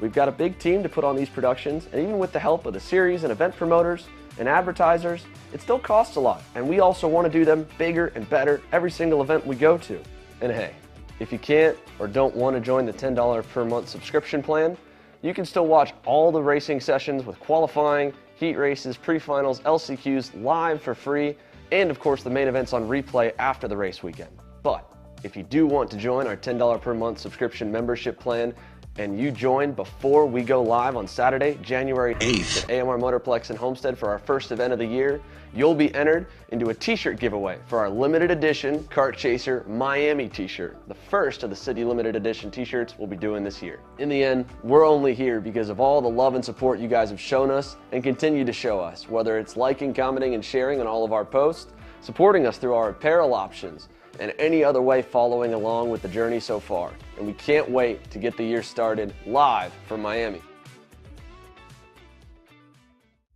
We've got a big team to put on these productions, and even with the help of the series and event promoters and advertisers, it still costs a lot, and we also want to do them bigger and better every single event we go to. And hey, if you can't or don't want to join the $10 per month subscription plan, you can still watch all the racing sessions with qualifying, heat races, pre-finals, LCQs live for free, and of course the main events on replay after the race weekend. But if you do want to join our $10 per month subscription membership plan and you join before we go live on Saturday, January 8th at AMR Motorplex in Homestead for our first event of the year, you'll be entered into a t-shirt giveaway for our limited edition Kart Chaser Miami t-shirt, the first of the city limited edition t-shirts we'll be doing this year. In the end, we're only here because of all the love and support you guys have shown us and continue to show us, whether it's liking, commenting, and sharing on all of our posts, supporting us through our apparel options, and any other way following along with the journey so far. And we can't wait to get the year started live from Miami.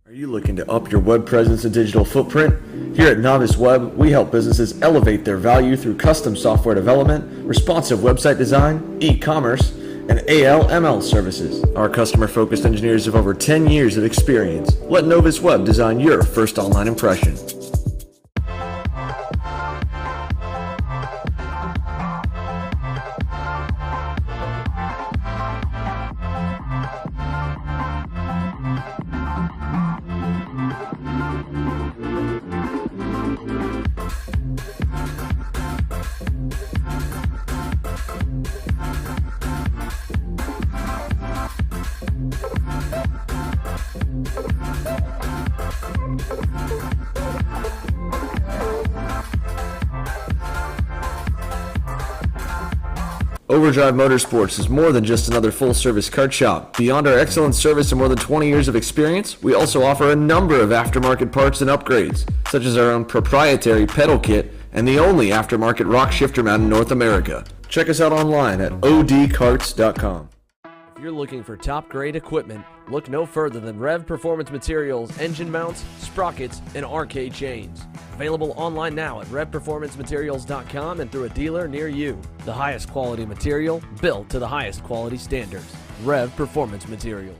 Are you looking to up your web presence and digital footprint? Here at Novice Web, we help businesses elevate their value through custom software development, responsive website design, e-commerce, and AL/ML services. Our customer-focused engineers have over 10 years of experience. Let Novice Web design your first online impression. Overdrive Motorsports is more than just another full-service kart shop. Beyond our excellent service and more than 20 years of experience, we also offer a number of aftermarket parts and upgrades, such as our own proprietary pedal kit and the only aftermarket rock shifter mount in North America. Check us out online at odkarts.com. If you're looking for top-grade equipment, look no further than Rev Performance Materials engine mounts, sprockets, and arcade chains. Available online now at revperformancematerials.com and through a dealer near you. The highest quality material, built to the highest quality standards. Rev Performance Materials.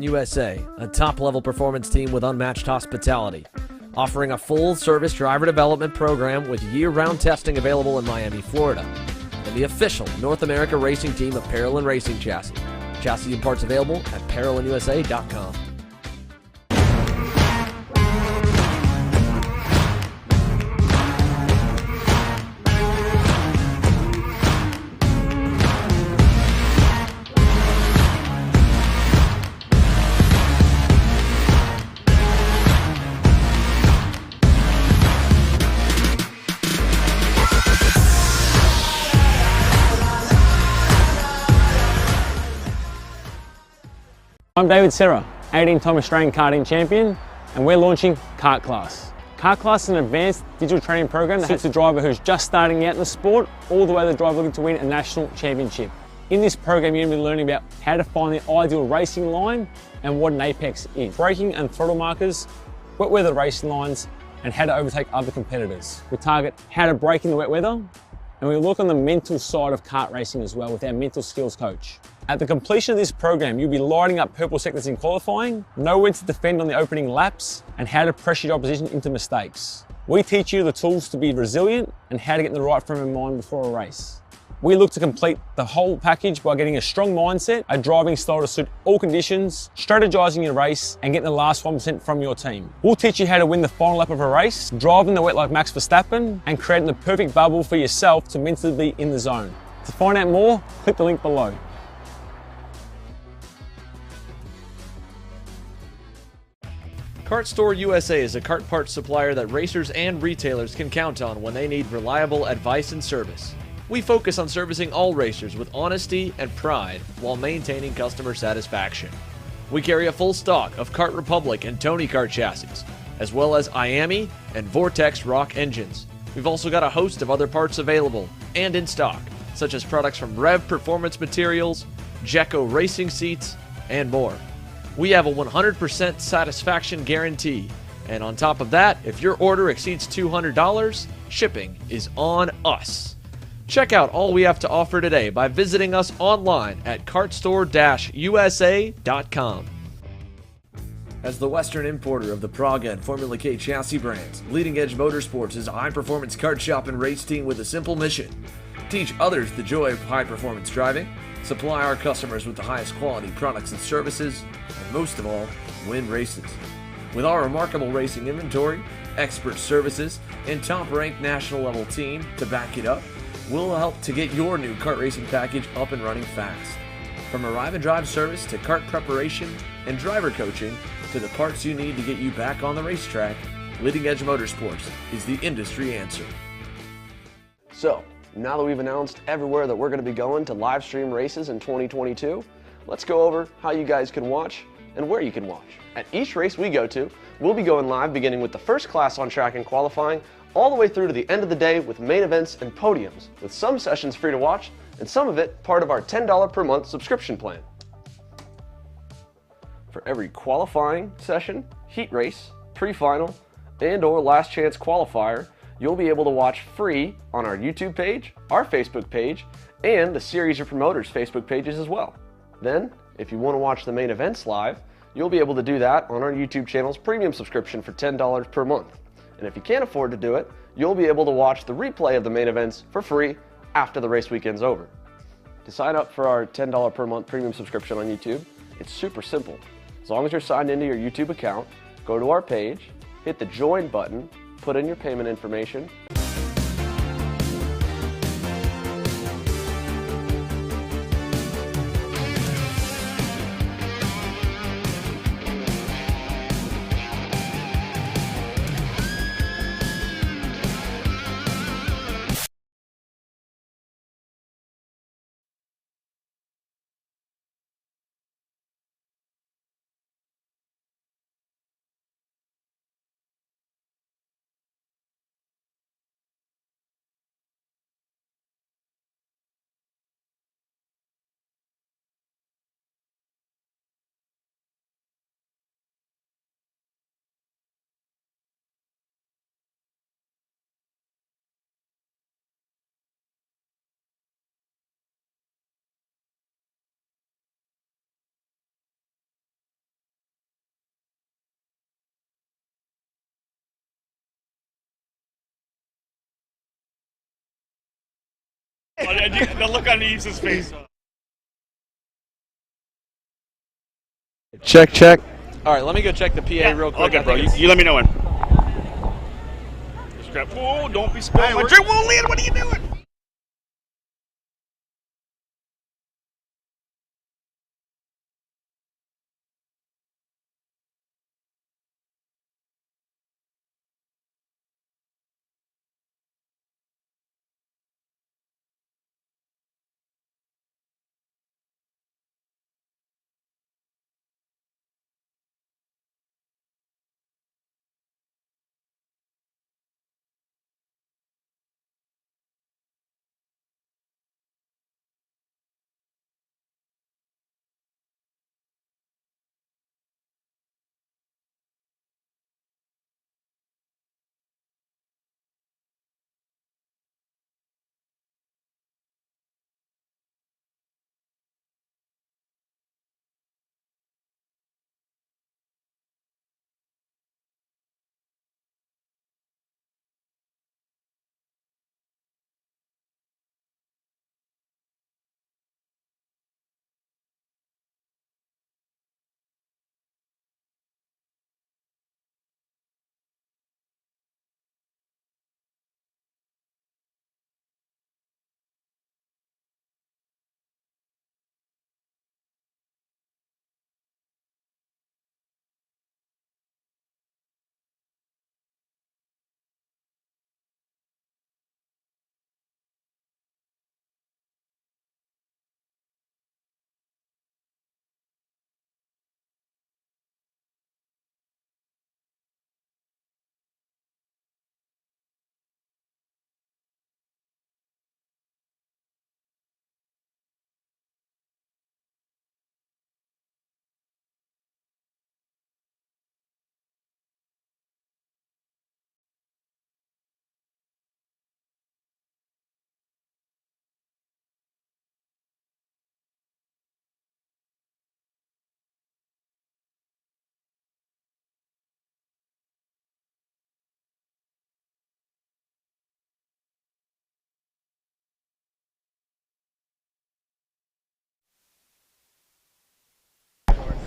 USA, a top-level performance team with unmatched hospitality, offering a full-service driver development program with year-round testing available in Miami, Florida, and the official North America racing team of Parolin Racing Chassis. Chassis and parts available at ParolinUSA.com. I'm David Serra, 18-time Australian karting champion, and we're launching Kart Class. Kart Class is an advanced digital training program that suits a driver who's just starting out in the sport, all the way to the driver looking to win a national championship. In this program, you're going to be learning about how to find the ideal racing line and what an apex is, braking and throttle markers, wet weather racing lines, and how to overtake other competitors. We target how to brake in the wet weather, and we look on the mental side of kart racing as well with our mental skills coach. At the completion of this program, you'll be lighting up purple sectors in qualifying, know when to defend on the opening laps, and how to pressure your opposition into mistakes. We teach you the tools to be resilient and how to get in the right frame of mind before a race. We look to complete the whole package by getting a strong mindset, a driving style to suit all conditions, strategizing your race, and getting the last 1% from your team. We'll teach you how to win the final lap of a race, driving the wet like Max Verstappen, and creating the perfect bubble for yourself to mentally be in the zone. To find out more, click the link below. Kart Store USA is a kart parts supplier that racers and retailers can count on when they need reliable advice and service. We focus on servicing all racers with honesty and pride while maintaining customer satisfaction. We carry a full stock of Kart Republic and Tony Kart chassis, as well as IAMI and Vortex Rock engines. We've also got a host of other parts available and in stock, such as products from Rev Performance Materials, Jecco Racing Seats, and more. We have a 100% satisfaction guarantee, and on top of that, if your order exceeds $200, shipping is on us. Check out all we have to offer today by visiting us online at kartstore-usa.com. As the Western importer of the Praga and Formula K chassis brands, Leading Edge Motorsports is a high-performance kart shop and race team with a simple mission: teach others the joy of high-performance driving, supply our customers with the highest quality products and services, and most of all, win races. With our remarkable racing inventory, expert services, and top-ranked national-level team to back it up, we'll help to get your new kart racing package up and running fast. From arrive and drive service to kart preparation and driver coaching to the parts you need to get you back on the racetrack, Leading Edge Motorsports is the industry answer. So, now that we've announced everywhere that we're going to be going to live stream races in 2022, let's go over how you guys can watch and where you can watch. At each race we go to, we'll be going live beginning with the first class on track and qualifying, all the way through to the end of the day with main events and podiums, with some sessions free to watch and some of it part of our $10 per month subscription plan. For every qualifying session, heat race, pre-final, and or last chance qualifier, you'll be able to watch free on our YouTube page, our Facebook page, and the Series of Promoters Facebook pages as well. Then, if you want to watch the main events live, you'll be able to do that on our YouTube channel's premium subscription for $10 per month. And if you can't afford to do it, you'll be able to watch the replay of the main events for free after the race weekend's over. To sign up for our $10 per month premium subscription on YouTube, it's super simple. As long as you're signed into your YouTube account, go to our page, hit the join button, put in your payment information, The look on Eve's face. check, check. All right, let me go check the PA real quick. Okay, bro. You let me know when. Just grab. Whoa! Don't be spilling my drink. Whoa, Leon, what are you doing?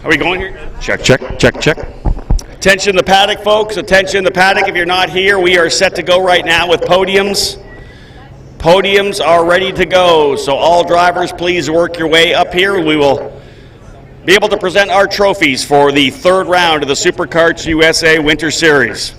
Are we going here? Check, check, check, check. Attention in the paddock, folks. Attention in the paddock. If you're not here, we are set to go right now with podiums. Podiums are ready to go. So all drivers, please work your way up here. We will be able to present our trophies for the third round of the Superkarts USA Winter Series.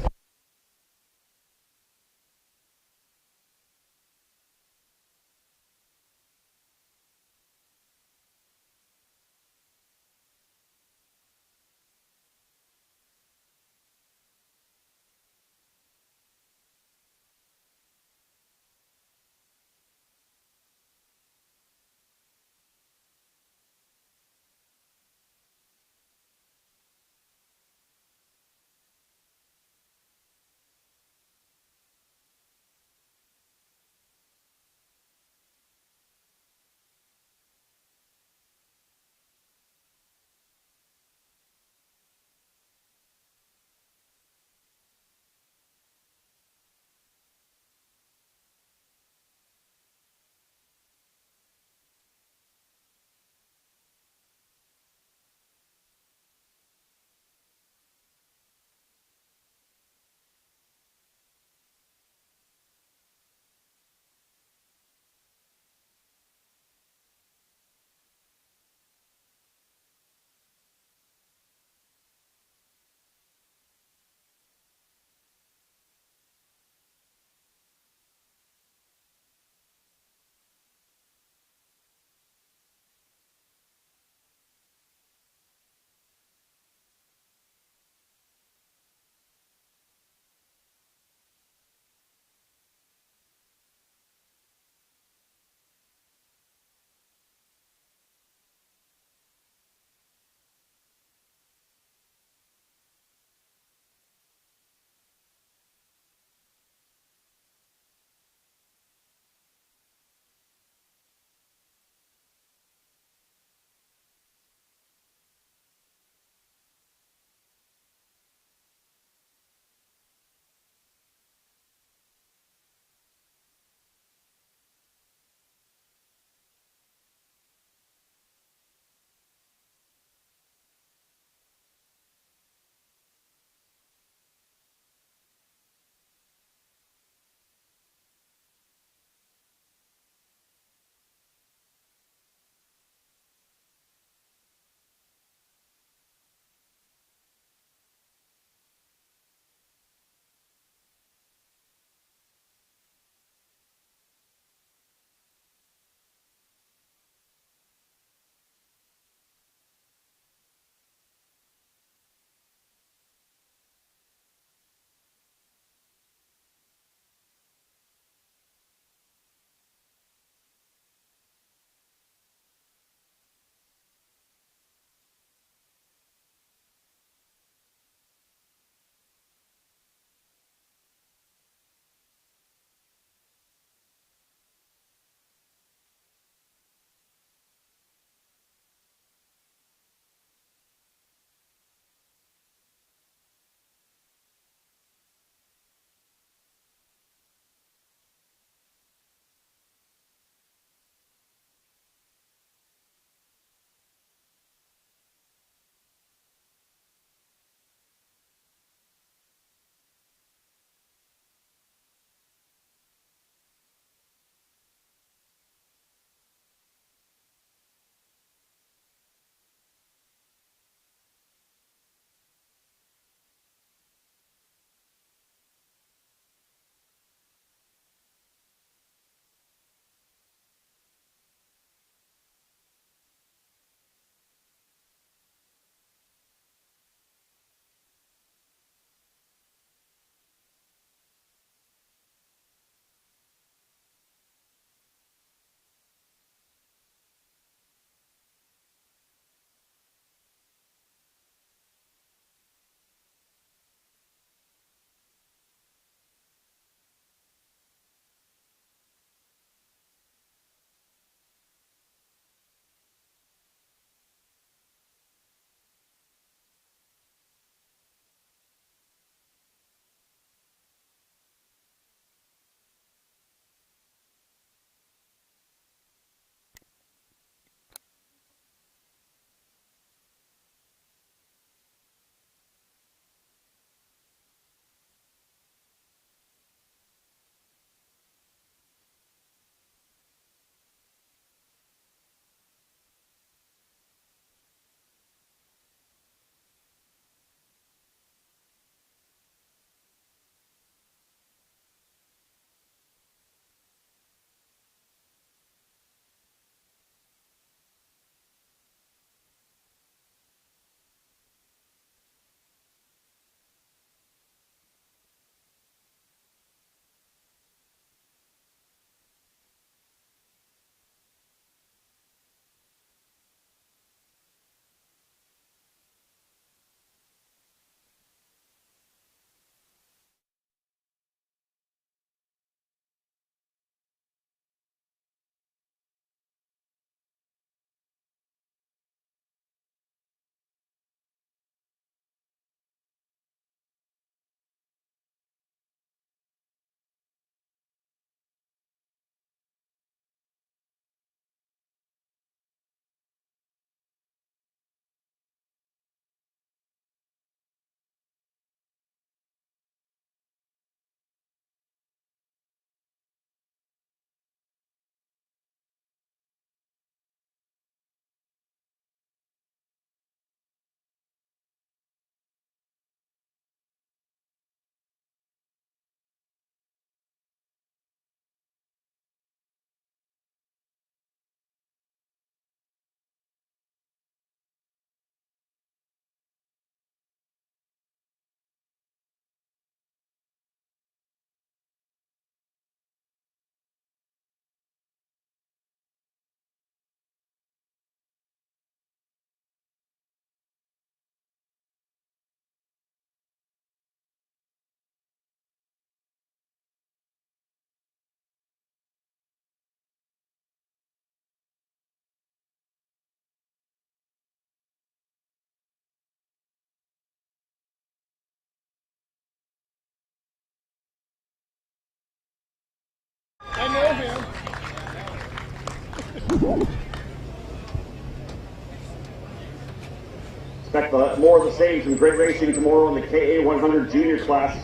Expect more of the same, some great racing tomorrow in the KA 100 Junior class.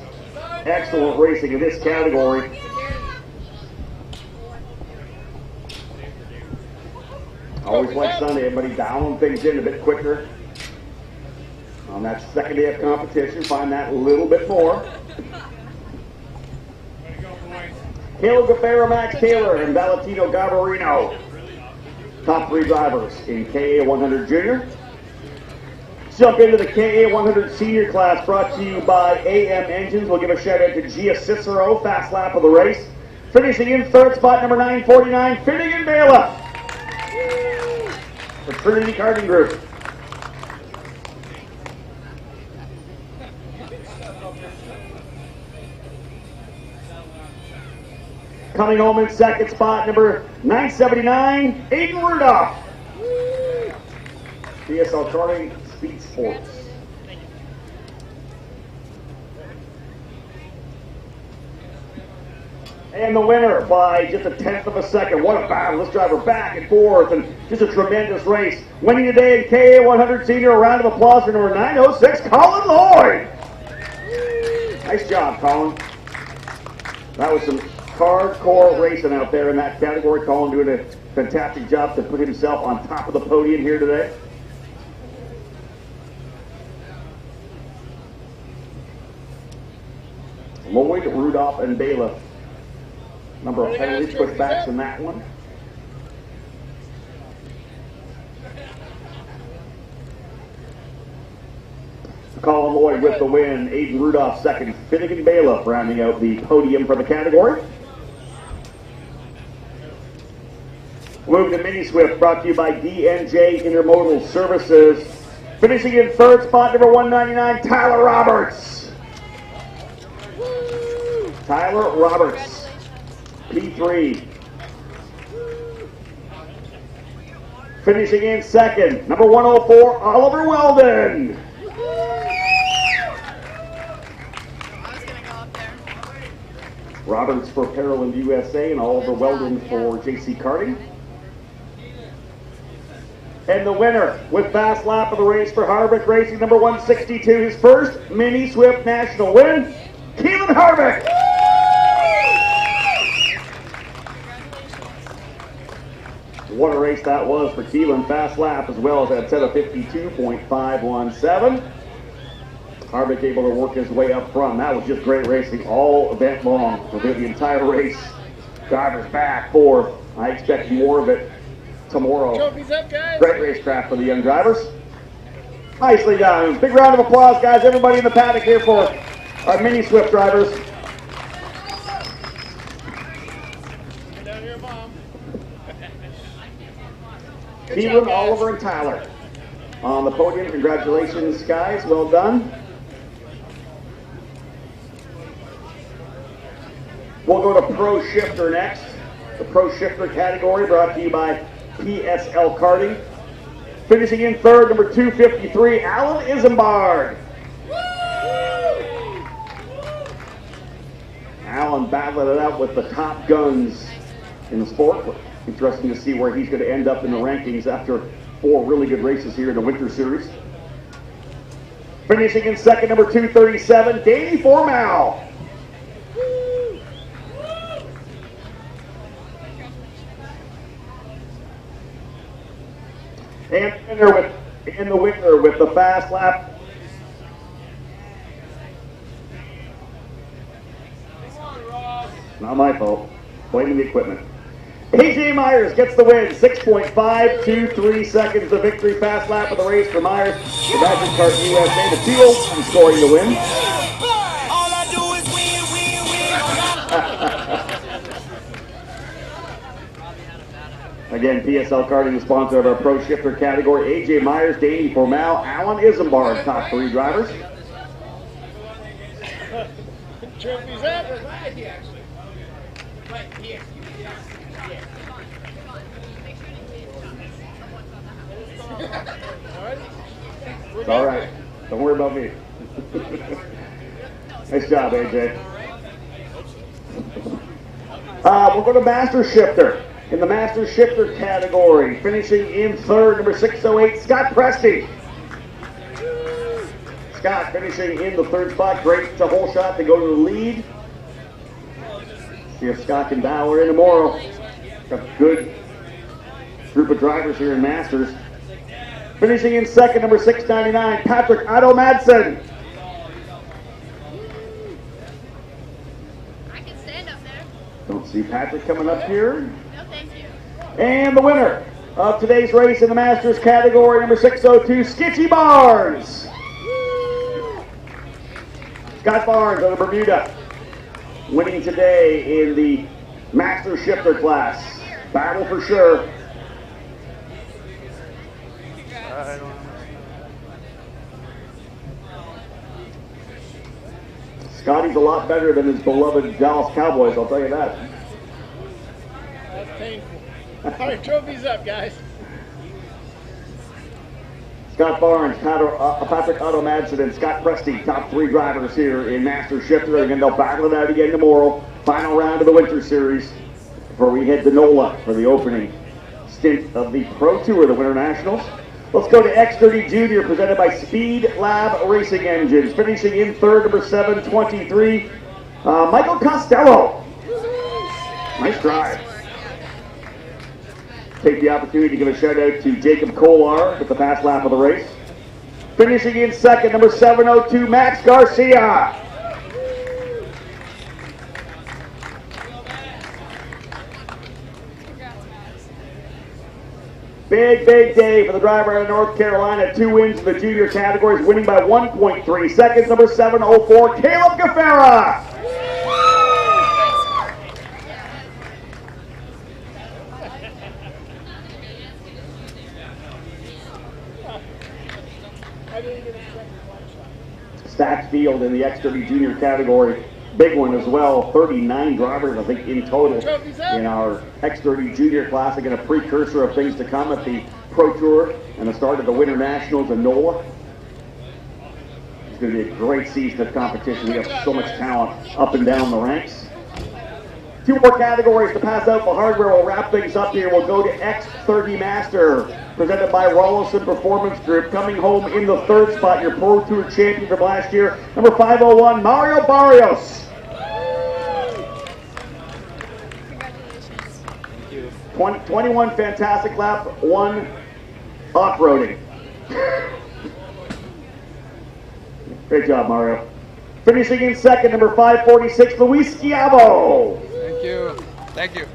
Excellent racing in this category. Always like Sunday, everybody dialing things in a bit quicker. On that second day of competition, find that a little bit more. Caleb Gaffaro, Max Taylor, and Valentino Gabarino. Top 3 drivers in KA 100 Junior. Jump into the KA 100 Senior class, brought to you by AM Engines. We'll give a shout out to Gia Cicero, fast lap of the race. Finishing in third spot, number 949, Finnegan Bela. For Trinity Karting Group. Coming home in second spot, number 979, Aiden Rudolph. PSL Karting Speed Sports. And the winner by just a 1/10 of a second. What a battle. This driver back and forth, and just a tremendous race. Winning today in KA 100 Senior. A round of applause for number 906, Colin Lloyd. Nice job, Colin. That was some hardcore racing out there in that category. Colin doing a fantastic job to put himself on top of the podium here today. Lloyd, Rudolph, and Bela. Number of penalties, pushbacks in that one. Colin Lloyd with the win. Aiden Rudolph second. Finnegan Bela rounding out the podium for the category. Moving to Mini Swift, brought to you by DNJ Intermodal Services. Finishing in third spot, number 199, Tyler Roberts. Tyler Roberts, P3. Finishing in second, number 104, Oliver Weldon. Roberts for Parallel USA and Oliver Weldon for JC Karting. And the winner with fast lap of the race for Harvick Racing, number 162, his first Mini Swift National win, Keelan Harvick. What a race that was for Keelan. Fast lap as well as that set of 52.517. Harvick able to work his way up front. That was just great racing all event long for the entire race. Drivers back, forth. I expect more of it tomorrow. Trophies up, guys. Great racetrack for the young drivers. Nicely done. Big round of applause, guys. Everybody in the paddock here for our Mini Swift drivers. Keelan, Oliver, and Tyler on the podium. Congratulations, guys. Well done. We'll go to Pro Shifter next. The Pro Shifter category brought to you by PSL Karting. Finishing in third, number 253, Alan Isambard. Alan battling it out with the top guns in the sport. Interesting to see where he's going to end up in the rankings after 4 really good races here in the Winter Series. Finishing in second, number 237, Danny Formal. And the winner with the fast lap. Not my fault. Blaming the equipment. AJ Myers gets the win. 6.523 seconds the victory. Fast lap of the race for Myers. The Magic Kart USA, the field, and scoring the win. Again, PSL Karting, the sponsor of our Pro Shifter category. AJ Myers, Danny Formal, Alan Isambard, top 3 drivers. Trophies up. It's all right. Don't worry about me. Nice job, AJ. We'll go to Master Shifter. In the Master Shifter category, finishing in third, number 608, Scott Presti. Scott finishing in the third spot. Great hole shot to go to the lead. See if Scott can dial her in tomorrow. Got a good group of drivers here in Masters. Finishing in second, number 699, Patrick Otto Madsen. I can stand up there. Don't see Patrick coming up here. No, thank you. And the winner of today's race in the Masters category, number 602, Skitchy Barnes. Scott Barnes out of Bermuda, winning today in the Master Shifter class. Battle for sure. Scotty's a lot better than his beloved Dallas Cowboys, I'll tell you that. That's painful. All right, trophies up, guys. Scott Barnes, Patrick Otto Madsen, and Scott Presti, top three drivers here in Master Shifter. Again, they'll battle it out again tomorrow. Final round of the Winter Series before we head to NOLA for the opening stint of the Pro Tour, the Winter Nationals. Let's go to X30 Junior, presented by Speed Lab Racing Engines. Finishing in third, number 723, Michael Costello. Nice drive. Take the opportunity to give a shout out to Jacob Kolar with the fast lap of the race. Finishing in second, number 702, Max Garcia. Big day for the driver out of North Carolina. 2 wins in the junior categories, winning by 1.3 seconds. Number 704, Caleb Gaffera. Stacked field in the X30 Junior category. Big one as well. 39 drivers, I think, in total in our X30 Junior class. Again, a precursor of things to come at the Pro Tour and the start of the Winter Nationals in NOLA. It's going to be a great season of competition. We have so much talent up and down the ranks. 2 more categories to pass out for hardware. We'll wrap things up here. We'll go to X30 Master, presented by Rollison Performance Group. Coming home in the third spot, your Pro Tour champion from last year, number 501, Mario Barrios. 21 fantastic lap, 1 off-roading. Great job, Mario. Finishing in second, number 546, Luis Schiavo. Thank you. Thank you.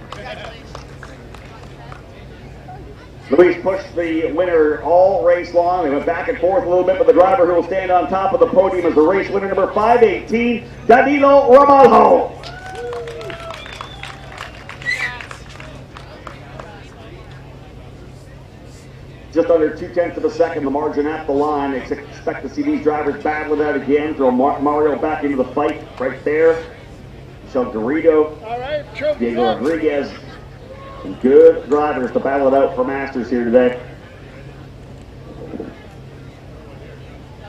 Luis pushed the winner all race long. They went back and forth a little bit, but the driver who will stand on top of the podium is the race winner, number 518, Danilo Ramalho. Just under 0.2 of a second, the margin at the line. They expect to see these drivers battle it out again. Throw Mario back into the fight right there. Michel Garrido, Diego Rodriguez. Some good drivers to battle it out for Masters here today.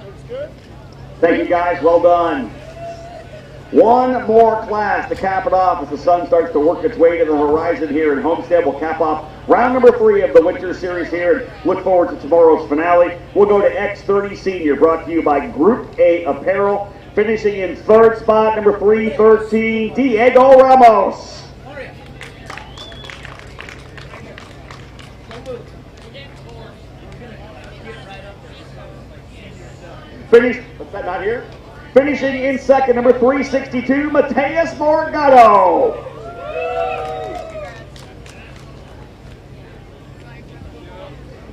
Looks good. Thank you guys, well done. 1 more class to cap it off as the sun starts to work its way to the horizon here in Homestead. We'll cap off round number 3 of the Winter Series here and look forward to tomorrow's finale. We'll go to X30 Senior, brought to you by Group A Apparel. Finishing in third spot, number 313, Diego Ramos. What's that, not here? Finishing in second, number 362, Mateus Morgado.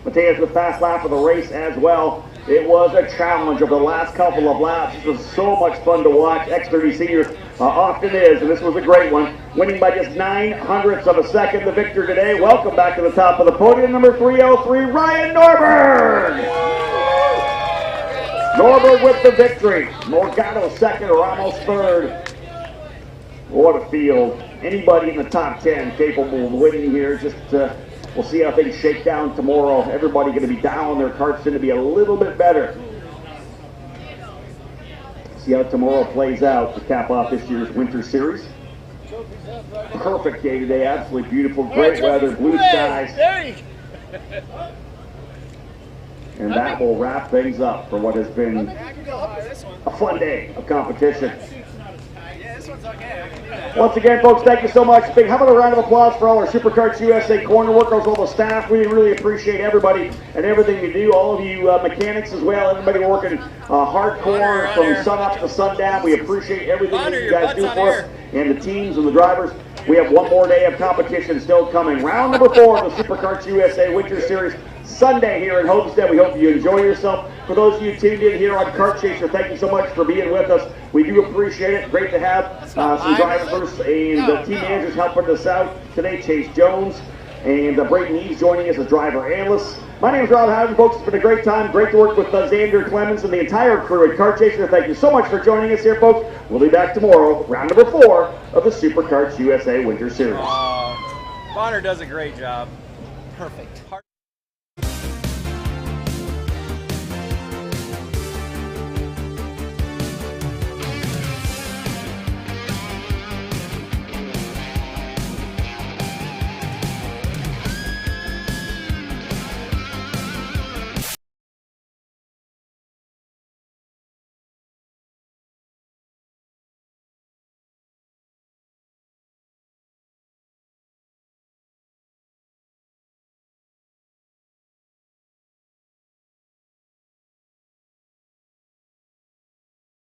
Mateus with fast lap of the race as well. It was a challenge of the last couple of laps. This was so much fun to watch. X30 Senior often is, and this was a great one. Winning by just 0.09 of a second, the victor today. Welcome back to the top of the podium, number 303, Ryan Norberg. Norberg with the victory. Morgado second, Ramos third. What a field. Anybody in the top 10 capable of winning here. Just we'll see how things shake down tomorrow. Everybody going to be dialing their carts in to be a little bit better. See how tomorrow plays out to cap off this year's Winter Series. Perfect day today, absolutely beautiful, great weather, blue skies. There you go. And that will wrap things up for what has been a fun day of competition. Once again, folks, thank you so much. Big, how about a round of applause for all our Supercarts USA corner workers, all the staff. We really appreciate everybody and everything you do. All of you mechanics as well. Everybody working hardcore from sun up to sundown. We appreciate everything that you guys do for us and the teams and the drivers. We have one more day of competition still coming. Round number 4 of the Supercarts USA Winter Series. Sunday here in Homestead. We hope you enjoy yourself. For those of you tuned in here on Kart Chaser, thank you so much for being with us. We do appreciate it. Great to have some drivers and team managers helping us out today. Chase Jones and Brayton Eves joining us as driver analysts. My name is Rob Howden, folks. It's been a great time. Great to work with Xander Clemens and the entire crew at Kart Chaser. Thank you so much for joining us here, folks. We'll be back tomorrow, round number 4 of the Supercarts USA Winter Series. Bonner does a great job. Perfect.